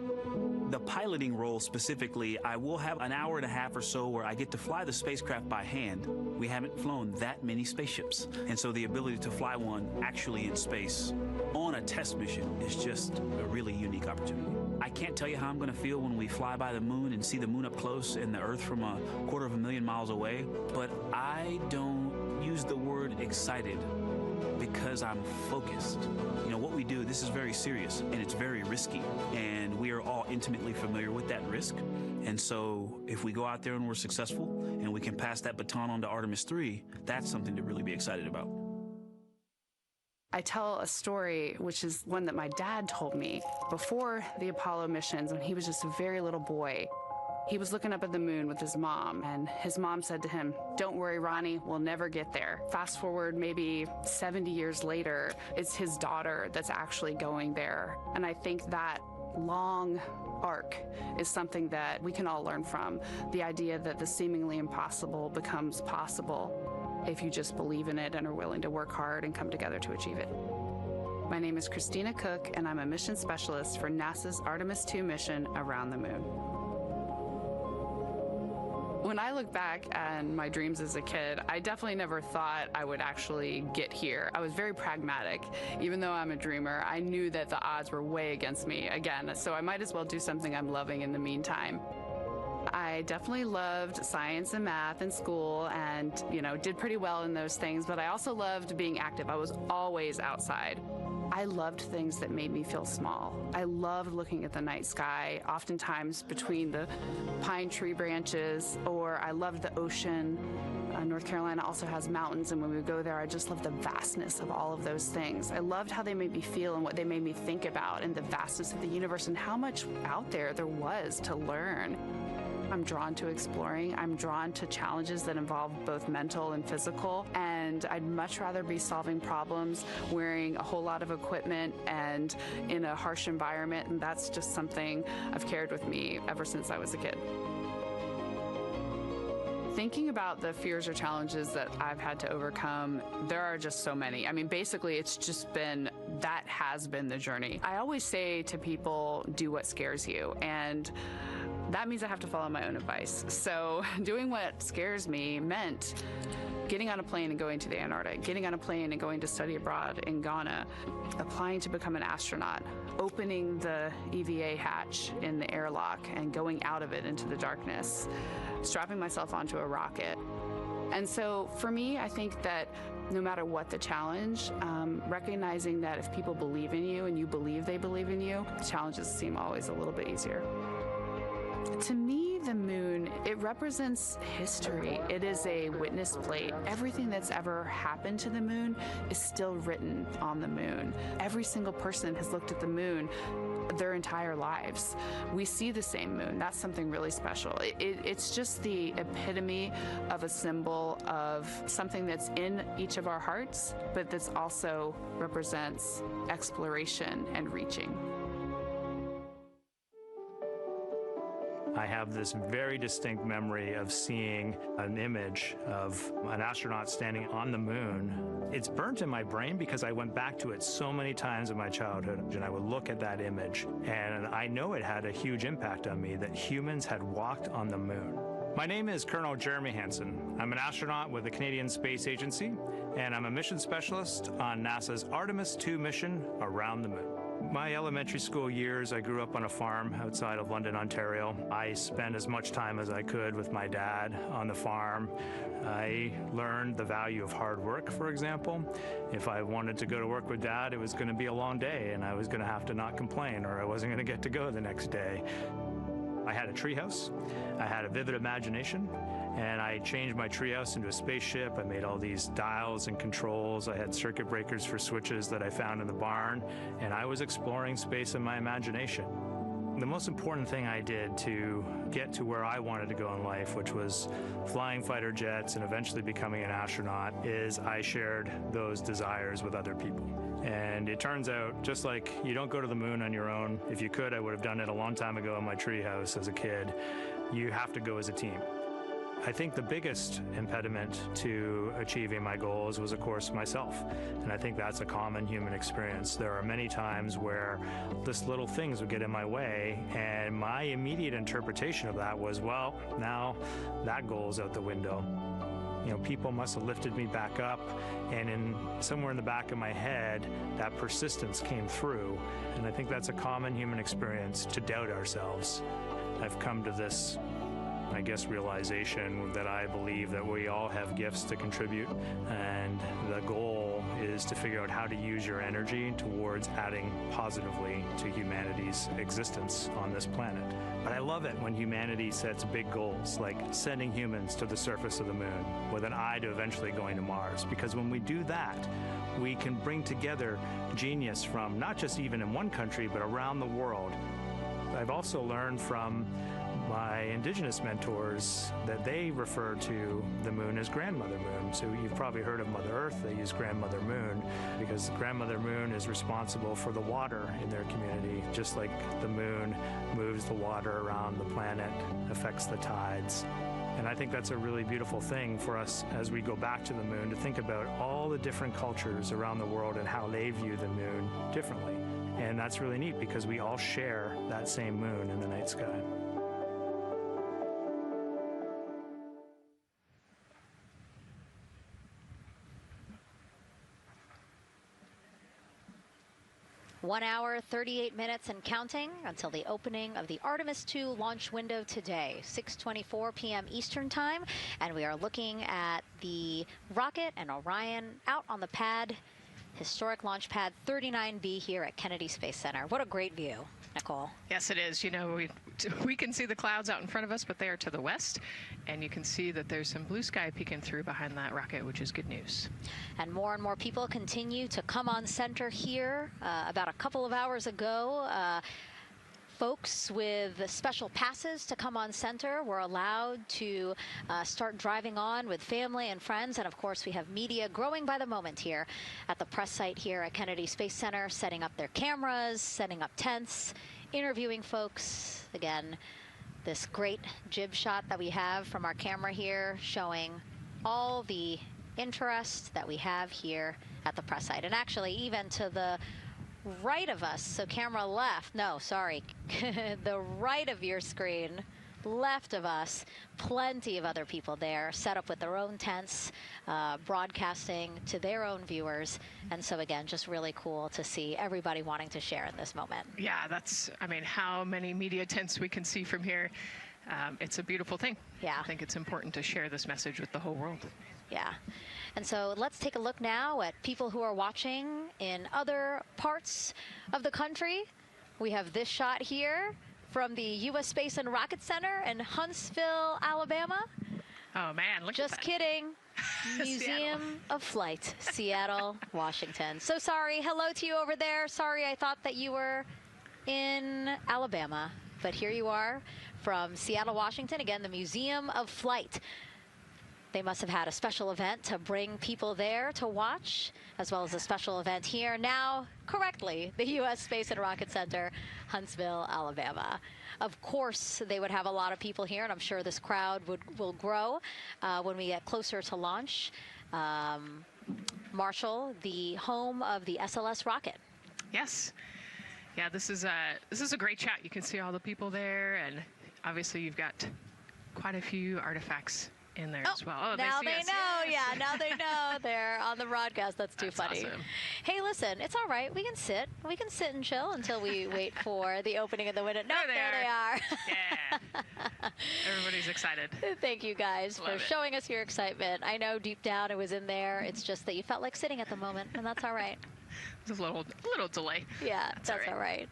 The piloting role specifically, I will have an hour and a half or so where I get to fly the spacecraft by hand. We haven't flown that many spaceships. And so the ability to fly one actually in space on a test mission is just a really unique opportunity. I can't tell you how I'm going to feel when we fly by the moon and see the moon up close and the Earth from 250,000 miles away, but I don't use the word excited because I'm focused. What we do, this is very serious and it's very risky, and we are all intimately familiar with that risk. And so if we go out there and we're successful and we can pass that baton on to Artemis 3, that's something to really be excited about. I tell a story, which is one that my dad told me before the Apollo missions when he was just a very little boy. He was looking up at the moon with his mom, and his mom said to him, "Don't worry, Ronnie, we'll never get there." Fast forward maybe 70 years later, it's his daughter that's actually going there. And I think that long arc is something that we can all learn from. The idea that the seemingly impossible becomes possible if you just believe in it and are willing to work hard and come together to achieve it. My name is Christina Cook, and I'm a mission specialist for NASA's Artemis II mission around the moon. When I look back at my dreams as a kid, I definitely never thought I would actually get here. I was very pragmatic. Even though I'm a dreamer, I knew that the odds were way against me again, so I might as well do something I'm loving in the meantime. I definitely loved science and math in school and, did pretty well in those things, but I also loved being active. I was always outside. I loved things that made me feel small. I loved looking at the night sky, oftentimes between the pine tree branches, or I loved the ocean. North Carolina also has mountains, and when we go there, I just loved the vastness of all of those things. I loved how they made me feel and what they made me think about, and the vastness of the universe and how much out there was to learn. I'm drawn to exploring. I'm drawn to challenges that involve both mental and physical, and I'd much rather be solving problems wearing a whole lot of equipment and in a harsh environment, and that's just something I've carried with me ever since I was a kid. Thinking about the fears or challenges that I've had to overcome, there are just so many. I mean, basically, it's just been, that has been the journey. I always say to people, do what scares you, and that means I have to follow my own advice. So doing what scares me meant getting on a plane and going to the Antarctic, getting on a plane and going to study abroad in Ghana, applying to become an astronaut, opening the EVA hatch in the airlock and going out of it into the darkness, strapping myself onto a rocket. And so for me, I think that no matter what the challenge, recognizing that if people believe in you and you believe they believe in you, the challenges seem always a little bit easier. To me, the moon, it represents history. It is a witness plate. Everything that's ever happened to the moon is still written on the moon. Every single person has looked at the moon their entire lives. We see the same moon. That's something really special. It's just the epitome of a symbol of something that's in each of our hearts, but that's also represents exploration and reaching. I have this very distinct memory of seeing an image of an astronaut standing on the moon. It's burnt in my brain because I went back to it so many times in my childhood, and I would look at that image, and I know it had a huge impact on me that humans had walked on the moon. My name is Colonel Jeremy Hansen. I'm an astronaut with the Canadian Space Agency, and I'm a mission specialist on NASA's Artemis II mission around the moon. My elementary school years, I grew up on a farm outside of London, Ontario. I spent as much time as I could with my dad on the farm. I learned the value of hard work, for example. If I wanted to go to work with Dad, it was going to be a long day, and I was going to have to not complain, or I wasn't going to get to go the next day. I had a treehouse. I had a vivid imagination. And I changed my treehouse into a spaceship. I made all these dials and controls. I had circuit breakers for switches that I found in the barn. And I was exploring space in my imagination. The most important thing I did to get to where I wanted to go in life, which was flying fighter jets and eventually becoming an astronaut, is I shared those desires with other people. And it turns out, just like you don't go to the moon on your own, if you could, I would have done it a long time ago in my treehouse as a kid. You have to go as a team. I think the biggest impediment to achieving my goals was, of course, myself. And I think that's a common human experience. There are many times where just little things would get in my way, and my immediate interpretation of that was, well, now that goal's out the window. You know, people must have lifted me back up, and somewhere in the back of my head, that persistence came through. And I think that's a common human experience, to doubt ourselves. I've come to this, I guess, realization that I believe that we all have gifts to contribute, and the goal is to figure out how to use your energy towards adding positively to humanity's existence on this planet. But I love it when humanity sets big goals, like sending humans to the surface of the moon with an eye to eventually going to Mars, because when we do that, we can bring together genius from not just even in one country, but around the world. I've also learned from my indigenous mentors that they refer to the moon as Grandmother Moon. So you've probably heard of Mother Earth. They use Grandmother Moon because Grandmother Moon is responsible for the water in their community, just like the moon moves the water around the planet, affects the tides. And I think that's a really beautiful thing for us as we go back to the moon, to think about all the different cultures around the world and how they view the moon differently. And that's really neat because we all share that same moon in the night sky. One hour, 38 minutes and counting until the opening of the Artemis 2 launch window today, 6:24 p.m. Eastern Time. And we are looking at the rocket and Orion out on the pad, historic launch pad 39B here at Kennedy Space Center. What a great view, Nicole. Yes, it is. You know, we can see the clouds out in front of us, but they are to the west. And you can see that there's some blue sky peeking through behind that rocket, which is good news. And more people continue to come on center here. About a couple of hours ago, folks with special passes to come on center were allowed to start driving on with family and friends. And of course, we have media growing by the moment here at the press site here at Kennedy Space Center, setting up their cameras, setting up tents, interviewing folks. Again, this great jib shot that we have from our camera here showing all the interest that we have here at the press site. And actually, even to the right of us, so camera left, no, sorry, the right of your screen, left of us, plenty of other people there set up with their own tents, broadcasting to their own viewers. And so again, just really cool to see everybody wanting to share in this moment. Yeah, that's, I mean, how many media tents we can see from here. It's a beautiful thing. Yeah. I think it's important to share this message with the whole world. Yeah. And so let's take a look now at people who are watching in other parts of the country. We have this shot here from the U.S. Space and Rocket Center in Huntsville, Alabama. Oh, man, look Just at that. kidding. Museum of Flight, Seattle, Washington. So sorry. Hello to you over there. Sorry, I thought that you were in Alabama. But here you are from Seattle, Washington. Again, the Museum of Flight. They must have had a special event to bring people there to watch, as well as a special event here. Now, correctly, the U.S. Space and Rocket Center, Huntsville, Alabama. Of course, they would have a lot of people here, and I'm sure this crowd will grow when we get closer to launch. Marshall, the home of the SLS rocket. Yes. Yeah, this is a great shot. You can see all the people there, and obviously you've got quite a few artifacts in there as well. Oh, now they know. Yeah, now they know. They're on on the broadcast. That's too funny. Awesome. Hey, listen, it's all right. We can sit. We can sit and chill until we wait for the opening of the window. No, there they are. Yeah. Everybody's excited. Thank you guys for showing us your excitement. I know deep down it was in there. It's just that you felt like sitting at the moment, and that's all right. There's a little delay. Yeah, that's all right.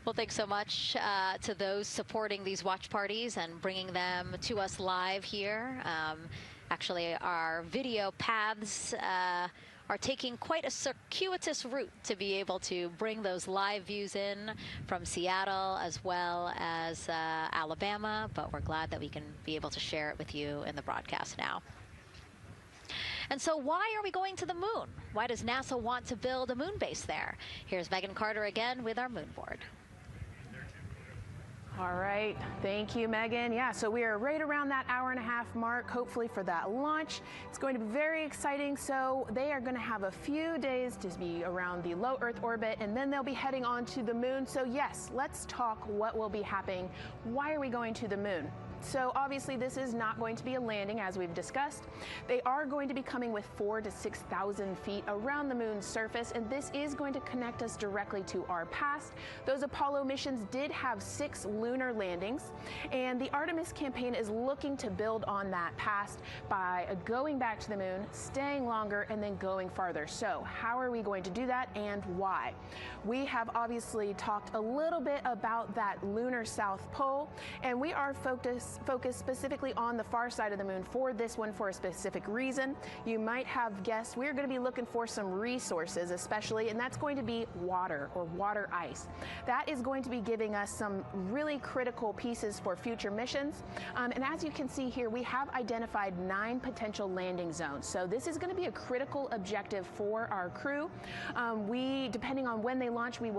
Well, thanks so much to those supporting these watch parties and bringing them to us live here. Actually, our video paths are taking quite a circuitous route to be able to bring those live views in from Seattle as well as Alabama, but we're glad that we can be able to share it with you in the broadcast now. And so why are we going to the moon? Why does NASA want to build a moon base there? Here's Megan Carter again with our moon board. All right, thank you, Megan. Yeah, so we are right around that hour-and-a-half mark, hopefully for that launch. It's going to be very exciting. So they are going to have a few days to be around the low Earth orbit, and then they'll be heading on to the moon. So yes, let's talk what will be happening. Why are we going to the moon? So obviously this is not going to be a landing, as we've discussed. They are going to be coming with 4,000 to 6,000 feet around the moon's surface, and this is going to connect us directly to our past. Those Apollo missions did have 6 lunar landings, and the Artemis campaign is looking to build on that past by going back to the moon, staying longer, and then going farther. So how are we going to do that, and why? We have obviously talked a little bit about that lunar South Pole, and we are focused specifically on the far side of the moon for this one for a specific reason. You might have guessed we're going to be looking for some resources especially, and that's going to be water or water ice. That is going to be giving us some really critical pieces for future missions. And as you can see here, we have identified 9 potential landing zones. So this is going to be a critical objective for our crew. Depending on when they launch, it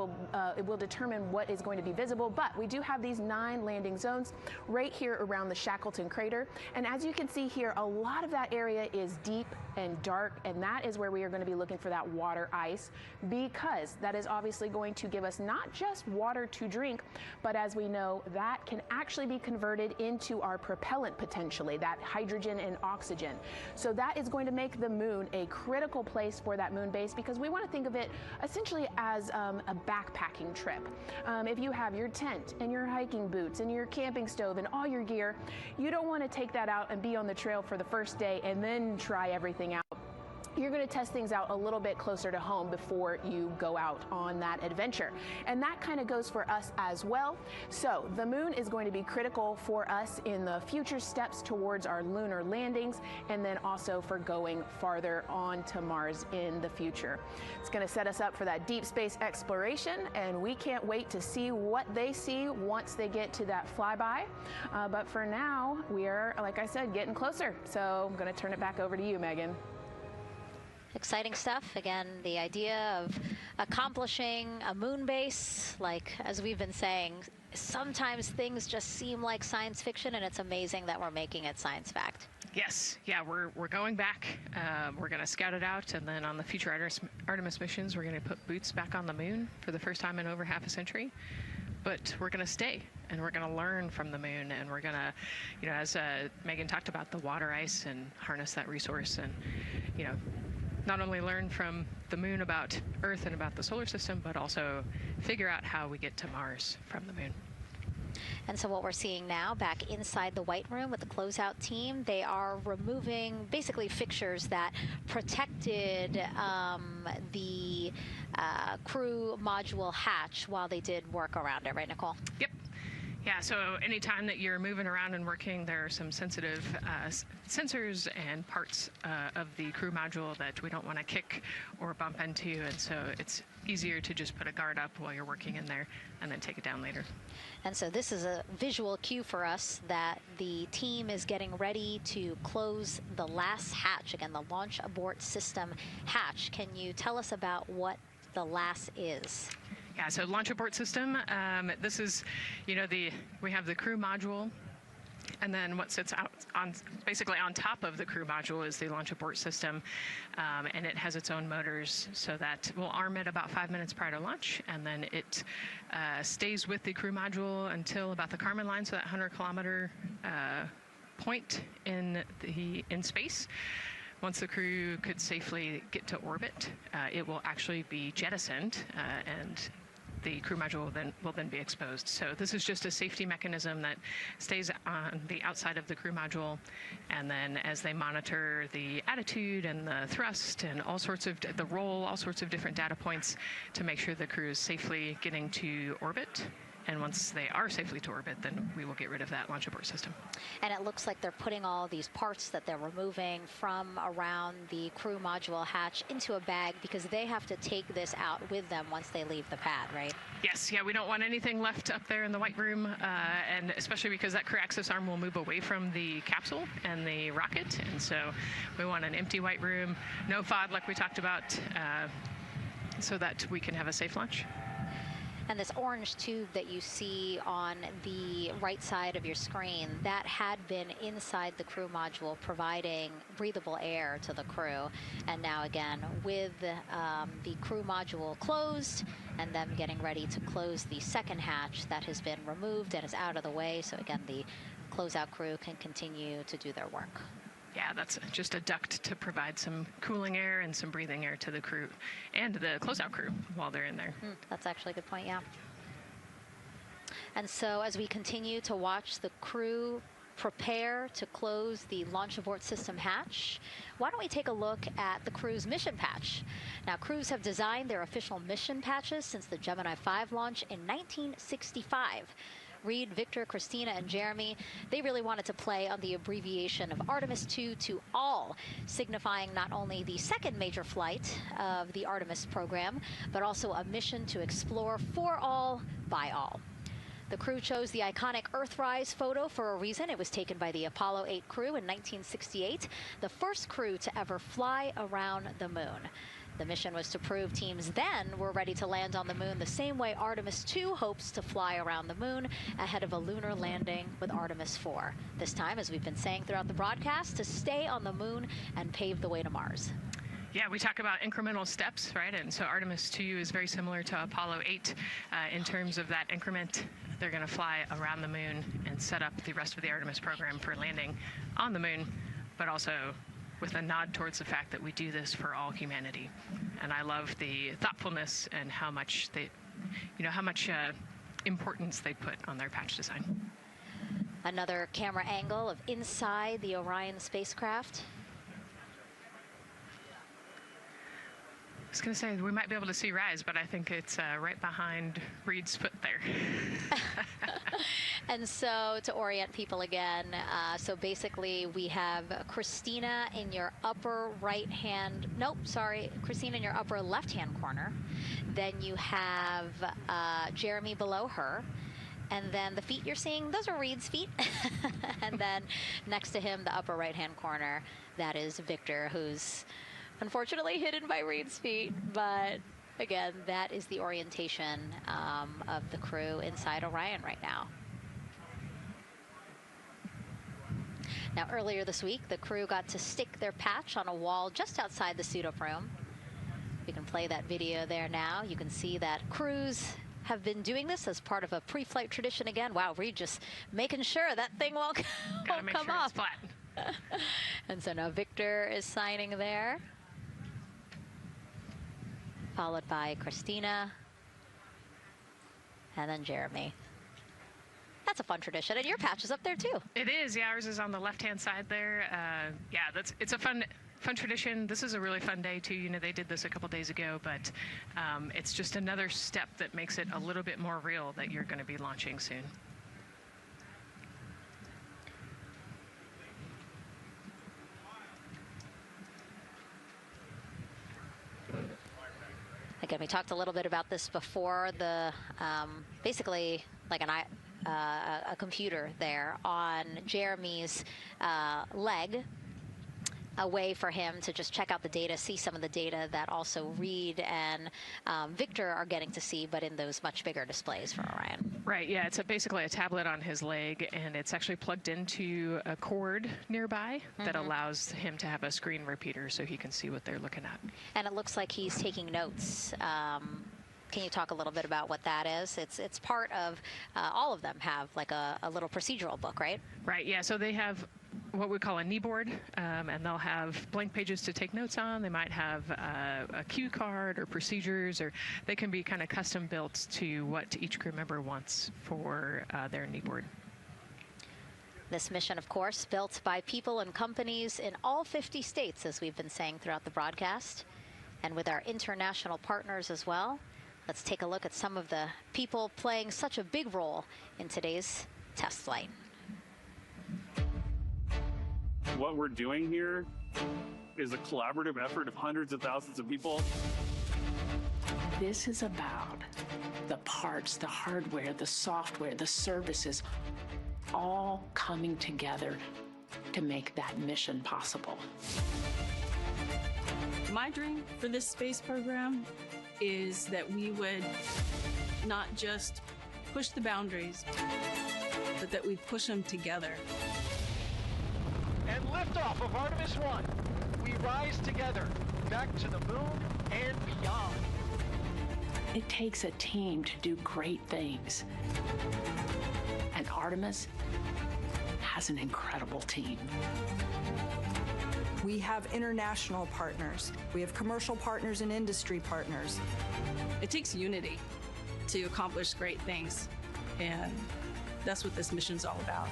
will determine what is going to be visible, but we do have these 9 landing zones right here around the Shackleton crater. And as you can see here, a lot of that area is deep and dark, and that is where we are going to be looking for that water ice, because that is obviously going to give us not just water to drink, but as we know, that can actually be converted into our propellant potentially, that hydrogen and oxygen. So that is going to make the moon a critical place for that moon base, because we want to think of it essentially as a backpacking trip. If you have your tent and your hiking boots and your camping stove and all your gear, you don't want to take that out and be on the trail for the first day and then try everything out. You're going to test things out a little bit closer to home before you go out on that adventure. And that kind of goes for us as well. So the moon is going to be critical for us in the future steps towards our lunar landings, and then also for going farther on to Mars in the future. It's going to set us up for that deep space exploration, and we can't wait to see what they see once they get to that flyby. But for now, we are, like I said, getting closer. So I'm going to turn it back over to you, Megan. Exciting stuff. Again, the idea of accomplishing a moon base, like as we've been saying, sometimes things just seem like science fiction, and it's amazing that we're making it science fact. Yes, yeah, we're going back. We're going to scout it out, and then on the future Artemis missions, we're going to put boots back on the moon for the first time in over half a century. But we're going to stay, and we're going to learn from the moon, and we're going to, as Megan talked about, the water ice, and harness that resource, and not only learn from the moon about Earth and about the solar system, but also figure out how we get to Mars from the moon. And so what we're seeing now back inside the White Room with the closeout team, they are removing basically fixtures that protected the crew module hatch while they did work around it, right, Nicole? Yep. Yeah, so anytime that you're moving around and working, there are some sensitive sensors and parts of the crew module that we don't want to kick or bump into, and so it's easier to just put a guard up while you're working in there and then take it down later. And so this is a visual cue for us that the team is getting ready to close the last hatch, again, the launch abort system hatch. Can you tell us about what the LAS is? Yeah, so launch abort system, this is, we have the crew module, and then what sits out basically on top of the crew module is the launch abort system, and it has its own motors, so that we'll arm it about 5 minutes prior to launch, and then it stays with the crew module until about the Kármán line, so that 100-kilometer point in space, once the crew could safely get to orbit, it will actually be jettisoned and the crew module will then be exposed. So this is just a safety mechanism that stays on the outside of the crew module, and then as they monitor the attitude and the thrust and all sorts of the roll, all sorts of different data points to make sure the crew is safely getting to orbit. And once they are safely to orbit, then we will get rid of that launch abort system. And it looks like they're putting all these parts that they're removing from around the crew module hatch into a bag because they have to take this out with them once they leave the pad, right? Yes, yeah, we don't want anything left up there in the white room, and especially because that crew access arm will move away from the capsule and the rocket, and so we want an empty white room, no FOD like we talked about, so that we can have a safe launch. And this orange tube that you see on the right side of your screen, that had been inside the crew module providing breathable air to the crew. And now again, with the crew module closed and them getting ready to close the second hatch that has been removed and is out of the way. So again, the closeout crew can continue to do their work. Yeah, that's just a duct to provide some cooling air and some breathing air to the crew and the closeout crew while they're in there. That's actually a good point, yeah. And so as we continue to watch the crew prepare to close the launch abort system hatch, why don't we take a look at the crew's mission patch? Now, crews have designed their official mission patches since the Gemini 5 launch in 1965. Reed, Victor, Christina, and Jeremy, they really wanted to play on the abbreviation of Artemis 2 to all, signifying not only the second major flight of the Artemis program, but also a mission to explore for all, by all. The crew chose the iconic Earthrise photo for a reason. It was taken by the Apollo 8 crew in 1968, the first crew to ever fly around the moon. The mission was to prove teams then were ready to land on the moon the same way Artemis 2 hopes to fly around the moon ahead of a lunar landing with Artemis 4. This time, as we've been saying throughout the broadcast, to stay on the moon and pave the way to Mars. Yeah, we talk about incremental steps, right? And so Artemis 2 is very similar to Apollo 8 in terms of that increment. They're going to fly around the moon and set up the rest of the Artemis program for landing on the moon, but also with a nod towards the fact that we do this for all humanity. And I love the thoughtfulness and how much they, how much importance they put on their patch design. Another camera angle of inside the Orion spacecraft. I was going to say we might be able to see Rise, but I think it's right behind Reed's foot there. And so to orient people again, so basically we have Christina in your upper right hand, Christina in your upper left hand corner. Then you have Jeremy below her. And then the feet you're seeing, those are Reed's feet. And then next to him, the upper right hand corner, that is Victor, who's unfortunately hidden by Reed's feet, but again, that is the orientation of the crew inside Orion right now. Now, earlier this week, the crew got to stick their patch on a wall just outside the suit-up room. We can play that video there now. You can see that crews have been doing this as part of a pre-flight tradition again. Wow, Reed just making sure that thing won't come off. It's flat. And so now Victor is signing there, followed by Christina, and then Jeremy. That's a fun tradition, and your patch is up there too. It is, yeah, ours is on the left-hand side there. Yeah, it's a fun tradition. This is a really fun day too. They did this a couple days ago, but it's just another step that makes it a little bit more real that you're going to be launching soon. Again, we talked a little bit about this before. The basically like a computer there on Jeremy's leg, a way for him to just check out the data, see some of the data that also Reed and Victor are getting to see, but in those much bigger displays for Orion. Right, yeah, it's basically a tablet on his leg, and it's actually plugged into a cord nearby that allows him to have a screen repeater so he can see what they're looking at. And it looks like he's taking notes. Can you talk a little bit about what that is? It's part of, all of them have like a little procedural book, right? Right, yeah, so they have what we call a knee board, and they'll have blank pages to take notes on. They might have a cue card or procedures, or they can be kind of custom built to what each crew member wants for their knee board. This mission, of course, built by people and companies in all 50 states, as we've been saying throughout the broadcast, and with our international partners as well. Let's take a look at some of the people playing such a big role in today's test flight. What we're doing here is a collaborative effort of hundreds of thousands of people. This is about the parts, the hardware, the software, the services, all coming together to make that mission possible. My dream for this space program is that we would not just push the boundaries, but that we push them together. And liftoff of Artemis 1. We rise together, back to the moon and beyond. It takes a team to do great things. And Artemis has an incredible team. We have international partners. We have commercial partners and industry partners. It takes unity to accomplish great things, and that's what this mission's all about.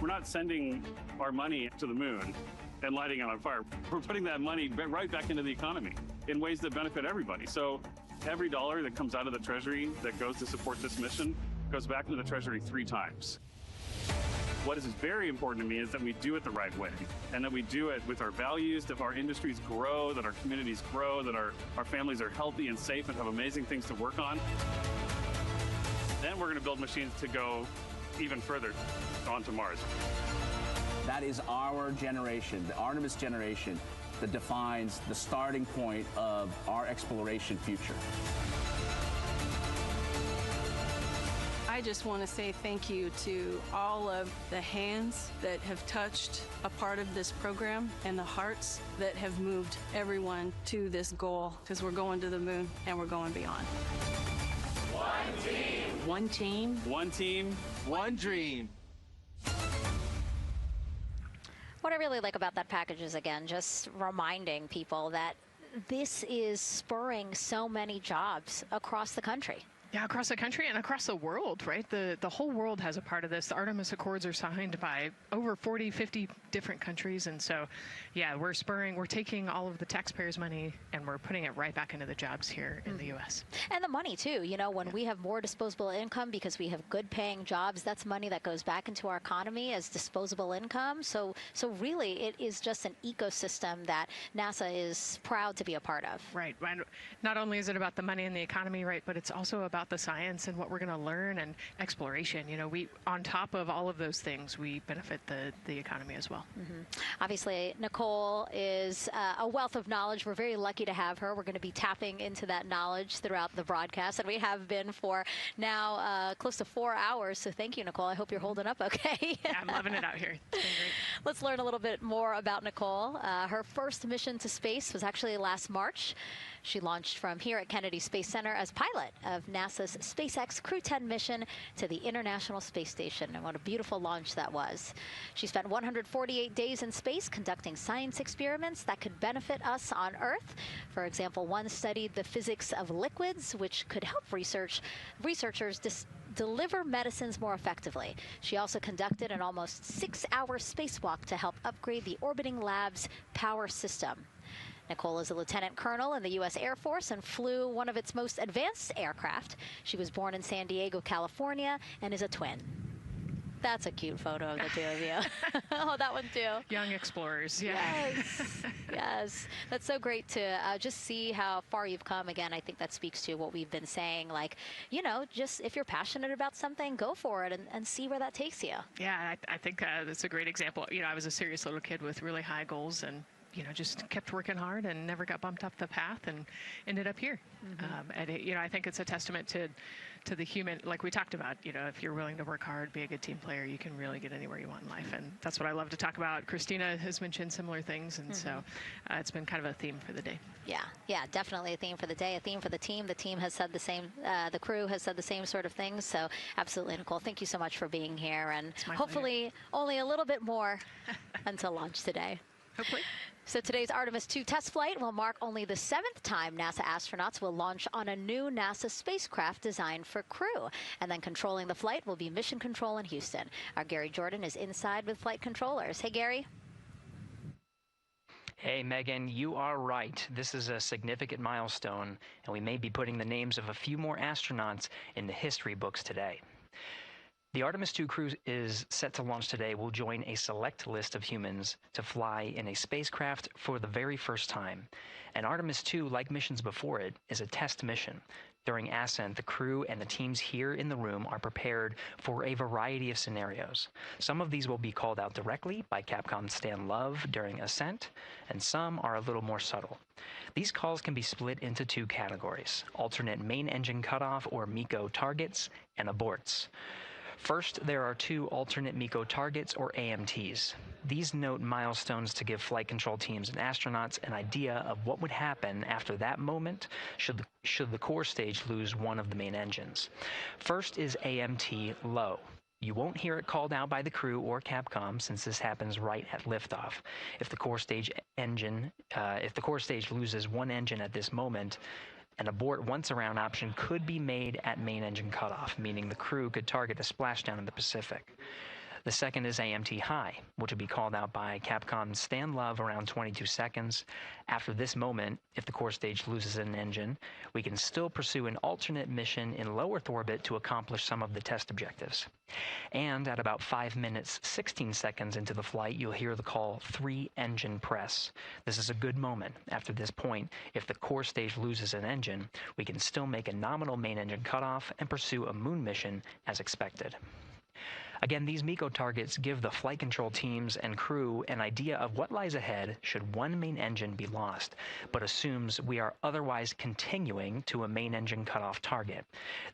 We're not sending our money to the moon and lighting it on fire. We're putting that money right back into the economy in ways that benefit everybody. So every dollar that comes out of the Treasury that goes to support this mission goes back into the Treasury 3 times. What is very important to me is that we do it the right way, and that we do it with our values, that our industries grow, that our communities grow, that our families are healthy and safe and have amazing things to work on. Then we're going to build machines to go even further onto Mars. That is our generation, the Artemis generation, that defines the starting point of our exploration future. I just want to say thank you to all of the hands that have touched a part of this program and the hearts that have moved everyone to this goal, because we're going to the moon and we're going beyond. One team. One team. One team. One dream. What I really like about that package is, again, just reminding people that this is spurring so many jobs across the country. Yeah, across the country and across the world, right? The whole world has a part of this. The Artemis Accords are signed by over 40, 50 different countries. And so, yeah, we're taking all of the taxpayers' money and we're putting it right back into the jobs here in the U.S. And the money, too. You know, when we have more disposable income because we have good paying jobs, that's money that goes back into our economy as disposable income. So really, it is just an ecosystem that NASA is proud to be a part of. Right. Not only is it about the money and the economy, right, but it's also about the science and what we're going to learn and exploration. You know, on top of all of those things, we benefit the economy as well. Obviously, Nicole is a wealth of knowledge. We're very lucky to have her. We're going to be tapping into that knowledge throughout the broadcast, and we have been for now close to 4 hours. So thank you, Nicole. I hope you're holding up okay. Yeah, I'm loving it out here. It's been great. Let's learn a little bit more about Nicole. Her first mission to space was actually last March. She launched from here at Kennedy Space Center as pilot of NASA's SpaceX Crew 10 mission to the International Space Station. And what a beautiful launch that was. She spent 148 days in space conducting science experiments that could benefit us on Earth. For example, one studied the physics of liquids, which could help researchers deliver medicines more effectively. She also conducted an almost 6-hour spacewalk to help upgrade the orbiting lab's power system. Nicole is a lieutenant colonel in the U.S. Air Force and flew one of its most advanced aircraft. She was born in San Diego, California, and is a twin. That's a cute photo of the two of you. Oh, that one too. Young explorers, yeah. Yes, yes. That's so great to just see how far you've come. Again, I think that speaks to what we've been saying. Like, you know, just if you're passionate about something, go for it and see where that takes you. Yeah, I think that's a great example. You know, I was a serious little kid with really high goals, and just kept working hard and never got bumped off the path and ended up here. I think it's a testament to the human, like we talked about, if you're willing to work hard, be a good team player, you can really get anywhere you want in life. And that's what I love to talk about. Christina has mentioned similar things. And so it's been kind of a theme for the day. Yeah, definitely a theme for the day, a theme for the team. The team has said the same, the crew has said the same sort of things. So absolutely, Nicole, thank you so much for being here. And hopefully only a little bit more until launch today. Hopefully. So today's Artemis 2 test flight will mark only the 7th time NASA astronauts will launch on a new NASA spacecraft designed for crew. And then controlling the flight will be Mission Control in Houston. Our Gary Jordan is inside with flight controllers. Hey, Gary. Hey, Megan, you are right. This is a significant milestone, and we may be putting the names of a few more astronauts in the history books today. The Artemis 2 crew is set to launch today will join a select list of humans to fly in a spacecraft for the very first time. And Artemis 2, like missions before it, is a test mission. During ascent, the crew and the teams here in the room are prepared for a variety of scenarios. Some of these will be called out directly by Capcom Stan Love during ascent, and some are a little more subtle. These calls can be split into 2 categories: alternate main engine cutoff or MECO targets and aborts. First, there are 2 alternate MECO targets, or AMTs. These note milestones to give flight control teams and astronauts an idea of what would happen after that moment should the core stage lose one of the main engines. First is AMT low. You won't hear it called out by the crew or Capcom since this happens right at liftoff. If the core stage loses one engine at this moment, an abort once around option could be made at main engine cutoff, meaning the crew could target a splashdown in the Pacific. The second is AMT high, which would be called out by Capcom's Stan Love around 22 seconds. After this moment, if the core stage loses an engine, we can still pursue an alternate mission in low Earth orbit to accomplish some of the test objectives. And at about 5 minutes, 16 seconds into the flight, you'll hear the call 3-engine press. This is a good moment. After this point, if the core stage loses an engine, we can still make a nominal main engine cutoff and pursue a moon mission as expected. Again, these MECO targets give the flight control teams and crew an idea of what lies ahead should one main engine be lost, but assumes we are otherwise continuing to a main engine cutoff target.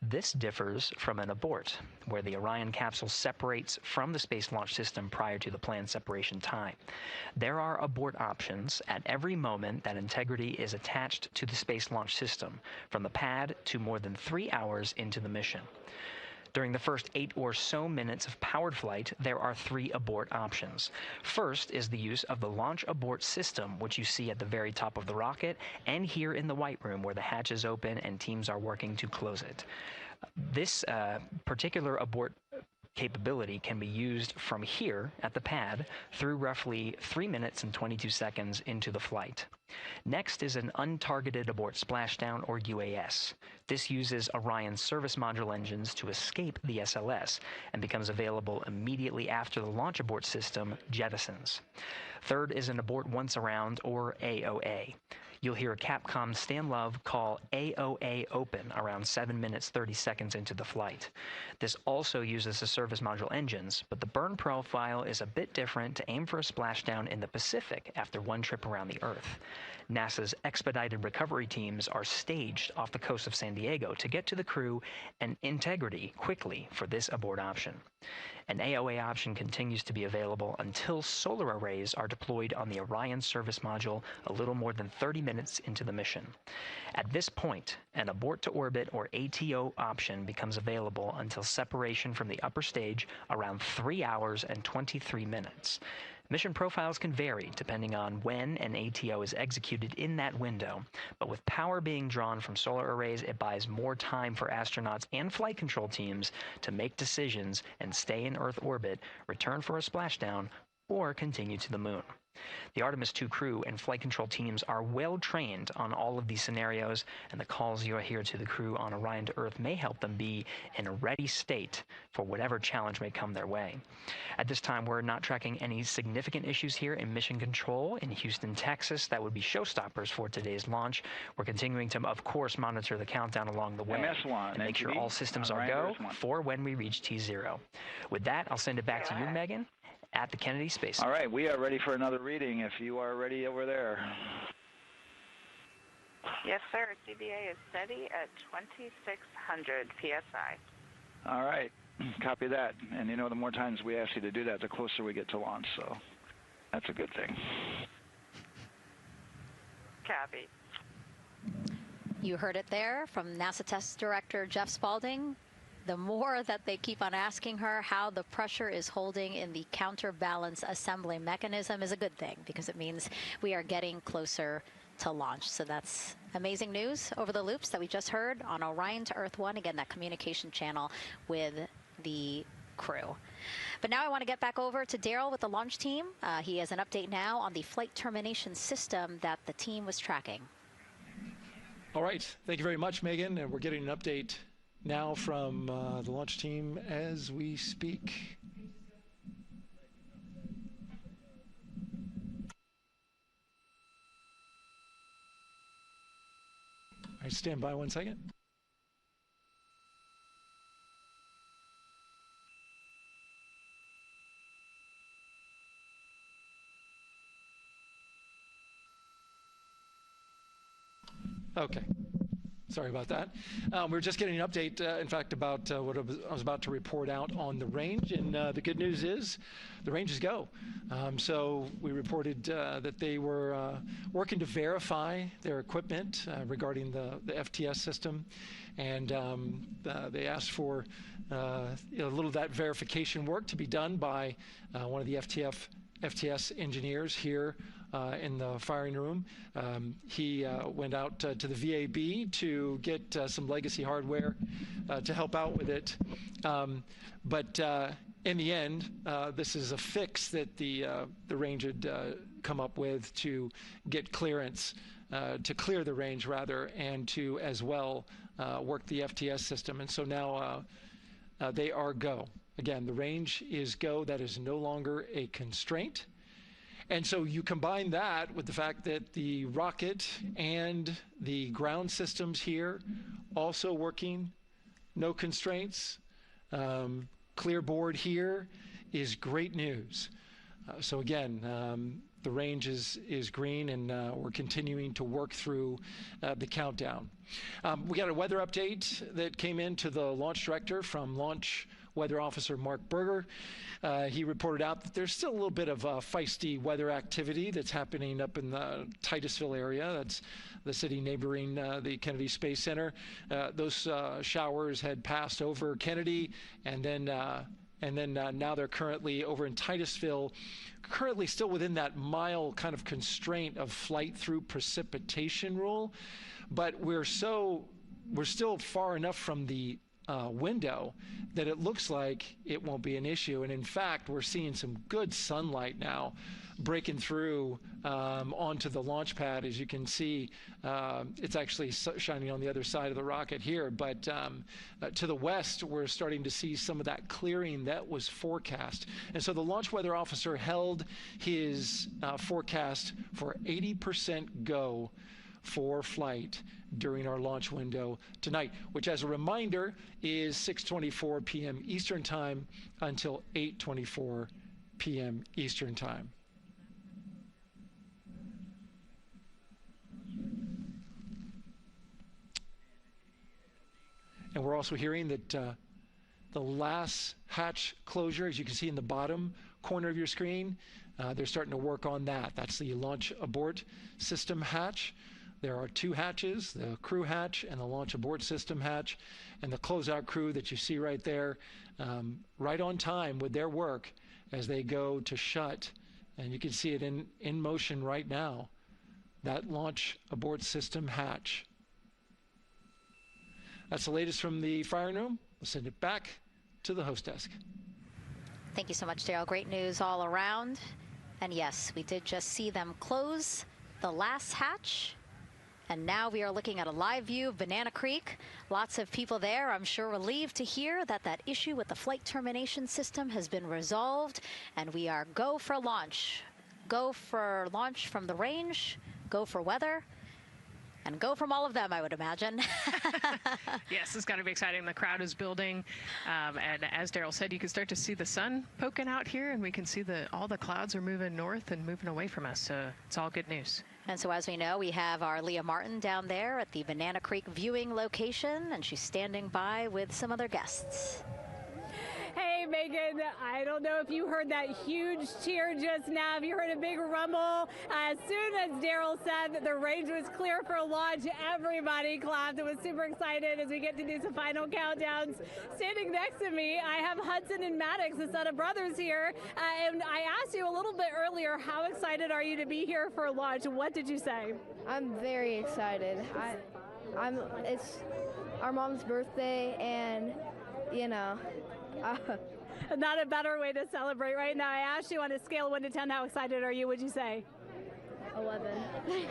This differs from an abort, where the Orion capsule separates from the Space Launch System prior to the planned separation time. There are abort options at every moment that integrity is attached to the Space Launch System, from the pad to more than 3 hours into the mission. During the first 8 or so minutes of powered flight, there are 3 abort options. First is the use of the launch abort system, which you see at the very top of the rocket and here in the White Room where the hatch is open and teams are working to close it. This particular abort capability can be used from here at the pad through roughly 3 minutes and 22 seconds into the flight. Next is an untargeted abort splashdown, or UAS. This uses Orion service module engines to escape the SLS and becomes available immediately after the launch abort system jettisons. Third is an abort once around, or AOA. You'll hear Capcom Stan Love call AOA open around 7 minutes 30 seconds into the flight. This also uses the service module engines, but the burn profile is a bit different to aim for a splashdown in the Pacific after one trip around the Earth. NASA's expedited recovery teams are staged off the coast of San Diego to get to the crew and integrity quickly for this abort option. An AOA option continues to be available until solar arrays are deployed on the Orion service module a little more than 30 minutes into the mission. At this point, an abort to orbit, or ATO option, becomes available until separation from the upper stage around 3 hours and 23 minutes. Mission profiles can vary depending on when an ATO is executed in that window, but with power being drawn from solar arrays, it buys more time for astronauts and flight control teams to make decisions and stay in Earth orbit, return for a splashdown, or continue to the moon. The Artemis 2 crew and flight control teams are well trained on all of these scenarios, and the calls you'll hear to the crew on Orion to Earth may help them be in a ready state for whatever challenge may come their way. At this time, we're not tracking any significant issues here in Mission Control in Houston, Texas. That would be showstoppers for today's launch. We're continuing to, of course, monitor the countdown along the way MS1, and make sure all systems are go for when we reach T0. With that, I'll send it back to you, Megan. at the Kennedy Space Center. All right, we are ready for another reading if you are ready over there. Yes, sir. CBA is steady at 2,600 PSI. All right, copy that. And you know, the more times we ask you to do that, the closer we get to launch, so that's a good thing. Copy. You heard it there from NASA Test Director Jeff Spaulding. The more that they keep on asking her how the pressure is holding in the counterbalance assembly mechanism is a good thing, because it means we are getting closer to launch. So that's amazing news over the loops that we just heard on Orion to Earth 1. Again, that communication channel with the crew. But now I want to get back over to Daryl with the launch team. He has an update now on the flight termination system that the team was tracking. All right, thank you very much, Megan. And we're getting an update now from the launch team as we speak. All right, stand by 1 second. Okay. Sorry about that. We're just getting an update, in fact, about what I was about to report out on the range. And the good news is the range is go. So we reported that they were working to verify their equipment regarding the FTS system. And they asked for a little of that verification work to be done by one of the FTS engineers here in the firing room. He went out to the VAB to get some legacy hardware to help out with it. But in the end, this is a fix that the range had come up with to get clearance, to clear the range rather, and to as well work the FTS system. And so now they are go. Again, the range is go. That is no longer a constraint. And so you combine that with the fact that the rocket and the ground systems here also working, no constraints, clear board here is great news. So again, the range is green, and we're continuing to work through the countdown. We got a weather update that came in to the launch director from Launch Weather Officer Mark Berger. He reported out that there's still a little bit of feisty weather activity that's happening up in the Titusville area. That's the city neighboring the Kennedy Space Center. Those showers had passed over Kennedy, and then now they're currently over in Titusville, currently still within that mile kind of constraint of flight through precipitation rule. But we're still far enough from the window that it looks like it won't be an issue. And in fact, we're seeing some good sunlight now breaking through onto the launch pad. As you can see, it's actually shining on the other side of the rocket here. But to the west, we're starting to see some of that clearing that was forecast. And so the launch weather officer held his forecast for 80% go for flight during our launch window tonight, which, as a reminder, is 6:24 p.m. Eastern Time until 8:24 p.m. Eastern Time. And we're also hearing that the last hatch closure, as you can see in the bottom corner of your screen, they're starting to work on that. That's the launch abort system hatch. There are two hatches, the crew hatch and the launch abort system hatch, and the closeout crew that you see right there, right on time with their work as they go to shut. And you can see it in motion right now, that launch abort system hatch. That's the latest from the firing room. We'll send it back to the host desk. Thank you so much, Daryl. Great news all around. And yes, we did just see them close the last hatch. And now we are looking at a live view of Banana Creek. Lots of people there, I'm sure, relieved to hear that that issue with the flight termination system has been resolved. And we are go for launch. Go for launch from the range. Go for weather. And go from all of them, I would imagine. Yes, it's got to be exciting. The crowd is building. And as Daryl said, you can start to see the sun poking out here, and we can see all the clouds are moving north and moving away from us. So it's all good news. And so as we know, we have our Leah Martin down there at the Banana Creek viewing location, and she's standing by with some other guests. Hey, Megan, I don't know if you heard that huge cheer just now. If you heard a big rumble, as soon as Daryl said that the range was clear for launch, everybody clapped. It was super excited as we get to do some final countdowns. Standing next to me, I have Hudson and Maddox, the son of brothers here. And I asked you a little bit earlier, how excited are you to be here for launch? What did you say? I'm very excited. It's our mom's birthday, and not a better way to celebrate right now. I asked you on a scale of 1 to 10, how excited are you? Would you say? 11.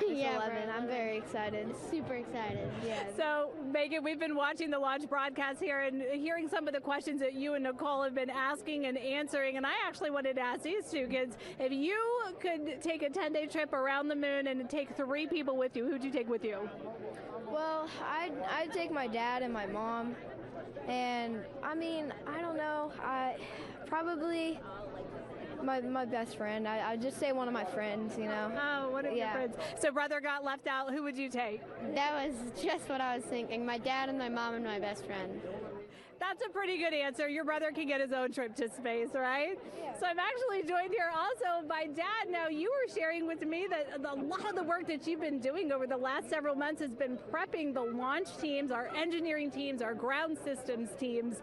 Yeah, 11. I'm very excited. Super excited. Yeah. So, Megan, we've been watching the launch broadcast here and hearing some of the questions that you and Nicole have been asking and answering. And I actually wanted to ask these two kids, if you could take a 10-day trip around the moon and take 3 people with you, who'd you take with you? Well, I'd take my dad and my mom. And I mean, I don't know. Probably my best friend. I'd just say one of my friends, Oh, one of your friends. So brother got left out. Who would you take? That was just what I was thinking. My dad and my mom and my best friend. That's a pretty good answer. Your brother can get his own trip to space, right? Yeah. So I'm actually joined here also by Dad. Now, you were sharing with me that a lot of the work that you've been doing over the last several months has been prepping the launch teams, our engineering teams, our ground systems teams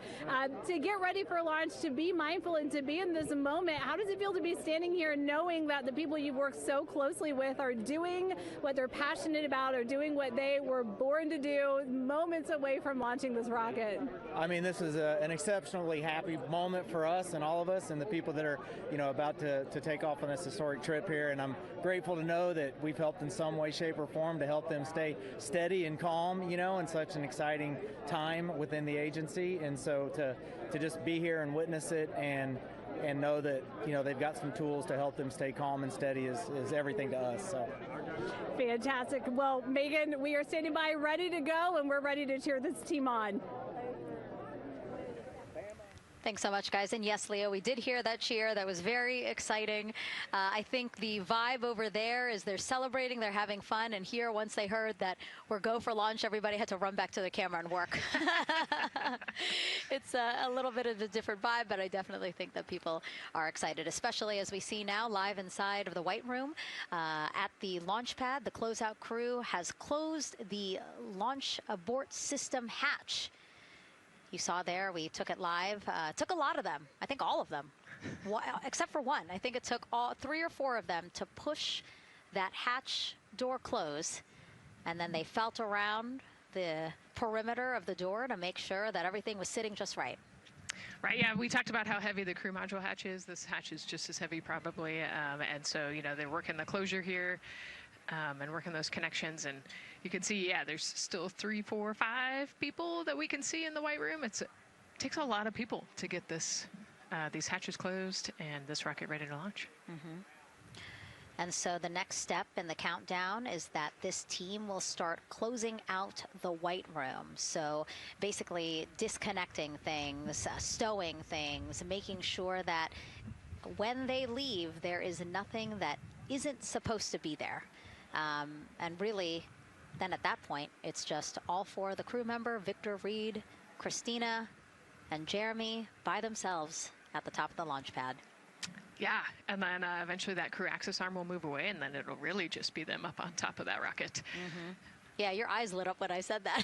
to get ready for launch, to be mindful and to be in this moment. How does it feel to be standing here knowing that the people you've worked so closely with are doing what they're passionate about, or doing what they were born to do, moments away from launching this rocket? I mean, this is an exceptionally happy moment for us and all of us and the people that are, about to take off on this historic trip here. And I'm grateful to know that we've helped in some way, shape, or form to help them stay steady and calm, in such an exciting time within the agency. And so to just be here and witness it and know that, they've got some tools to help them stay calm and steady is everything to us. So. Fantastic. Well, Megan, we are standing by ready to go, and we're ready to cheer this team on. Thanks so much, guys. And yes, Leo, we did hear that cheer. That was very exciting. I think the vibe over there is they're celebrating, they're having fun. And here, once they heard that we're go for launch, everybody had to run back to the camera and work. It's a little bit of a different vibe, but I definitely think that people are excited, especially as we see now live inside of the White Room at the launch pad. The closeout crew has closed the launch abort system hatch. You saw there, we took it live. Took a lot of them. I think all of them, except for one. I think it took 3 or 4 of them to push that hatch door close. And then they felt around the perimeter of the door to make sure that everything was sitting just right. Right, yeah, we talked about how heavy the crew module hatch is. This hatch is just as heavy probably. And so, they're working the closure here and working those connections. And you can see, yeah, there's still 3, 4, 5 people that we can see in the White Room. It takes a lot of people to get these hatches closed and this rocket ready to launch. Mm-hmm. And so the next step in the countdown is that this team will start closing out the White Room. So basically disconnecting things, stowing things, making sure that when they leave, there is nothing that isn't supposed to be there. And really, then at that point, it's just all 4 of the crew member, Victor, Reed, Christina, and Jeremy by themselves at the top of the launch pad. Yeah, and then eventually that crew access arm will move away, and then it'll really just be them up on top of that rocket. Mm-hmm. Yeah, your eyes lit up when I said that.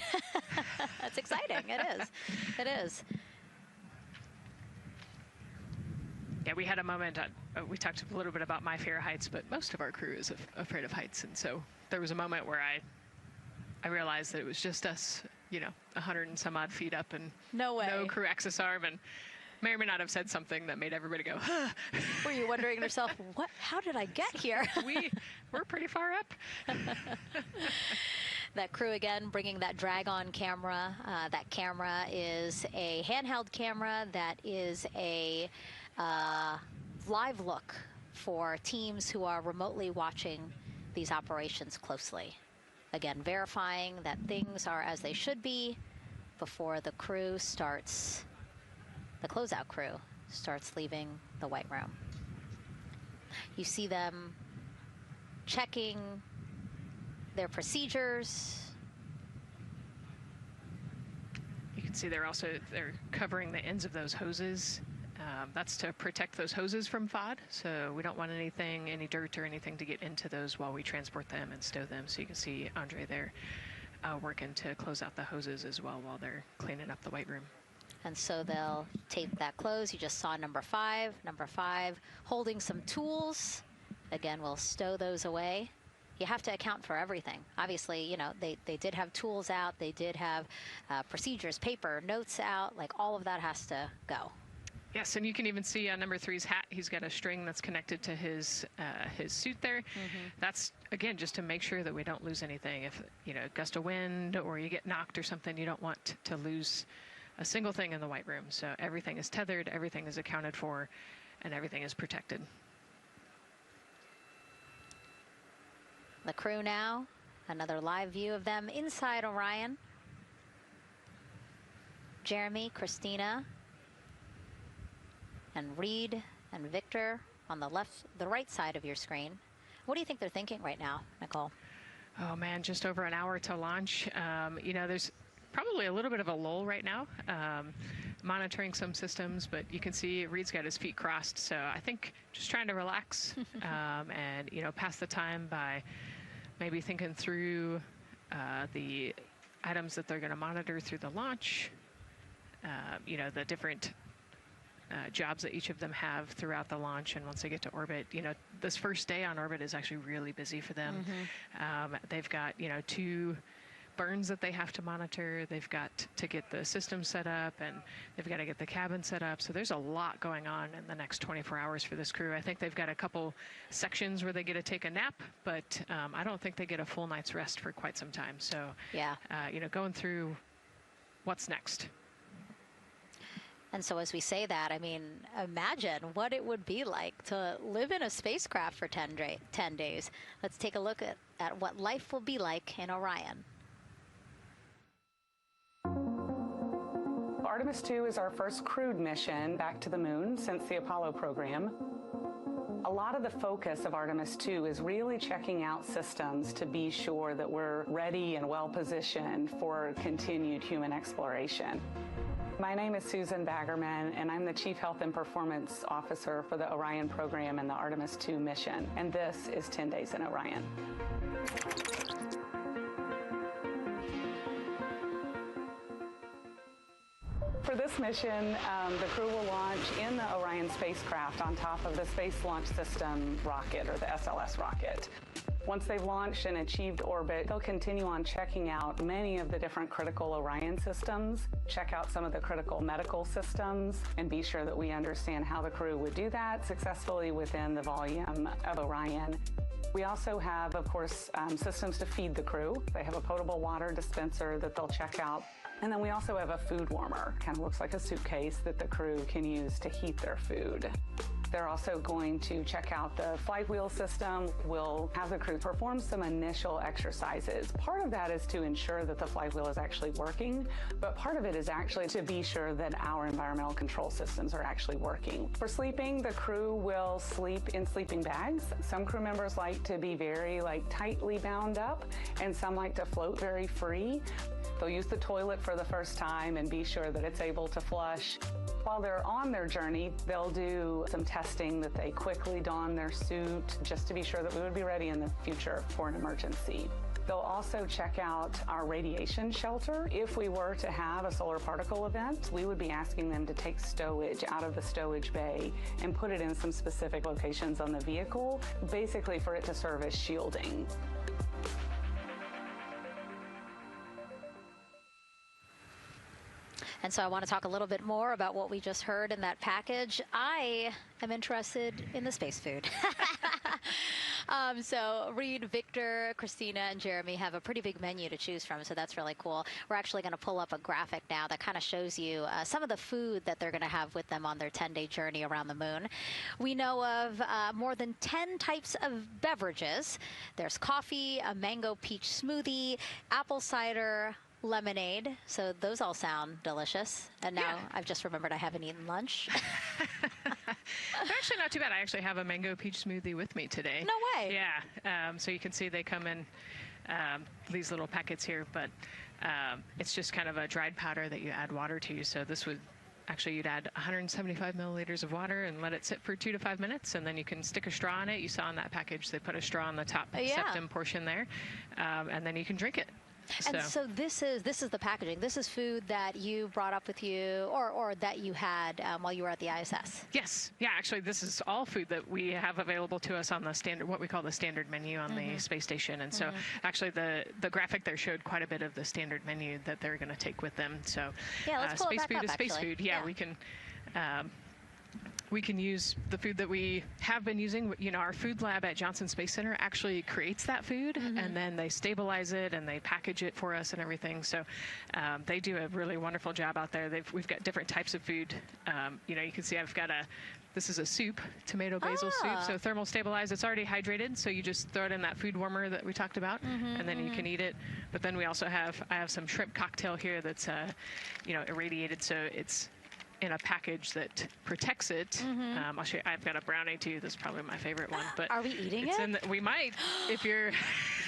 That's exciting. It is. It is. Yeah, we had a moment, we talked a little bit about my fear of heights, but most of our crew is afraid of heights. And so there was a moment where I realized that it was just us, 100 and some odd feet up and no crew access arm, and may or may not have said something that made everybody go, huh. Were you wondering to yourself, how did I get here? We're pretty far up. That crew again bringing that drag-on camera. That camera is a handheld camera that is a live look for teams who are remotely watching these operations closely. Again, verifying that things are as they should be before the crew starts, the closeout crew starts leaving the white room. You see them checking their procedures. You can see they're covering the ends of those hoses. That's to protect those hoses from FOD. So we don't want any dirt or anything to get into those while we transport them and stow them. So you can see Andre there working to close out the hoses as well while they're cleaning up the white room. And so they'll tape that close. You just saw number 5 holding some tools. Again, we'll stow those away. You have to account for everything. Obviously, you know, they did have tools out. They did have procedures, paper, notes out. Like, all of that has to go. Yes, and you can even see on number 3's hat, he's got a string that's connected to his suit there. Mm-hmm. That's, again, just to make sure that we don't lose anything. If, you know, gust of wind or you get knocked or something, you don't want to lose a single thing in the white room. So everything is tethered, everything is accounted for, and everything is protected. The crew now, another live view of them inside Orion. Jeremy, Christina, and Reed and Victor on the right side of your screen. What do you think they're thinking right now, Nicole? Oh man, just over an hour to launch. You know, there's probably a little bit of a lull right now, monitoring some systems, but you can see Reed's got his feet crossed. So I think just trying to relax and, you know, pass the time by maybe thinking through the items that they're going to monitor through the launch, you know, the different jobs that each of them have throughout the launch. And once they get to orbit, you know, this first day on orbit is actually really busy for them. Mm-hmm. They've got, you know, 2 burns that they have to monitor. They've got to get the system set up, and they've got to get the cabin set up. So there's a lot going on in the next 24 hours for this crew. I think they've got a couple sections where they get to take a nap, but I don't think they get a full night's rest for quite some time. So, yeah, you know, going through what's next. And so as we say that, I mean, imagine what it would be like to live in a spacecraft for 10 days. Let's take a look at what life will be like in Orion. Artemis 2 is our first crewed mission back to the moon since the Apollo program. A lot of the focus of Artemis 2 is really checking out systems to be sure that we're ready and well positioned for continued human exploration. My name is Susan Baggerman, and I'm the Chief Health and Performance Officer for the Orion program and the Artemis 2 mission. And this is 10 Days in Orion. For this mission, the crew will launch in the Orion spacecraft on top of the Space Launch System rocket, or the SLS rocket. Once they've launched and achieved orbit, they'll continue on checking out many of the different critical Orion systems, check out some of the critical medical systems, and be sure that we understand how the crew would do that successfully within the volume of Orion. We also have, of course, systems to feed the crew. They have a potable water dispenser that they'll check out. And then we also have a food warmer, kind of looks like a suitcase that the crew can use to heat their food. They're also going to check out the flight wheel system. We'll have the crew perform some initial exercises. Part of that is to ensure that the flight wheel is actually working, but part of it is actually to be sure that our environmental control systems are actually working. For sleeping, the crew will sleep in sleeping bags. Some crew members like to be very tightly bound up, and some like to float very free. They'll use the toilet for the first time and be sure that it's able to flush. While they're on their journey, they'll do some testing that they quickly don their suit just to be sure that we would be ready in the future for an emergency. They'll also check out our radiation shelter. If we were to have a solar particle event, we would be asking them to take stowage out of the stowage bay and put it in some specific locations on the vehicle, basically for it to serve as shielding. And so I want to talk a little bit more about what we just heard in that package. I am interested in the space food. So Reed, Victor, Christina, and Jeremy have a pretty big menu to choose from, so that's really cool. We're actually going to pull up a graphic now that kind of shows you some of the food that they're going to have with them on their 10-day journey around the moon. We know of more than 10 types of beverages. There's coffee, a mango peach smoothie, apple cider, lemonade. So those all sound delicious. And now I've just remembered I haven't eaten lunch. They're actually not too bad. I actually have a mango peach smoothie with me today. No way. Yeah. So you can see they come in these little packets here, but it's just kind of a dried powder that you add water to. So this would actually, you'd add 175 milliliters of water and let it sit for 2 to 5 minutes, and then you can stick a straw in it. You saw in that package they put a straw on the top septum portion there, and then you can drink it. And so this is the packaging. This is food that you brought up with you, or that you had while you were at the ISS. Yes. Yeah. Actually, this is all food that we have available to us on the standard, what we call the standard menu on the space station. And so, actually, the graphic there showed quite a bit of the standard menu that they're going to take with them. So, let's pull space it back food up, is space food. Yeah, we can use the food that we have been using. You know, our food lab at Johnson Space Center actually creates that food, and then they stabilize it and they package it for us and everything. So they do a really wonderful job out there. We've got different types of food. You know, you can see I've got this is a soup, tomato basil soup, so thermal stabilized. It's already hydrated, so you just throw it in that food warmer that we talked about, and then you can eat it. But then we also I have some shrimp cocktail here that's, you know, irradiated, so it's in a package that protects it. I'll show you. I've got a brownie too. That's probably my favorite one. But are we eating it? We might, if you're.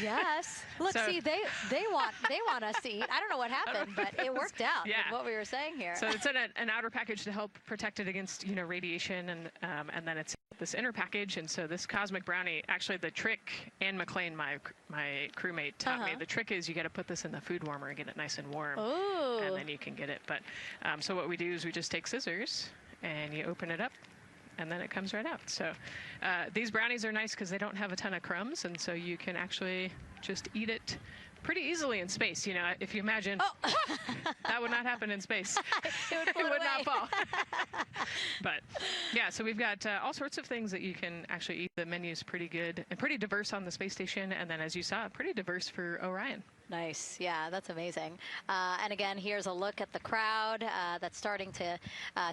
Yes. Look, see, they want us to eat. I don't know what happened, but it worked out. Yeah. With what we were saying here. So it's in an outer package to help protect it against, you know, radiation, and then it's this inner package. And so this cosmic brownie, actually, the trick, Ann McLean, my crewmate, taught me. The trick is you got to put this in the food warmer and get it nice and warm, and then you can get it. But so what we do is we just take scissors and you open it up, and then it comes right out. So these brownies are nice because they don't have a ton of crumbs, and so you can actually just eat it pretty easily in space. You know, if you imagine, that would not happen in space. It would not fall. But yeah, so we've got all sorts of things that you can actually eat. The menu's pretty good and pretty diverse on the space station, and then as you saw, pretty diverse for Orion. Nice. Yeah, that's amazing. And again, here's a look at the crowd that's starting to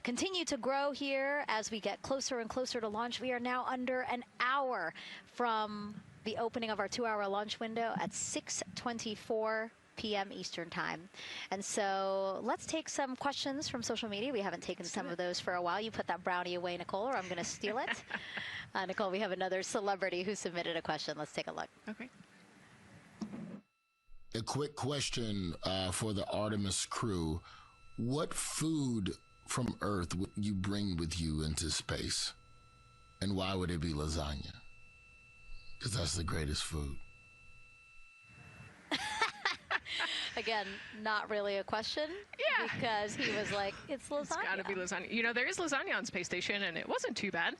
continue to grow here as we get closer and closer to launch. We are now under an hour from the opening of our 2-hour launch window at 6:24 p.m. Eastern Time. And so let's take some questions from social media. We haven't taken some of those for a while. You put that brownie away, Nicole, or I'm going to steal it. Nicole, we have another celebrity who submitted a question. Let's take a look. Okay. A quick question for the Artemis crew. What food from Earth would you bring with you into space? And why would it be lasagna? Because that's the greatest food. Again, not really a question. Yeah. Because he was like, it's lasagna. It's got to be lasagna. You know, there is lasagna on space station, and it wasn't too bad.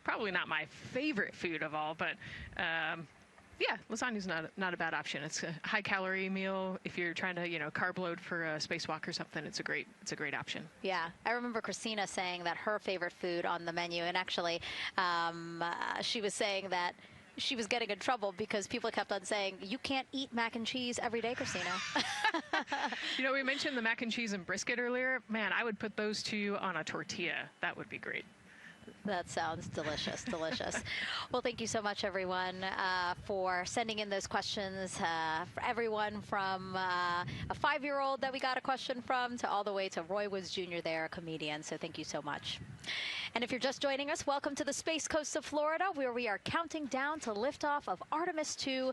Probably not my favorite food of all, but yeah, lasagna's not a bad option. It's a high-calorie meal. If you're trying to, you know, carb load for a spacewalk or something, it's a great option. Yeah, I remember Christina saying that her favorite food on the menu, and actually, she was saying that she was getting in trouble because people kept on saying, you can't eat mac and cheese every day, Christina. You know, we mentioned the mac and cheese and brisket earlier. Man, I would put those two on a tortilla. That would be great. That sounds delicious, delicious. Well, thank you so much, everyone, for sending in those questions. For everyone from a 5-year-old that we got a question from to all the way to Roy Woods Jr. there, a comedian. So thank you so much. And if you're just joining us, welcome to the Space Coast of Florida, where we are counting down to liftoff of Artemis 2.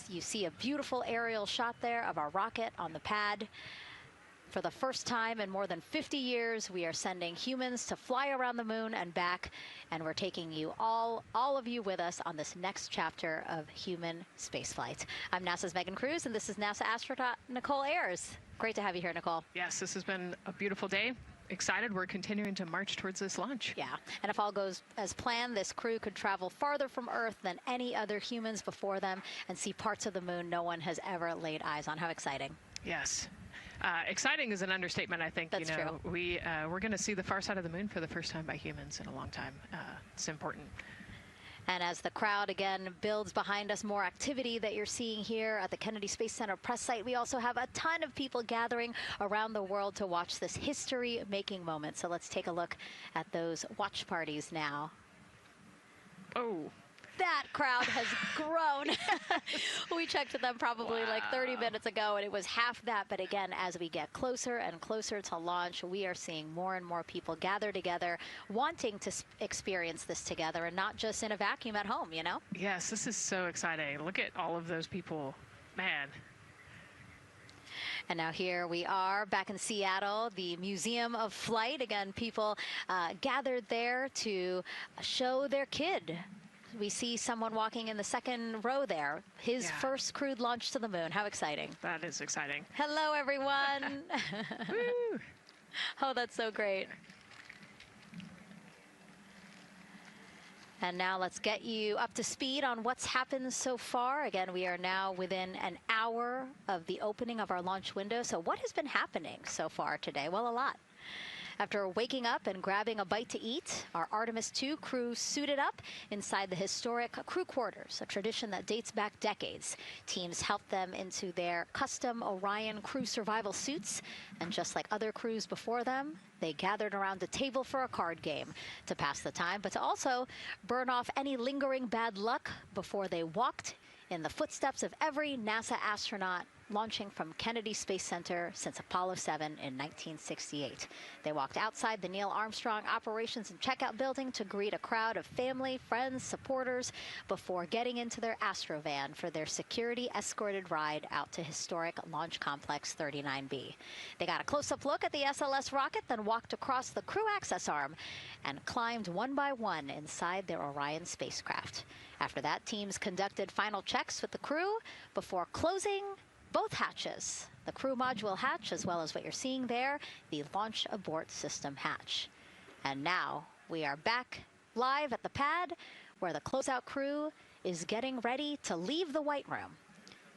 You see a beautiful aerial shot there of our rocket on the pad. For the first time in more than 50 years, we are sending humans to fly around the moon and back, and we're taking you all of you with us on this next chapter of human spaceflight. I'm NASA's Megan Cruz, and this is NASA astronaut Nicole Ayers. Great to have you here, Nicole. Yes, this has been a beautiful day. Excited. We're continuing to march towards this launch. Yeah, and if all goes as planned, this crew could travel farther from Earth than any other humans before them and see parts of the moon no one has ever laid eyes on. How exciting. Yes. Exciting is an understatement, I think. That's true. We're going to see the far side of the moon for the first time by humans in a long time. It's important. And as the crowd again builds behind us, more activity that you're seeing here at the Kennedy Space Center press site. We also have a ton of people gathering around the world to watch this history-making moment. So let's take a look at those watch parties now. Oh. That crowd has grown. We checked them probably like 30 minutes ago, and it was half that. But again, as we get closer and closer to launch, we are seeing more and more people gather together, wanting to experience this together and not just in a vacuum at home, you know? Yes, this is so exciting. Look at all of those people. Man. And now here we are back in Seattle, the Museum of Flight. Again, people gathered there to show their kid. We see someone walking in the second row there. His first crewed launch to the moon. How exciting. That is exciting. Hello, everyone. Woo. Oh, that's so great. And now let's get you up to speed on what's happened so far. Again, we are now within an hour of the opening of our launch window. So what has been happening so far today? Well, a lot. After waking up and grabbing a bite to eat, our Artemis II crew suited up inside the historic crew quarters, a tradition that dates back decades. Teams helped them into their custom Orion crew survival suits, and just like other crews before them, they gathered around a table for a card game to pass the time, but to also burn off any lingering bad luck before they walked in the footsteps of every NASA astronaut launching from Kennedy Space Center since Apollo 7 in 1968. They walked outside the Neil Armstrong Operations and Checkout Building to greet a crowd of family, friends, supporters before getting into their Astrovan for their security-escorted ride out to historic Launch Complex 39B. They got a close-up look at the SLS rocket, then walked across the crew access arm and climbed one by one inside their Orion spacecraft. After that, teams conducted final checks with the crew before closing both hatches, the crew module hatch, as well as what you're seeing there, the launch abort system hatch. And now we are back live at the pad where the closeout crew is getting ready to leave the White Room.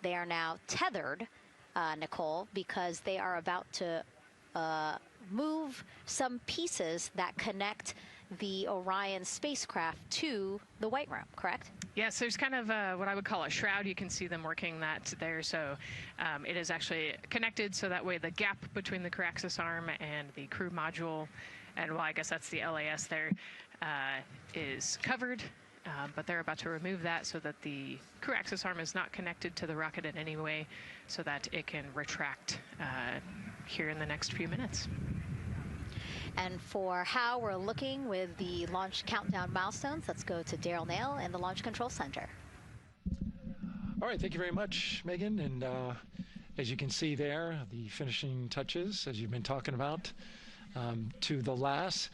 They are now tethered, Nicole, because they are about to move some pieces that connect the Orion spacecraft to the White Room, correct? Yes, there's kind of what I would call a shroud. You can see them working that there. So it is actually connected, so that way the gap between the crew access arm and the crew module, and well, I guess that's the LAS there, is covered. But they're about to remove that so that the crew access arm is not connected to the rocket in any way, so that it can retract here in the next few minutes. And for how we're looking with the launch countdown milestones, let's go to Daryl Nail in the Launch Control Center. All right, thank you very much, Megan. And as you can see there, the finishing touches, as you've been talking about, to the LAS,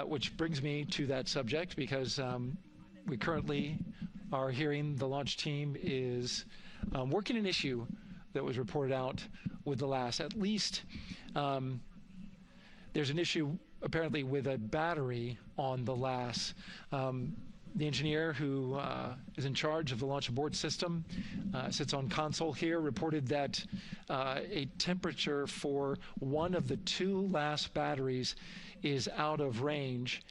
which brings me to that subject, because we currently are hearing the launch team is working an issue that was reported out with the LAS. At least there's an issue apparently with a battery on the LAS. The engineer who is in charge of the launch abort system sits on console here, reported that a temperature for one of the two LAS batteries is out of range,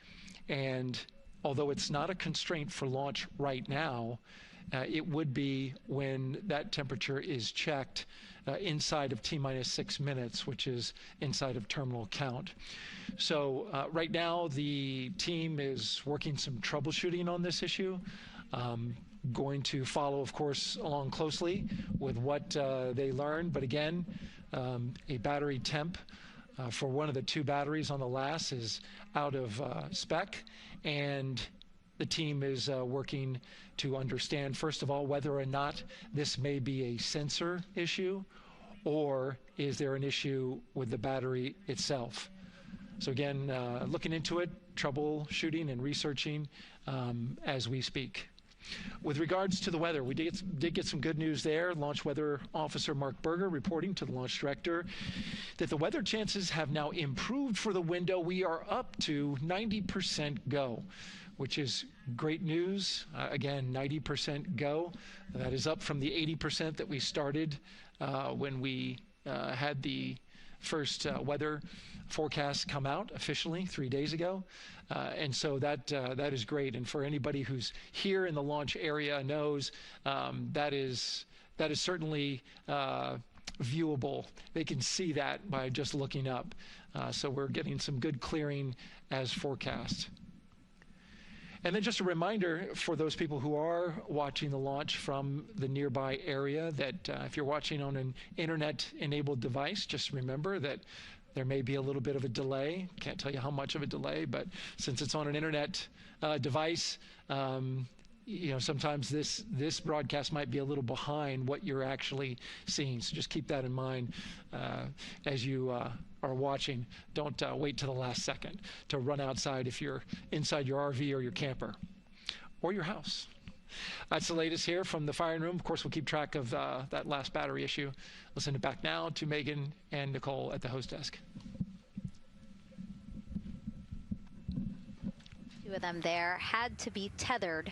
and although it's not a constraint for launch right now, it would be when that temperature is checked inside of T-minus 6 minutes, which is inside of terminal count. So right now the team is working some troubleshooting on this issue. Going to follow, of course, along closely with what they learn. But again, a battery temp for one of the two batteries on the LAS is out of spec, and the team is working to understand, first of all, whether or not this may be a sensor issue, or is there an issue with the battery itself. So again, looking into it, troubleshooting and researching as we speak. With regards to the weather, we did get some good news there. Launch Weather Officer Mark Berger reporting to the launch director that the weather chances have now improved for the window. We are up to 90% go, which is great news. Again, 90% go. That is up from the 80% that we started when we had the first weather forecasts come out officially 3 days ago. And so that is great. And for anybody who's here in the launch area knows that is certainly viewable. They can see that by just looking up. So we're getting some good clearing as forecast. And then just a reminder for those people who are watching the launch from the nearby area that if you're watching on an internet-enabled device, just remember that there may be a little bit of a delay. Can't tell you how much of a delay, but since it's on an internet device, sometimes this broadcast might be a little behind what you're actually seeing. So just keep that in mind as you are watching. Don't wait to the last second to run outside if you're inside your RV or your camper or your house. That's the latest here from the firing room. Of course, we'll keep track of that last battery issue. We'll send it back now to Megan and Nicole at the host desk. Two of them there had to be tethered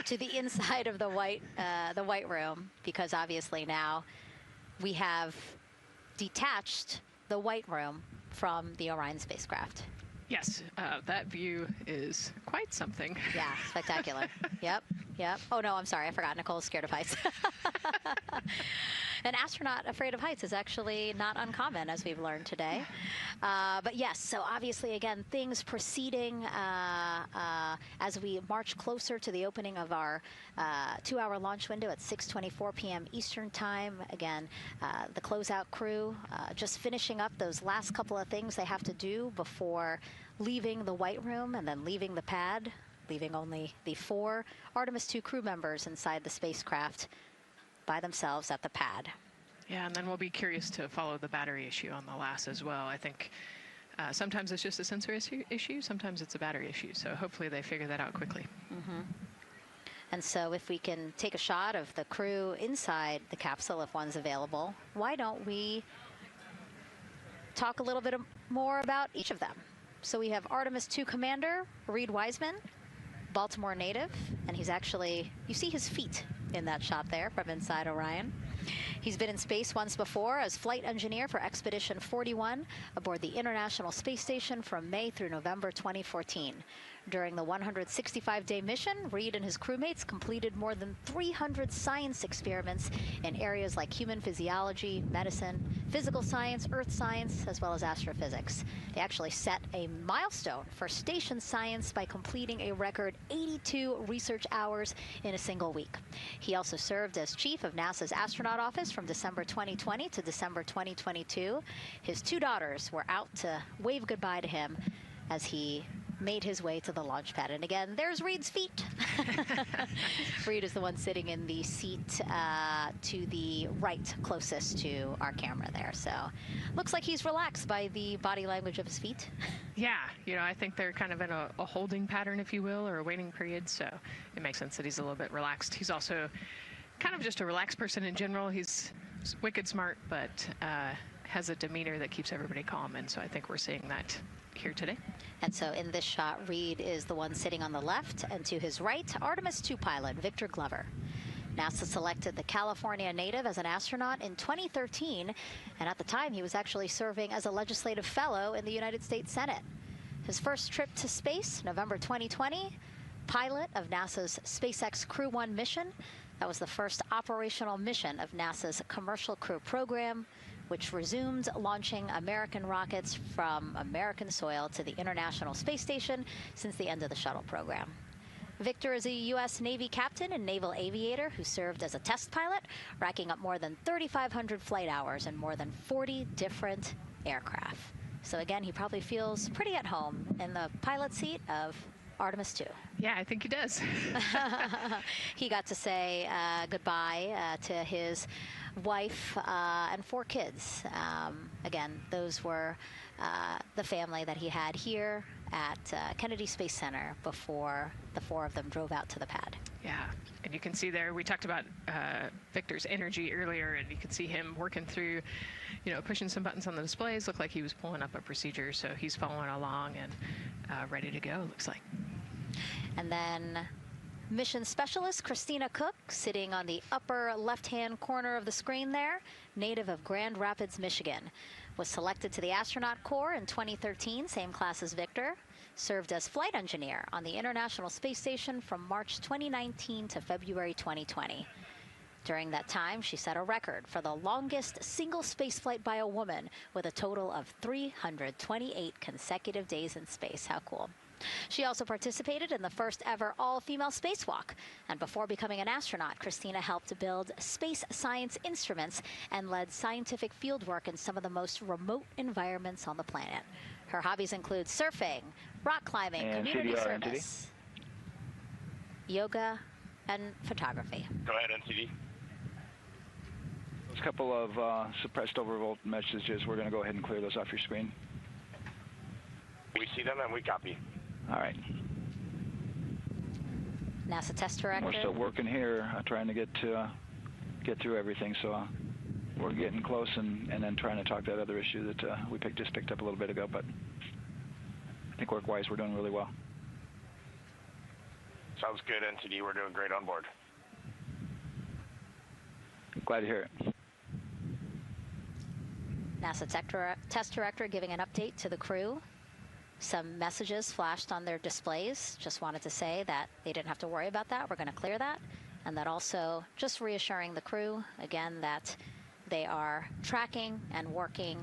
to the inside of the white room, because obviously now we have detached the white room from the Orion spacecraft. Yes, that view is quite something. Yeah, spectacular. Yep. Oh, no, I'm sorry. I forgot. Nicole's scared of heights. An astronaut afraid of heights is actually not uncommon, as we've learned today. But yes, so obviously, again, things proceeding as we march closer to the opening of our 2-hour launch window at 6:24 p.m. Eastern Time. Again, the closeout crew just finishing up those last couple of things they have to do before leaving the white room and then leaving the pad, leaving only the 4 Artemis II crew members inside the spacecraft by themselves at the pad. Yeah, and then we'll be curious to follow the battery issue on the LAS as well. I think sometimes it's just a sensor issue, sometimes it's a battery issue. So hopefully they figure that out quickly. Mm-hmm. And so if we can take a shot of the crew inside the capsule, if one's available, why don't we talk a little bit more about each of them? So we have Artemis II Commander Reed Wiseman, Baltimore native, and he's actually, you see his feet in that shot there from inside Orion. He's been in space once before as flight engineer for Expedition 41 aboard the International Space Station from May through November 2014. During the 165-day mission, Reed and his crewmates completed more than 300 science experiments in areas like human physiology, medicine, physical science, earth science, as well as astrophysics. They actually set a milestone for station science by completing a record 82 research hours in a single week. He also served as chief of NASA's astronaut office from December 2020 to December 2022. His 2 daughters were out to wave goodbye to him as he made his way to the launch pad. And again, there's Reed's feet. Reed is the one sitting in the seat to the right, closest to our camera there. So looks like he's relaxed by the body language of his feet. Yeah, I think they're kind of in a holding pattern, if you will, or a waiting period. So it makes sense that he's a little bit relaxed. He's also kind of just a relaxed person in general. He's wicked smart, but has a demeanor that keeps everybody calm. And so I think we're seeing that here today. And so in this shot, Reed is the one sitting on the left, and to his right, Artemis II pilot Victor Glover. NASA selected the California native as an astronaut in 2013, and at the time he was actually serving as a legislative fellow in the United States Senate. His first trip to space, November 2020, pilot of NASA's SpaceX Crew 1 mission. That was the first operational mission of NASA's Commercial Crew program, which resumed launching American rockets from American soil to the International Space Station since the end of the shuttle program. Victor is a U.S. Navy captain and naval aviator who served as a test pilot, racking up more than 3,500 flight hours in more than 40 different aircraft. So again, he probably feels pretty at home in the pilot seat of Artemis II. Yeah, I think he does. He got to say goodbye to his wife and 4 kids. Again, those were the family that he had here at Kennedy Space Center before the 4 of them drove out to the pad. Yeah, and you can see there, we talked about Victor's energy earlier, and you can see him working through, pushing some buttons on the displays. Looked like he was pulling up a procedure, so he's following along and ready to go, looks like. And then Mission Specialist Christina Cook, sitting on the upper left-hand corner of the screen there, native of Grand Rapids, Michigan, was selected to the Astronaut Corps in 2013, same class as Victor, served as flight engineer on the International Space Station from March 2019 to February 2020. During that time, she set a record for the longest single spaceflight by a woman with a total of 328 consecutive days in space. How cool. She also participated in the first ever all-female spacewalk. And before becoming an astronaut, Christina helped build space science instruments and led scientific fieldwork in some of the most remote environments on the planet. Her hobbies include surfing, rock climbing, and community CDR, service, yoga, and photography. Go ahead, NCD. Those couple of suppressed overvolt messages, we're going to go ahead and clear those off your screen. We see them and we copy. All right. NASA test director. We're still working here, trying to get through everything. So we're getting close, and then trying to talk that other issue that we just picked up a little bit ago. But I think work-wise, we're doing really well. Sounds good, NCD. We're doing great on board. Glad to hear it. NASA test director giving an update to the crew. Some messages flashed on their displays. Just wanted to say that they didn't have to worry about that. We're going to clear that. And that also just reassuring the crew, again, that they are tracking and working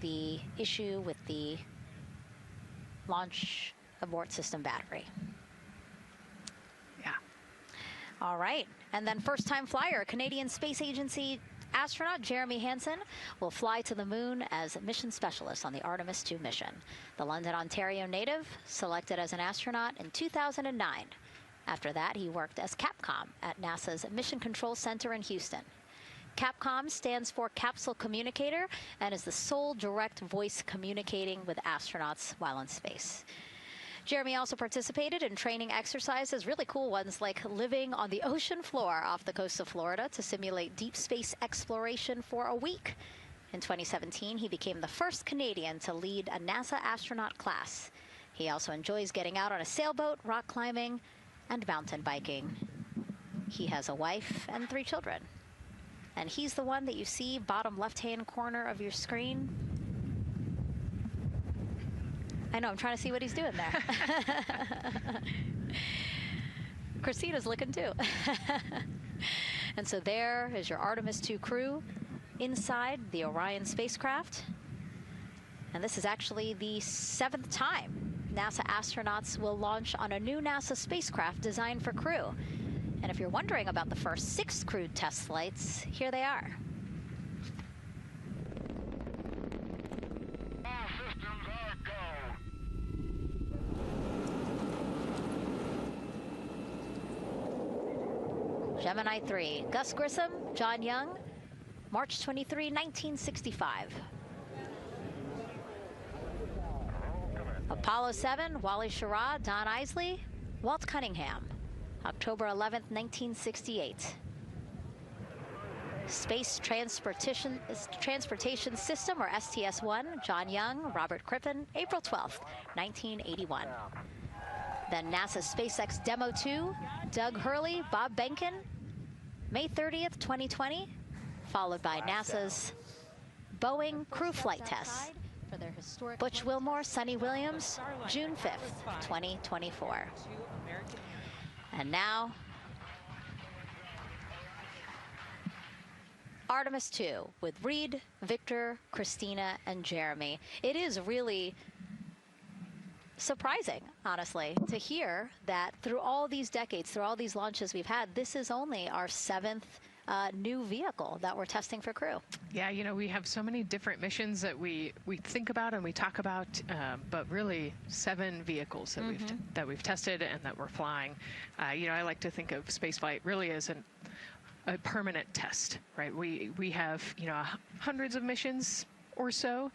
the issue with the launch abort system battery. Yeah. All right. And then first-time flyer, Canadian Space Agency astronaut Jeremy Hansen will fly to the moon as mission specialist on the Artemis 2 mission. The London, Ontario native selected as an astronaut in 2009. After that, he worked as Capcom at NASA's Mission Control Center in Houston. Capcom stands for Capsule Communicator and is the sole direct voice communicating with astronauts while in space. Jeremy also participated in training exercises, really cool ones like living on the ocean floor off the coast of Florida to simulate deep space exploration for a week. In 2017, he became the first Canadian to lead a NASA astronaut class. He also enjoys getting out on a sailboat, rock climbing, and mountain biking. He has a wife and 3 children. And he's the one that you see bottom left-hand corner of your screen. I know, I'm trying to see what he's doing there. Christina's looking too. And so there is your Artemis 2 crew inside the Orion spacecraft. And this is actually the 7th time NASA astronauts will launch on a new NASA spacecraft designed for crew. And if you're wondering about the first 6 crewed test flights, here they are. Gemini 3, Gus Grissom, John Young, March 23, 1965. Apollo 7, Wally Schirra, Don Isley, Walt Cunningham, October 11, 1968. Space Transportation System, or STS-1, John Young, Robert Crippen, April 12, 1981. Then NASA's SpaceX Demo 2, Doug Hurley, Bob Behnken, May 30th, 2020, followed by NASA's Boeing crew flight tests. Butch Wilmore, Sonny Williams, June 5th, 2024. And now, Artemis 2 with Reed, Victor, Christina, and Jeremy. It is really surprising, honestly, to hear that through all these decades, through all these launches we've had, this is only our 7th new vehicle that we're testing for crew. Yeah, you know, we have so many different missions that we think about and we talk about, but really 7 vehicles that we've tested and that we're flying. You know, I like to think of spaceflight really as a permanent test, right? We have, you know, hundreds of missions or so.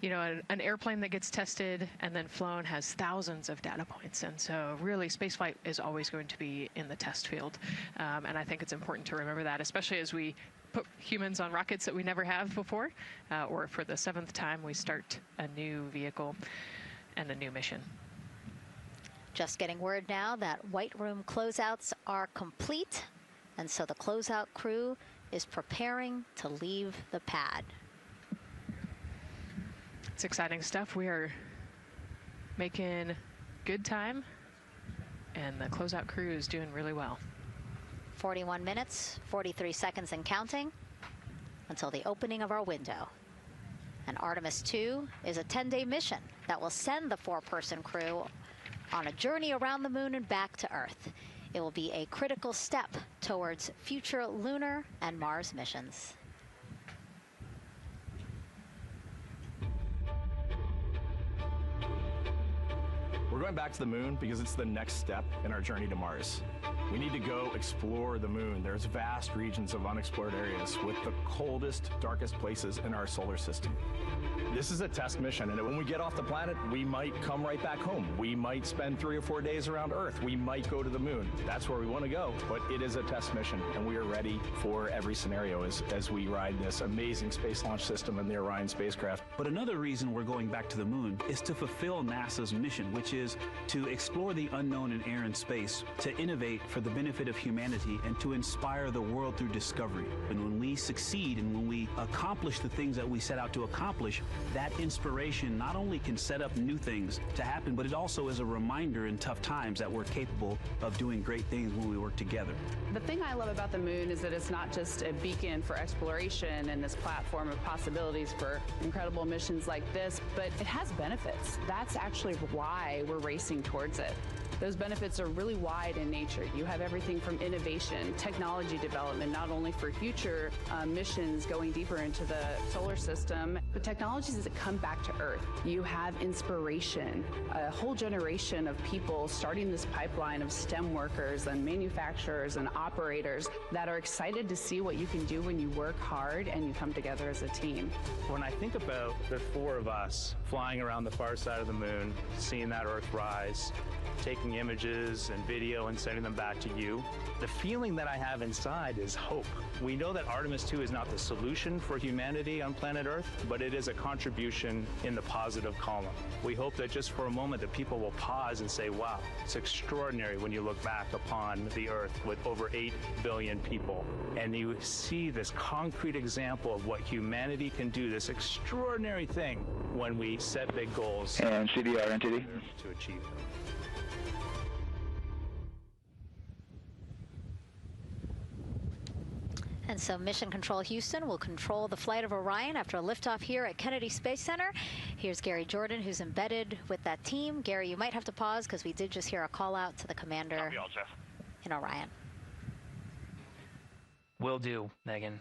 You know, an airplane that gets tested and then flown has thousands of data points. And so really spaceflight is always going to be in the test field. And I think it's important to remember that, especially as we put humans on rockets that we never have before, or for the 7th time we start a new vehicle and a new mission. Just getting word now that White Room closeouts are complete, and so the closeout crew is preparing to leave the pad. It's exciting stuff. We are making good time, and the closeout crew is doing really well. 41 minutes, 43 seconds and counting until the opening of our window. And Artemis 2 is a 10-day mission that will send the 4-person crew on a journey around the moon and back to Earth. It will be a critical step towards future lunar and Mars missions. We're going back to the moon because it's the next step in our journey to Mars. We need to go explore the moon. There's vast regions of unexplored areas with the coldest, darkest places in our solar system. This is a test mission, and when we get off the planet, we might come right back home. We might spend 3 or 4 days around Earth. We might go to the moon. That's where we want to go, but it is a test mission, and we are ready for every scenario as we ride this amazing space launch system in the Orion spacecraft. But another reason we're going back to the moon is to fulfill NASA's mission, which is to explore the unknown in air and space, to innovate for the benefit of humanity, and to inspire the world through discovery. And when we succeed and when we accomplish the things that we set out to accomplish, that inspiration not only can set up new things to happen, but it also is a reminder in tough times that we're capable of doing great things when we work together. The thing I love about the moon is that it's not just a beacon for exploration and this platform of possibilities for incredible missions like this, but it has benefits. That's actually why we're racing towards it. Those benefits are really wide in nature. You have everything from innovation, technology development, not only for future missions going deeper into the solar system, but technologies that come back to Earth. You have inspiration, a whole generation of people starting this pipeline of STEM workers and manufacturers and operators that are excited to see what you can do when you work hard and you come together as a team. When I think about the 4 of us flying around the far side of the moon, seeing that Earth rise, taking images and video and sending them back to you, the feeling that I have inside is hope. We know that Artemis 2 is not the solution for humanity on planet Earth, but it is a contribution in the positive column. We hope that just for a moment that people will pause and say, wow, it's extraordinary when you look back upon the Earth with over 8 billion people, and you see this concrete example of what humanity can do, this extraordinary thing when we set big goals and CDR entity to achieve them. And so Mission Control Houston will control the flight of Orion after a liftoff here at Kennedy Space Center. Here's Gary Jordan, who's embedded with that team. Gary, you might have to pause because we did just hear a call out to the commander in Orion. Will do, Megan.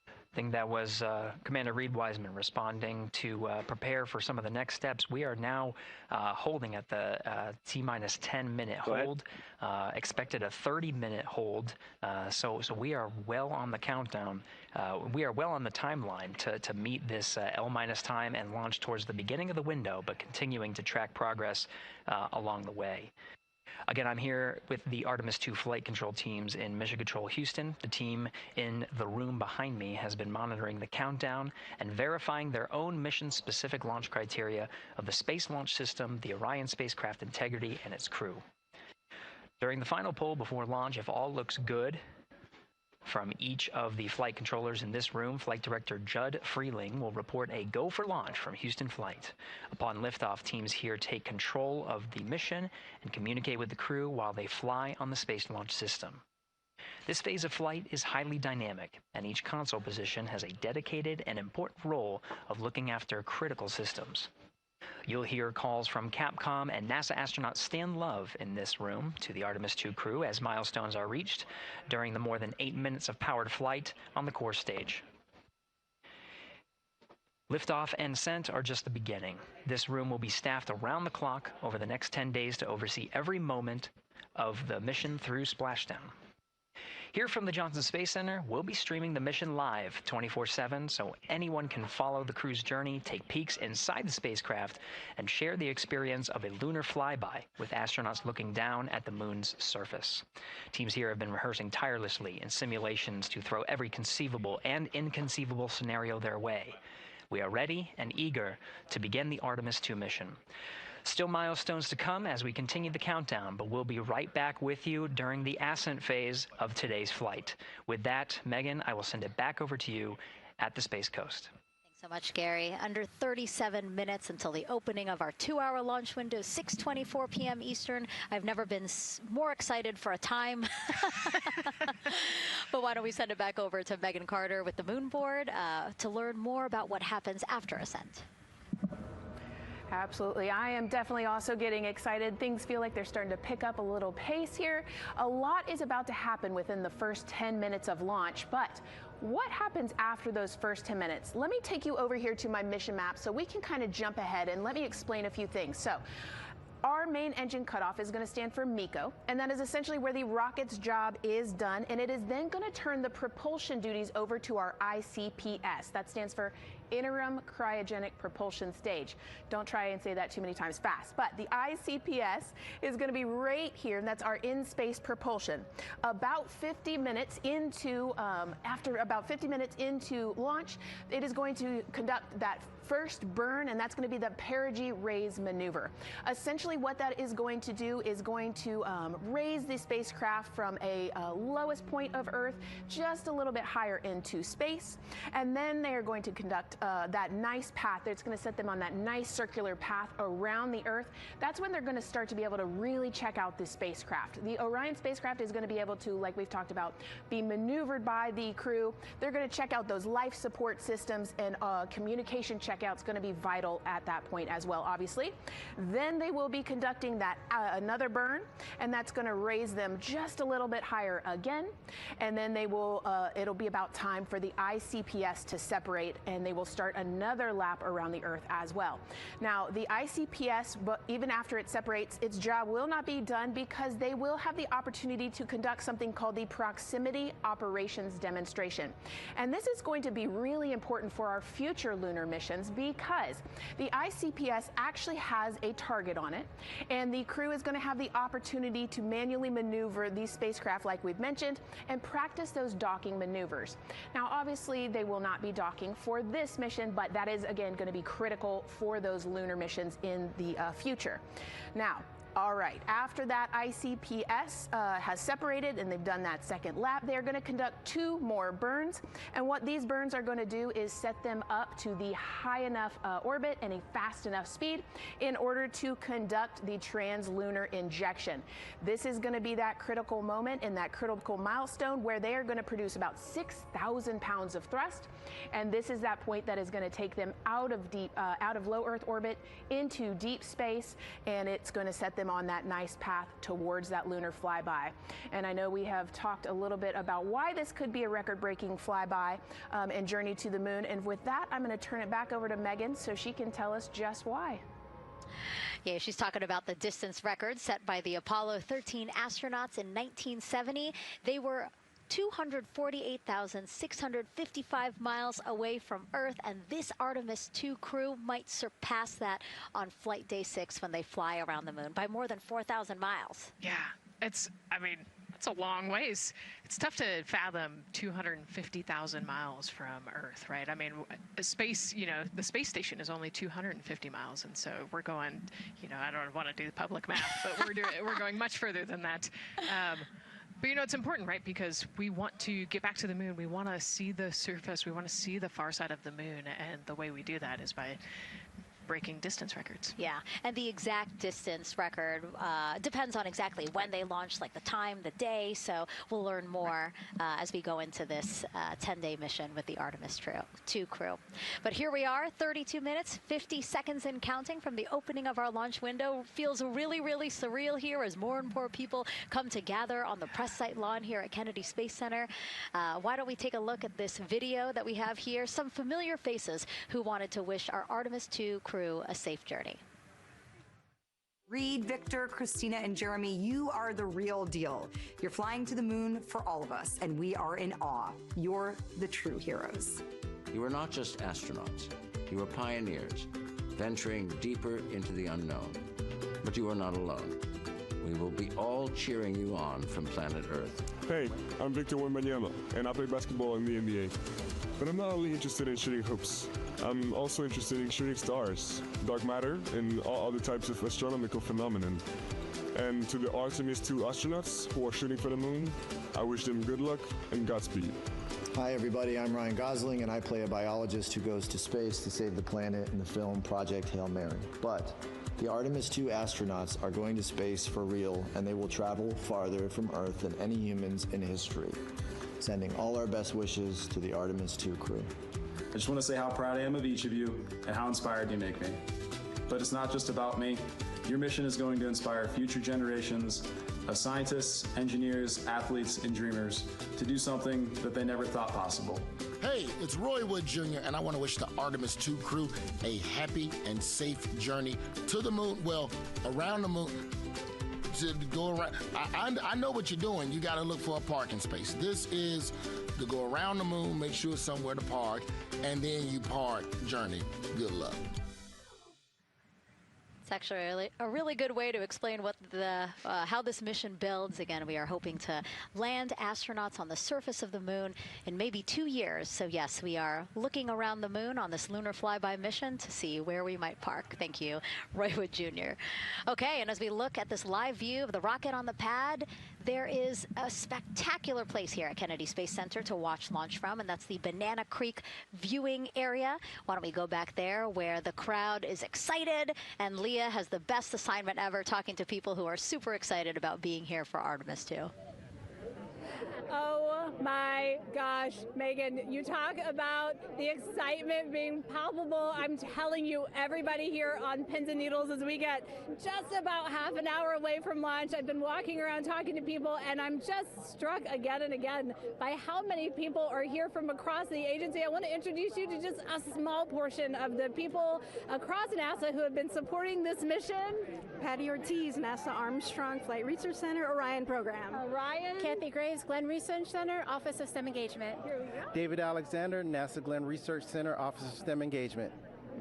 I think that was Commander Reed Wiseman responding to prepare for some of the next steps. We are now holding at the T-minus 10-minute hold. Expected a 30-minute hold. So we are well on the countdown. We are well on the timeline to meet this L-minus time and launch towards the beginning of the window, but continuing to track progress along the way. Again, I'm here with the Artemis 2 flight control teams in Mission Control Houston. The team in the room behind me has been monitoring the countdown and verifying their own mission-specific launch criteria of the Space Launch System, the Orion spacecraft integrity, and its crew. During the final poll before launch, if all looks good from each of the flight controllers in this room, Flight Director Judd Freeling will report a go for launch from Houston Flight. Upon liftoff, teams here take control of the mission and communicate with the crew while they fly on the Space Launch System. This phase of flight is highly dynamic, and each console position has a dedicated and important role of looking after critical systems. You'll hear calls from Capcom and NASA astronaut Stan Love in this room to the Artemis 2 crew as milestones are reached during the more than 8 minutes of powered flight on the core stage. Liftoff and ascent are just the beginning. This room will be staffed around the clock over the next 10 days to oversee every moment of the mission through splashdown. Here from the Johnson Space Center, we'll be streaming the mission live 24/7 so anyone can follow the crew's journey, take peeks inside the spacecraft, and share the experience of a lunar flyby with astronauts looking down at the moon's surface. Teams here have been rehearsing tirelessly in simulations to throw every conceivable and inconceivable scenario their way. We are ready and eager to begin the Artemis 2 mission. Still milestones to come as we continue the countdown, but we'll be right back with you during the ascent phase of today's flight. With that, Megan, I will send it back over to you at the Space Coast. Thanks so much, Gary. Under 37 minutes until the opening of our 2-hour launch window, 6:24 p.m. Eastern. I've never been more excited for a time. But why don't we send it back over to Megan Carter with the Moon Board to learn more about what happens after ascent. Absolutely. I am definitely also getting excited. Things feel like they're starting to pick up a little pace here. A lot is about to happen within the first 10 minutes of launch, but what happens after those first 10 minutes? Let me take you over here to my mission map so we can kind of jump ahead and let me explain a few things. So, our main engine cutoff is going to stand for MECO, and that is essentially where the rocket's job is done, and it is then going to turn the propulsion duties over to our ICPS. That stands for Interim Cryogenic Propulsion Stage. Don't try and say that too many times fast, but the ICPS is going to be right here, and that's our in-space propulsion. About 50 minutes into, after about 50 minutes into launch, it is going to conduct that first burn, and that's going to be the perigee raise maneuver. Essentially what that is going to do is going to raise the spacecraft from a lowest point of Earth just a little bit higher into space, and then they are going to conduct that nice path. It's going to set them on that nice circular path around the Earth. That's when they're going to start to be able to really check out this spacecraft. The Orion spacecraft is going to be able to, like we've talked about, be maneuvered by the crew. They're going to check out those life support systems, and communication checkout's going to be vital at that point as well, obviously. Then they will be conducting that another burn, and that's going to raise them just a little bit higher again. And then they will, it'll be about time for the ICPS to separate, and they will start another lap around the Earth as well. Now, the ICPS, but even after it separates, its job will not be done because they will have the opportunity to conduct something called the Proximity Operations Demonstration. And this is going to be really important for our future lunar missions because the ICPS actually has a target on it, and the crew is going to have the opportunity to manually maneuver these spacecraft like we've mentioned and practice those docking maneuvers. Now, obviously, they will not be docking for this mission, but that is, again, going to be critical for those lunar missions in the future. Now, all right, after that ICPS has separated and they've done that second lap, they're going to conduct 2 more burns. And what these burns are going to do is set them up to the high enough orbit and a fast enough speed in order to conduct the translunar injection. This is going to be that critical moment and that critical milestone where they are going to produce about 6,000 pounds of thrust. And this is that point that is going to take them out of low Earth orbit into deep space, and it's going to set them on that nice path towards that lunar flyby. And I know we have talked a little bit about why this could be a record-breaking flyby and journey to the moon. And with that, I'm going to turn it back over to Megan so she can tell us just why. Yeah, she's talking about the distance record set by the Apollo 13 astronauts in 1970. They were 248,655 miles away from Earth, and this Artemis 2 crew might surpass that on flight day 6 when they fly around the moon by more than 4,000 miles. Yeah, it's a long ways. It's tough to fathom 250,000 miles from Earth, right? I mean, space, the space station is only 250 miles, and so we're going, I don't want to do the public math, but we're going much further than that. But it's important, right? Because we want to get back to the moon. We want to see the surface. We want to see the far side of the moon. And the way we do that is by breaking distance records. Yeah, and the exact distance record depends on exactly when they launch, like the time, the day. So we'll learn more as we go into this 10-day mission with the Artemis 2 crew. But here we are, 32 minutes, 50 seconds and counting from the opening of our launch window. Feels really, really surreal here as more and more people come to gather on the press site lawn here at Kennedy Space Center. Why don't we take a look at this video that we have here? Some familiar faces who wanted to wish our Artemis 2 crew a safe journey. Reed, Victor, Christina, and Jeremy, you are the real deal. You're flying to the moon for all of us, and we are in awe. You're the true heroes. You are not just astronauts. You are pioneers, venturing deeper into the unknown. But you are not alone. We will be all cheering you on from planet Earth. Hey, I'm Victor Wembanyama, and I play basketball in the NBA. But I'm not only interested in shooting hoops. I'm also interested in shooting stars, dark matter, and all other types of astronomical phenomenon. And to the Artemis 2 astronauts who are shooting for the moon, I wish them good luck and Godspeed. Hi everybody, I'm Ryan Gosling and I play a biologist who goes to space to save the planet in the film Project Hail Mary. But the Artemis 2 astronauts are going to space for real, and they will travel farther from Earth than any humans in history. Sending all our best wishes to the Artemis 2 crew. I just want to say how proud I am of each of you and how inspired you make me. But it's not just about me. Your mission is going to inspire future generations of scientists, engineers, athletes, and dreamers to do something that they never thought possible. Hey, it's Roy Wood Jr., and I want to wish the Artemis 2 crew a happy and safe journey to the moon, well, around the moon. To go around. I know what you're doing. You got to look for a parking space. This is to go around the moon, make sure it's somewhere to park, and then you park journey. Good luck. It's actually a really good way to explain what how this mission builds. Again, we are hoping to land astronauts on the surface of the moon in maybe 2 years. So yes, we are looking around the moon on this lunar flyby mission to see where we might park. Thank you, Roy Wood Jr. Okay, and as we look at this live view of the rocket on the pad, there is a spectacular place here at Kennedy Space Center to watch launch from, and that's the Banana Creek viewing area. Why don't we go back there where the crowd is excited, and Leah has the best assignment ever, talking to people who are super excited about being here for Artemis 2. Oh my gosh, Megan, you talk about the excitement being palpable. I'm telling you, everybody here on pins and needles, as we get just about half an hour away from launch, I've been walking around talking to people, and I'm just struck again and again by how many people are here from across the agency. I want to introduce you to just a small portion of the people across NASA who have been supporting this mission. Patty Ortiz, NASA Armstrong Flight Research Center, Orion Program. Orion. Kathy Graves, Glenn Research Center, Office of STEM Engagement. Here we go. David Alexander, NASA Glenn Research Center, Office of STEM Engagement.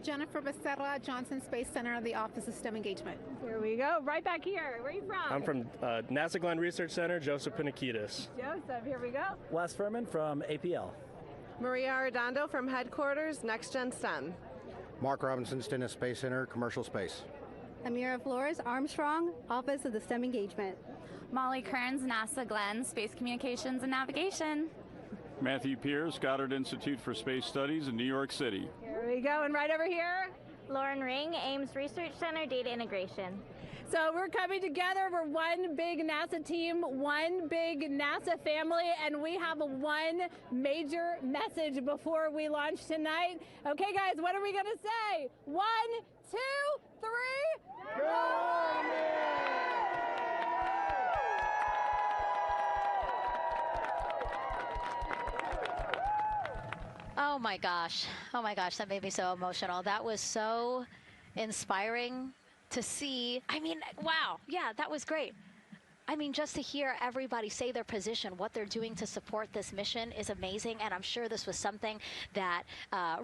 Jennifer Becerra, Johnson Space Center, the Office of STEM Engagement. Here we go, right back here. Where are you from? I'm from NASA Glenn Research Center, Joseph Panakitis. Joseph, here we go. Wes Furman from APL. Maria Arredondo from Headquarters, Next Gen STEM. Mark Robinson, Stennis Space Center, Commercial Space. Amira Flores, Armstrong, Office of the STEM Engagement. Molly Kearns, NASA Glenn, Space Communications and Navigation. Matthew Pierce, Goddard Institute for Space Studies in New York City. Here we go, and right over here. Lauren Ring, Ames Research Center, Data Integration. So we're coming together. We're one big NASA team, one big NASA family, and we have one major message before we launch tonight. Okay, guys, what are we going to say? 1, 2, 3. Go Artemis! Oh my gosh, that made me so emotional. That was so inspiring to see. I mean, wow, yeah, that was great. I mean, just to hear everybody say their position, what they're doing to support this mission is amazing. And I'm sure this was something that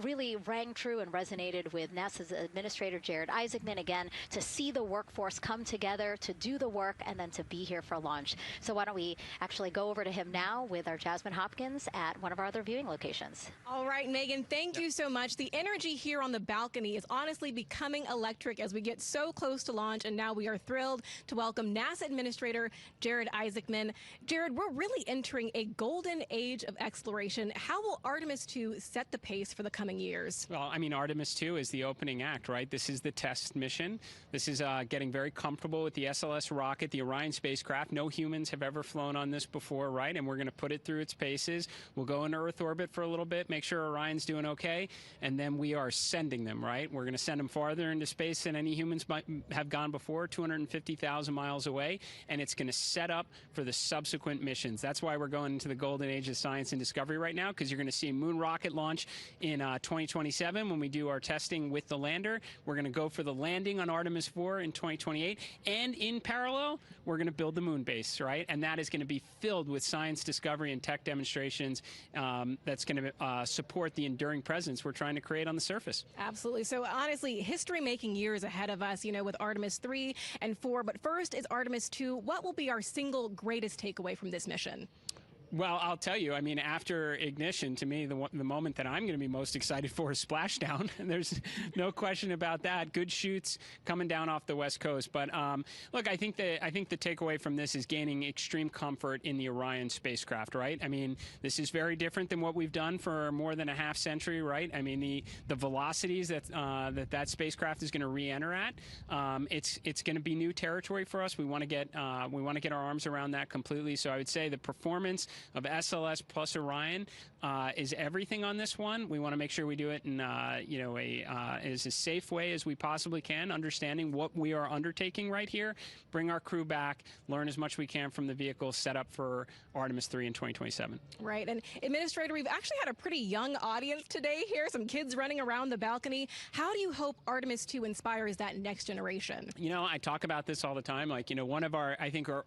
really rang true and resonated with NASA's Administrator Jared Isaacman, again, to see the workforce come together to do the work and then to be here for launch. So why don't we actually go over to him now with our Jasmine Hopkins at one of our other viewing locations. All right, Megan, thank you so much. The energy here on the balcony is honestly becoming electric as we get so close to launch, and now we are thrilled to welcome NASA Administrator Jared Isaacman. Jared, we're really entering a golden age of exploration. How will Artemis 2 set the pace for the coming years? Well, I mean, Artemis 2 is the opening act, right? This is the test mission. This is getting very comfortable with the SLS rocket, the Orion spacecraft. No humans have ever flown on this before, right? And we're going to put it through its paces. We'll go into Earth orbit for a little bit, make sure Orion's doing okay, and then we are sending them, right? We're going to send them farther into space than any humans might have gone before, 250,000 miles away, and it's going going to set up for the subsequent missions. That's why we're going into the golden age of science and discovery right now, because you're going to see a moon rocket launch in 2027 when we do our testing with the lander. We're going to go for the landing on Artemis 4 in 2028. And in parallel, we're going to build the moon base, right? And that is going to be filled with science discovery and tech demonstrations that's going to support the enduring presence we're trying to create on the surface. Absolutely. So honestly, history-making years ahead of us, you know, with Artemis 3 and 4. But first is Artemis 2. What will be our single greatest takeaway from this mission? Well, I'll tell you, I mean, after ignition, to me, the moment that I'm going to be most excited for is splashdown. There's no question about that. Good shoots coming down off the West Coast. But look, I think the takeaway from this is gaining extreme comfort in the Orion spacecraft, right? I mean, this is very different than what we've done for more than a half century, right? I mean, the velocities that spacecraft is going to re-enter at, it's going to be new territory for us. We want to get our arms around that completely. So I would say the performance of SLS plus Orion is everything on this one. We want to make sure we do it in as a safe way as we possibly can, understanding what we are undertaking right here, bring our crew back, learn as much we can from the vehicle, set up for Artemis 3 in 2027. Right. And Administrator, we've actually had a pretty young audience today here, some kids running around the balcony. How do you hope Artemis 2 inspires that next generation? You know, I talk about this all the time. Like, you know, one of our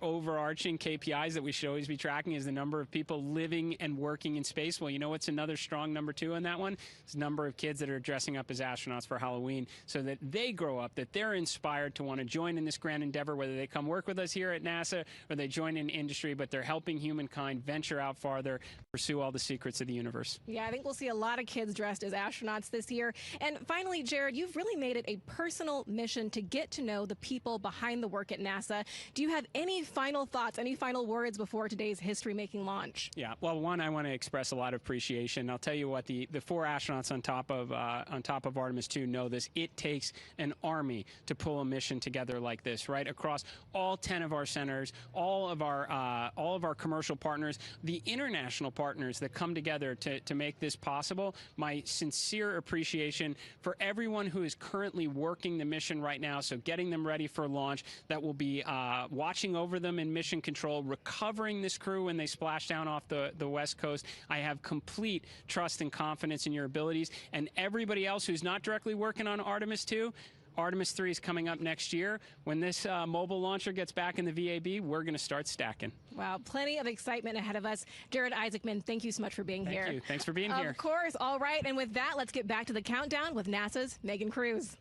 overarching KPIs that we should always be tracking is the number of people living and working in space. Well, you know what's another strong number 2 on that one? It's the number of kids that are dressing up as astronauts for Halloween, so that they grow up, that they're inspired to want to join in this grand endeavor, whether they come work with us here at NASA or they join in industry, but they're helping humankind venture out farther, pursue all the secrets of the universe. Yeah, I think we'll see a lot of kids dressed as astronauts this year. And finally, Jared, you've really made it a personal mission to get to know the people behind the work at NASA. Do you have any final thoughts, any final words before today's history-making launch? Yeah, well, one, I want to express a lot of appreciation. I'll tell you what, the 4 astronauts on top of Artemis 2 know this. It takes an army to pull a mission together like this, right? Across all 10 of our centers, all of our commercial partners, the international partners that come together to make this possible. My sincere appreciation for everyone who is currently working the mission right now, so getting them ready for launch, that will be watching over them in mission control, recovering this crew when they splash down off the West Coast. I have complete trust and confidence in your abilities. And everybody else who's not directly working on Artemis 2, Artemis 3 is coming up next year. When this mobile launcher gets back in the VAB, we're going to start stacking. Wow, plenty of excitement ahead of us. Jared Isaacman, thank you so much for being here. Thank you. Thanks for being here. Of course. All right. And with that, let's get back to the countdown with NASA's Megan Cruz.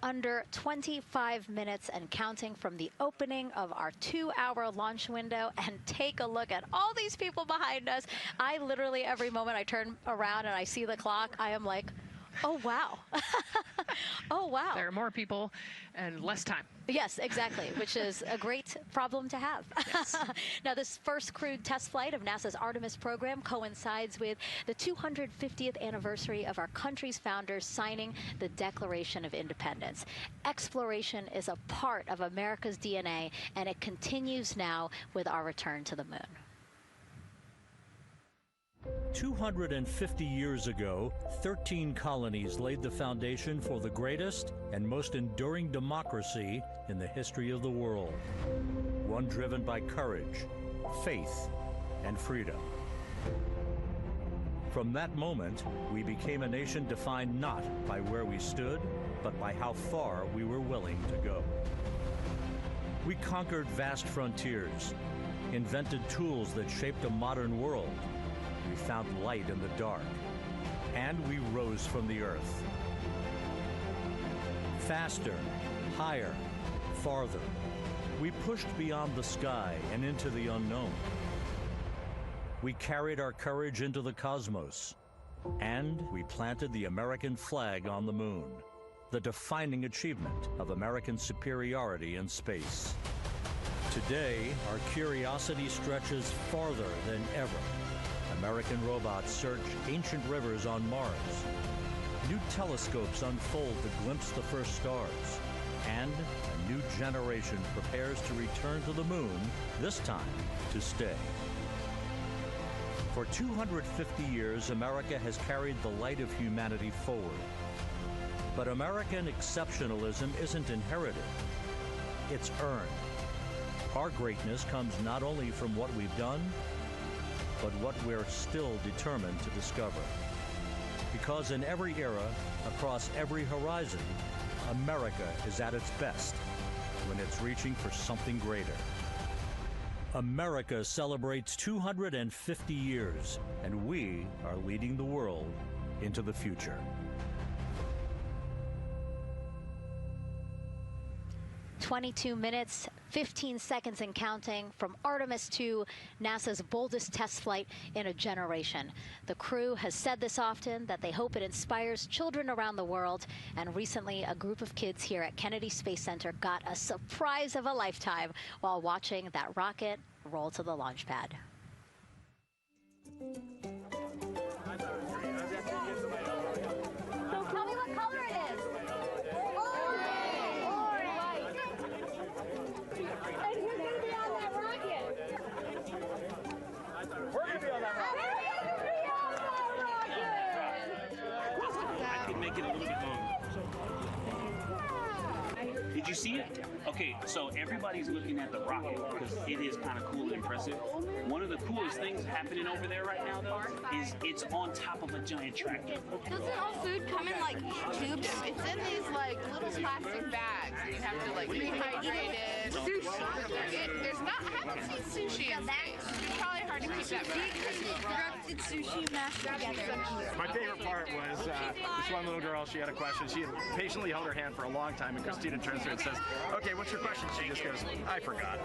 Under 25 minutes and counting from the opening of our 2-hour launch window. And take a look at all these people behind us. I literally, every moment I turn around and I see the clock, I am like, oh, wow. Oh, wow. There are more people and less time. Yes, exactly, which is a great problem to have. Yes. Now, this first crewed test flight of NASA's Artemis program coincides with the 250th anniversary of our country's founders signing the Declaration of Independence. Exploration is a part of America's DNA, and it continues now with our return to the moon. 250 years ago, 13 colonies laid the foundation for the greatest and most enduring democracy in the history of the world. One driven by courage, faith, and freedom. From that moment, we became a nation defined not by where we stood, but by how far we were willing to go. We conquered vast frontiers, invented tools that shaped a modern world. We found light in the dark, and we rose from the earth. Faster, higher, farther. We pushed beyond the sky and into the unknown. We carried our courage into the cosmos, and we planted the American flag on the moon, the defining achievement of American superiority in space. Today, our curiosity stretches farther than ever. American robots search ancient rivers on Mars. New telescopes unfold to glimpse the first stars. And a new generation prepares to return to the moon, this time to stay. For 250 years, America has carried the light of humanity forward. But American exceptionalism isn't inherited, it's earned. Our greatness comes not only from what we've done, but what we're still determined to discover. Because in every era, across every horizon, America is at its best when it's reaching for something greater. America celebrates 250 years, and we are leading the world into the future. "22 minutes, 15 seconds and counting from Artemis 2, NASA's boldest test flight in a generation. The crew has said this often, that they hope it inspires children around the world. And recently, a group of kids here at Kennedy Space Center got a surprise of a lifetime while watching that rocket roll to the launch pad. Tell me what color it is. And who's going to be on that rocket? We're going to be on that rocket. I can make it a little bit longer. Did you see it? Okay, so everybody's looking at the rocket because it is kind of cool and impressive. One of the coolest things happening over there right now, though, is it's on top of a giant tractor. Doesn't all food come in like tubes? It's in these like little plastic bags. You have to like rehydrate it. Sushi. There's not. I haven't seen sushi in space. It's probably hard to keep that back. Constructed sushi mashed together. My favorite part was this one little girl. She had a question. She had patiently held her hand for a long time, and Christina turns to her and says, "Okay, what's your question?" She just goes, "I forgot."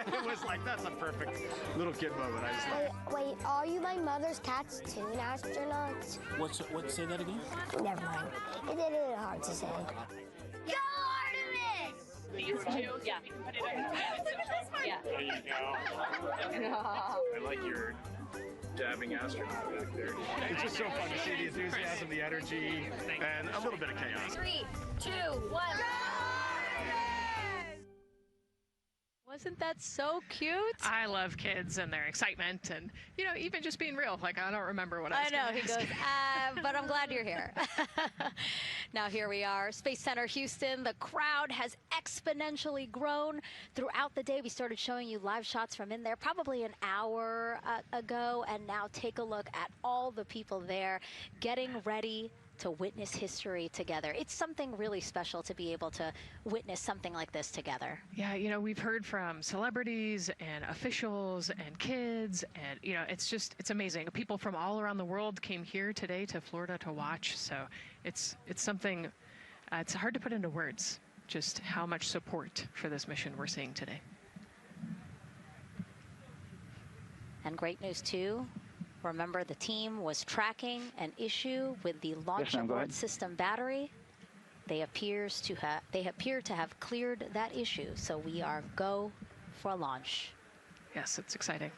It was like, that's a perfect little kid moment. I just Wait, are you my mother's cartoon astronauts? What? Say that again? Never mind. It's a little hard to say. Go Artemis! These two? Yeah. You can put it on your Yeah. There you go. I like your dabbing astronaut back there. It's just so fun to see the enthusiasm, the energy, and a little bit of chaos. 3, 2, 1. Wasn't that so cute? I love kids and their excitement and, you know, even just being real. Like, I don't remember what I was know, gonna he ask. goes, but I'm glad you're here. Now here we are, Space Center Houston. The crowd has exponentially grown throughout the day. We started showing you live shots from in there probably an hour ago, and now take a look at all the people there getting ready to witness history together. It's something really special to be able to witness something like this together. Yeah, you know, we've heard from celebrities and officials and kids, and, you know, it's amazing. People from all around the world came here today to Florida to watch, so it's something, it's hard to put into words, just how much support for this mission we're seeing today. And great news, too. Remember, the team was tracking an issue with the launch abort system battery. They appear to have cleared that issue, so we are go for launch. Yes, it's exciting.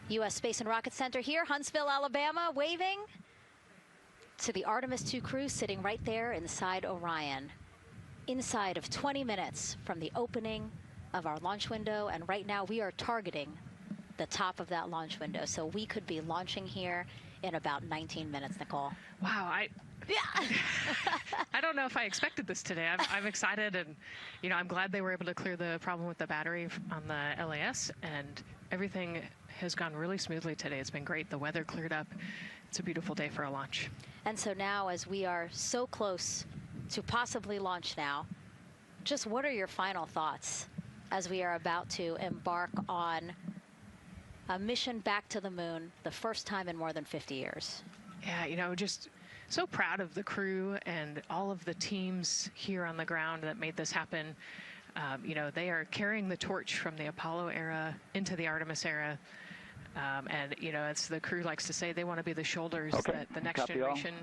U.S. Space and Rocket Center here, Huntsville, Alabama, waving to the Artemis 2 crew sitting right there inside Orion. Inside of 20 minutes from the opening of our launch window, and right now we are targeting the top of that launch window, so we could be launching here in about 19 minutes, Nicole. Wow, I don't know if I expected this today. I'm excited, and, you know, I'm glad they were able to clear the problem with the battery on the LAS, and everything has gone really smoothly today. It's been great. The weather cleared up. It's a beautiful day for a launch. And so now, as we are so close to possibly launch now, just what are your final thoughts as we are about to embark on a mission back to the moon, the first time in more than 50 years? Yeah, you know, just so proud of the crew and all of the teams here on the ground that made this happen. You know, they are carrying the torch from the Apollo era into the Artemis era. And, you know, as the crew likes to say, they want to be the shoulders that the next generation.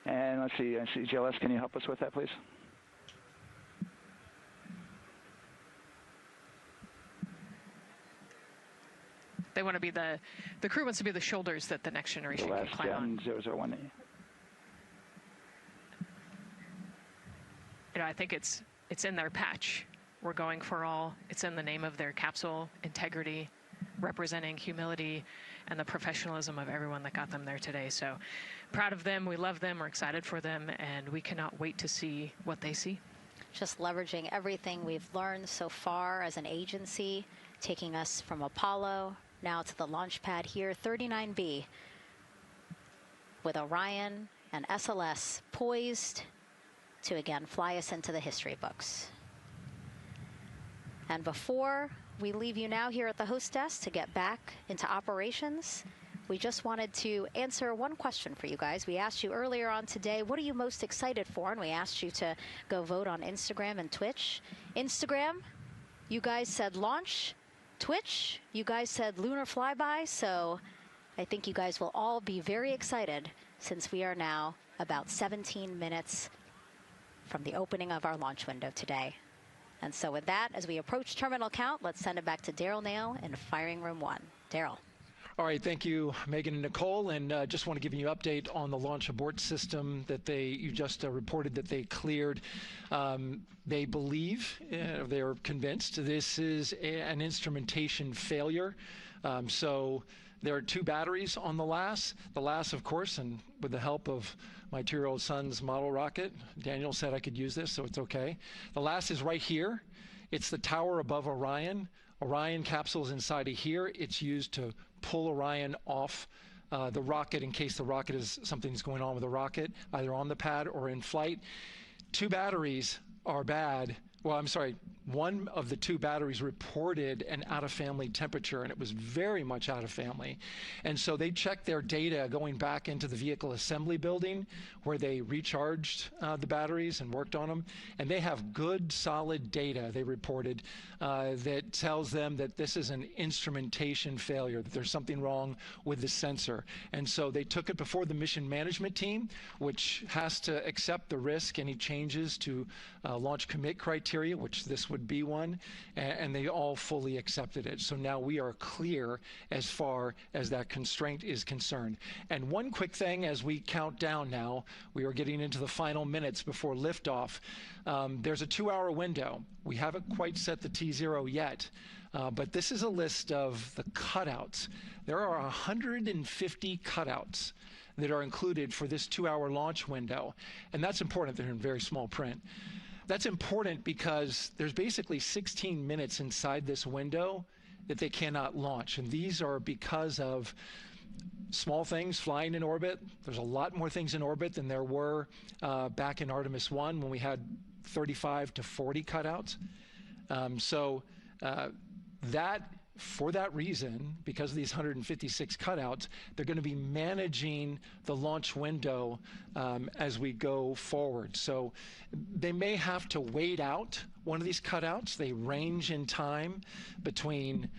And let's see, GLS, can you help us with that, please? They want to be the crew wants to be the shoulders that the next generation can climb on. 001. You know, I think it's in their patch. We're going for all. It's in the name of their capsule, integrity, representing humility and the professionalism of everyone that got them there today. So proud of them. We love them. We're excited for them, and we cannot wait to see what they see. Just leveraging everything we've learned so far as an agency, taking us from Apollo now to the launch pad here, 39B, with Orion and SLS poised to again fly us into the history books. And before we leave you now here at the host desk to get back into operations, we just wanted to answer one question for you guys. We asked you earlier on today, what are you most excited for? And we asked you to go vote on Instagram and Twitch. Instagram, you guys said launch. Twitch, you guys said lunar flyby. So I think you guys will all be very excited since we are now about 17 minutes from the opening of our launch window today. And so with that, as we approach terminal count, let's send it back to Daryl Nail in firing room 1. Daryl. All right, thank you, Megan and Nicole, and just want to give you an update on the launch abort system that you just reported that they cleared. They believe, they're convinced, this is an instrumentation failure. So there are 2 batteries on the LAS. The LAS, of course, and with the help of my 2-year-old son's model rocket, Daniel said I could use this, so it's okay. The LAS is right here. It's the tower above Orion. Orion capsule's inside of here. It's used to pull Orion off the rocket in case something's going on with the rocket, either on the pad or in flight. 2 batteries are bad. Well, I'm sorry, one of the 2 batteries reported an out-of-family temperature, and it was very much out of family. And so they checked their data going back into the vehicle assembly building where they recharged the batteries and worked on them. And they have good, solid data, they reported, that tells them that this is an instrumentation failure, that there's something wrong with the sensor. And so they took it before the mission management team, which has to accept the risk, any changes to launch commit criteria, which this would be one, and they all fully accepted it. So now we are clear as far as that constraint is concerned. And one quick thing as we count down now, we are getting into the final minutes before liftoff. There's a 2-hour window. We haven't quite set the T0 yet, but this is a list of the cutouts. There are 150 cutouts that are included for this 2-hour launch window, and that's important. They're in very small print. That's important because there's basically 16 minutes inside this window that they cannot launch. And these are because of small things flying in orbit. There's a lot more things in orbit than there were back in Artemis 1 when we had 35 to 40 cutouts. For that reason, because of these 156 cutouts, they're going to be managing the launch window as we go forward. So they may have to wait out one of these cutouts. They range in time between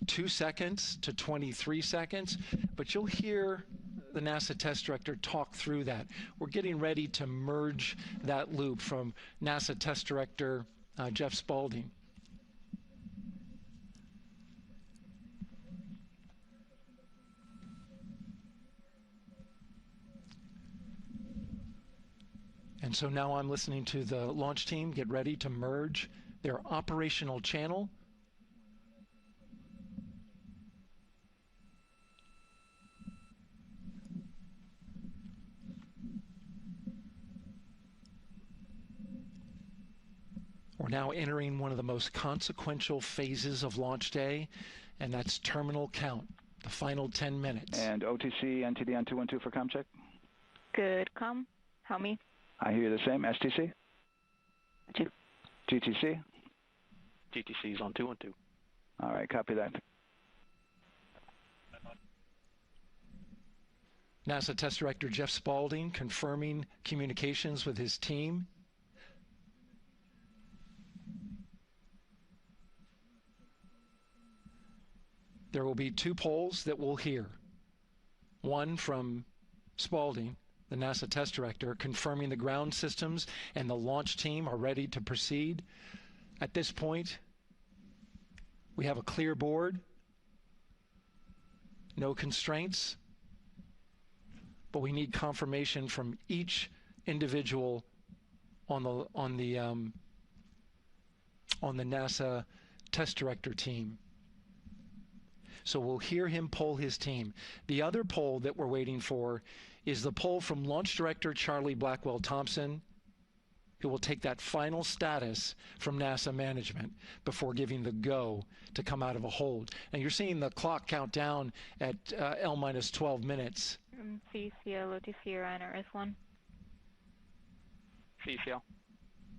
2 seconds to 23 seconds, but you'll hear the NASA test director talk through that. We're getting ready to merge that loop from NASA test director Jeff Spaulding. And so now I'm listening to the launch team get ready to merge their operational channel. We're now entering one of the most consequential phases of launch day, and that's terminal count, the final 10 minutes. And OTC, NTD on 212 for comm check. Good comm. Help me. I hear the same. STC? GTC? GTC is on 212. All right, copy that. NASA Test Director Jeff Spaulding confirming communications with his team. There will be 2 polls that we'll hear. One from Spaulding, the NASA Test Director, confirming the ground systems and the launch team are ready to proceed. At this point, we have a clear board, no constraints, but we need confirmation from each individual on the NASA Test Director team. So we'll hear him poll his team. The other poll that we're waiting for is the poll from Launch Director Charlie Blackwell Thompson, who will take that final status from NASA management before giving the go to come out of a hold. And you're seeing the clock count down at L minus 12 minutes. CCL, OTC, Orion, RS1. CCL.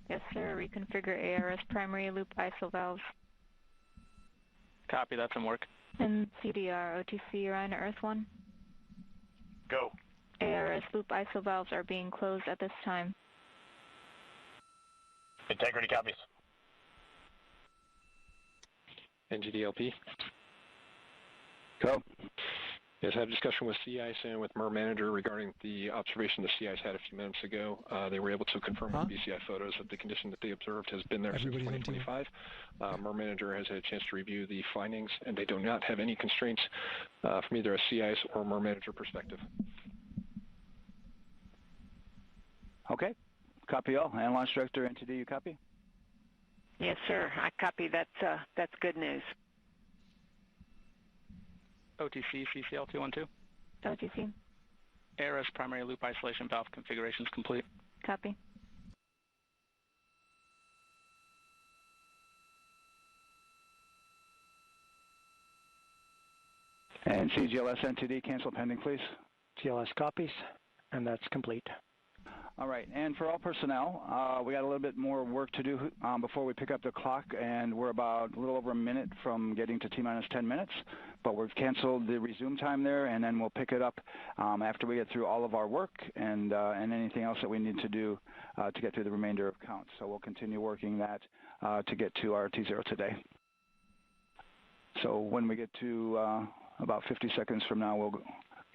Yes, sir. Reconfigure ARS primary loop ISO valves. Copy, that's in work. And CDR, OTC, Orion, RS1. Go. ARS loop ISO valves are being closed at this time. Integrity copies. NGDLP. Go. Yes, I had a discussion with Sea Ice and with MER Manager regarding the observation the Sea Ice had a few minutes ago. They were able to confirm with BCI photos that the condition that they observed has been there since 2025. MER Manager has had a chance to review the findings, and they do not have any constraints from either a Sea Ice or MER Manager perspective. Okay. Copy all. And Launch Director, NTD, you copy? Yes, sir. I copy. That's good news. OTC, CCL 212. OTC. ARS primary loop isolation valve configuration is complete. Copy. And CGLS NTD, cancel pending, please. GLS copies, and that's complete. All right, and for all personnel, we got a little bit more work to do before we pick up the clock, and we're about a little over a minute from getting to T-minus 10 minutes, but we've canceled the resume time there, and then we'll pick it up after we get through all of our work and anything else that we need to do to get through the remainder of counts. So we'll continue working that to get to our T0 today. So when we get to about 50 seconds from now, we'll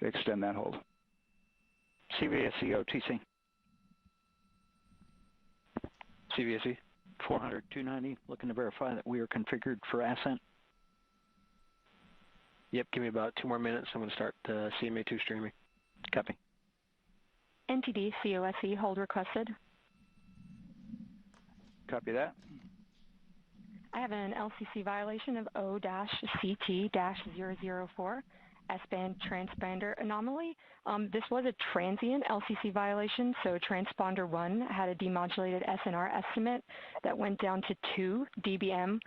extend that hold. CVSE OTC. CVSE. 400, 290, looking to verify that we are configured for ascent. Yep, give me about 2 more minutes. I'm going to start CMA2 streaming. Copy. NTD, COSE, hold requested. Copy that. I have an LCC violation of O-CT-004, S-band transponder anomaly. This was a transient LCC violation, so transponder 1 had a demodulated SNR estimate that went down to 2 dBm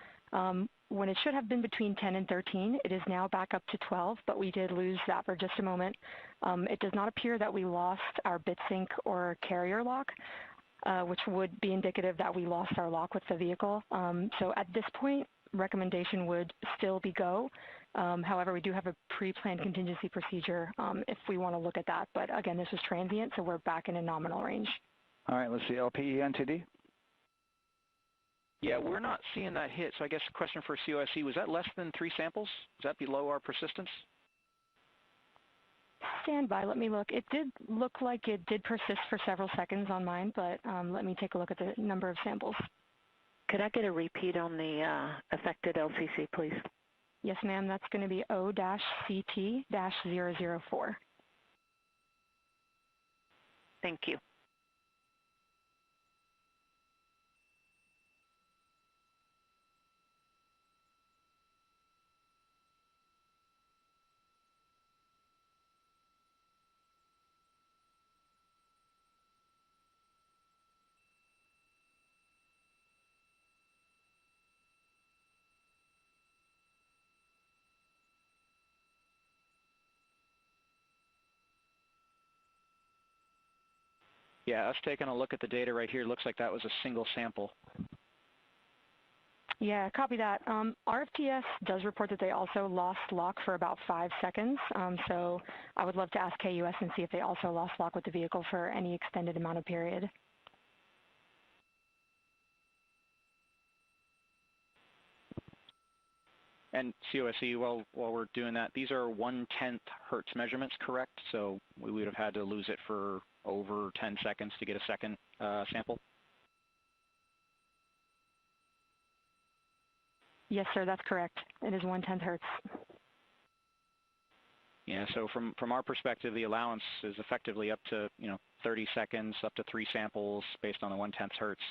when it should have been between 10 and 13. It is now back up to 12, but we did lose that for just a moment. It does not appear that we lost our bit sync or carrier lock, which would be indicative that we lost our lock with the vehicle. So at this point, recommendation would still be go. However, we do have a pre-planned contingency procedure if we want to look at that. But again, this was transient, so we're back in a nominal range. All right, let's see, LPE NTD. Yeah, we're not seeing that hit. So I guess the question for COSE, was that less than 3 samples? Is that below our persistence? Stand by, let me look. It did look like it did persist for several seconds on mine, but let me take a look at the number of samples. Could I get a repeat on the affected LCC, please? Yes, ma'am. That's going to be O-CT-004. Thank you. Yeah, us taking a look at the data right here, looks like that was a single sample. Yeah, copy that. RFTS does report that they also lost lock for about 5 seconds. So I would love to ask KUS and see if they also lost lock with the vehicle for any extended amount of period. And COSE, while we're doing that, these are 1/10 hertz measurements, correct? So we would have had to lose it for over 10 seconds to get a second sample? Yes, sir, that's correct. It is 1/10 hertz. Yeah, so from our perspective, the allowance is effectively up to 30 seconds, up to 3 samples based on the 1/10 hertz.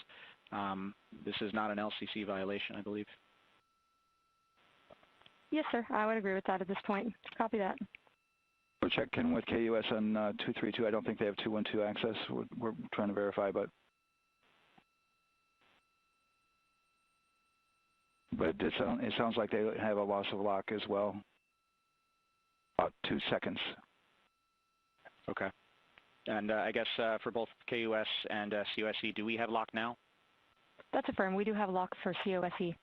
This is not an LCC violation, I believe. Yes, sir. I would agree with that at this point. Copy that. We're checking with KUS on 232. I don't think they have 212 access. We're trying to verify, but it sounds like they have a loss of lock as well. About 2 seconds. Okay. And I guess for both KUS and COSE, do we have lock now? That's affirmed. We do have lock for COSE.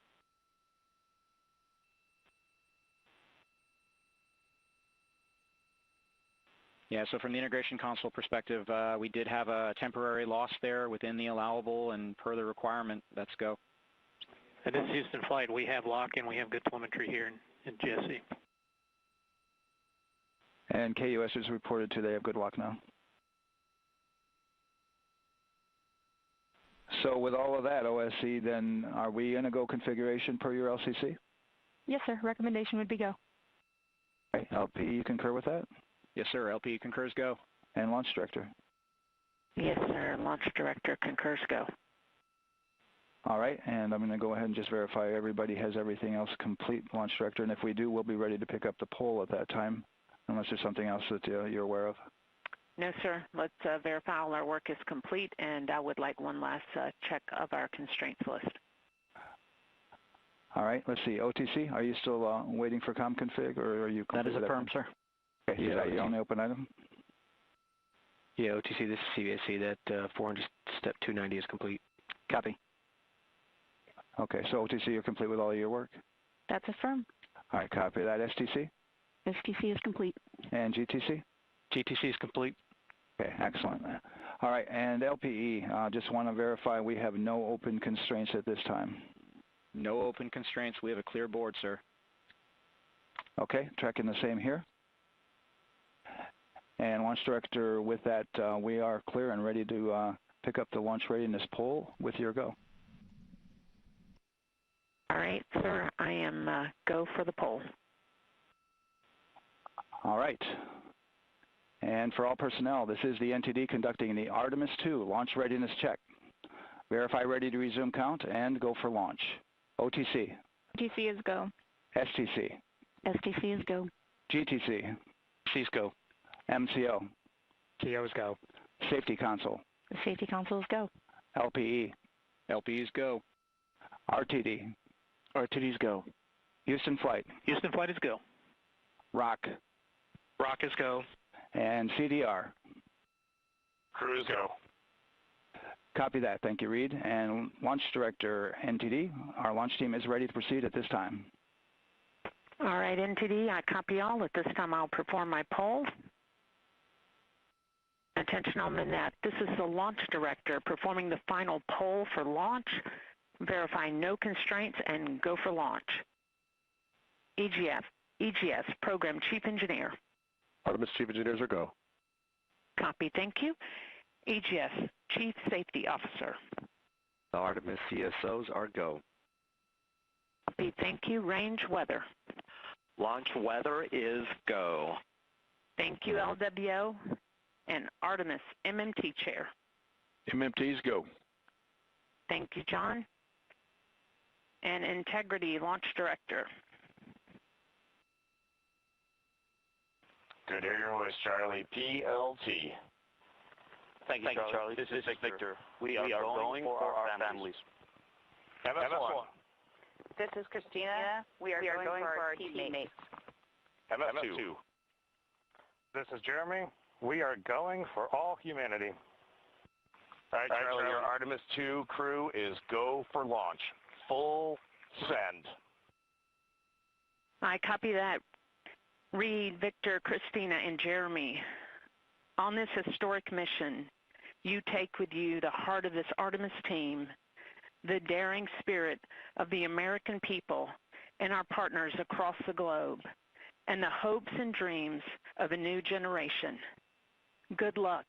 Yeah, so from the integration console perspective, we did have a temporary loss there within the allowable, and per the requirement, let's go. And this is Houston Flight. We have lock and we have good telemetry here in GSE. And KUS has reported they have good lock now. So with all of that, OSC, then are we in a go configuration per your LCC? Yes, sir. Recommendation would be go. Okay. LP, you concur with that? Yes, sir. LP concurs go. And Launch Director? Yes, sir. Launch Director concurs go. All right, and I'm going to go ahead and just verify everybody has everything else complete, Launch Director, and if we do, we'll be ready to pick up the poll at that time, unless there's something else that you're aware of. No, sir. Let's verify all our work is complete, and I would like one last check of our constraints list. All right, let's see. OTC, are you still waiting for ComConfig, or are you complete? That is affirmed, sir. Okay, yeah, is that your only open item? Yeah, OTC, this is CVSC. That 400 step 290 is complete. Copy. Okay, so OTC, you're complete with all of your work? That's affirmed. All right, copy that. STC? STC is complete. And GTC? GTC is complete. Okay, excellent. All right, and LPE, just want to verify we have no open constraints at this time. No open constraints. We have a clear board, sir. Okay, tracking the same here. And Launch Director, with that, we are clear and ready to pick up the launch readiness poll with your go. All right, sir. I am go for the poll. All right. And for all personnel, this is the NTD conducting the Artemis II launch readiness check. Verify ready to resume count and go for launch. OTC. OTC is go. STC. STC is go. GTC. C's go. MCO. CO's go. Safety Console. The Safety Console is go. LPE. LPE's go. RTD. RTD's go. Houston Flight. Houston Flight is go. ROC. ROC is go. And CDR. Crew is go. Copy that. Thank you, Reed. And Launch Director, NTD, our launch team is ready to proceed at this time. All right, NTD, I copy all. At this time, I'll perform my poll. Attention on the net. This is the Launch Director performing the final poll for launch, verifying no constraints, and go for launch. EGS, Program Chief Engineer. Artemis Chief Engineers are go. Copy, thank you. EGS, Chief Safety Officer. The Artemis CSOs are go. Copy, thank you. Range Weather. Launch weather is go. Thank you, LWO. And Artemis MMT Chair. MMT's go. Thank you, John. And Integrity Launch Director. Good air voice, Charlie. PLT. Thank you, Charlie. This is Victor. We are going for our families. MS1. This is Christina. We are going for our teammates. MS2. This is Jeremy. We are going for all humanity. All right, Charlie, your Artemis II crew is go for launch. Full send. I copy that. Reed, Victor, Christina, and Jeremy. On this historic mission, you take with you the heart of this Artemis team, the daring spirit of the American people and our partners across the globe, and the hopes and dreams of a new generation. Good luck.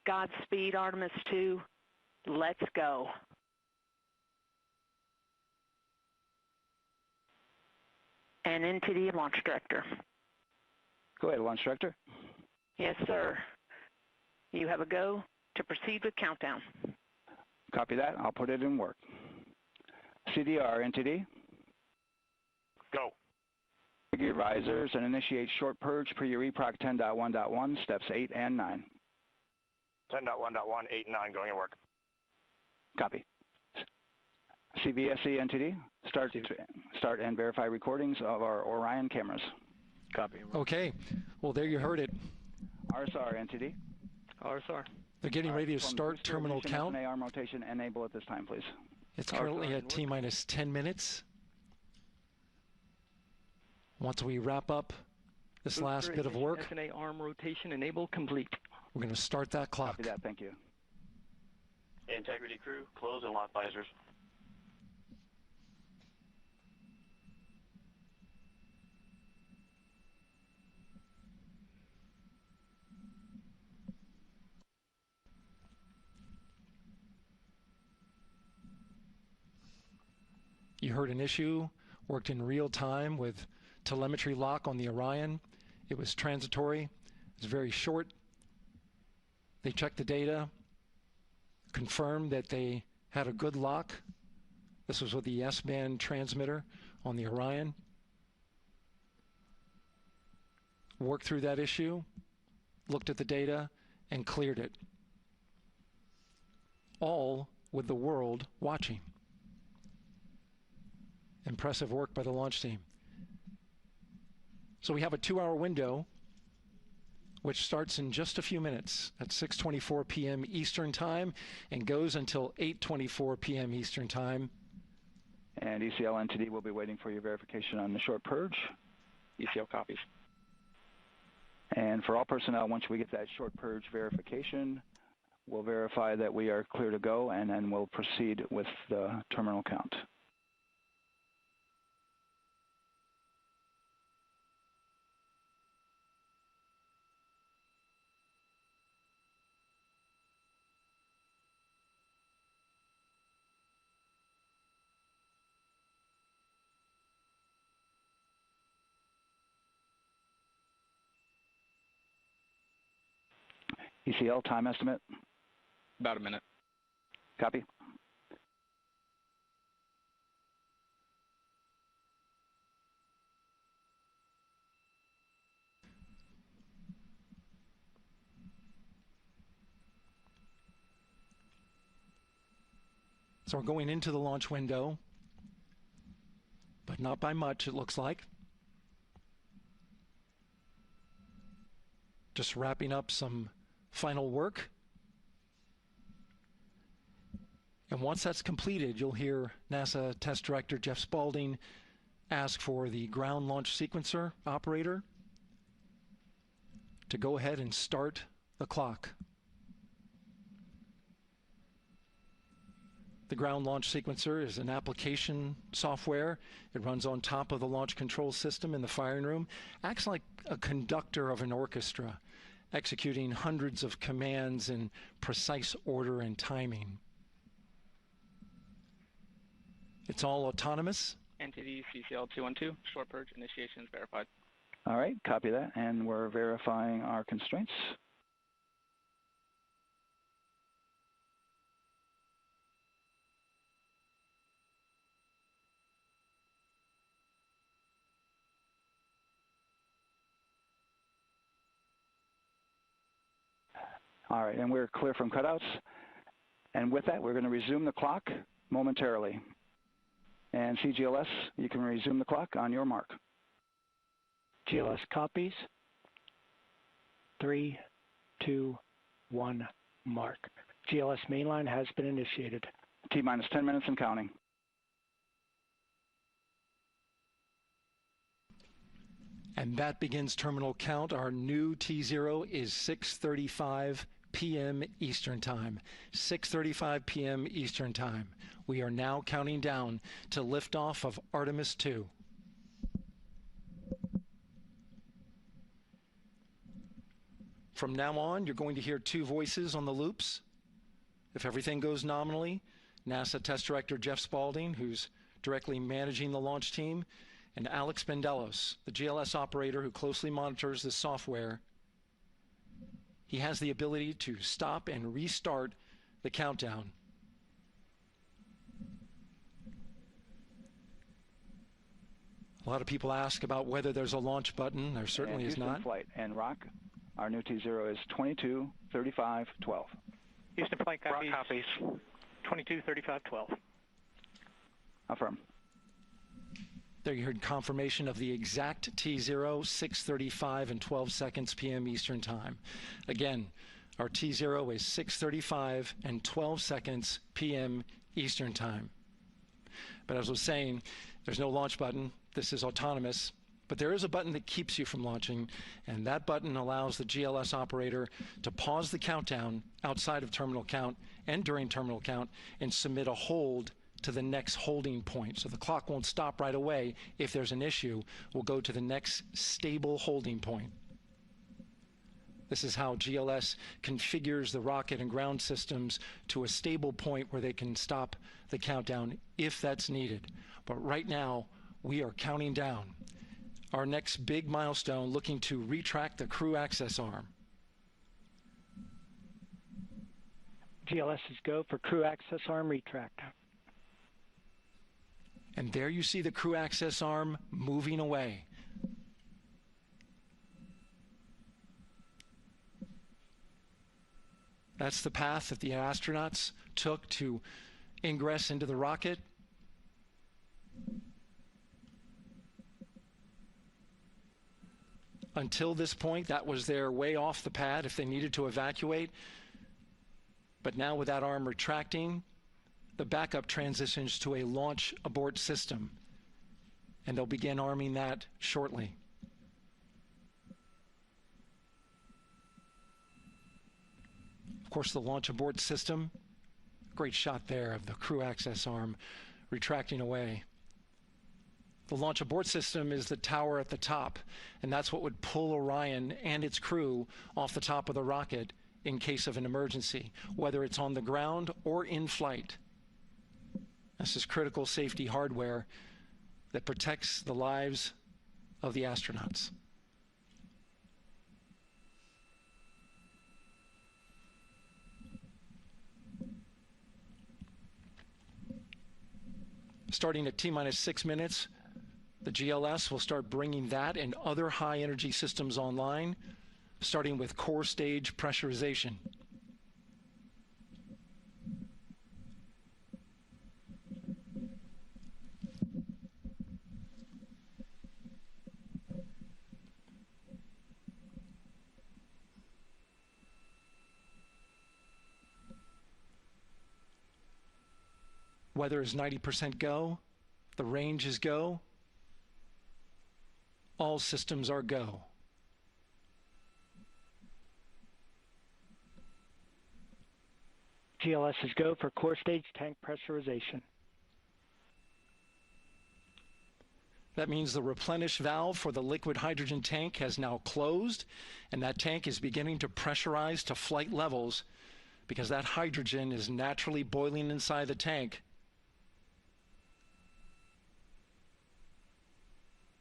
Godspeed, Artemis II. Let's go. And NTD Launch Director. Go ahead, Launch Director. Yes, sir. You have a go to proceed with countdown. Copy that. I'll put it in work. CDR, NTD. Go. Your risers and initiate short purge per your EPROC 10.1.1, steps 8 and 9. 10.1.1, 8 and 9 going to work. Copy. CVSE NTD, start and verify recordings of our Orion cameras. Copy. Okay. Well, there you heard it. RSR NTD. RSR. They're getting ready to start terminal count. Arm rotation enable at this time, please. It's currently at T-minus 10 minutes. Once we wrap up this last bit of work, SNA arm rotation enable complete. We're going to start that clock. Copy that. Thank you. Integrity crew, close and lock visors. You heard an issue, worked in real time with telemetry lock on the Orion. It was transitory. It was very short. They checked the data, confirmed that they had a good lock. This was with the S-band transmitter on the Orion. Worked through that issue, looked at the data, and cleared it. All with the world watching. Impressive work by the launch team. So we have a 2-hour window, which starts in just a few minutes at 6:24 p.m. Eastern Time and goes until 8:24 p.m. Eastern Time. And ECL NTD will be waiting for your verification on the short purge. ECL copies. And for all personnel, once we get that short purge verification, we'll verify that we are clear to go, and then we'll proceed with the terminal count. ECL time estimate? About a minute. Copy. So we're going into the launch window, but not by much, it looks like. Just wrapping up some final work. And once that's completed, you'll hear NASA Test Director Jeff Spaulding ask for the ground launch sequencer operator to go ahead and start the clock. The ground launch sequencer is an application software. It runs on top of the launch control system in the firing room, acts like a conductor of an orchestra, executing hundreds of commands in precise order and timing. It's all autonomous. NTD CCL 212, short purge initiation is verified. All right, copy that, and we're verifying our constraints. All right, and we're clear from cutouts. And with that, we're going to resume the clock momentarily. And CGLS, you can resume the clock on your mark. GLS copies. 3, 2, 1, mark. GLS mainline has been initiated. T-minus 10 minutes and counting. And that begins terminal count. Our new T0 is 6:35 p.m. Eastern Time. 6:35 p.m. Eastern Time. We are now counting down to liftoff of Artemis 2. From now on, you're going to hear two voices on the loops. If everything goes nominally, NASA Test Director Jeff Spaulding, who's directly managing the launch team, and Alex Bendelos, the GLS operator who closely monitors the software. He has the ability to stop and restart the countdown. A lot of people ask about whether there's a launch button. There certainly is not. Flight and Rock, our new T0 is 223512. Houston Flight copies. 223512. Affirm. There you heard confirmation of the exact T0, 6:35 and 12 seconds p.m. Eastern Time. Again, our T0 is 6:35 and 12 seconds p.m. Eastern Time. But as I was saying, there's no launch button. This is autonomous. But there is a button that keeps you from launching, and that button allows the GLS operator to pause the countdown outside of terminal count and during terminal count and submit a hold to the next holding point. So the clock won't stop right away. If there's an issue, we'll go to the next stable holding point. This is how GLS configures the rocket and ground systems to a stable point where they can stop the countdown if that's needed. But right now, we are counting down. Our next big milestone, looking to retract the crew access arm. GLS is go for crew access arm retract. And there you see the crew access arm moving away. That's the path that the astronauts took to ingress into the rocket. Until this point, that was their way off the pad if they needed to evacuate. But now with that arm retracting, the backup transitions to a launch abort system, and they'll begin arming that shortly. Of course, the launch abort system, great shot there of the crew access arm retracting away. The launch abort system is the tower at the top, and that's what would pull Orion and its crew off the top of the rocket in case of an emergency, whether it's on the ground or in flight. This is critical safety hardware that protects the lives of the astronauts. Starting at T-minus 6 minutes, the GLS will start bringing that and other high-energy systems online, starting with core stage pressurization. Weather is 90% go. The range is go. All systems are go. GLS is go for core stage tank pressurization. That means the replenish valve for the liquid hydrogen tank has now closed, and that tank is beginning to pressurize to flight levels because that hydrogen is naturally boiling inside the tank.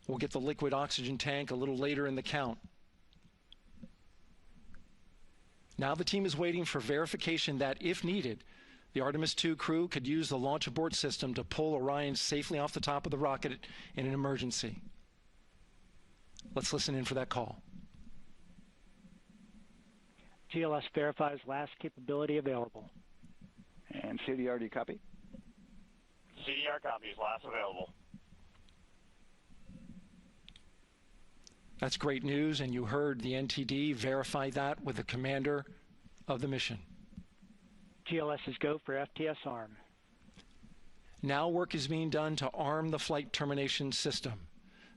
We'll get the liquid oxygen tank a little later in the count. Now the team is waiting for verification that, if needed, the Artemis II crew could use the launch abort system to pull Orion safely off the top of the rocket in an emergency. Let's listen in for that call. GLS verifies last capability available. And CDR, do you copy? CDR copies, last available. That's great news, and you heard the NTD verify that with the commander of the mission. GLS is go for FTS arm. Now work is being done to arm the flight termination system.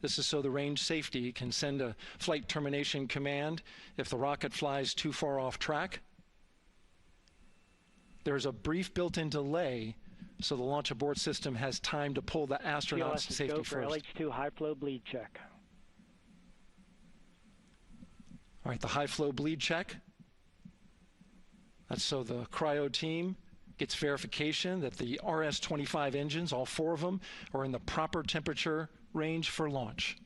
This is so the range safety can send a flight termination command if the rocket flies too far off track. There's a brief built-in delay, so the launch abort system has time to pull the astronauts to safety first. GLS is go for LH2 high flow bleed check. All right, the high flow bleed check. That's so the cryo team gets verification that the RS-25 engines, all 4 of them, are in the proper temperature range for launch.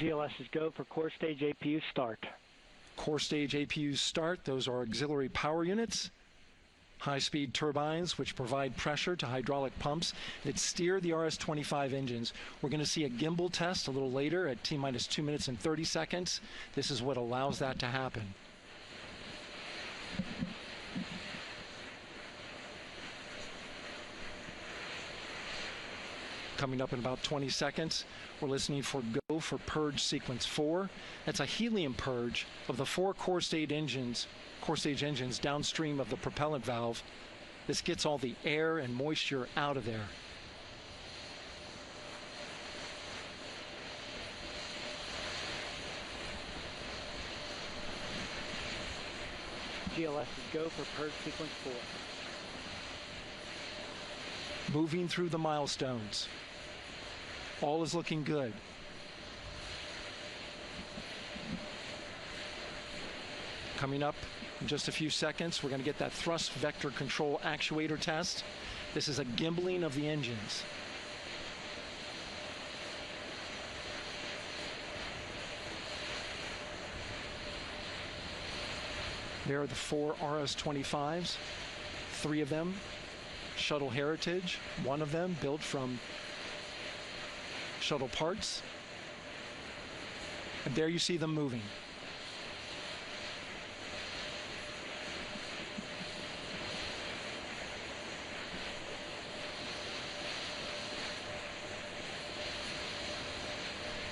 GLS is go for core stage APU start. Core stage APUs start. Those are auxiliary power units, high-speed turbines which provide pressure to hydraulic pumps that steer the RS-25 engines. We're going to see a gimbal test a little later at T-minus 2 minutes and 30 seconds. This is what allows that to happen. Coming up in about 20 seconds, we're listening for go for purge sequence 4. That's a helium purge of the 4 core stage engines downstream of the propellant valve. This gets all the air and moisture out of there. GLS is go for purge sequence 4. Moving through the milestones. All is looking good. Coming up in just a few seconds, we're going to get that thrust vector control actuator test. This is a gimbaling of the engines. There are the 4 RS-25s, 3 of them Shuttle Heritage, 1 of them built from shuttle parts. And there you see them moving.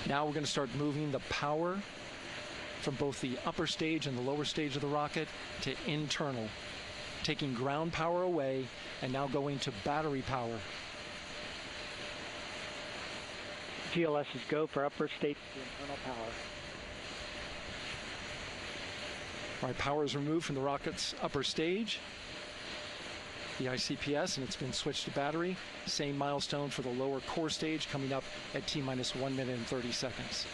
Now we're going to start moving the power from both the upper stage and the lower stage of the rocket to internal, taking ground power away and now going to battery power. GLS is go for upper stage to internal power. All right, power is removed from the rocket's upper stage, the ICPS, and it's been switched to battery. Same milestone for the lower core stage coming up at T-minus 1 minute and 30 seconds.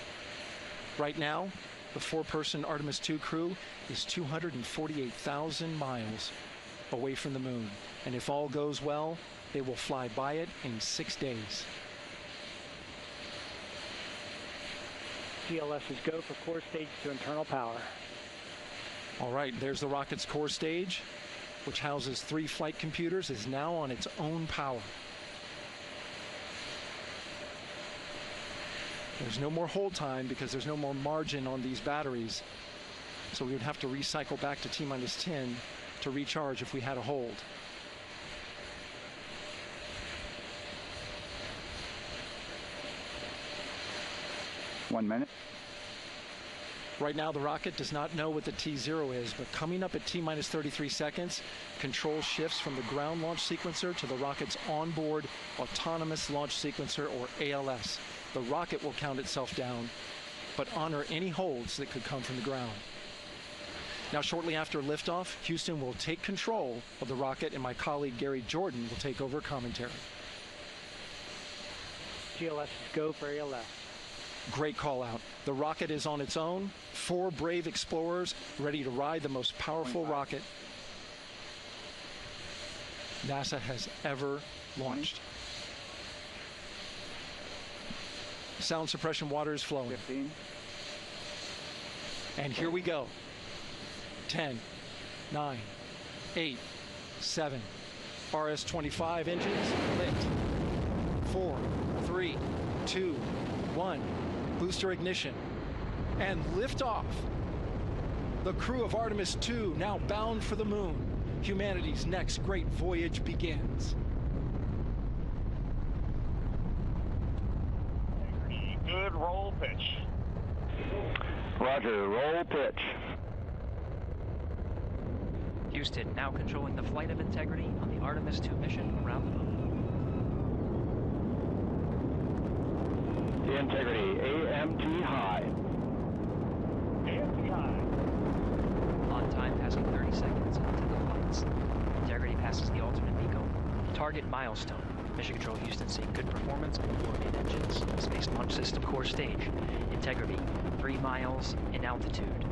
Right now, the 4-person Artemis II crew is 248,000 miles away from the moon. And if all goes well, they will fly by it in 6 days. GLS is go for core stage to internal power. All right, there's the rocket's core stage, which houses 3 flight computers, is now on its own power. There's no more hold time because there's no more margin on these batteries. So we would have to recycle back to T-minus 10 to recharge if we had a hold. One minute. Right now, the rocket does not know what the T0 is, but coming up at T-minus 33 seconds, control shifts from the ground launch sequencer to the rocket's onboard autonomous launch sequencer, or ALS. The rocket will count itself down, but honor any holds that could come from the ground. Now, shortly after liftoff, Houston will take control of the rocket, and my colleague Gary Jordan will take over commentary. GLS is go for ALS. Great call out. The rocket is on its own. 4 brave explorers ready to ride the most powerful rocket NASA has ever launched. Sound suppression water is flowing. 15. And here we go. 10, 9, 8, 7. RS-25 engines lit. 4, 3, 2, 1. Booster ignition. And liftoff. The crew of Artemis II now bound for the moon. Humanity's next great voyage begins. Good roll pitch. Roger, roll pitch. Houston now controlling the flight of integrity on the Artemis II mission around the moon. Integrity, AMT high. AMT high. On time passing 30 seconds into the flights. Integrity passes the alternate MECO. Target milestone. Mission Control Houston seeing good performance on 4 main engines. Space Launch System core stage. Integrity, 3 miles in altitude.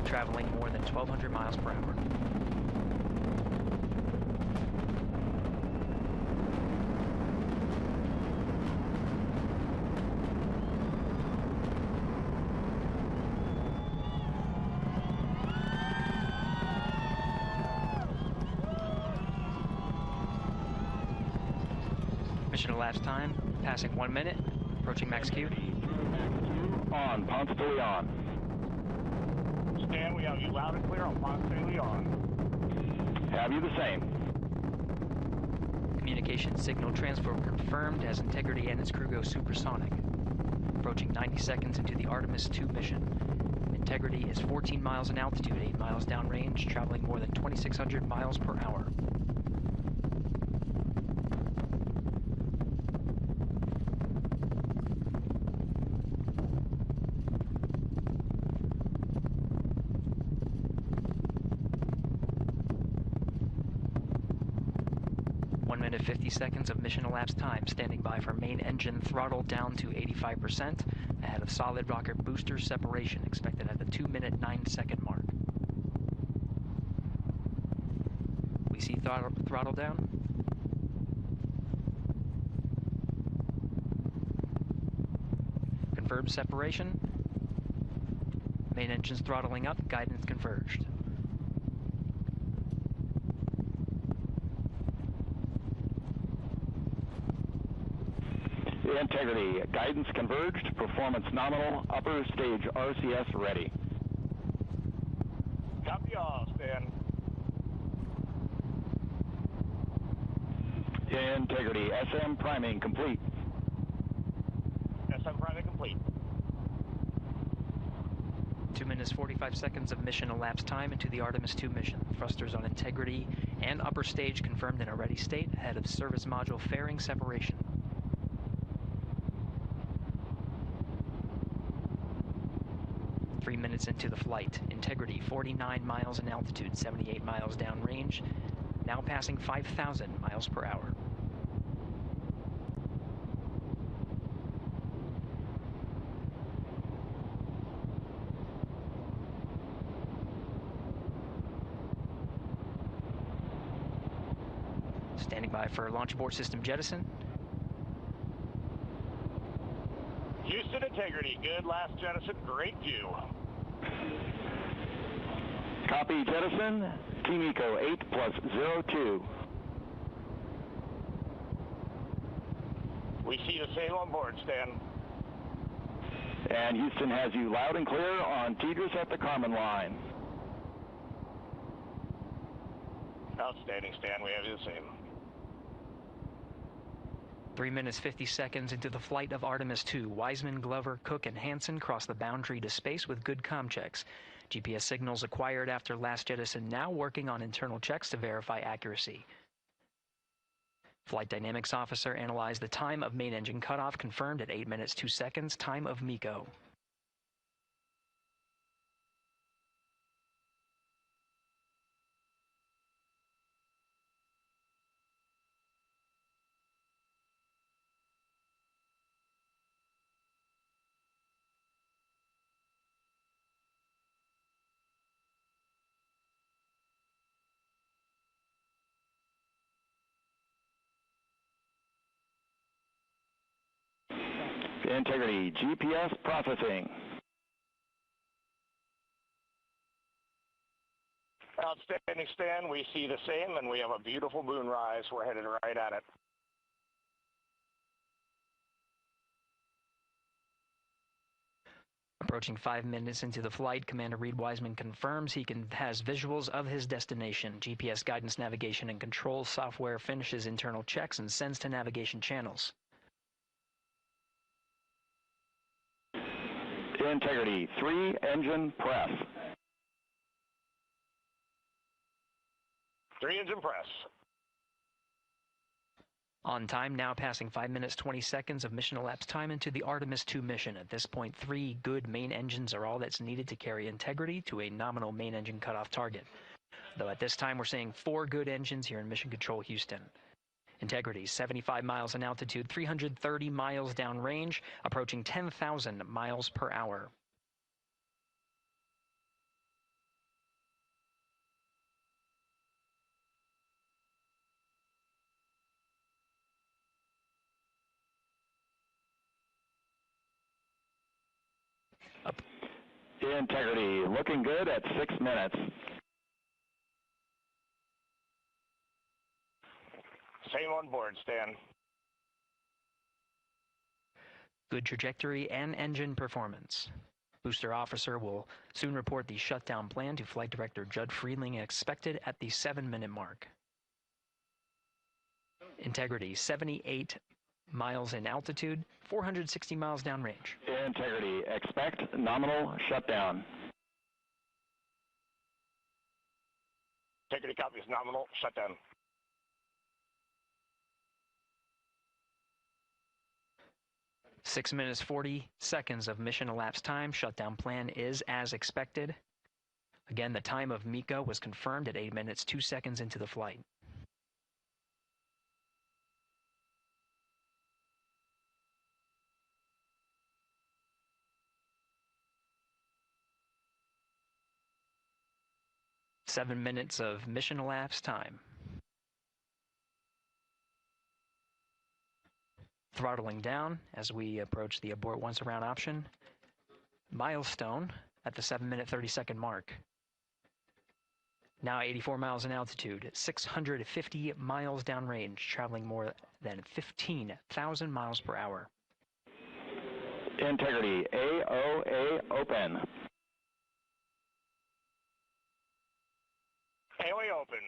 Traveling more than 1,200 miles per hour. Mission elapsed time, passing 1 minute, approaching max Q. On, Ponce de Leon. Stan, we have you loud and clear on Ponce de Leon. Have you the same? Communication signal transfer confirmed as Integrity and its crew go supersonic. Approaching 90 seconds into the Artemis 2 mission. Integrity is 14 miles in altitude, 8 miles downrange, traveling more than 2,600 miles per hour. Minute 50 seconds of mission elapsed time, standing by for main engine throttle down to 85%, ahead of solid rocket booster separation, expected at the 2-minute 9-second mark. We see throttle down. Confirmed separation. Main engine's throttling up, guidance converged. Integrity, guidance converged, performance nominal, upper stage RCS ready. Copy all, Stan. Integrity, SM priming complete. SM priming complete. 2 minutes 45 seconds of mission elapsed time into the Artemis 2 mission. Thrusters on Integrity and upper stage confirmed in a ready state, ahead of service module fairing separation. 3 minutes into the flight. Integrity, 49 miles in altitude, 78 miles downrange, now passing 5,000 miles per hour. Standing by for launch abort system jettison. Houston Integrity, good last jettison, great view. Copy jettison, Team Eco 8+02. We see the same on board, Stan. And Houston has you loud and clear on Tidris at the Carmen line. Outstanding, Stan, we have you the same. 3 minutes 50 seconds into the flight of Artemis 2, Wiseman, Glover, Cook, and Hansen cross the boundary to space with good comm checks. GPS signals acquired after last jettison now working on internal checks to verify accuracy. Flight Dynamics Officer analyzed the time of main engine cutoff, confirmed at 8 minutes 2 seconds, time of MECO. Integrity, GPS processing. Outstanding, Stan. We see the same, and we have a beautiful moonrise. We're headed right at it. Approaching 5 minutes into the flight, Commander Reed Wiseman confirms he has visuals of his destination. GPS guidance, navigation, and control software finishes internal checks and sends to navigation channels. Integrity, 3 engine press. 3 engine press. On time, now passing 5 minutes 20 seconds of mission elapsed time into the Artemis 2 mission. At this point, 3 good main engines are all that's needed to carry Integrity to a nominal main engine cutoff target. Though at this time, we're seeing 4 good engines here in Mission Control Houston. Integrity, 75 miles in altitude, 330 miles downrange, approaching 10,000 miles per hour. Integrity, looking good at 6 minutes. Same on board, Stan. good trajectory, and engine performance. Booster officer will soon report the shutdown plan to Flight Director Judd Friedling, expected at the 7-minute mark. Integrity, 78 miles in altitude, 460 miles downrange. Integrity, expect nominal shutdown. Integrity copies nominal shutdown. Six minutes, 40 seconds of mission elapsed time. Shutdown plan is as expected. Again, the time of MECO was confirmed at 8 minutes, 2 seconds into the flight. Seven minutes of mission elapsed time. Throttling down as we approach the abort once around option. Milestone at the 7-minute 30-second mark. Now 84 miles in altitude, 650 miles downrange, traveling more than 15,000 miles per hour. Integrity, AOA open. AOA open.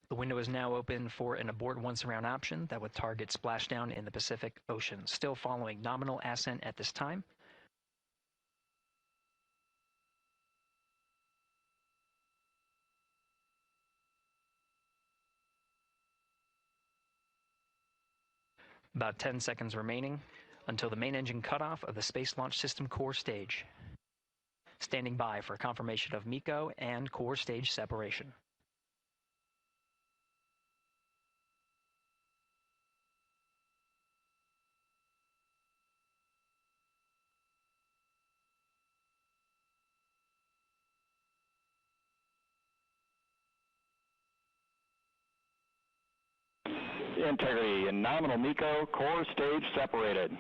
The window is now open for an abort once around option that would target splashdown in the Pacific Ocean. Still following nominal ascent at this time. About 10 seconds remaining until the main engine cutoff of the Space Launch System core stage. Standing by for confirmation of MECO and core stage separation. Integrity and nominal MECO, core stage separated.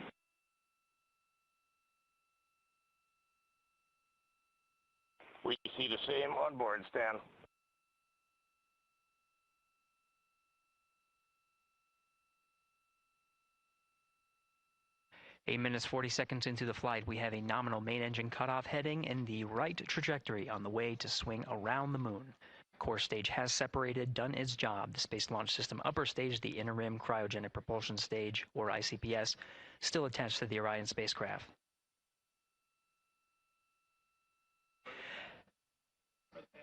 We see the same on board, Stan. Eight minutes, 40 seconds into the flight, we have a nominal main engine cutoff heading in the right trajectory on the way to swing around the moon. Core stage has separated, done its job. The Space Launch System upper stage, the Inner Rim Cryogenic Propulsion Stage, or ICPS, still attached to the Orion spacecraft.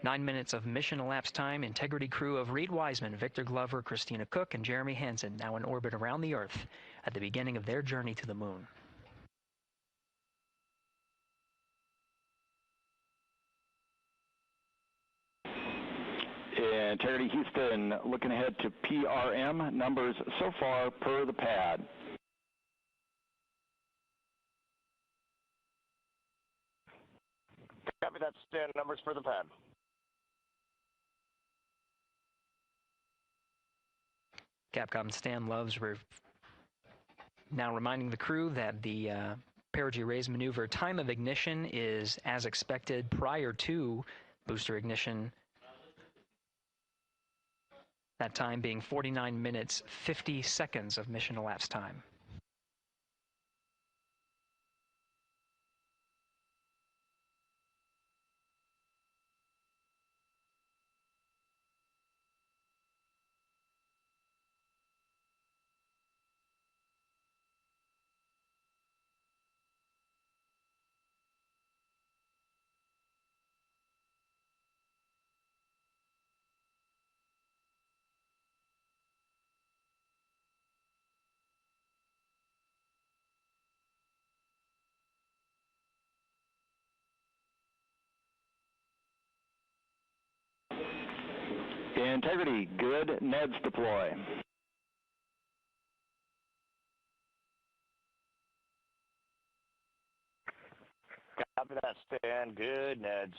Nine minutes of mission elapsed time. Integrity crew of Reed Wiseman, Victor Glover, Christina Cook, and Jeremy Hansen now in orbit around the Earth at the beginning of their journey to the moon. Integrity Houston, looking ahead to PRM numbers so far per the pad. Copy that, Stan. Numbers for the pad. Capcom Stan Loves now reminding the crew that the perigee raise maneuver time of ignition is as expected prior to booster ignition. That time being 49 minutes, 50 seconds of mission elapsed time. Integrity, good. NEDS deploy. Copy that, Stan. Good, Neds.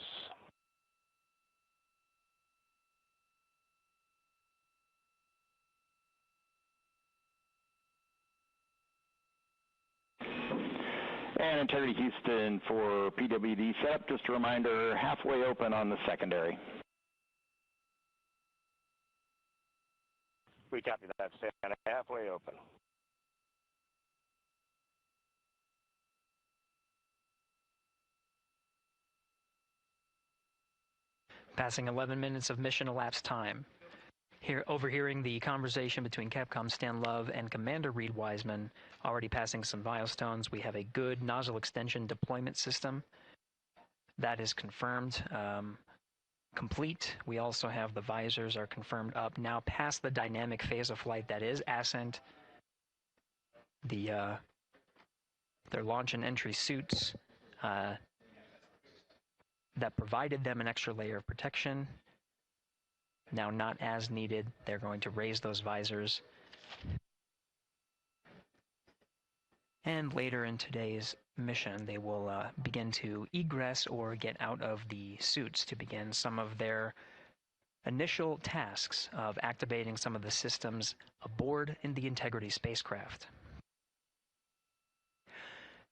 And Integrity Houston for PWD setup. Just a reminder, halfway open on the secondary. We copy that, Stan. Halfway open. Passing 11 minutes of mission elapsed time. Here, overhearing the conversation between Capcom Stan Love and Commander Reed Wiseman, already passing some milestones. We have a good nozzle extension deployment system. That is confirmed, complete. We also have the visors are confirmed up, now past the dynamic phase of flight, that is ascent. Their launch and entry suits that provided them an extra layer of protection. Now not as needed. They're going to raise those visors. And later in today's mission, they will begin to egress or get out of the suits to begin some of their initial tasks of activating some of the systems aboard in the Integrity spacecraft.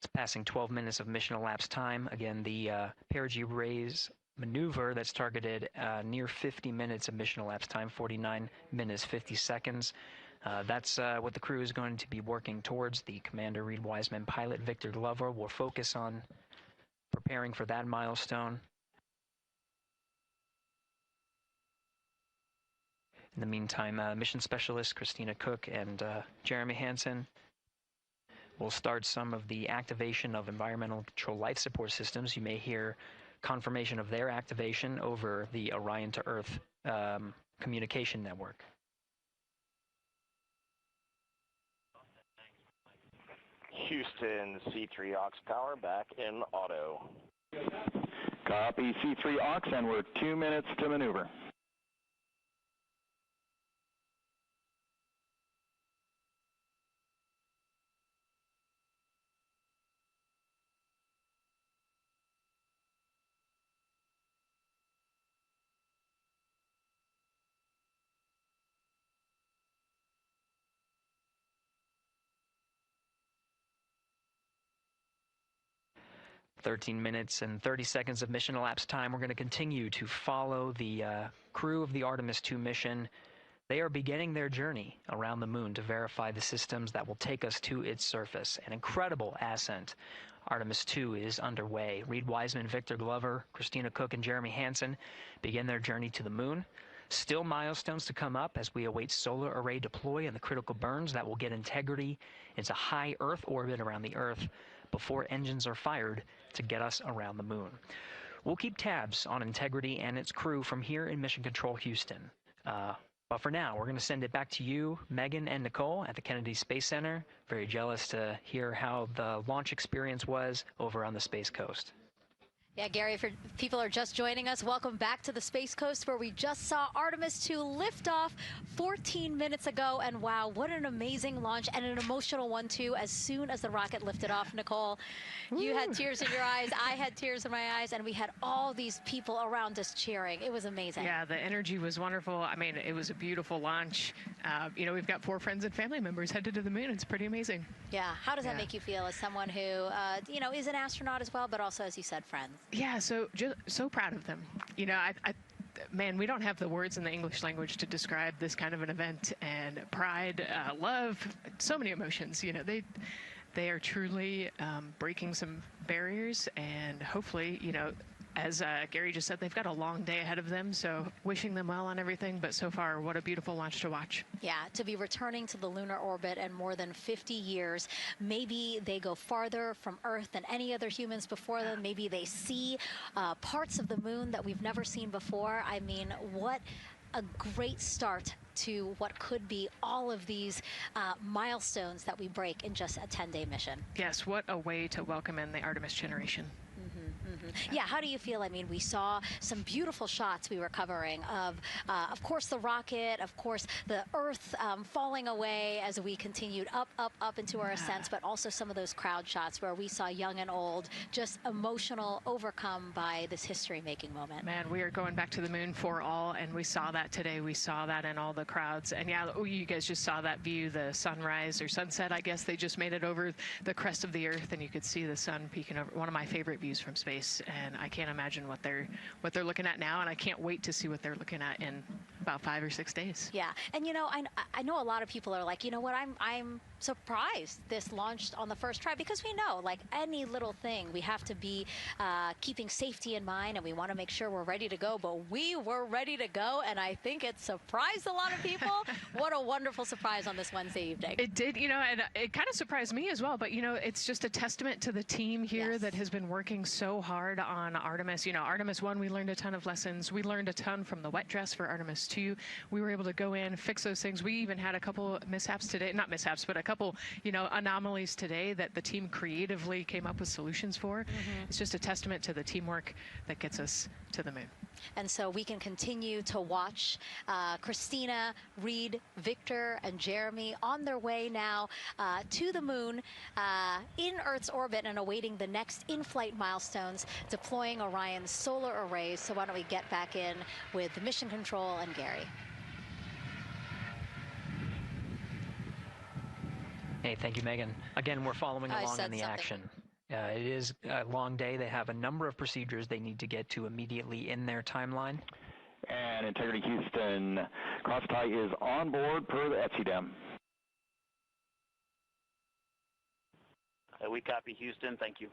It's passing 12 minutes of mission elapsed time. Again, the perigee raise maneuver that's targeted near 50 minutes of mission elapsed time, 49 minutes, 50 seconds. That's what the crew is going to be working towards. The Commander Reed Wiseman, pilot Victor Glover will focus on preparing for that milestone. In the meantime, mission specialist Christina Cook and Jeremy Hansen will start some of the activation of environmental control life support systems. You may hear confirmation of their activation over the Orion to Earth communication network. Houston, C3 aux power back in auto. Copy C3 aux, and we're 2 minutes to maneuver. "13 minutes and 30 seconds of mission elapsed time. We're going to continue to follow the crew of the Artemis 2 mission. They are beginning their journey around the moon to verify the systems that will take us to its surface. An incredible ascent. Artemis 2 is underway. Reed Wiseman, Victor Glover, Christina Cook, and Jeremy Hansen begin their journey to the moon. Still milestones to come up as we await solar array deploy and the critical burns that will get Integrity into high Earth orbit around the Earth before engines are fired to get us around the moon. We'll keep tabs on Integrity and its crew from here in Mission Control Houston. But for now, we're going to send it back to you, Megan and Nicole at the Kennedy Space Center. Very jealous to hear how the launch experience was over on the Space Coast. Yeah, Gary, if people are just joining us, welcome back to the Space Coast, where we just saw Artemis 2 lift off 14 minutes ago. And wow, what an amazing launch, and an emotional one, too, as soon as the rocket lifted off. Nicole, you had tears in your eyes, I had tears in my eyes, and we had all these people around us cheering. It was amazing. Yeah, the energy was wonderful. I mean, it was a beautiful launch. You know, we've got 4 friends and family members headed to the moon. It's pretty amazing. Yeah, how does that make you feel as someone who, you know, is an astronaut as well, but also, as you said, friends? Yeah, so proud of them. You know, man, we don't have the words in the English language to describe this kind of an event, and pride, love, so many emotions. You know, they are truly breaking some barriers, and hopefully, you know, as Gary just said, they've got a long day ahead of them, so wishing them well on everything. But so far, what a beautiful launch to watch. Yeah, to be returning to the lunar orbit in more than 50 years. Maybe they go farther from Earth than any other humans before them. Maybe they see parts of the moon that we've never seen before. I mean, what a great start to what could be all of these milestones that we break in just a 10-day mission. Yes, what a way to welcome in the Artemis generation. Yeah, how do you feel? I mean, we saw some beautiful shots we were covering of course, the rocket, of course, the Earth falling away as we continued up into our ascents, but also some of those crowd shots where we saw young and old, just emotional, overcome by this history-making moment. Man, we are going back to the moon for all, and we saw that today. We saw that in all the crowds. And yeah, you guys just saw that view, the sunrise or sunset, I guess. They just made it over the crest of the Earth, and you could see the sun peeking over. One of my favorite views from space. And I can't imagine what they're looking at now, and I can't wait to see what they're looking at in about 5 or 6 days. Yeah, and I know a lot of people are like, you know what, I'm surprised this launched on the first try, because we know, like any little thing, we have to be keeping safety in mind, and we want to make sure we're ready to go. But we were ready to go, and I think it surprised a lot of people. What a wonderful surprise on this Wednesday evening. It did, and it kind of surprised me as well. But it's just a testament to the team here that has been working so hard on Artemis. Artemis 1, we learned a ton of lessons. We learned a ton from the wet dress for Artemis 2. We were able to go in, fix those things. We even had a couple mishaps today, not mishaps, but a couple, anomalies today that the team creatively came up with solutions for. It's just a testament to the teamwork that gets us to the moon. And so we can continue to watch Christina, Reed, Victor, and Jeremy on their way now to the moon in Earth's orbit and awaiting the next in-flight milestones, deploying Orion's solar arrays. So why don't we get back in with Mission Control and Gary. Hey, thank you, Megan. Again, we're following along in the action. It is a long day. They have a number of procedures they need to get to immediately in their timeline. And Integrity Houston, cross-tie is on board per the ETSI-DEM. We copy, Houston. Thank you.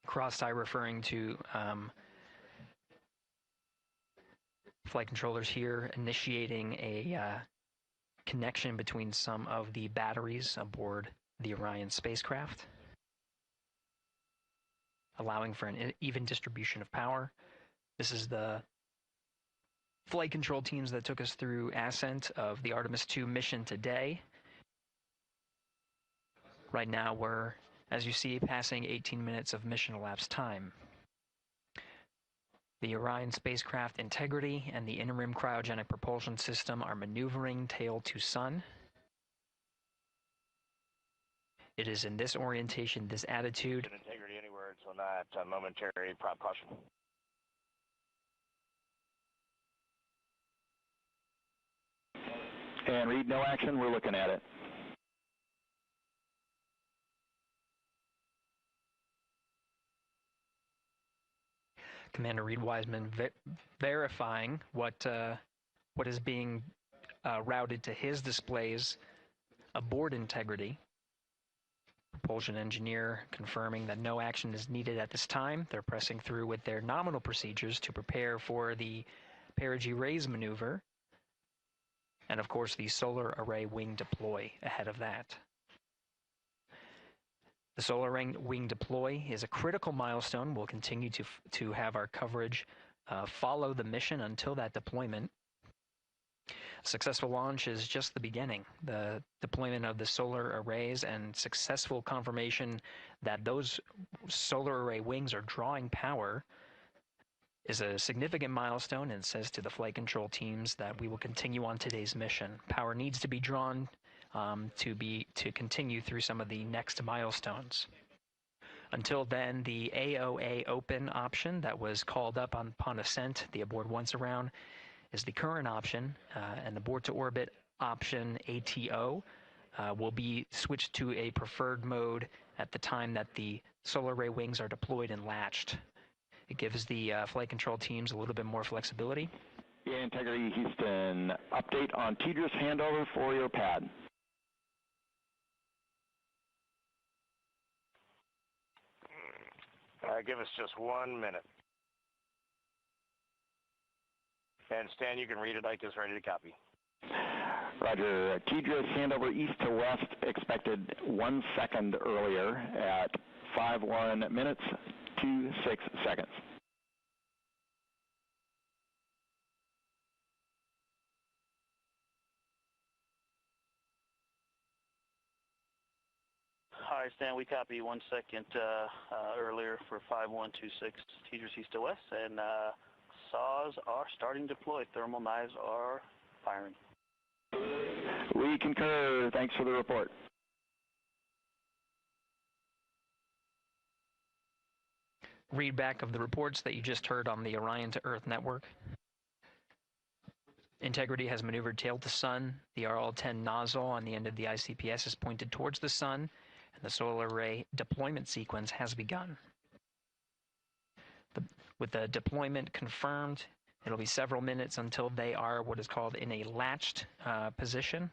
Cross-tie referring to flight controllers here initiating a connection between some of the batteries aboard the Orion spacecraft, allowing for an even distribution of power. This is the flight control teams that took us through ascent of the Artemis 2 mission today. Right now we're, as you see, passing 18 minutes of mission elapsed time. The Orion spacecraft integrity and the in-rim cryogenic propulsion system are maneuvering tail to sun. It is in this orientation, this attitude. Integrity anywhere until not momentary prop caution. And Reed, no action. We're looking at it. Commander Reed Wiseman verifying what is being routed to his displays aboard Integrity. Propulsion engineer confirming that no action is needed at this time. They're pressing through with their nominal procedures to prepare for the perigee raise maneuver. And of course, the solar array wing deploy ahead of that. The solar wing deploy is a critical milestone. We'll continue to have our coverage follow the mission until that deployment. A successful launch is just the beginning. The deployment of the solar arrays and successful confirmation that those solar array wings are drawing power is a significant milestone, and says to the flight control teams that we will continue on today's mission. Power needs to be drawn to continue through some of the next milestones. Until then, the AOA open option that was called up upon ascent, the aboard once around, is the current option, and the board to orbit option ATO will be switched to a preferred mode at the time that the solar array wings are deployed and latched. It gives the flight control teams a little bit more flexibility. Yeah, Integrity Houston, update on TDRS handover for your pad. Give us just 1 minute. And Stan, you can read it. Ike is ready to copy. Roger. TDRS handover east to west expected 1 second earlier at 5:1 minutes 26 seconds. Hi, Stan. We copy 1 second earlier for 5126 TDRS east to west, and saws are starting to deploy. Thermal knives are firing. We concur. Thanks for the report. Read back of the reports that you just heard on the Orion to Earth network. Integrity has maneuvered tail to sun. The RL-10 nozzle on the end of the ICPS is pointed towards the sun, and the solar array deployment sequence has begun. With the deployment confirmed, it'll be several minutes until they are what is called in a latched position.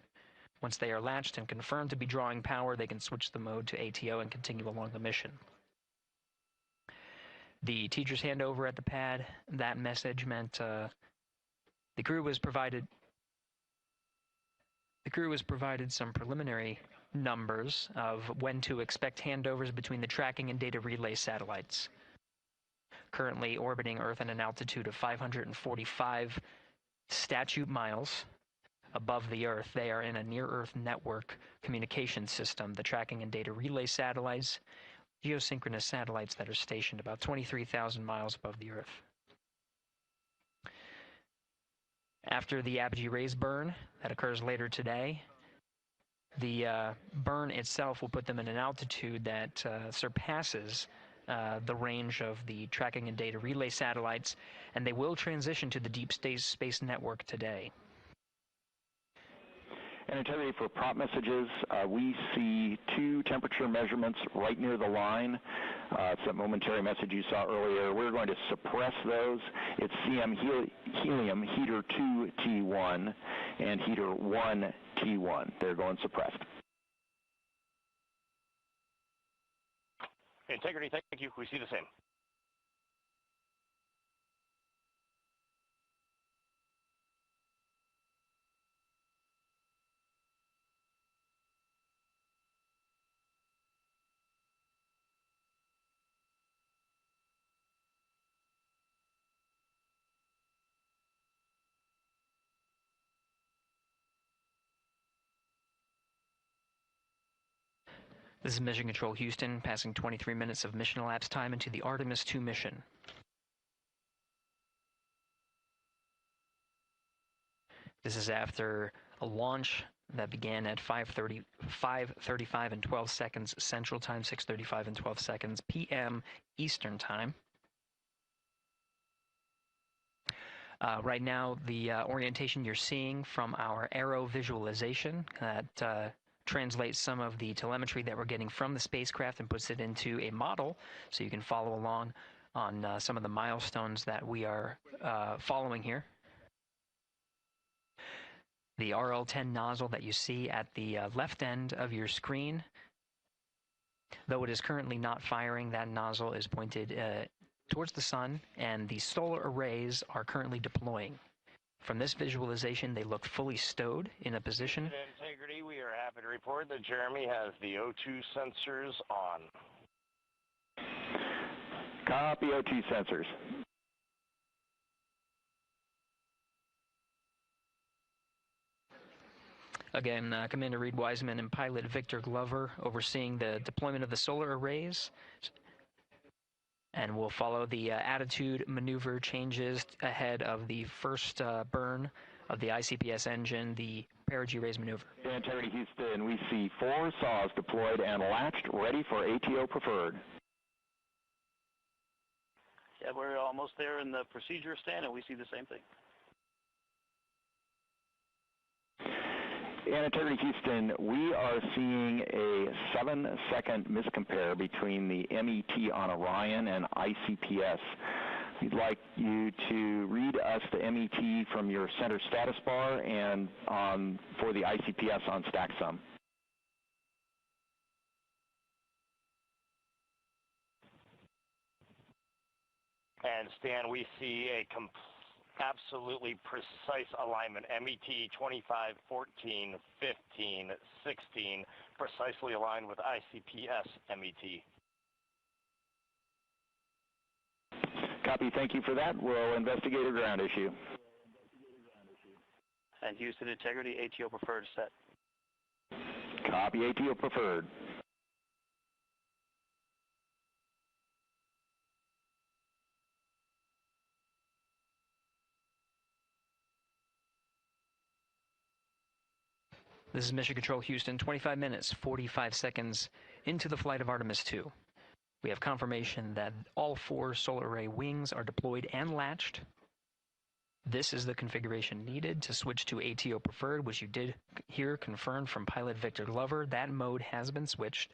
Once they are latched and confirmed to be drawing power, they can switch the mode to ATO and continue along the mission. The teacher's handover at the pad, that message meant the crew was provided some preliminary numbers of when to expect handovers between the tracking and data relay satellites. Currently orbiting Earth at an altitude of 545 statute miles above the Earth, they are in a near-Earth network communication system. The tracking and data relay satellites, geosynchronous satellites that are stationed about 23,000 miles above the Earth. After the apogee rays burn, that occurs later today, the burn itself will put them in an altitude that surpasses the range of the tracking and data relay satellites, and they will transition to the deep space network today. And Integrity, for prop messages, we see 2 temperature measurements right near the line. It's that momentary message you saw earlier. We're going to suppress those. It's CM helium heater 2 T1 and heater 1 T1. They're going suppressed. Integrity, thank you. We see the same. This is Mission Control Houston, passing 23 minutes of mission elapsed time into the Artemis 2 mission. This is after a launch that began at 5:35 and 12 seconds Central Time, 6:35 and 12 seconds p.m. Eastern Time. Right now, the orientation you're seeing from our arrow visualization that translates some of the telemetry that we're getting from the spacecraft and puts it into a model so you can follow along on some of the milestones that we are following here. The RL-10 nozzle that you see at the left end of your screen, though it is currently not firing, that nozzle is pointed towards the sun, and the solar arrays are currently deploying. From this visualization, they look fully stowed in a position. Integrity, we are happy to report that Jeremy has the O2 sensors on. Copy O2 sensors. Again, Commander Reed Wiseman and pilot Victor Glover overseeing the deployment of the solar arrays. And we'll follow the attitude maneuver changes ahead of the first burn of the ICPS engine, the perigee raise maneuver. Integrity Houston, we see 4 saws deployed and latched, ready for ATO preferred. Yeah, we're almost there in the procedure stand, and we see the same thing. And Integrity Houston, we are seeing a 7-second miscompare between the MET on Orion and ICPS. We'd like you to read us the MET from your center status bar and for the ICPS on StackSum. And Stan, we see a absolutely precise alignment. MET 25, 14, 15, 16, precisely aligned with ICPS MET. Copy, thank you for that. We'll investigate a ground issue. And Houston Integrity, ATO preferred set. Copy, ATO preferred. This is Mission Control Houston, 25 minutes, 45 seconds into the flight of Artemis 2. We have confirmation that all 4 solar array wings are deployed and latched. This is the configuration needed to switch to ATO preferred, which you did hear confirmed from pilot Victor Glover. That mode has been switched.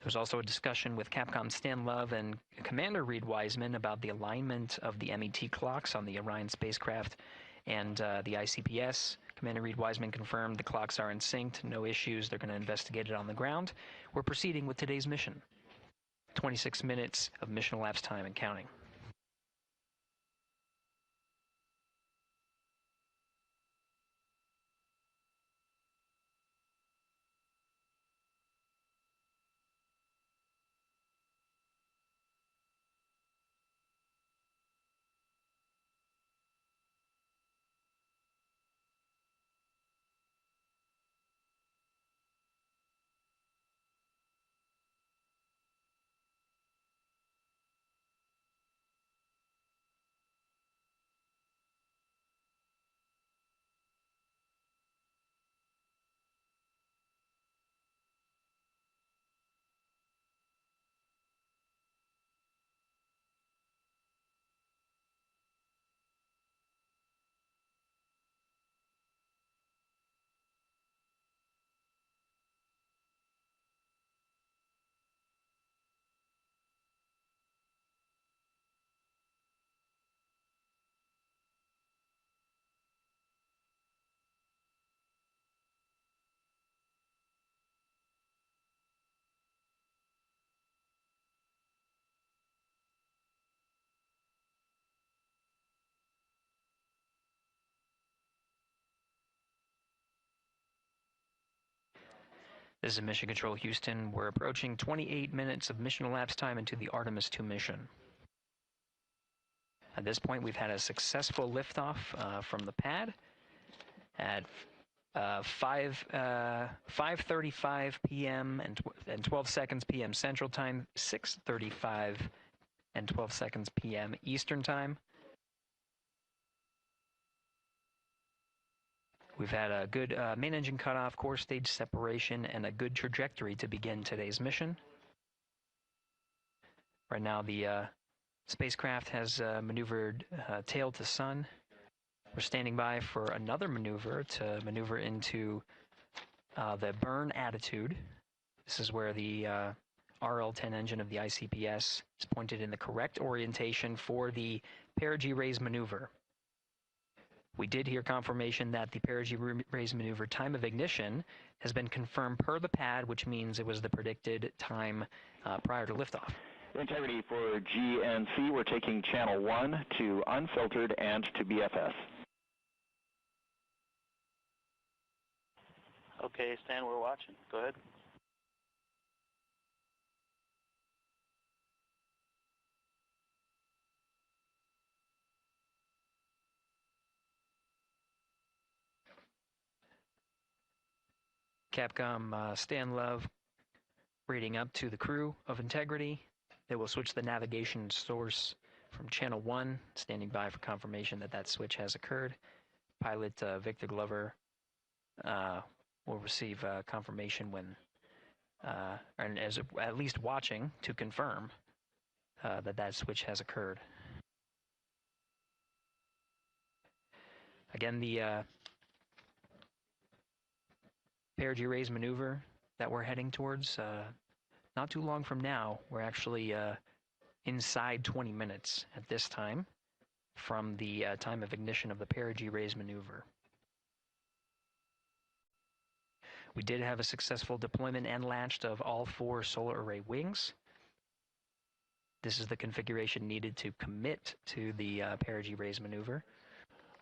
There was also a discussion with Capcom Stan Love and Commander Reed Wiseman about the alignment of the MET clocks on the Orion spacecraft and the ICPS. Commander Reed Wiseman confirmed the clocks are in sync, no issues, they're going to investigate it on the ground. We're proceeding with today's mission. 26 minutes of mission elapsed time and counting. This is Mission Control Houston. We're approaching 28 minutes of mission elapsed time into the Artemis 2 mission. At this point, we've had a successful liftoff from the pad at 5:35 p.m. and 12 seconds p.m. Central Time, 6:35 and 12 seconds p.m. Eastern Time. We've had a good main engine cutoff, core stage separation, and a good trajectory to begin today's mission. Right now, the spacecraft has maneuvered tail to sun. We're standing by for another maneuver to maneuver into the burn attitude. This is where the RL-10 engine of the ICPS is pointed in the correct orientation for the perigee raise maneuver. We did hear confirmation that the perigee raise maneuver time of ignition has been confirmed per the pad, which means it was the predicted time prior to liftoff. Integrity for GNC, we're taking channel 1 to unfiltered and to BFS. Okay, Stan, we're watching. Go ahead. Capcom Stan Love reading up to the crew of Integrity. They will switch the navigation source from channel 1, standing by for confirmation that that switch has occurred. Pilot Victor Glover will receive confirmation when, and as at least watching to confirm that that switch has occurred. Again, the perigee raise maneuver that we're heading towards, not too long from now, we're actually inside 20 minutes at this time from the time of ignition of the perigee raise maneuver. We did have a successful deployment and launched of all 4 solar array wings. This is the configuration needed to commit to the perigee raise maneuver.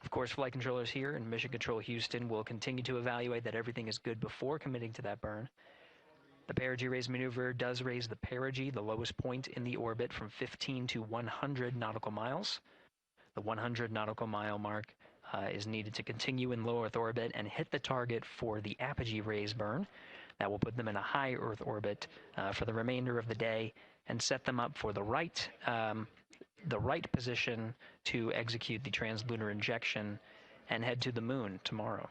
Of course, flight controllers here in Mission Control Houston will continue to evaluate that everything is good before committing to that burn. The perigee raise maneuver does raise the perigee, the lowest point in the orbit, from 15 to 100 nautical miles. The 100 nautical mile mark is needed to continue in low Earth orbit and hit the target for the apogee raise burn. That will put them in a high Earth orbit for the remainder of the day and set them up for the right position to execute the translunar injection and head to the moon tomorrow.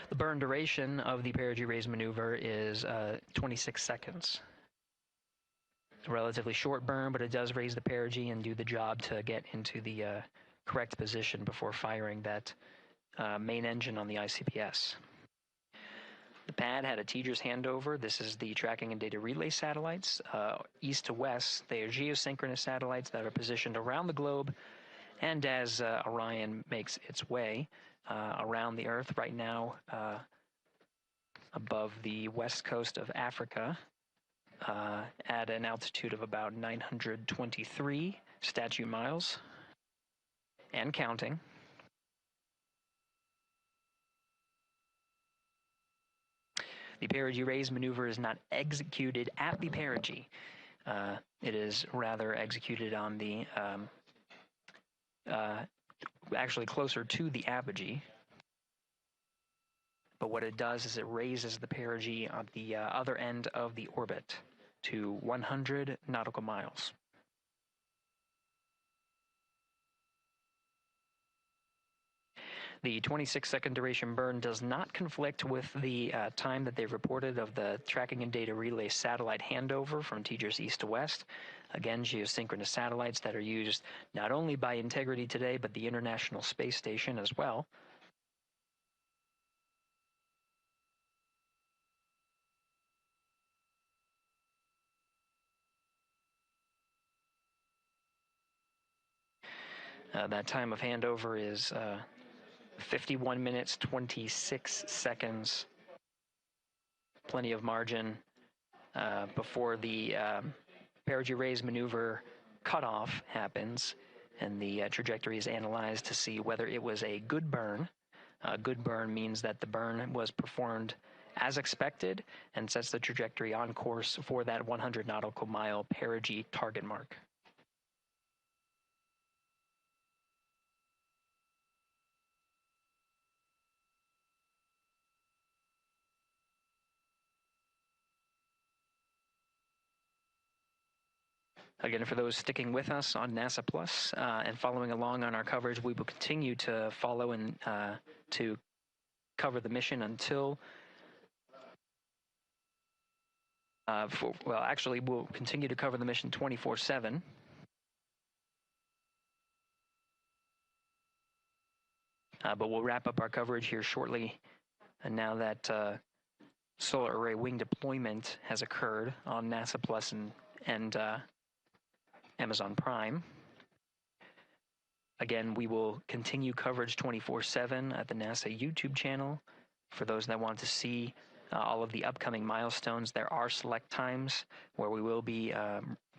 The burn duration of the perigee raise maneuver is 26 seconds. It's a relatively short burn, but it does raise the perigee and do the job to get into the correct position before firing that main engine on the ICPS. The The pad had a TGERS handover. This is the tracking and data relay satellites. East to west, they are geosynchronous satellites that are positioned around the globe. And as Orion makes its way around the Earth right now, above the west coast of Africa, at an altitude of about 923 statute miles, and counting. The perigee raise maneuver is not executed at the perigee. It is rather executed on the, actually closer to the apogee. But what it does is it raises the perigee on the other end of the orbit to 100 nautical miles. The 26-second duration burn does not conflict with the time that they reported of the tracking and data relay satellite handover from TGERS east to west. Again, geosynchronous satellites that are used not only by Integrity today, but the International Space Station as well. That time of handover is 51 minutes, 26 seconds. Plenty of margin before the perigee raise maneuver cutoff happens, and the trajectory is analyzed to see whether it was a good burn. A good burn means that the burn was performed as expected and sets the trajectory on course for that 100 nautical mile perigee target mark. Again, for those sticking with us on NASA Plus and following along on our coverage, we will continue to follow and to cover the mission until, actually, we'll continue to cover the mission 24/7. But we'll wrap up our coverage here shortly. And now that solar array wing deployment has occurred on NASA Plus and Amazon Prime. Again, we will continue coverage 24/7 at the NASA YouTube channel. For those that want to see all of the upcoming milestones, there are select times where we will be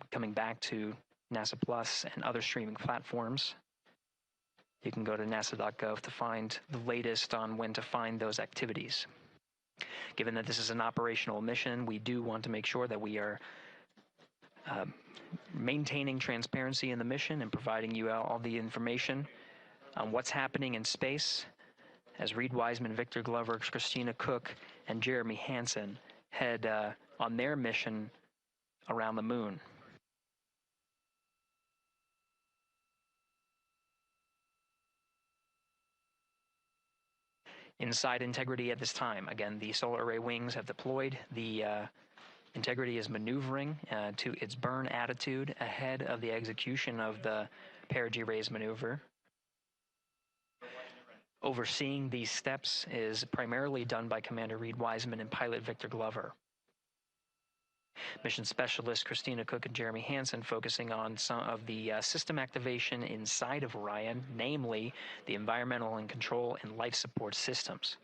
coming back to NASA Plus and other streaming platforms. You can go to nasa.gov to find the latest on when to find those activities. Given that this is an operational mission, we do want to make sure that we are maintaining transparency in the mission and providing you all the information on what's happening in space as Reed Wiseman, Victor Glover, Christina Cook, and Jeremy Hansen head on their mission around the moon. Inside Integrity at this time, again, the solar array wings have deployed. The Integrity is maneuvering to its burn attitude ahead of the execution of the perigee raise maneuver. Overseeing these steps is primarily done by Commander Reed Wiseman and pilot Victor Glover. Mission specialists Christina Cook and Jeremy Hansen focusing on some of the system activation inside of Orion, namely the environmental and control and life support systems.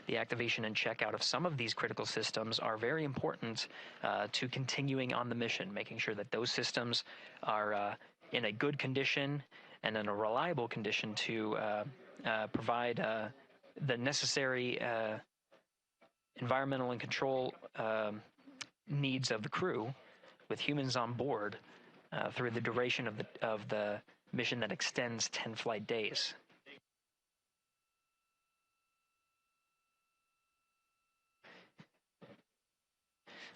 The activation and checkout of some of these critical systems are very important to continuing on the mission, making sure that those systems are in a good condition and in a reliable condition to provide the necessary environmental and control needs of the crew with humans on board through the duration of the mission that extends 10 flight days.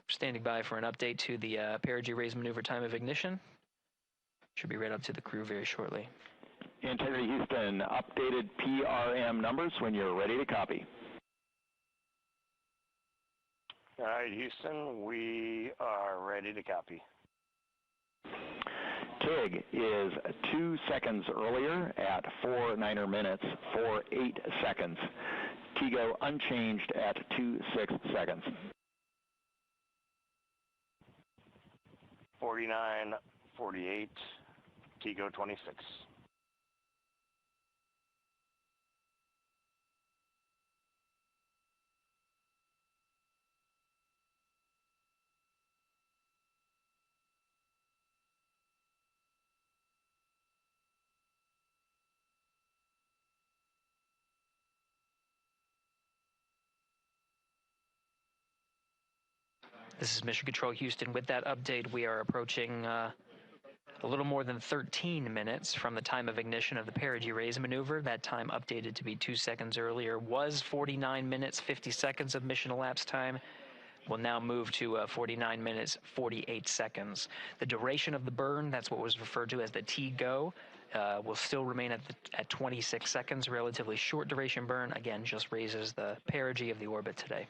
Standing by for an update to the perigee raise maneuver time of ignition. Should be read up to the crew very shortly. Integrity Houston, updated PRM numbers when you're ready to copy. All right, Houston, we are ready to copy. TIG is 2 seconds earlier at 4 9er minutes, 48 seconds. TGO unchanged at 26 seconds. 49, 48, TGO 26. This is Mission Control Houston. With that update, we are approaching a little more than 13 minutes from the time of ignition of the perigee raise maneuver. That time updated to be 2 seconds earlier was 49 minutes, 50 seconds of mission elapsed time. We'll now move to 49 minutes, 48 seconds. The duration of the burn, that's what was referred to as the TGO, will still remain at 26 seconds. Relatively short duration burn, again, just raises the perigee of the orbit today.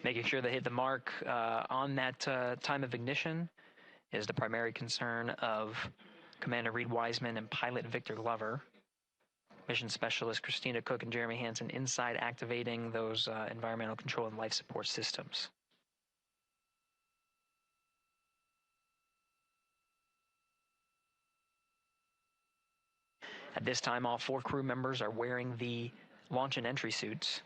Making sure they hit the mark on that time of ignition is the primary concern of Commander Reed Wiseman and pilot Victor Glover. Mission Specialist Christina Cook and Jeremy Hansen inside activating those environmental control and life support systems. At this time, all 4 crew members are wearing the launch and entry suits.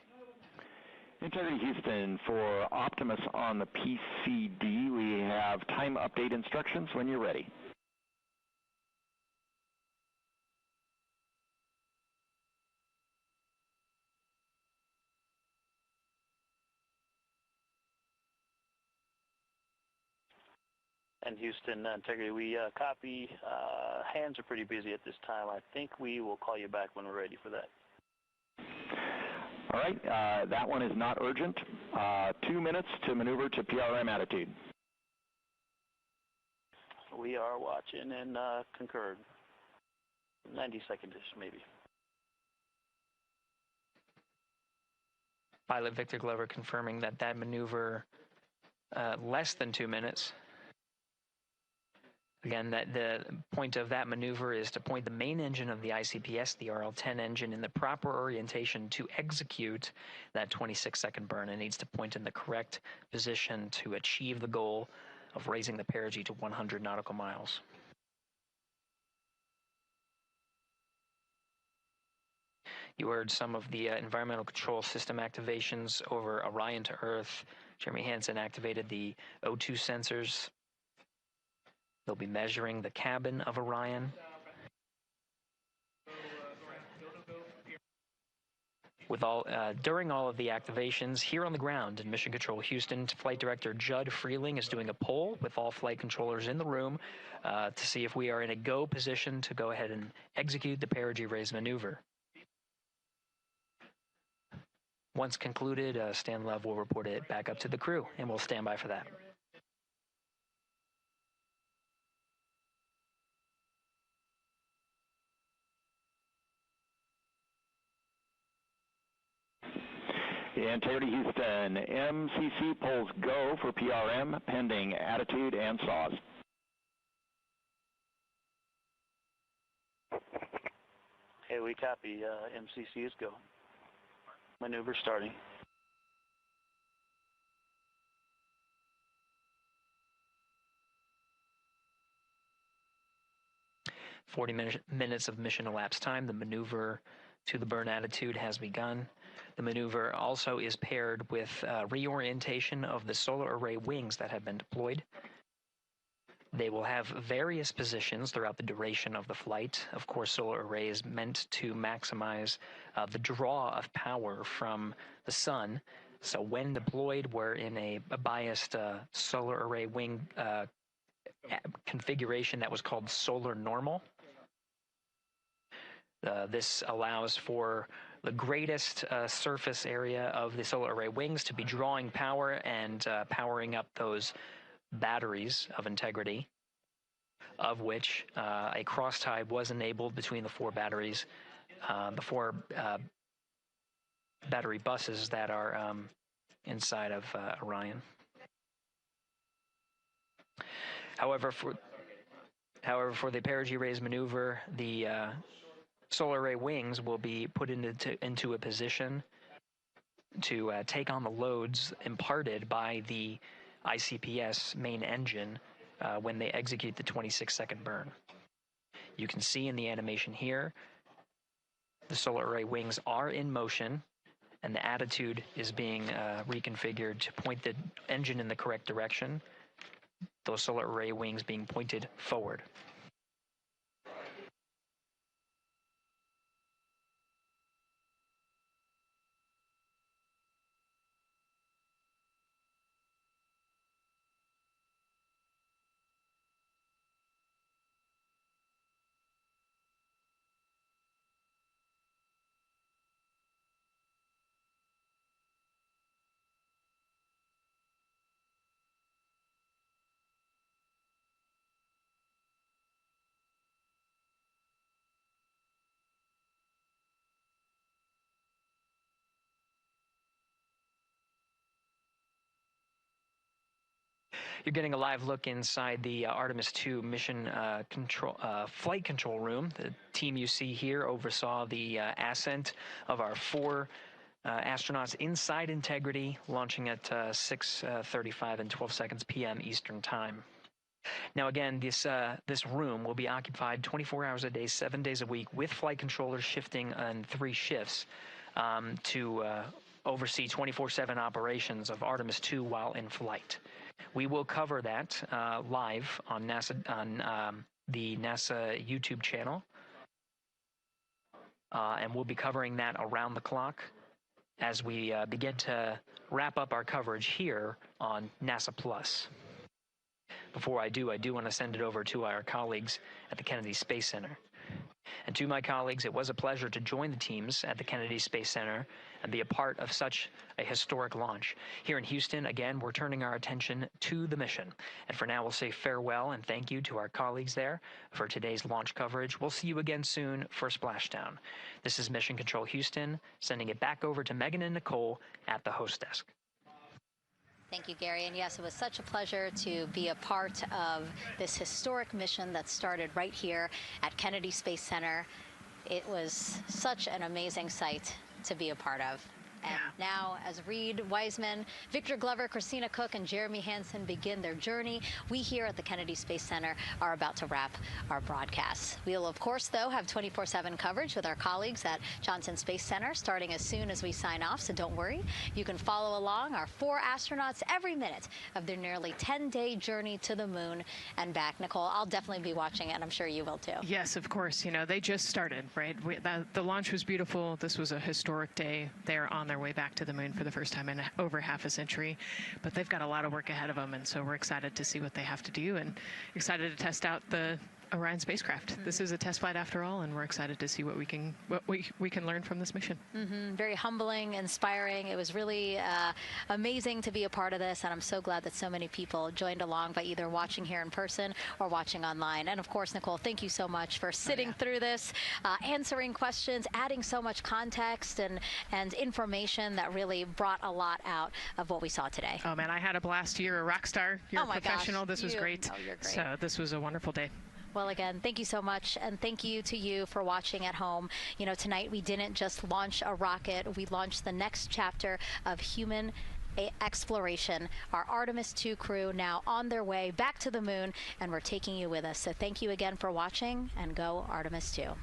Integrity Houston, for Optimus on the PCD, we have time update instructions when you're ready. And Houston, Integrity, we copy. Hands are pretty busy at this time. I think we will call you back when we're ready for that. All right, that one is not urgent. 2 minutes to maneuver to PRM attitude. We are watching and concurred. 90 seconds-ish, maybe. Pilot Victor Glover confirming that that maneuver less than 2 minutes. Again, that the point of that maneuver is to point the main engine of the ICPS, the RL-10 engine, in the proper orientation to execute that 26-second burn. It needs to point in the correct position to achieve the goal of raising the perigee to 100 nautical miles. You heard some of the environmental control system activations over Orion to Earth. Jeremy Hansen activated the O2 sensors. They'll be measuring the cabin of Orion. During all of the activations here on the ground in Mission Control Houston, Flight Director Judd Freeling is doing a poll with all flight controllers in the room to see if we are in a go position to go ahead and execute the perigee raise maneuver. Once concluded, Stan Love will report it back up to the crew, and we'll stand by for that. Integrity Houston, MCC polls go for PRM pending attitude and SAWS. Okay, we copy. MCC is go. Maneuver starting. Minutes of mission elapsed time. The maneuver to the burn attitude has begun. The maneuver also is paired with reorientation of the solar array wings that have been deployed. They will have various positions throughout the duration of the flight. Of course, solar array is meant to maximize the draw of power from the sun. So when deployed, we're in a biased solar array wing configuration that was called solar normal. This allows for the greatest surface area of the solar array wings to be drawing power and powering up those batteries of Integrity, of which a cross-tie was enabled between the 4 batteries, the 4 battery buses that are inside of Orion. However, However, for the perigee raise maneuver, the solar array wings will be put into a position to take on the loads imparted by the ICPS main engine when they execute the 26-second burn. You can see in the animation here, the solar array wings are in motion, and the attitude is being reconfigured to point the engine in the correct direction, those solar array wings being pointed forward. You're getting a live look inside the Artemis 2 mission flight control room. The team you see here oversaw the ascent of our 4 astronauts inside Integrity, launching at 6:35 and 12 seconds p.m. Eastern Time. Now again, this room will be occupied 24 hours a day, 7 days a week, with flight controllers shifting on 3 shifts to oversee 24/7 operations of Artemis 2 while in flight. We will cover that live on the NASA YouTube channel, and we'll be covering that around the clock as we begin to wrap up our coverage here on NASA Plus. Before I do want to send it over to our colleagues at the Kennedy Space Center. And to my colleagues, it was a pleasure to join the teams at the Kennedy Space Center and be a part of such a historic launch. Here in Houston, again, we're turning our attention to the mission. And for now, we'll say farewell and thank you to our colleagues there for today's launch coverage. We'll see you again soon for Splashdown. This is Mission Control Houston, sending it back over to Megan and Nicole at the host desk. Thank you, Gary. And yes, it was such a pleasure to be a part of this historic mission that started right here at Kennedy Space Center. It was such an amazing sight to be a part of. And now, as Reed Wiseman, Victor Glover, Christina Cook, and Jeremy Hansen begin their journey, we here at the Kennedy Space Center are about to wrap our broadcast. We'll, of course, though, have 24/7 coverage with our colleagues at Johnson Space Center starting as soon as we sign off, so don't worry. You can follow along our 4 astronauts every minute of their nearly 10-day journey to the moon and back. Nicole, I'll definitely be watching it, and I'm sure you will, too. Yes, of course. You know, they just started, right? The launch was beautiful. This was a historic day. They're on their way back to the moon for the first time in over half a century, but they've got a lot of work ahead of them, and so we're excited to see what they have to do and excited to test out the Orion spacecraft. This is a test flight after all, and we're excited to see what we can learn from this mission. Very humbling, inspiring. It was really amazing to be a part of this, and I'm so glad that so many people joined along by either watching here in person or watching online. And of course, Nicole, thank you so much for sitting through this, answering questions, adding so much context and information that really brought a lot out of what we saw today. Oh man, I had a blast. You're a rock star. You're a professional. Gosh, this was great. Oh, you're great. So this was a wonderful day. Well, again, thank you so much, and thank you to you for watching at home. You know, tonight we didn't just launch a rocket, we launched the next chapter of human exploration. Our Artemis 2 crew now on their way back to the moon, and we're taking you with us. So thank you again for watching, and go Artemis 2.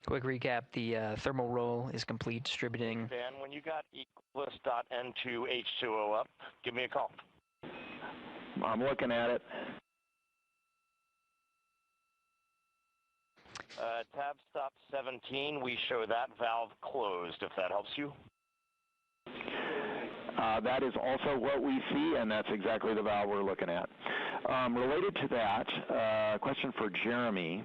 Quick recap, the thermal roll is complete, distributing. Dan, when you got equalist.n2H2O up, give me a call. I'm looking at it. Tab stop 17, we show that valve closed, if that helps you. That is also what we see, and that's exactly the valve we're looking at. Related to that, question for Jeremy.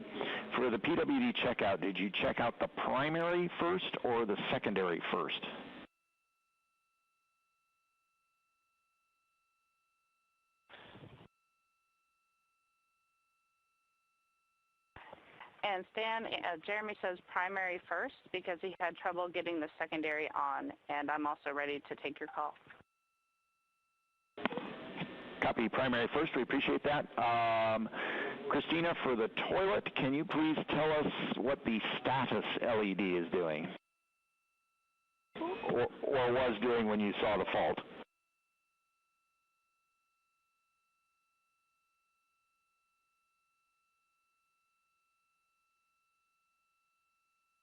For the PWD checkout, did you check out the primary first or the secondary first? And Stan, Jeremy says primary first because he had trouble getting the secondary on, and I'm also ready to take your call. Copy primary first. We appreciate that. Christina, for the toilet, can you please tell us what the status LED is doing? Or was doing when you saw the fault?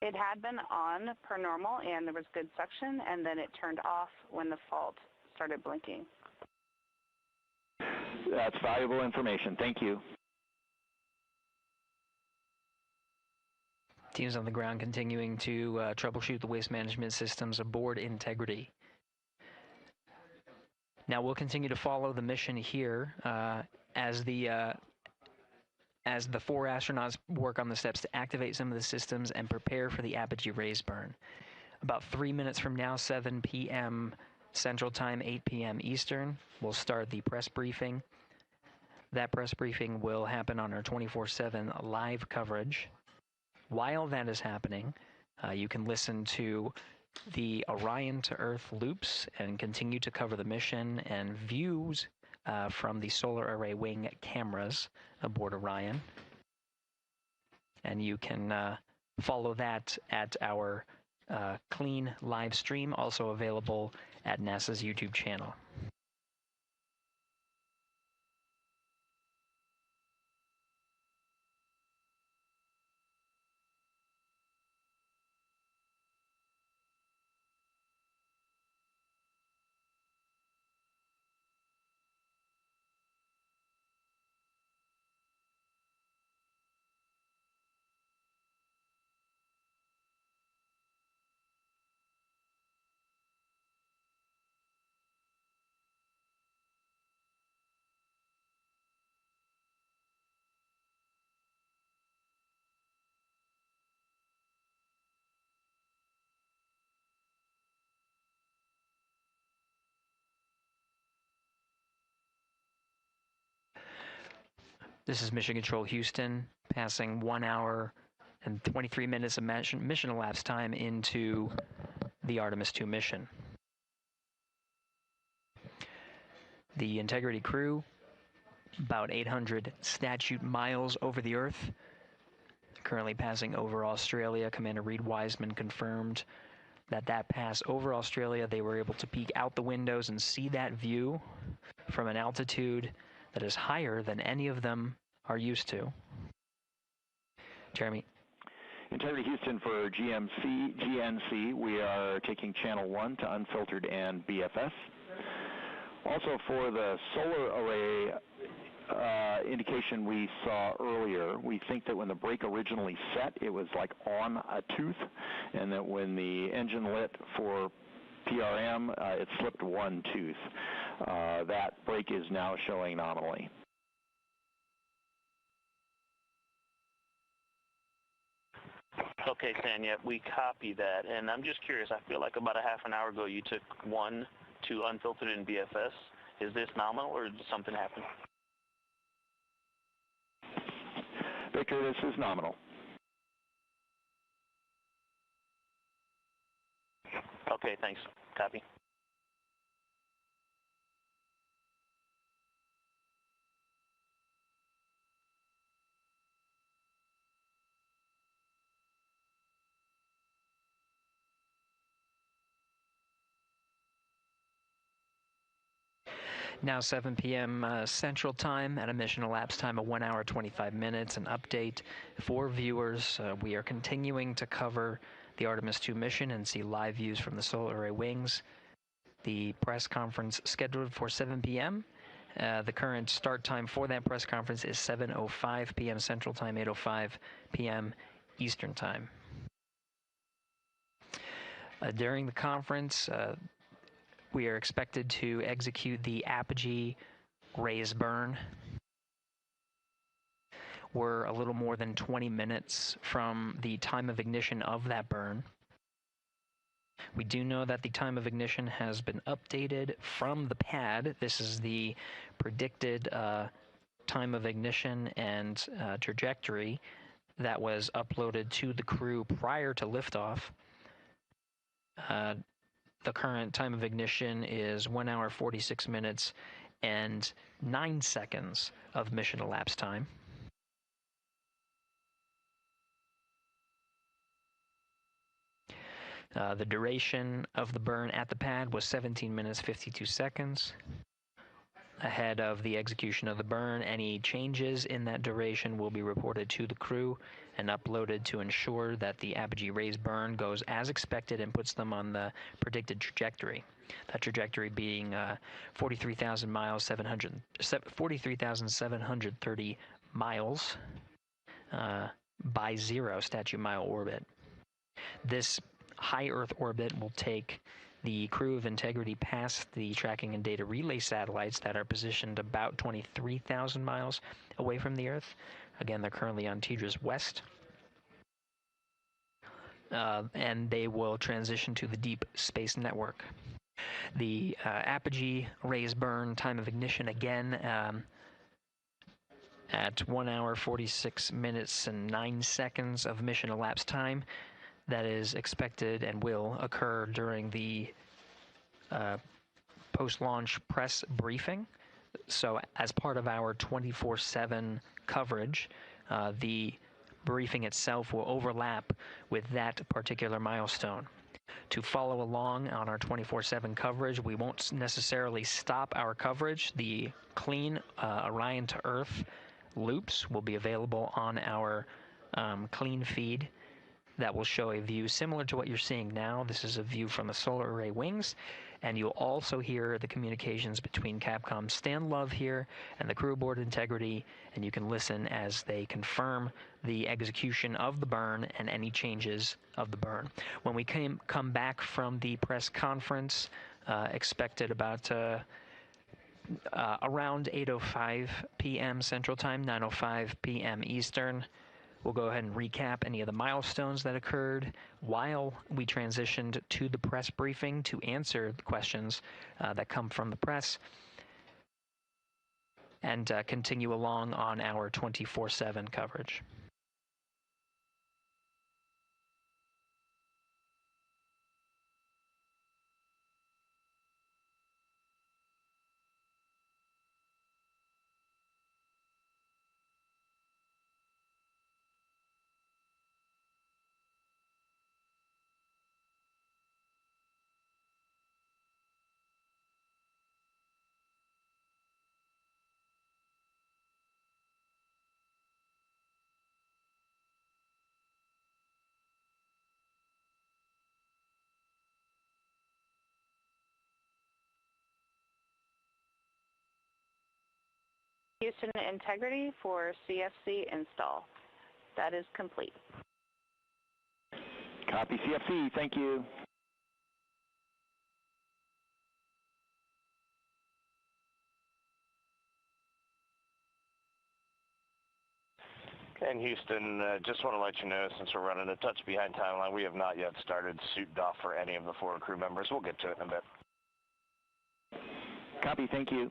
It had been on per normal, and there was good suction, and then it turned off when the fault started blinking. That's valuable information. Thank you. Teams on the ground continuing to troubleshoot the waste management systems aboard Integrity. Now we'll continue to follow the mission here as the 4 astronauts work on the steps to activate some of the systems and prepare for the apogee raise burn. About 3 minutes from now, 7 p.m. Central Time, 8 p.m. Eastern, we'll start the press briefing. That press briefing will happen on our 24/7 live coverage. While that is happening, you can listen to the Orion to Earth loops and continue to cover the mission and views from the solar array wing cameras aboard Orion. And you can follow that at our clean live stream, also available at NASA's YouTube channel. This is Mission Control Houston, passing 1 hour and 23 minutes of mission elapsed time into the Artemis 2 mission. The Integrity crew, about 800 statute miles over the Earth, currently passing over Australia. Commander Reed Wiseman confirmed that pass over Australia, they were able to peek out the windows and see that view from an altitude that is higher than any of them are used to. Jeremy. Integrity Houston for GNC, we are taking channel 1 to unfiltered and BFS. Also for the solar array indication we saw earlier, we think that when the brake originally set, it was like on a tooth, and that when the engine lit for PRM, it slipped one tooth. That brake is now showing nominally. Okay, Tanya, we copy that, and I'm just curious. I feel like about a half an hour ago you took 1 to unfiltered in BFS. Is this nominal, or did something happen? Victor, this is nominal. Okay, thanks. Copy. Now 7 p.m. Central Time at a mission elapsed time of 1 hour 25 minutes. An update for viewers. We are continuing to cover the Artemis 2 mission and see live views from the solar array wings. The press conference scheduled for 7 p.m. The current start time for that press conference is 7:05 p.m. Central Time, 8:05 p.m. Eastern Time. During the conference, we are expected to execute the apogee raise burn. We're a little more than 20 minutes from the time of ignition of that burn. We do know that the time of ignition has been updated from the pad. This is the predicted time of ignition and trajectory that was uploaded to the crew prior to liftoff. The current time of ignition is 1 hour 46 minutes and 9 seconds of mission elapsed time. The duration of the burn at the pad was 17 minutes 52 seconds. Ahead of the execution of the burn, any changes in that duration will be reported to the crew and uploaded to ensure that the apogee raise burn goes as expected and puts them on the predicted trajectory. That trajectory being 43,730 miles by 0 statute mile orbit. This high Earth orbit will take the crew of Integrity past the tracking and data relay satellites that are positioned about 23,000 miles away from the Earth. Again, they're currently on TDRS West. And they will transition to the Deep Space Network. The apogee raise burn time of ignition again at 1 hour 46 minutes and 9 seconds of mission elapsed time. That is expected and will occur during the post-launch press briefing. So as part of our 24/7 coverage, the briefing itself will overlap with that particular milestone. To follow along on our 24/7 coverage, we won't necessarily stop our coverage. The clean Orion to Earth loops will be available on our clean feed. That will show a view similar to what you're seeing now. This is a view from the solar array wings, and you'll also hear the communications between Capcom's Stan Love here and the crew aboard Integrity, and you can listen as they confirm the execution of the burn and any changes of the burn. When we come back from the press conference, expected about around 8:05 p.m. Central Time, 9:05 p.m. Eastern, we'll go ahead and recap any of the milestones that occurred while we transitioned to the press briefing to answer the questions that come from the press, and continue along on our 24/7 coverage. Houston Integrity for CFC install. That is complete. Copy CFC, thank you. And Houston, just want to let you know, since we're running a touch behind timeline, we have not yet started suit doff for any of the forward crew members. We'll get to it in a bit. Copy, thank you.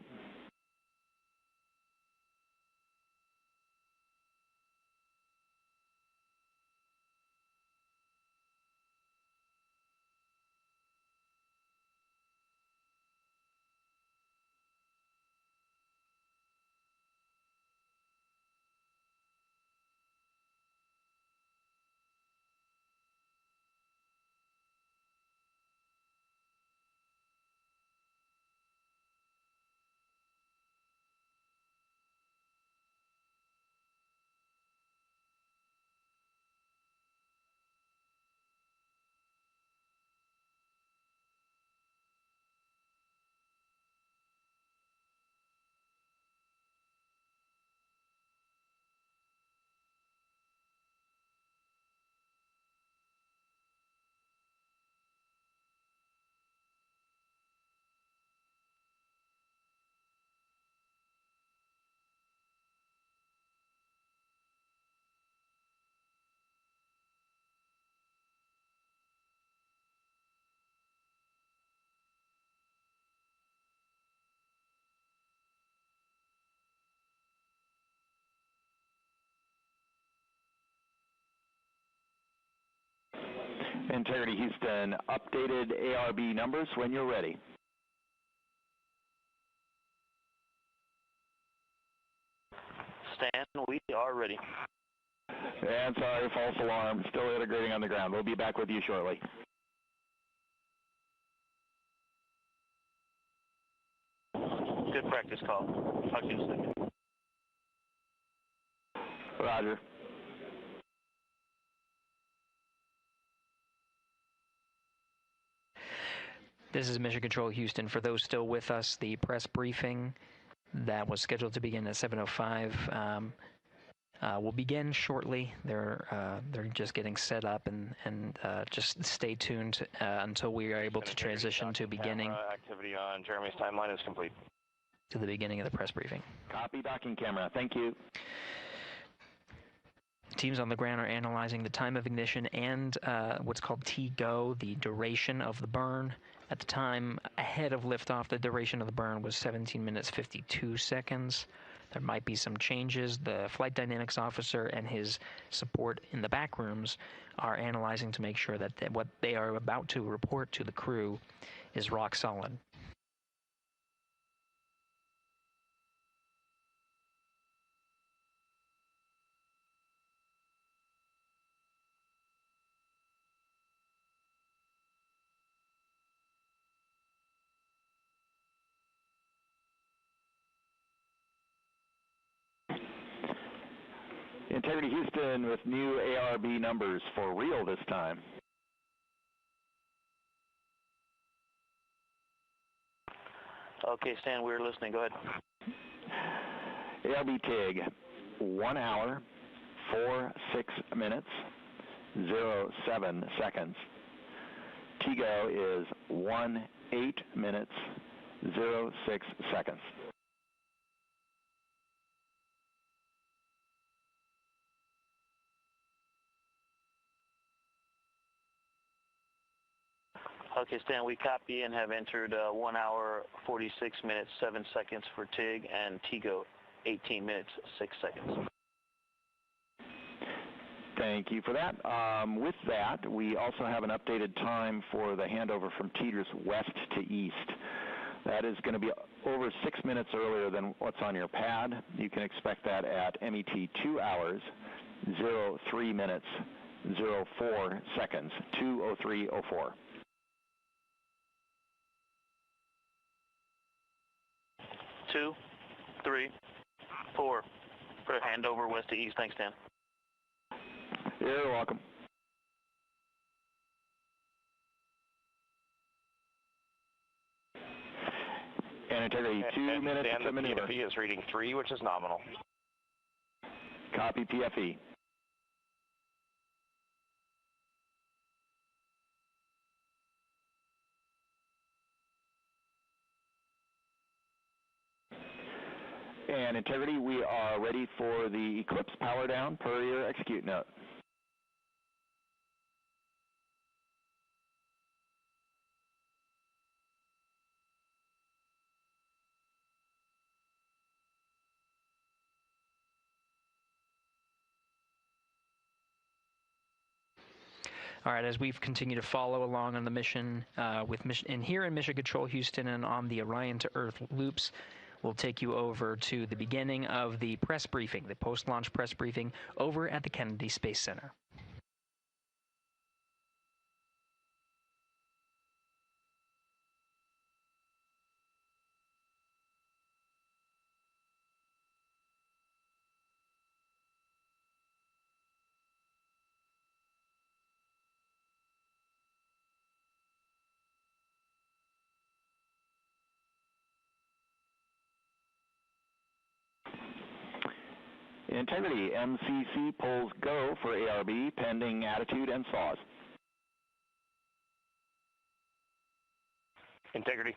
Integrity Houston, updated ARB numbers when you're ready. Stan, we are ready. And sorry, false alarm. Still integrating on the ground. We'll be back with you shortly. Good practice call. Talk to you in a second. Roger. This is Mission Control Houston. For those still with us, the press briefing that was scheduled to begin at 7:05 will begin shortly. They're just getting set up, and just stay tuned until we are able to transition to beginning. Activity on Jeremy's timeline is complete. To the beginning of the press briefing. Copy docking camera. Thank you. Teams on the ground are analyzing the time of ignition and what's called T-GO, the duration of the burn. At the time ahead of liftoff, the duration of the burn was 17 minutes 52 seconds. There might be some changes. The flight dynamics officer and his support in the back rooms are analyzing to make sure that what they are about to report to the crew is rock solid. Integrity Houston with new ARB numbers for real this time. Okay, Stan, we're listening. Go ahead. ARB TIG, 1 hour, 46 minutes, 07 seconds. TIGO is 18 minutes, 06 seconds. Okay, Stan, we copy and have entered 1 hour, 46 minutes, 7 seconds for TIG, and TIGO, 18 minutes, 6 seconds. Thank you for that. With that, we also have an updated time for the handover from Teeters west to east. That is going to be over 6 minutes earlier than what's on your pad. You can expect that at MET 2 hours, 03 minutes, 04 seconds, 2:03:04. 2, 3, 4. For handover west to east. Thanks, Dan. You're welcome. And integrity, 2 minutes to maneuver. PFE is reading 3, which is nominal. Copy PFE. And integrity, we are ready for the Eclipse power down per your execute note. All right, as we've continued to follow along on the mission here in Mission Control Houston and on the Orion to Earth loops, we'll take you over to the beginning of the press briefing, the post-launch press briefing over at the Kennedy Space Center. Integrity, MCC pulls go for ARB pending attitude and saws. Integrity.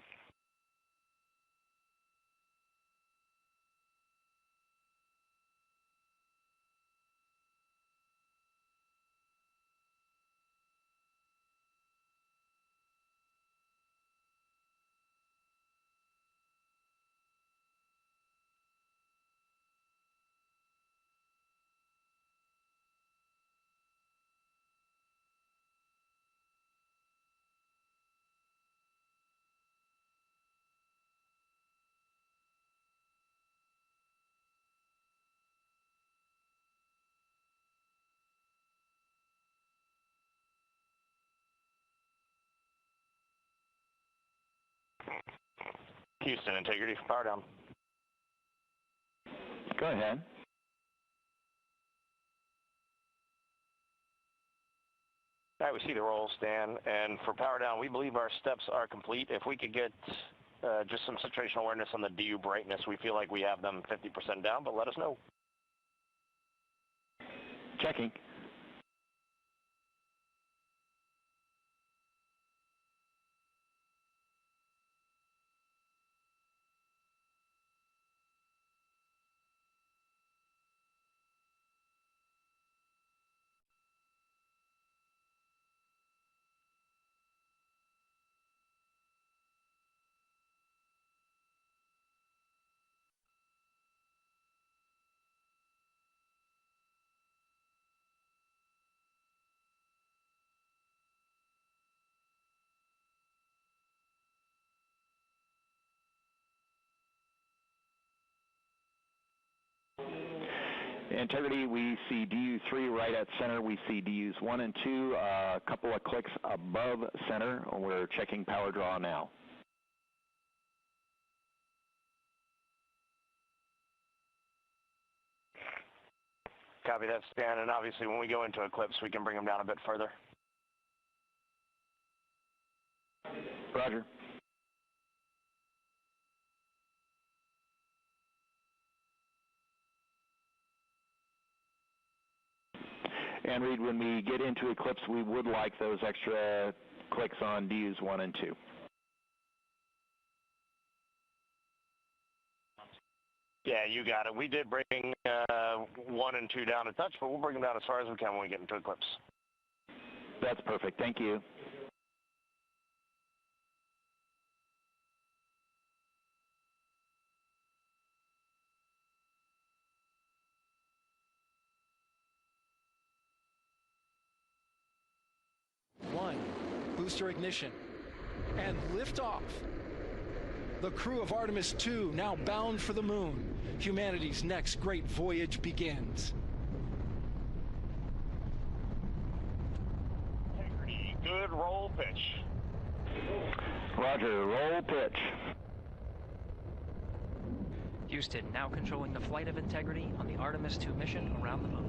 Houston, integrity, power down. Go ahead. All right, we see the roll, Stan. And for power down, we believe our steps are complete. If we could get just some situational awareness on the DU brightness, we feel like we have them 50% down, but let us know. Checking. Integrity, we see DU3 right at center. We see DUs 1 and 2, a couple of clicks above center. We're checking power draw now. Copy that, Stan. And obviously, when we go into eclipse, we can bring them down a bit further. Roger. And Reed, when we get into eclipse, we would like those extra clicks on DUs 1 and 2. Yeah, you got it. We did bring 1 and 2 down a touch, but we'll bring them down as far as we can when we get into eclipse. That's perfect. Thank you. Booster ignition and liftoff. The crew of Artemis 2 now bound for the moon. Humanity's next great voyage begins. Integrity, good roll pitch. Roger, roll pitch. Houston now controlling the flight of Integrity on the Artemis 2 mission around the moon.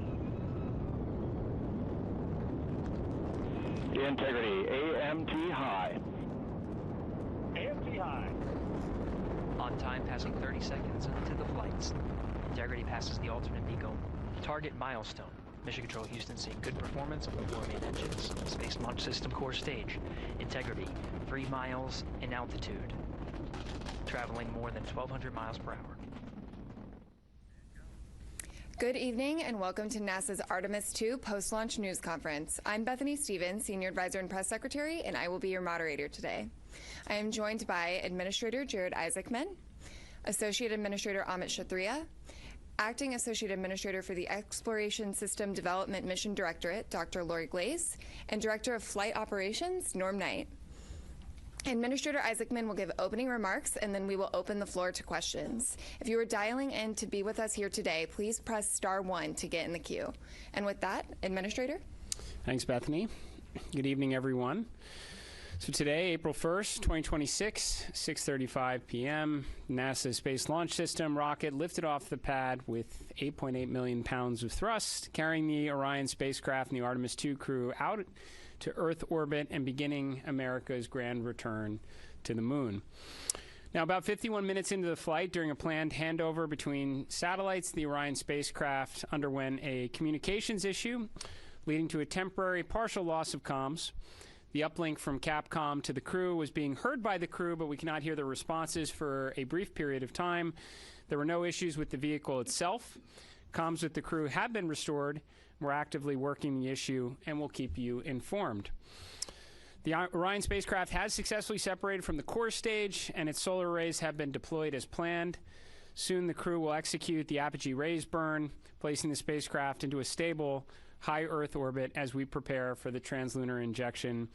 Integrity, AMT high. AMT high. On time, passing 30 seconds into the flights. Integrity passes the alternate beacon. Target milestone. Mission Control Houston seeing good performance on the 4 main engines. Space Launch System core stage. Integrity, 3 miles in altitude. Traveling more than 1,200 miles per hour. Good evening and welcome to NASA's Artemis 2 post-launch news conference. I'm Bethany Stevens, Senior Advisor and Press Secretary, and I will be your moderator today. I am joined by Administrator Jared Isaacman, Associate Administrator Amit Kshatriya, Acting Associate Administrator for the Exploration System Development Mission Directorate, Dr. Lori Glaze, and Director of Flight Operations, Norm Knight. Administrator Isaacman will give opening remarks, and then we will open the floor to questions. If you are dialing in to be with us here today, please press *1 to get in the queue. And with that, Administrator. Thanks, Bethany. Good evening, everyone. So today, April 1st, 2026, 6:35 p.m., NASA Space Launch System rocket lifted off the pad with 8.8 million pounds of thrust, carrying the Orion spacecraft and the Artemis 2 crew out to Earth orbit and beginning America's grand return to the moon. Now, about 51 minutes into the flight, during a planned handover between satellites, the Orion spacecraft underwent a communications issue, leading to a temporary partial loss of comms. The uplink from Capcom to the crew was being heard by the crew, but we cannot hear the responses for a brief period of time. There were no issues with the vehicle itself. Comms with the crew have been restored. We're actively working the issue, and we'll keep you informed. The Orion spacecraft has successfully separated from the core stage, and its solar arrays have been deployed as planned. Soon, the crew will execute the apogee raise burn, placing the spacecraft into a stable, high Earth orbit as we prepare for the translunar injection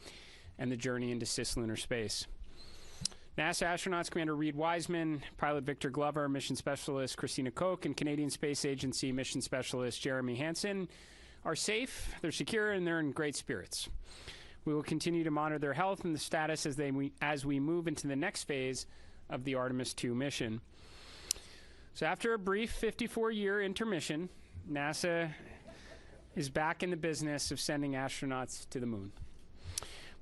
and the journey into cislunar space. NASA astronauts Commander Reed Wiseman, pilot Victor Glover, mission specialist Christina Koch, and Canadian Space Agency mission specialist Jeremy Hansen are safe, they're secure, and they're in great spirits. We will continue to monitor their health and the status as we move into the next phase of the Artemis II mission. So after a brief 54-year intermission, NASA is back in the business of sending astronauts to the moon.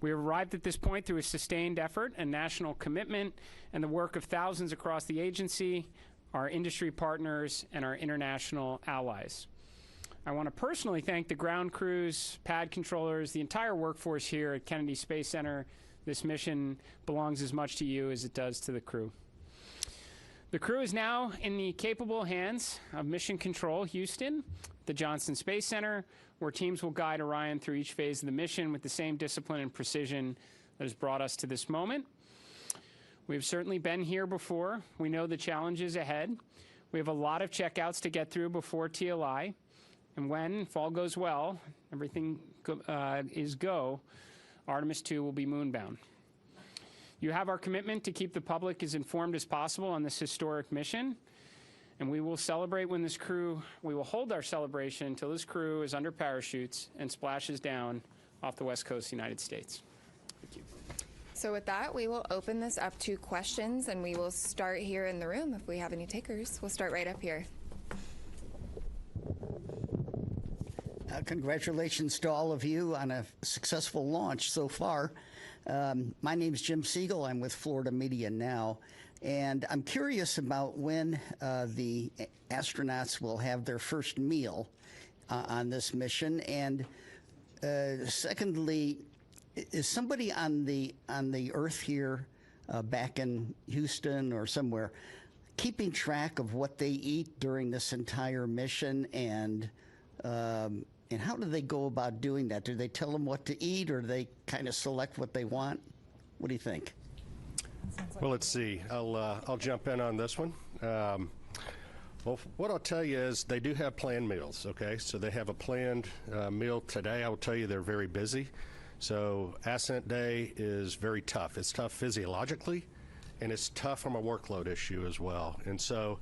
We have arrived at this point through a sustained effort and national commitment and the work of thousands across the agency, our industry partners, and our international allies. I want to personally thank the ground crews, pad controllers, the entire workforce here at Kennedy Space Center. This mission belongs as much to you as it does to the crew. The crew is now in the capable hands of Mission Control Houston, the Johnson Space Center, where teams will guide Orion through each phase of the mission with the same discipline and precision that has brought us to this moment. We've certainly been here before. We know the challenges ahead. We have a lot of checkouts to get through before TLI. And when, if all goes well, everything is go, Artemis II will be moonbound. You have our commitment to keep the public as informed as possible on this historic mission. And we will celebrate when this crew, we will hold our celebration until this crew is under parachutes and splashes down off the west coast of the United States. Thank you. So with that, we will open this up to questions, and we will start here in the room if we have any takers. We'll start right up here. Congratulations to all of you on a successful launch so far. My name is Jim Siegel. I'm with Florida Media Now. And I'm curious about when the astronauts will have their first meal on this mission. And secondly, is somebody on the Earth here, back in Houston or somewhere, keeping track of what they eat during this entire mission? And how do they go about doing that? Do they tell them what to eat, or do they kind of select what they want? What do you think? Well, let's see. I'll jump in on this one. Well, what I'll tell you is they do have planned meals, okay? So they have a planned meal today. I will tell you they're very busy. So Ascent Day is very tough. It's tough physiologically, and it's tough from a workload issue as well. And so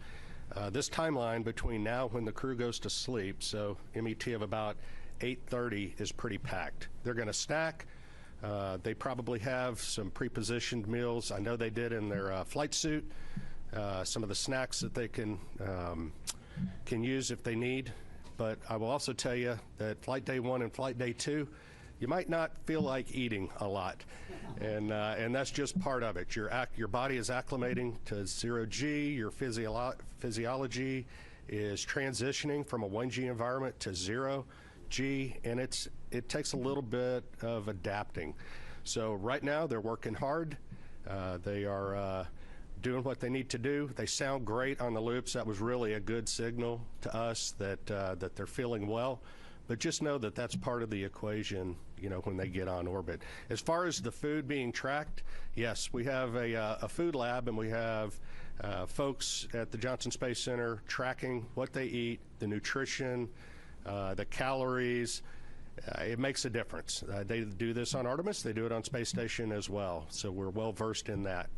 this timeline between now when the crew goes to sleep, so MET of about 8:30 is pretty packed. They're going to snack. They probably have some pre-positioned meals. I know they did in their flight suit. Some of the snacks that they can use if they need. But I will also tell you that Flight Day 1 and Flight Day 2, you might not feel like eating a lot, and that's just part of it. Your body is acclimating to 0G. Your physiology is transitioning from a 1G environment to 0G, and it takes a little bit of adapting. So right now they're working hard. They are doing what they need to do. They sound great on the loops. That was really a good signal to us that they're feeling well. But just know that that's part of the equation, you know, when they get on orbit. As far as the food being tracked, yes, we have a food lab, and we have folks at the Johnson Space Center tracking what they eat, the nutrition, the calories. It makes a difference. They do this on Artemis. They do it on Space Station as well. So we're well versed in that.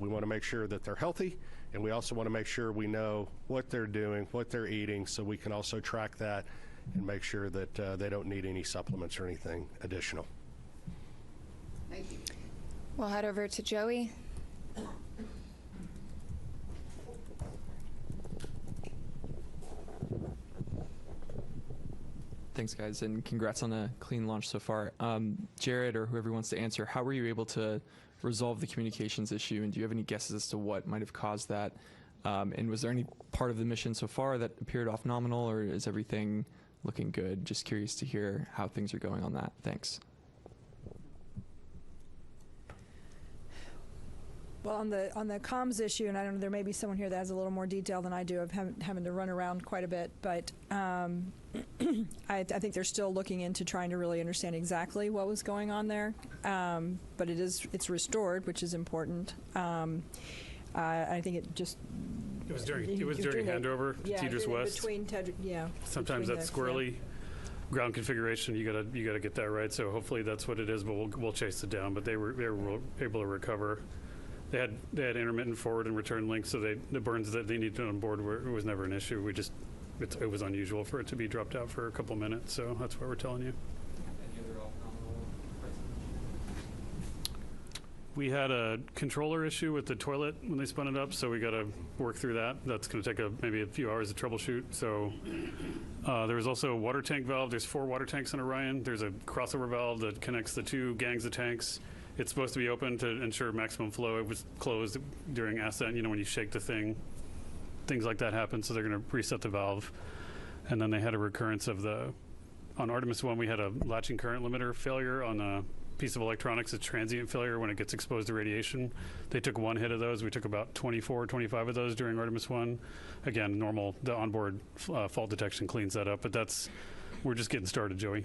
We want to make sure that they're healthy, and we also want to make sure we know what they're doing, what they're eating, so we can also track that and make sure that they don't need any supplements or anything additional. Thank you. We'll head over to Joey. Thanks, guys, and congrats on a clean launch so far. Jared, or whoever wants to answer, how were you able to resolve the communications issue, and do you have any guesses as to what might have caused that? And was there any part of the mission so far that appeared off nominal, or is everything looking good? Just curious to hear how things are going on that. Thanks. Well, on the comms issue, and I don't know, there may be someone here that has a little more detail than I do of having to run around quite a bit, but I think they're still looking into trying to really understand exactly what was going on there. But it's restored, which is important. I think it just. It was during handover to Tedra's West. Sometimes that's squirrely. Ground configuration, you gotta get that right. So hopefully that's what it is. But we'll chase it down. But they were able to recover. They had intermittent forward and return links, so the burns that they needed on board it was never an issue. It was unusual for it to be dropped out for a couple minutes. So that's what we're telling you. We had a controller issue with the toilet when they spun it up, so we got to work through that. That's going to take maybe a few hours to troubleshoot. So there was also a water tank valve. There's 4 water tanks in Orion. There's a crossover valve that connects the 2 gangs of tanks. It's supposed to be open to ensure maximum flow. It was closed during ascent. You know, when you shake the thing, things like that happen, so they're going to reset the valve. And then they had a recurrence of on Artemis 1, we had a latching current limiter failure on a piece of electronics, a transient failure when it gets exposed to radiation. They took 1 hit of those. We took about 24, 25 of those during Artemis 1. Again, the onboard fault detection cleans that up, but we're just getting started, Joey.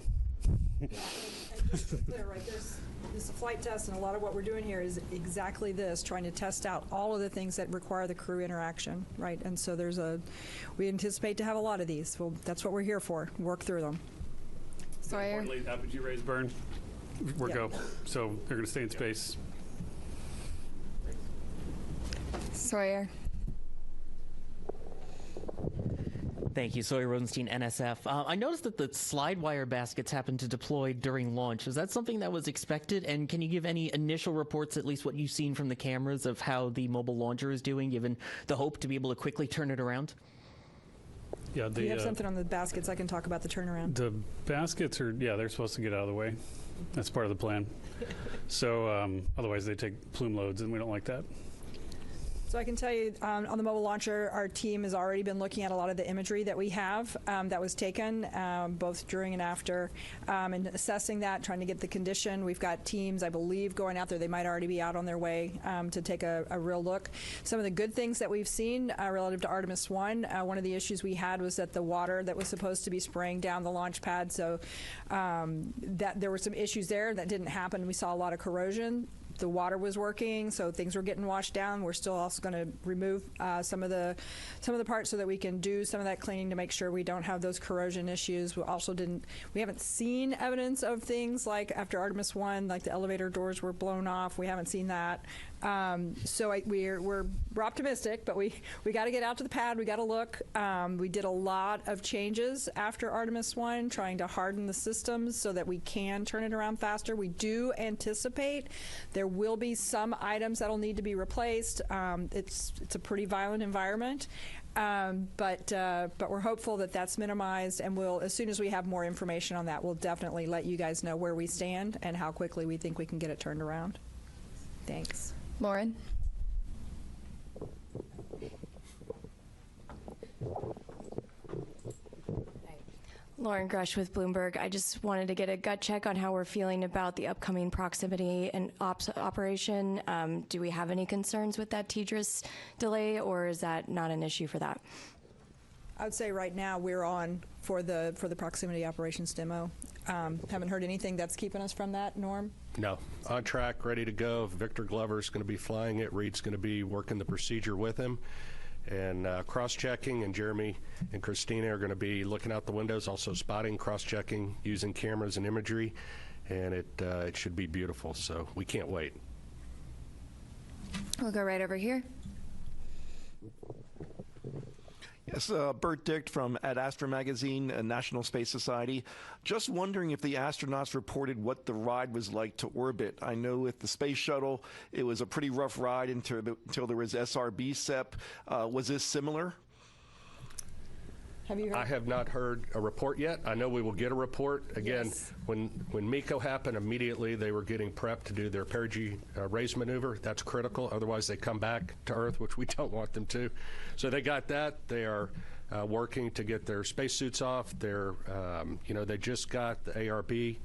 Just to be clear, right, this is a flight test, and a lot of what we're doing here is exactly this, trying to test out all of the things that require the crew interaction, right? And so we anticipate to have a lot of these. Well, that's what we're here for, work through them. Sawyer. Importantly, apogee rays burn. Go. So they're going to stay in space. Sawyer. Thank you, Sawyer Rosenstein, NSF. I noticed that the slide wire baskets happened to deploy during launch. Is that something that was expected? And can you give any initial reports, at least what you've seen from the cameras, of how the mobile launcher is doing, given the hope to be able to quickly turn it around? Yeah, you have something on the baskets. I can talk about the turnaround. The baskets they're supposed to get out of the way. That's part of the plan. So otherwise they take plume loads, and we don't like that. So I can tell you on the mobile launcher, our team has already been looking at a lot of the imagery that we have that was taken both during and after, and assessing that, trying to get the condition. We've got teams, I believe, going out there. They might already be out on their way to take a real look. Some of the good things that we've seen relative to Artemis 1, one of the issues we had was that the water that was supposed to be spraying down the launch pad, so that there were some issues there that didn't happen. We saw a lot of corrosion. The water was working, so things were getting washed down. We're still also going to remove some of the parts so that we can do some of that cleaning to make sure we don't have those corrosion issues. We haven't seen evidence of things like after Artemis 1, like the elevator doors were blown off. We haven't seen that. We're optimistic, but we got to get out to the pad. We got to look. We did a lot of changes after Artemis 1, trying to harden the systems so that we can turn it around faster. We do anticipate there will be some items that'll need to be replaced. It's a pretty violent environment. But we're hopeful that that's minimized, and as soon as we have more information on that, we'll definitely let you guys know where we stand and how quickly we think we can get it turned around. Thanks. Lauren. Lauren Grush with Bloomberg. I just wanted to get a gut check on how we're feeling about the upcoming proximity and ops operation. Do we have any concerns with that TDRS delay, or is that not an issue for that? I would say right now we're on for the proximity operations demo. Haven't heard anything that's keeping us from that, Norm? No. On track, ready to go. Victor Glover's going to be flying it. Reed's going to be working the procedure with him. And cross-checking, and Jeremy and Christina are going to be looking out the windows, also spotting, cross-checking, using cameras and imagery. And it should be beautiful, so we can't wait. We'll go right over here. Yes, Bert Dicht from Ad Astra Magazine, National Space Society. Just wondering if the astronauts reported what the ride was like to orbit. I know with the space shuttle, it was a pretty rough ride until there was SRB SEP. Was this similar? Have you heard? I have not heard a report yet. I know we will get a report. Again, yes. When MECO happened, immediately they were getting prepped to do their perigee raise maneuver. That's critical. Otherwise, they come back to Earth, which we don't want them to. So they got that. They are working to get their spacesuits off. They just got the ARB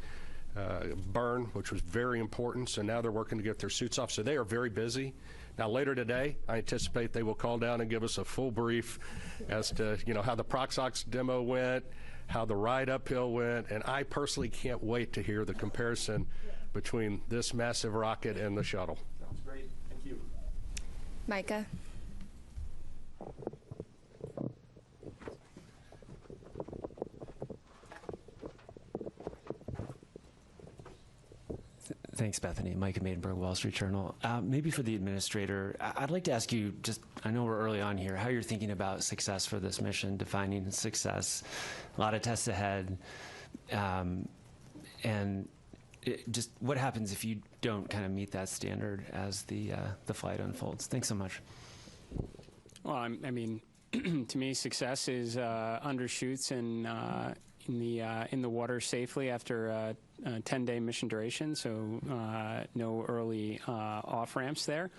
burn, which was very important. So now they're working to get their suits off. So they are very busy. Now, later today, I anticipate they will call down and give us a full brief as to, how the Proxox demo went, how the ride uphill went, and I personally can't wait to hear the comparison between this massive rocket and the shuttle. Sounds great. Thank you. Micah. Thanks, Bethany. Micah Maidenberg, Wall Street Journal. Maybe for the administrator, I'd like to ask you, I know we're early on here, how you're thinking about success for this mission, defining success. A lot of tests ahead. And just what happens if you don't kind of meet that standard as the flight unfolds? Thanks so much. Well, I mean, to me, success is undershoots and in the water safely after a 10-day mission duration, so no early off-ramps there.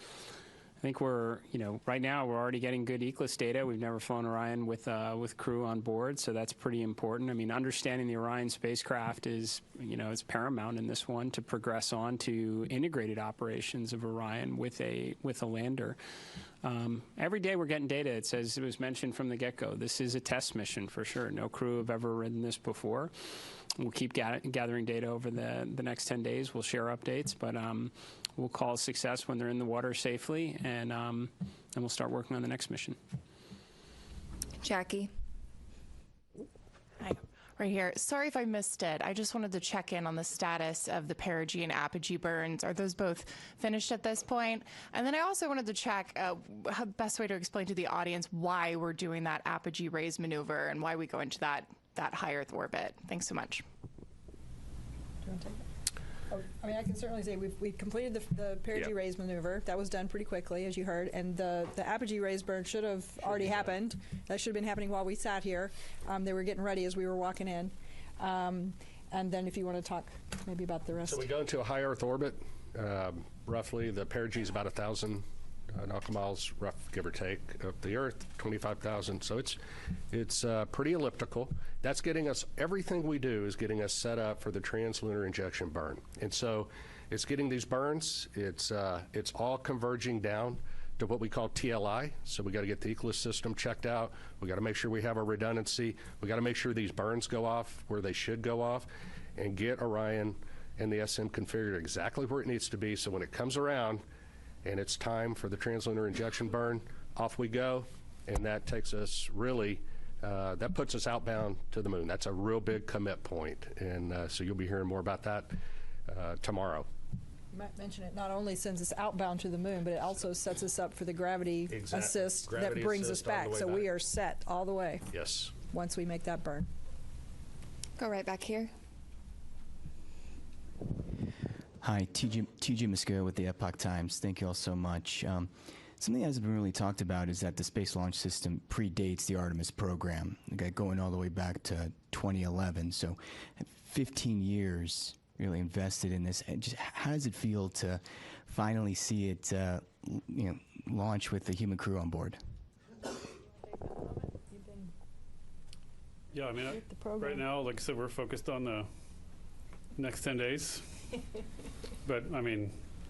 I think we're, right now we're already getting good ECLIS data. We've never flown Orion with crew on board, so that's pretty important. I mean, understanding the Orion spacecraft is, is paramount in this one to progress on to integrated operations of Orion with a lander. Every day we're getting data. It says, it was mentioned from the get-go, this is a test mission for sure. No crew have ever ridden this before. We'll keep gathering data over the next 10 days. We'll share updates, but we'll call a success when they're in the water safely, and we'll start working on the next mission. Jackie. Hi, right here. Sorry if I missed it. I just wanted to check in on the status of the perigee and apogee burns. Are those both finished at this point? And then I also wanted to check how the best way to explain to the audience why we're doing that apogee raise maneuver and why we go into that high Earth orbit. Thanks so much. Do you want to take it? Oh, I mean, I can certainly say we completed the perigee raise maneuver. That was done pretty quickly, as you heard, and the apogee raise burn should have already happened. That should have been happening while we sat here. They were getting ready as we were walking in. And then if you want to talk maybe about the rest. So we go into a high Earth orbit. Roughly, the perigee is about 1,000 nautical miles, rough, give or take, of the Earth, 25,000. So it's pretty elliptical. That's getting us, everything we do is getting us set up for the translunar injection burn. And so it's getting these burns, it's all converging down to what we call TLI. So we got to get the ECLIS system checked out. We got to make sure we have our redundancy. We got to make sure these burns go off where they should go off, and get Orion and the SM configured exactly where it needs to be, so when it comes around and it's time for the translunar injection burn, off we go, and that takes us really, that puts us outbound to the moon. That's a real big commit point, and so you'll be hearing more about that tomorrow. You might mention it not only sends us outbound to the moon, but it also sets us up for the gravity assist that brings us back. So we are set all the way. Yes. Once we make that burn. Go right back here. Hi, TJ Musco with the Epoch Times. Thank you all so much. Something that hasn't been really talked about is that the Space Launch System predates the Artemis program, going all the way back to 2011. So 15 years really invested in this. And just how does it feel to finally see it launch with the human crew on board? Yeah, I mean, right now, like I said, we're focused on the next 10 days. But I mean,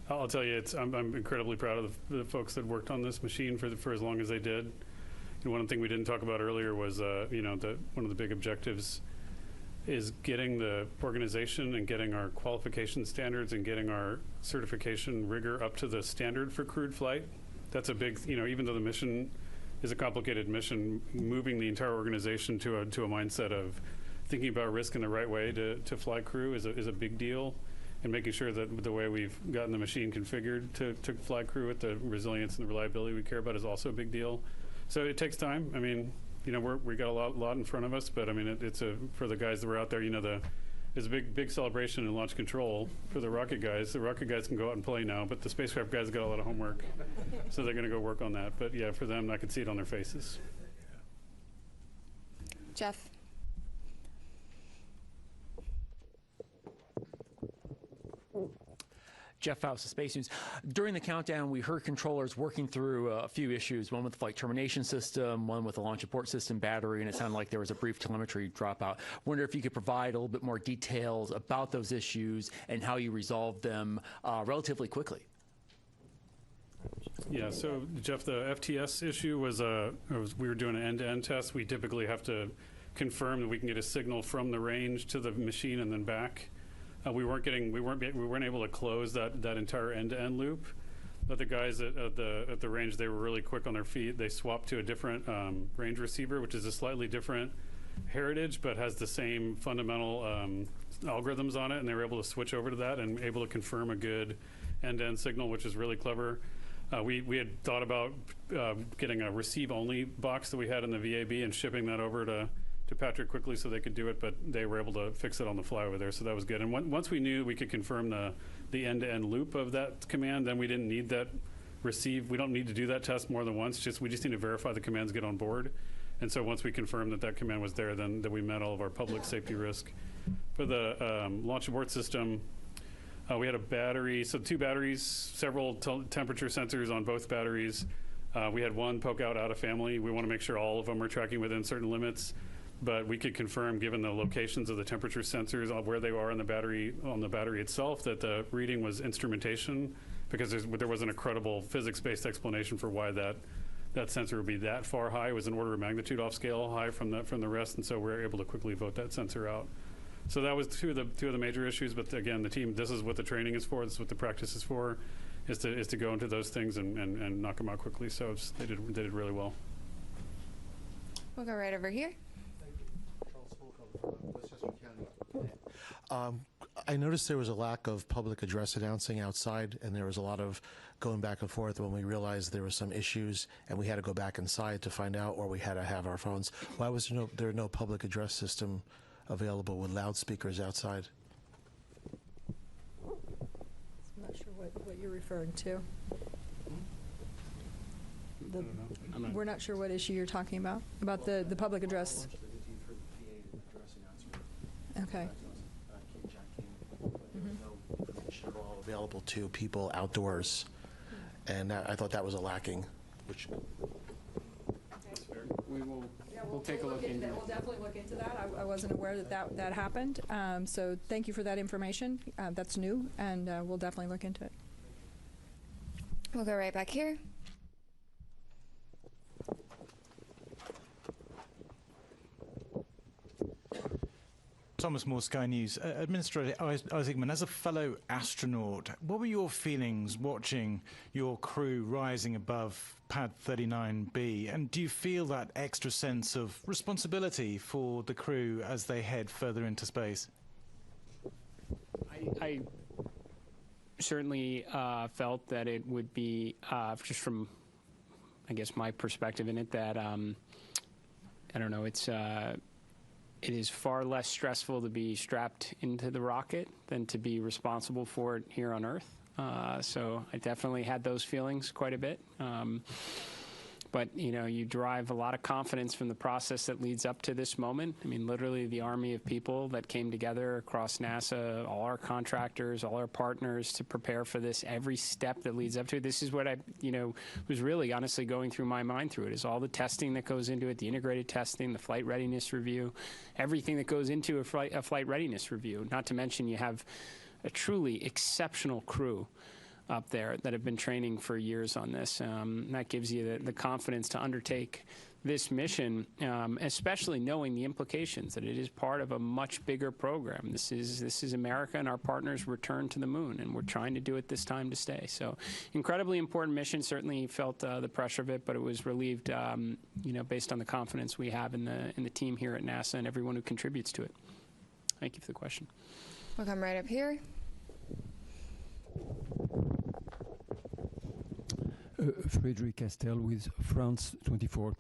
I'll tell you, I'm incredibly proud of the folks that worked on this machine for as long as they did. And one thing we didn't talk about earlier was, one of the big objectives is getting the organization and getting our qualification standards and getting our certification rigor up to the standard for crewed flight. That's a big, even though the mission is a complicated mission, moving the entire organization to a mindset of thinking about risk in the right way to fly crew is a big deal. And making sure that the way we've gotten the machine configured to fly crew with the resilience and the reliability we care about is also a big deal. So it takes time. I mean, we got a lot in front of us, but I mean, it's for the guys that were out there, there's a big celebration in launch control for the rocket guys. The rocket guys can go out and play now, but the spacecraft guys got a lot of homework, so they're going to go work on that. But yeah, for them, I can see it on their faces. Jeff. Jeff Faust of Space News. During the countdown, we heard controllers working through a few issues, one with the flight termination system, one with the launch abort system battery, and it sounded like there was a brief telemetry dropout. Wonder if you could provide a little bit more details about those issues and how you resolved them relatively quickly. Yeah, so Jeff, the FTS issue was we were doing an end-to-end test. We typically have to confirm that we can get a signal from the range to the machine and then back. We weren't able to close that entire end-to-end loop. But the guys at the range, they were really quick on their feet. They swapped to a different range receiver, which is a slightly different heritage, but has the same fundamental algorithms on it, and they were able to switch over to that and able to confirm a good end-to-end signal, which is really clever. We had thought about getting a receive-only box that we had in the VAB and shipping that over to Patrick quickly so they could do it, but they were able to fix it on the fly over there, so that was good. And once we knew we could confirm the end-to-end loop of that command, then we didn't need that receive. We don't need to do that test more than once. We just need to verify the commands get on board. And so once we confirmed that command was there, then that we met all of our public safety risk. For the launch abort system, we had a battery, so 2 batteries, several temperature sensors on both batteries. We had one poke out of family. We want to make sure all of them are tracking within certain limits, but we could confirm, given the locations of the temperature sensors, where they are on the battery itself, that the reading was instrumentation, because there wasn't a credible physics-based explanation for why that sensor would be that far high. It was an order of magnitude off scale high from the rest, and so we were able to quickly vote that sensor out. So that was two of the major issues. But again, the team, this is what the training is for. This is what the practice is for, is to go into those things and knock them out quickly. So they did really well. We'll go right over here. I noticed there was a lack of public address announcing outside, and there was a lot of going back and forth when we realized there were some issues, and we had to go back inside to find out, or we had to have our phones. Why was there no public address system available with loudspeakers outside? I'm not sure what you're referring to. We're not sure what issue you're talking about the public address. Okay. Information at all available to people outdoors, and I thought that was a lacking. Which We'll take a look into that. We'll definitely look into that. I wasn't aware that happened. So thank you for that information. That's new, and we'll definitely look into it. We'll go right back here. Thomas Moore, Sky News. Administrator Isaacman, as a fellow astronaut, what were your feelings watching your crew rising above Pad 39B? And do you feel that extra sense of responsibility for the crew as they head further into space? I certainly felt that it would be, just from, I guess, my perspective in it, that, I don't know, it is far less stressful to be strapped into the rocket than to be responsible for it here on Earth. So I definitely had those feelings quite a bit. But, you derive a lot of confidence from the process that leads up to this moment. I mean, literally the army of people that came together across NASA, all our contractors, all our partners to prepare for this, every step that leads up to it. This is what I, was really honestly going through my mind through it, is all the testing that goes into it, the integrated testing, the flight readiness review, everything that goes into a flight readiness review. Not to mention you have a truly exceptional crew up there that have been training for years on this. That gives you the confidence to undertake this mission, especially knowing the implications that it is part of a much bigger program. This is America and our partners' return to the moon, and we're trying to do it this time to stay. So, incredibly important mission. Certainly felt the pressure of it, but it was relieved, based on the confidence we have in the team here at NASA and everyone who contributes to it. Thank you for the question. We'll come right up here. Frederic Castel with France 24.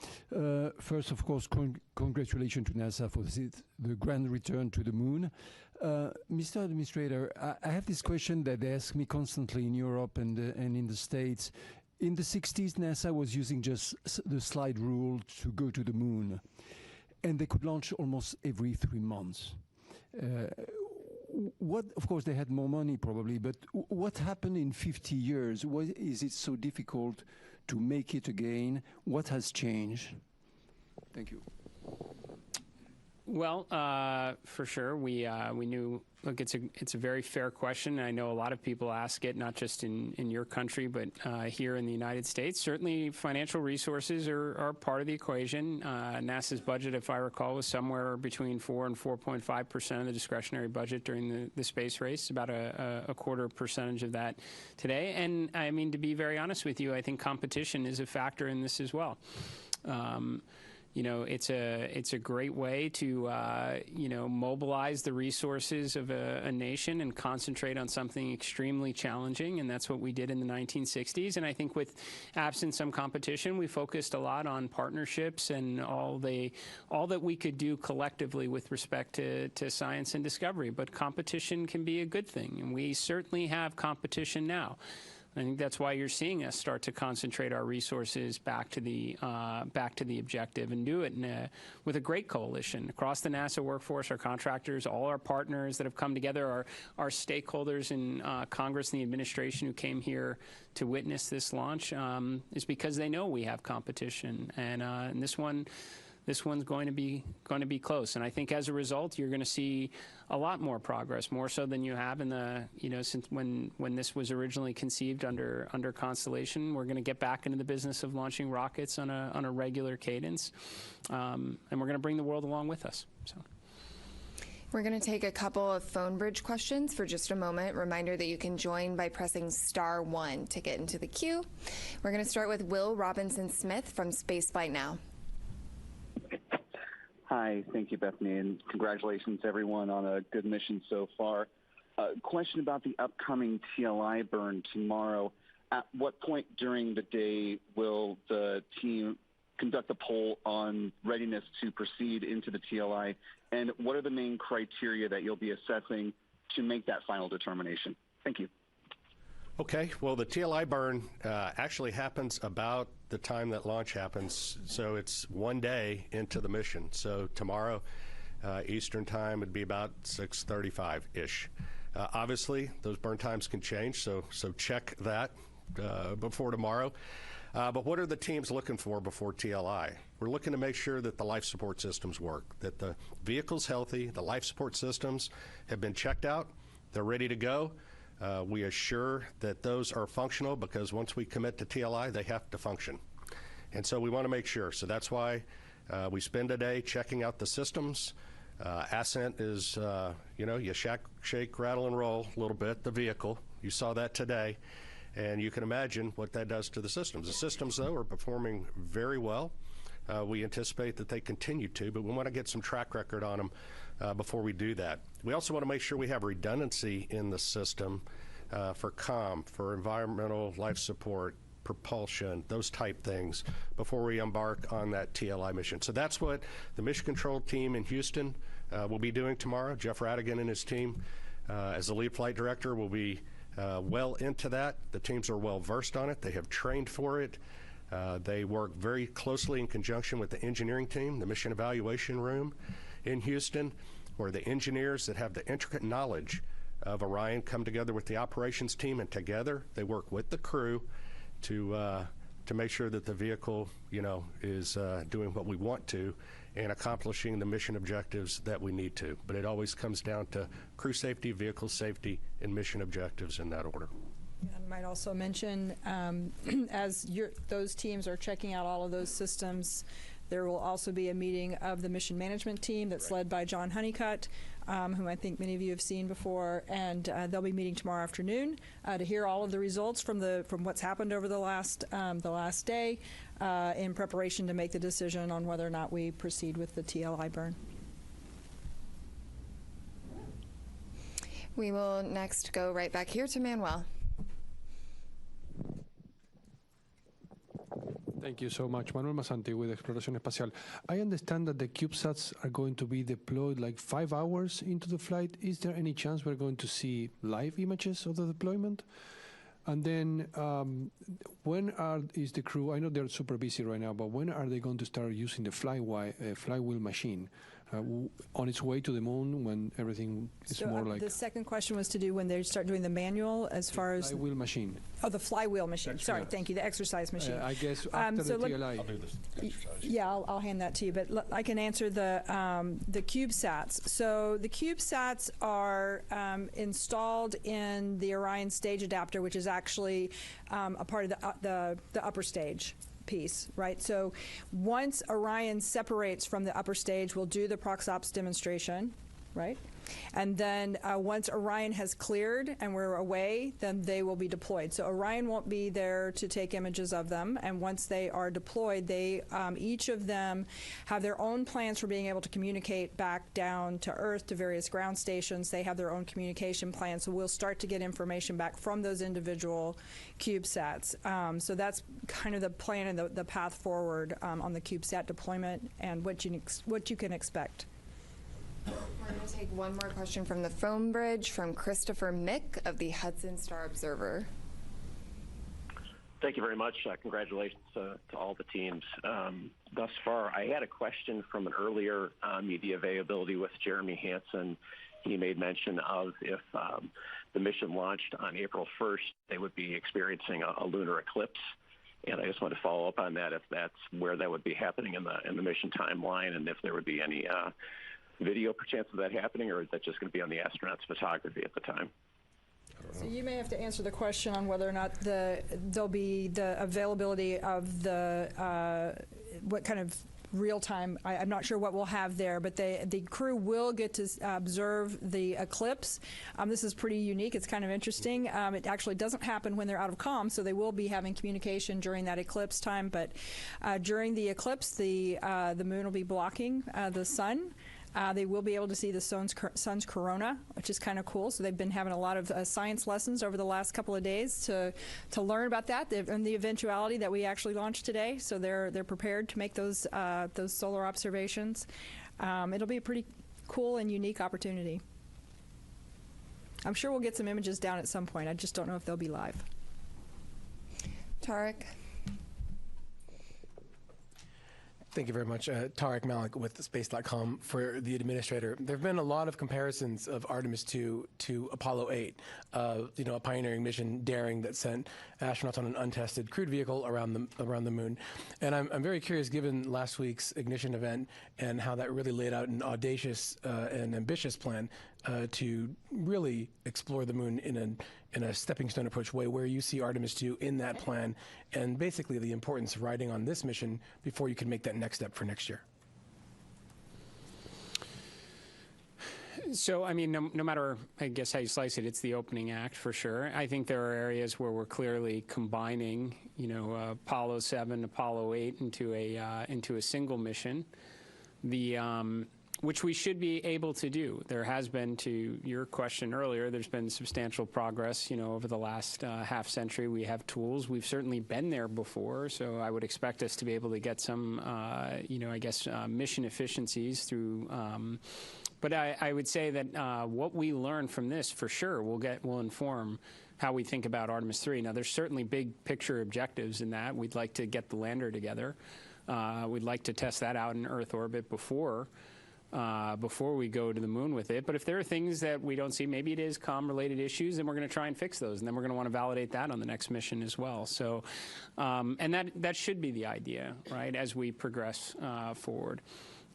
First, of course, congratulations to NASA for the grand return to the moon. Mr. Administrator, I have this question that they ask me constantly in Europe and in the States. In the 60s, NASA was using just the slide rule to go to the moon, and they could launch almost every 3 months. Of course, they had more money probably, but what happened in 50 years? Why is it so difficult to make it again? What has changed? Thank you. Well, for sure, we knew. Look, it's a very fair question. I know a lot of people ask it, not just in your country, but here in the United States. Certainly, financial resources are part of the equation. NASA's budget, if I recall, was somewhere between 4 and 4.5% of the discretionary budget during the space race. About a quarter percentage of that today. And I mean, to be very honest with you, I think competition is a factor in this as well. it's a great way to mobilize the resources of a nation and concentrate on something extremely challenging, and that's what we did in the 1960s. And I think with absent some competition, we focused a lot on partnerships and all that we could do collectively with respect to science and discovery. But competition can be a good thing, and we certainly have competition now. I think that's why you're seeing us start to concentrate our resources back to the objective, and do it with a great coalition across the NASA workforce, our contractors, all our partners that have come together, our stakeholders in Congress and the administration who came here to witness this launch, is because they know we have competition, and this one's going to be close. And I think as a result, you're going to see a lot more progress, more so than you have in the, since when this was originally conceived under Constellation. We're going to get back into the business of launching rockets on a regular cadence, and we're going to bring the world along with us. So. We're going to take a couple of phone bridge questions for just a moment. Reminder that you can join by pressing *1 to get into the queue. We're going to start with Will Robinson-Smith from Spaceflight Now. Hi, thank you, Bethany, and congratulations, everyone, on a good mission so far. Question about the upcoming TLI burn tomorrow. At what point during the day will the team conduct a poll on readiness to proceed into the TLI, and what are the main criteria that you'll be assessing to make that final determination? Thank you. Okay, well, the TLI burn actually happens about the time that launch happens, so it's 1 day into the mission. So tomorrow, Eastern time, would be about 6:35-ish. Obviously, those burn times can change, so check that before tomorrow. But what are the teams looking for before TLI? We're looking to make sure that the life support systems work, that the vehicle's healthy, the life support systems have been checked out, they're ready to go. We assure that those are functional, because once we commit to TLI, they have to function. And so we want to make sure. So that's why we spend a day checking out the systems. Ascent is, you shake, rattle, and roll a little bit, the vehicle. You saw that today. And you can imagine what that does to the systems. The systems, though, are performing very well. We anticipate that they continue to, but we want to get some track record on them before we do that. We also want to make sure we have redundancy in the system for comm, for environmental life support, propulsion, those type things, before we embark on that TLI mission. So that's what the mission control team in Houston will be doing tomorrow. Jeff Radigan and his team, as the lead flight director, will be well into that. The teams are well versed on it. They have trained for it. They work very closely in conjunction with the engineering team, the mission evaluation room in Houston, where the engineers that have the intricate knowledge of Orion come together with the operations team, and together they work with the crew to make sure that the vehicle, is doing what we want to and accomplishing the mission objectives that we need to. But it always comes down to crew safety, vehicle safety, and mission objectives in that order. I might also mention, as those teams are checking out all of those systems, there will also be a meeting of the mission management team that's led by John Honeycutt, whom I think many of you have seen before, and they'll be meeting tomorrow afternoon to hear all of the results from what's happened over the last day, in preparation to make the decision on whether or not we proceed with the TLI burn. We will next go right back here to Manuel. Thank you so much. Manuel Masanti with Exploración Espacial. I understand that the CubeSats are going to be deployed like 5 hours into the flight. Is there any chance we're going to see live images of the deployment? And then when is the crew, I know they're super busy right now, but when are they going to start using the flywheel machine on its way to the moon, when everything is more like... The second question was to do when they start doing the manual, as far as... Flywheel machine. Oh, the flywheel machine. Sorry, thank you, the exercise machine. I guess after the TLI. I'll do this exercise. Yeah, I'll hand that to you, but I can answer the CubeSats. So the CubeSats are installed in the Orion stage adapter, which is actually a part of the upper stage piece, right? So once Orion separates from the upper stage, we'll do the proxops demonstration, right? And then once Orion has cleared and we're away, then they will be deployed. So Orion won't be there to take images of them. And once they are deployed, they each of them have their own plans for being able to communicate back down to Earth to various ground stations. They have their own communication plans. So we'll start to get information back from those individual CubeSats. So that's kind of the plan and the path forward on the CubeSat deployment and what you can expect. We're going to take one more question from the phone bridge from Christopher Mick of the Hudson Star Observer. Thank you very much. Congratulations to all the teams thus far. I had a question from an earlier media availability with Jeremy Hansen. He made mention of if the mission launched on April 1st, they would be experiencing a lunar eclipse. And I just want to follow up on that, if that's where that would be happening in the mission timeline, and if there would be any video perchance of that happening, or is that just going to be on the astronauts' photography at the time? So you may have to answer the question on whether or not there'll be the availability of the what kind of real time. I'm not sure what we'll have there, but the crew will get to observe the eclipse. This is pretty unique. It's kind of interesting. It actually doesn't happen when they're out of comm, so they will be having communication during that eclipse time. But during the eclipse, the moon will be blocking the sun. They will be able to see the sun's corona, which is kind of cool. So they've been having a lot of science lessons over the last couple of days to learn about that and the eventuality that we actually launched today. So they're prepared to make those solar observations. It'll be a pretty cool and unique opportunity. I'm sure we'll get some images down at some point. I just don't know if they'll be live. Tarek. Thank you very much. Tarek Malik with space.com for the administrator. There have been a lot of comparisons of Artemis 2 to Apollo 8, a pioneering mission, daring, that sent astronauts on an untested crewed vehicle around the moon. And I'm very curious, given last week's ignition event and how that really laid out an audacious and ambitious plan to really explore the moon in a stepping stone approach way, where you see Artemis 2 in that plan, and basically the importance of riding on this mission before you can make that next step for next year. So, I mean, no matter, I guess, how you slice it, it's the opening act for sure. I think there are areas where we're clearly combining, Apollo 7, Apollo 8 into a single mission. Which we should be able to do. There has been, to your question earlier, there's been substantial progress, over the last half century. We have tools. We've certainly been there before, so I would expect us to be able to get some, mission efficiencies through. But I would say that what we learn from this, for sure, will inform how we think about Artemis 3. Now, there's certainly big picture objectives in that. We'd like to get the lander together. We'd like to test that out in Earth orbit before we go to the moon with it. But if there are things that we don't see, maybe it is comm-related issues, then we're going to try and fix those, and then we're going to want to validate that on the next mission as well. So, and that should be the idea, right, as we progress forward.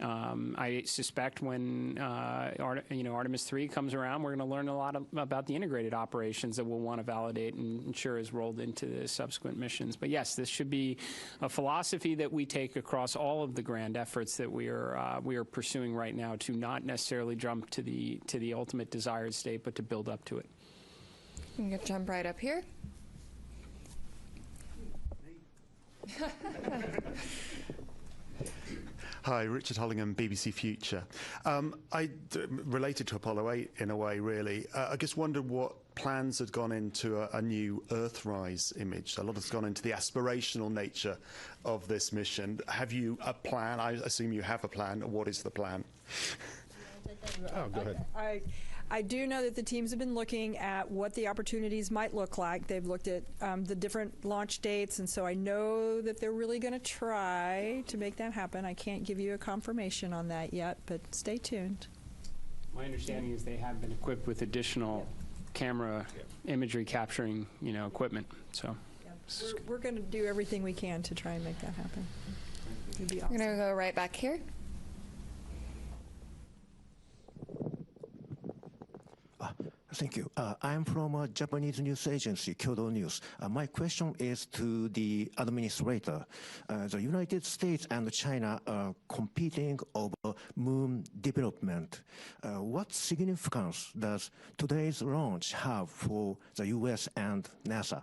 I suspect when Artemis 3 comes around, we're going to learn a lot about the integrated operations that we'll want to validate and ensure is rolled into the subsequent missions. But yes, this should be a philosophy that we take across all of the grand efforts that we are pursuing right now, to not necessarily jump to the ultimate desired state, but to build up to it. I'm going to jump right up here. Hi, Richard Hollingham, BBC Future. Related to Apollo 8 in a way, really. I just wondered what plans had gone into a new Earthrise image. A lot has gone into the aspirational nature of this mission. Have you a plan? I assume you have a plan. What is the plan? Oh, go ahead. I do know that the teams have been looking at what the opportunities might look like. They've looked at the different launch dates, and so I know that they're really going to try to make that happen. I can't give you a confirmation on that yet, but stay tuned. My understanding is they have been equipped with additional camera imagery capturing, equipment. So we're going to do everything we can to try and make that happen. It'd be awesome. We're going to go right back here. Thank you. I'm from a Japanese news agency, Kyodo News. My question is to the administrator. The United States and China are competing over moon development. What significance does today's launch have for the U.S. and NASA?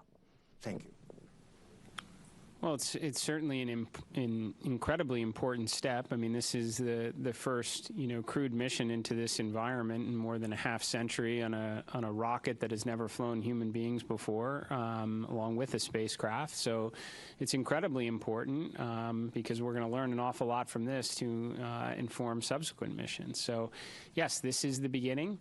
Thank you. Well, it's certainly an incredibly important step. I mean, this is the first crewed mission into this environment in more than a half century on a rocket that has never flown human beings before, along with a spacecraft. So it's incredibly important because we're going to learn an awful lot from this to inform subsequent missions. So yes, this is the beginning.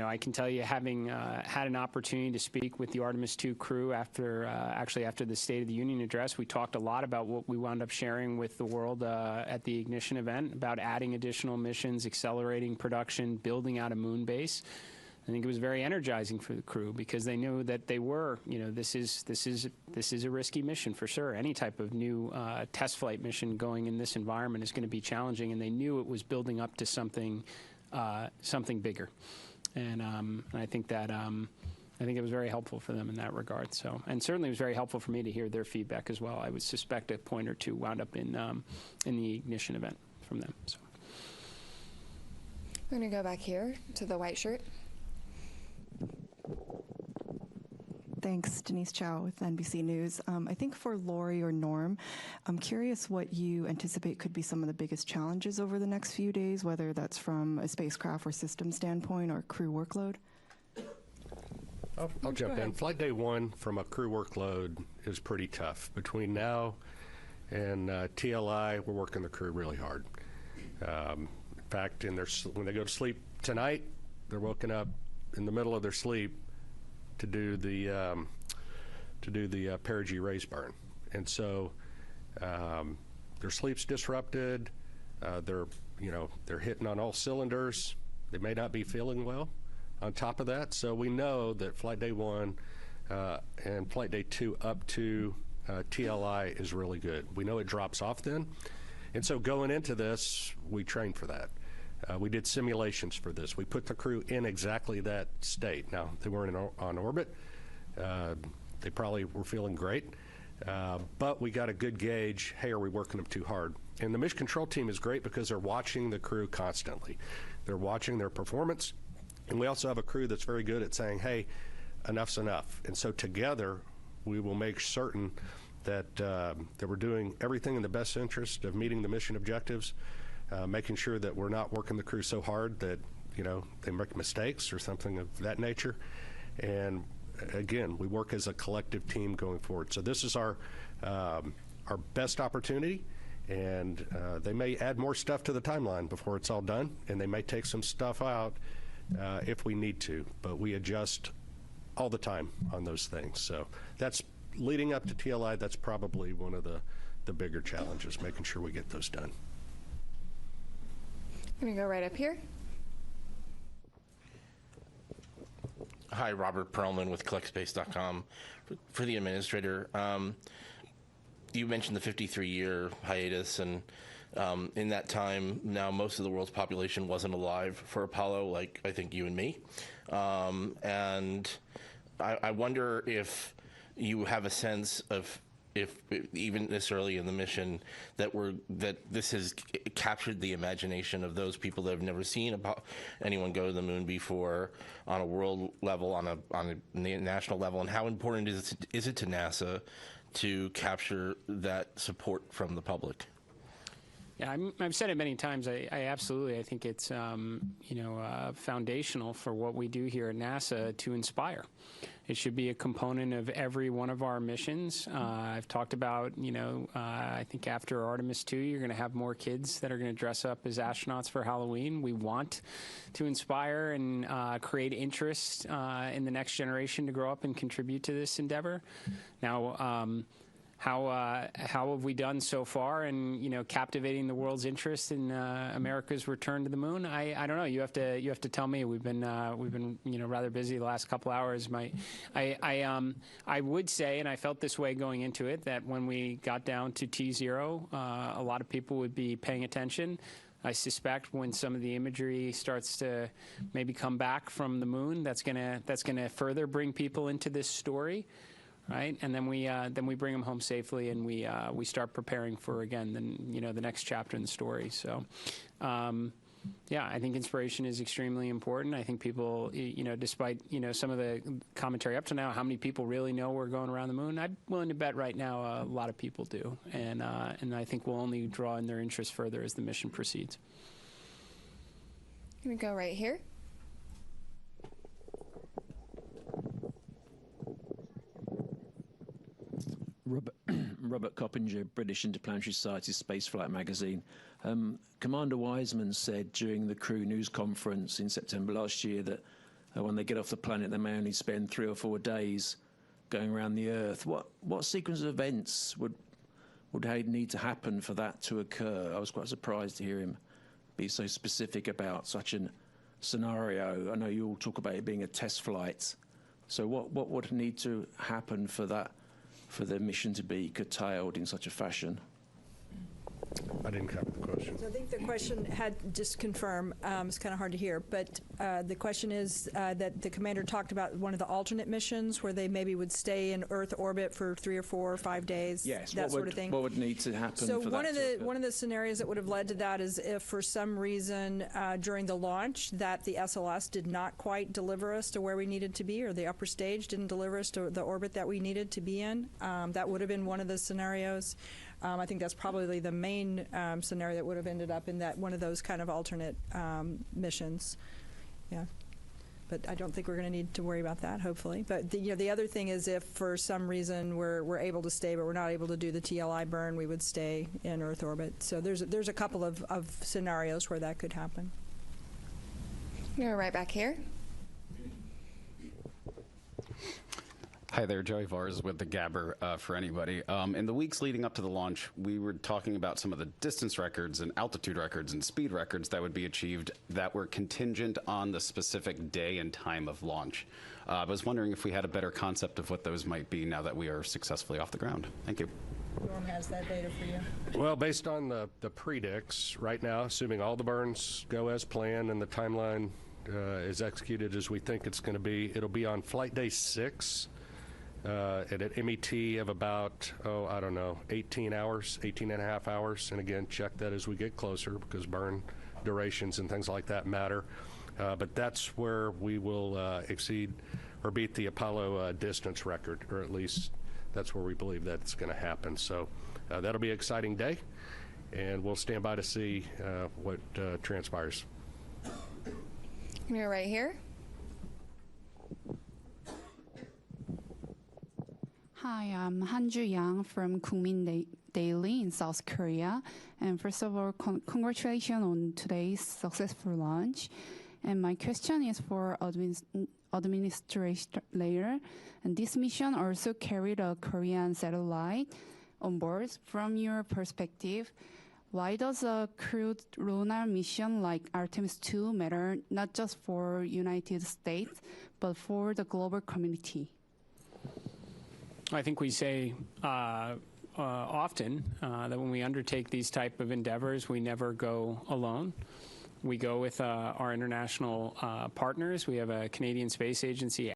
I can tell you, having had an opportunity to speak with the Artemis II crew after the State of the Union address, we talked a lot about what we wound up sharing with the world at the Ignition event about adding additional missions, accelerating production, building out a moon base. I think it was very energizing for the crew because they knew that they were, this is a risky mission for sure. Any type of new test flight mission going in this environment is going to be challenging, and they knew it was building up to something bigger. And I think that it was very helpful for them in that regard. So, and certainly it was very helpful for me to hear their feedback as well. I would suspect a point or two wound up in the Ignition event from them. So, we're going to go back here to the white shirt. Thanks, Denise Chow with NBC News. I think for Lori or Norm, I'm curious what you anticipate could be some of the biggest challenges over the next few days, whether that's from a spacecraft or system standpoint or crew workload. I'll jump in. Flight day 1 from a crew workload is pretty tough. Between now and TLI, we're working the crew really hard. In fact, when they go to sleep tonight, they're woken up in the middle of their sleep to do the perigee raise burn, and so their sleep's disrupted. They're hitting on all cylinders. They may not be feeling well. On top of that, so we know that flight day 1 and flight day 2 up to TLI is really good. We know it drops off then, and so going into this, we trained for that. We did simulations for this. We put the crew in exactly that state. Now, they weren't on orbit. They probably were feeling great. But we got a good gauge, hey, are we working them too hard? And the mission control team is great because they're watching the crew constantly. They're watching their performance. And we also have a crew that's very good at saying, hey, enough's enough. And so together, we will make certain that we're doing everything in the best interest of meeting the mission objectives, making sure that we're not working the crew so hard that they make mistakes or something of that nature. And again, we work as a collective team going forward. So this is our best opportunity, and they may add more stuff to the timeline before it's all done, and they may take some stuff out if we need to, but we adjust all the time on those things. So that's leading up to TLI. That's probably one of the bigger challenges, making sure we get those done. I'm going to go right up here. Hi, Robert Perlman with CollectSpace.com. For the administrator, you mentioned the 53-year hiatus, and in that time, now most of the world's population wasn't alive for Apollo, like I think you and me. And I wonder if you have a sense of if even this early in the mission that this has captured the imagination of those people that have never seen anyone go to the moon before on a world level, on a national level, and how important is it to NASA to capture that support from the public? Yeah, I've said it many times. I absolutely, I think it's foundational for what we do here at NASA to inspire. It should be a component of every one of our missions. I've talked about, I think after Artemis II, you're going to have more kids that are going to dress up as astronauts for Halloween. We want to inspire and create interest in the next generation to grow up and contribute to this endeavor. Now, how have we done so far in captivating the world's interest in America's return to the moon? I don't know. You have to tell me. We've been rather busy the last couple hours. I would say, and I felt this way going into it, that when we got down to T0, a lot of people would be paying attention. I suspect when some of the imagery starts to maybe come back from the moon, that's gonna further bring people into this story, right? And then we bring them home safely, and we start preparing for, again, the next chapter in the story. So. Yeah, I think inspiration is extremely important. I think people, despite, some of the commentary up to now, how many people really know we're going around the moon? I'm willing to bet right now a lot of people do. And I think we'll only draw in their interest further as the mission proceeds. I'm going to go right here. Robert Coppinger, British Interplanetary Society Spaceflight Magazine. Commander Wiseman said during the crew news conference in September last year that when they get off the planet, they may only spend 3 or 4 days going around the Earth. What sequence of events would need to happen for that to occur? I was quite surprised to hear him be so specific about such a scenario. I know you all talk about it being a test flight. So what would need to happen for the mission to be curtailed in such a fashion? I didn't cover the question. So I think the question had, just confirm, it's kind of hard to hear, but the question is that the commander talked about one of the alternate missions where they maybe would stay in Earth orbit for 3 or 4 or 5 days, yes, that sort of thing. What would need to happen so for one that? One of the scenarios that would have led to that is if for some reason during the launch that the SLS did not quite deliver us to where we needed to be, or the upper stage didn't deliver us to the orbit that we needed to be in. That would have been one of the scenarios. I think that's probably the main scenario that would have ended up in that one of those kind of alternate missions. Yeah, but I don't think we're going to need to worry about that, hopefully. But the other thing is, if for some reason we're able to stay, but we're not able to do the TLI burn, we would stay in Earth orbit. So there's a couple of scenarios where that could happen. We're right back here. Hi there, Joey Vars with the Gabber for anybody. In the weeks leading up to the launch, we were talking about some of the distance records and altitude records and speed records that would be achieved that were contingent on the specific day and time of launch. I was wondering if we had a better concept of what those might be now that we are successfully off the ground. Thank you. Norm has that data for you. Well, based on the predicts right now, assuming all the burns go as planned and the timeline is executed as we think it's going to be, it'll be on flight day 6. At an MET of about, 18 hours, 18 and a half hours. And again, check that as we get closer because burn durations and things like that matter. But that's where we will exceed or beat the Apollo distance record, or at least that's where we believe that's going to happen. So that'll be an exciting day, and we'll stand by to see what transpires. You're right here. Hi, I'm Hanju Yang from Kumin Daily in South Korea. And first of all, congratulations on today's successful launch. And my question is for administrator layer. And this mission also carried a Korean satellite on board. From your perspective, why does a crewed lunar mission like Artemis 2 matter not just for United States, but for the global community? I think we say often that when we undertake these type of endeavors, we never go alone. We go with our international partners. We have a Canadian Space Agency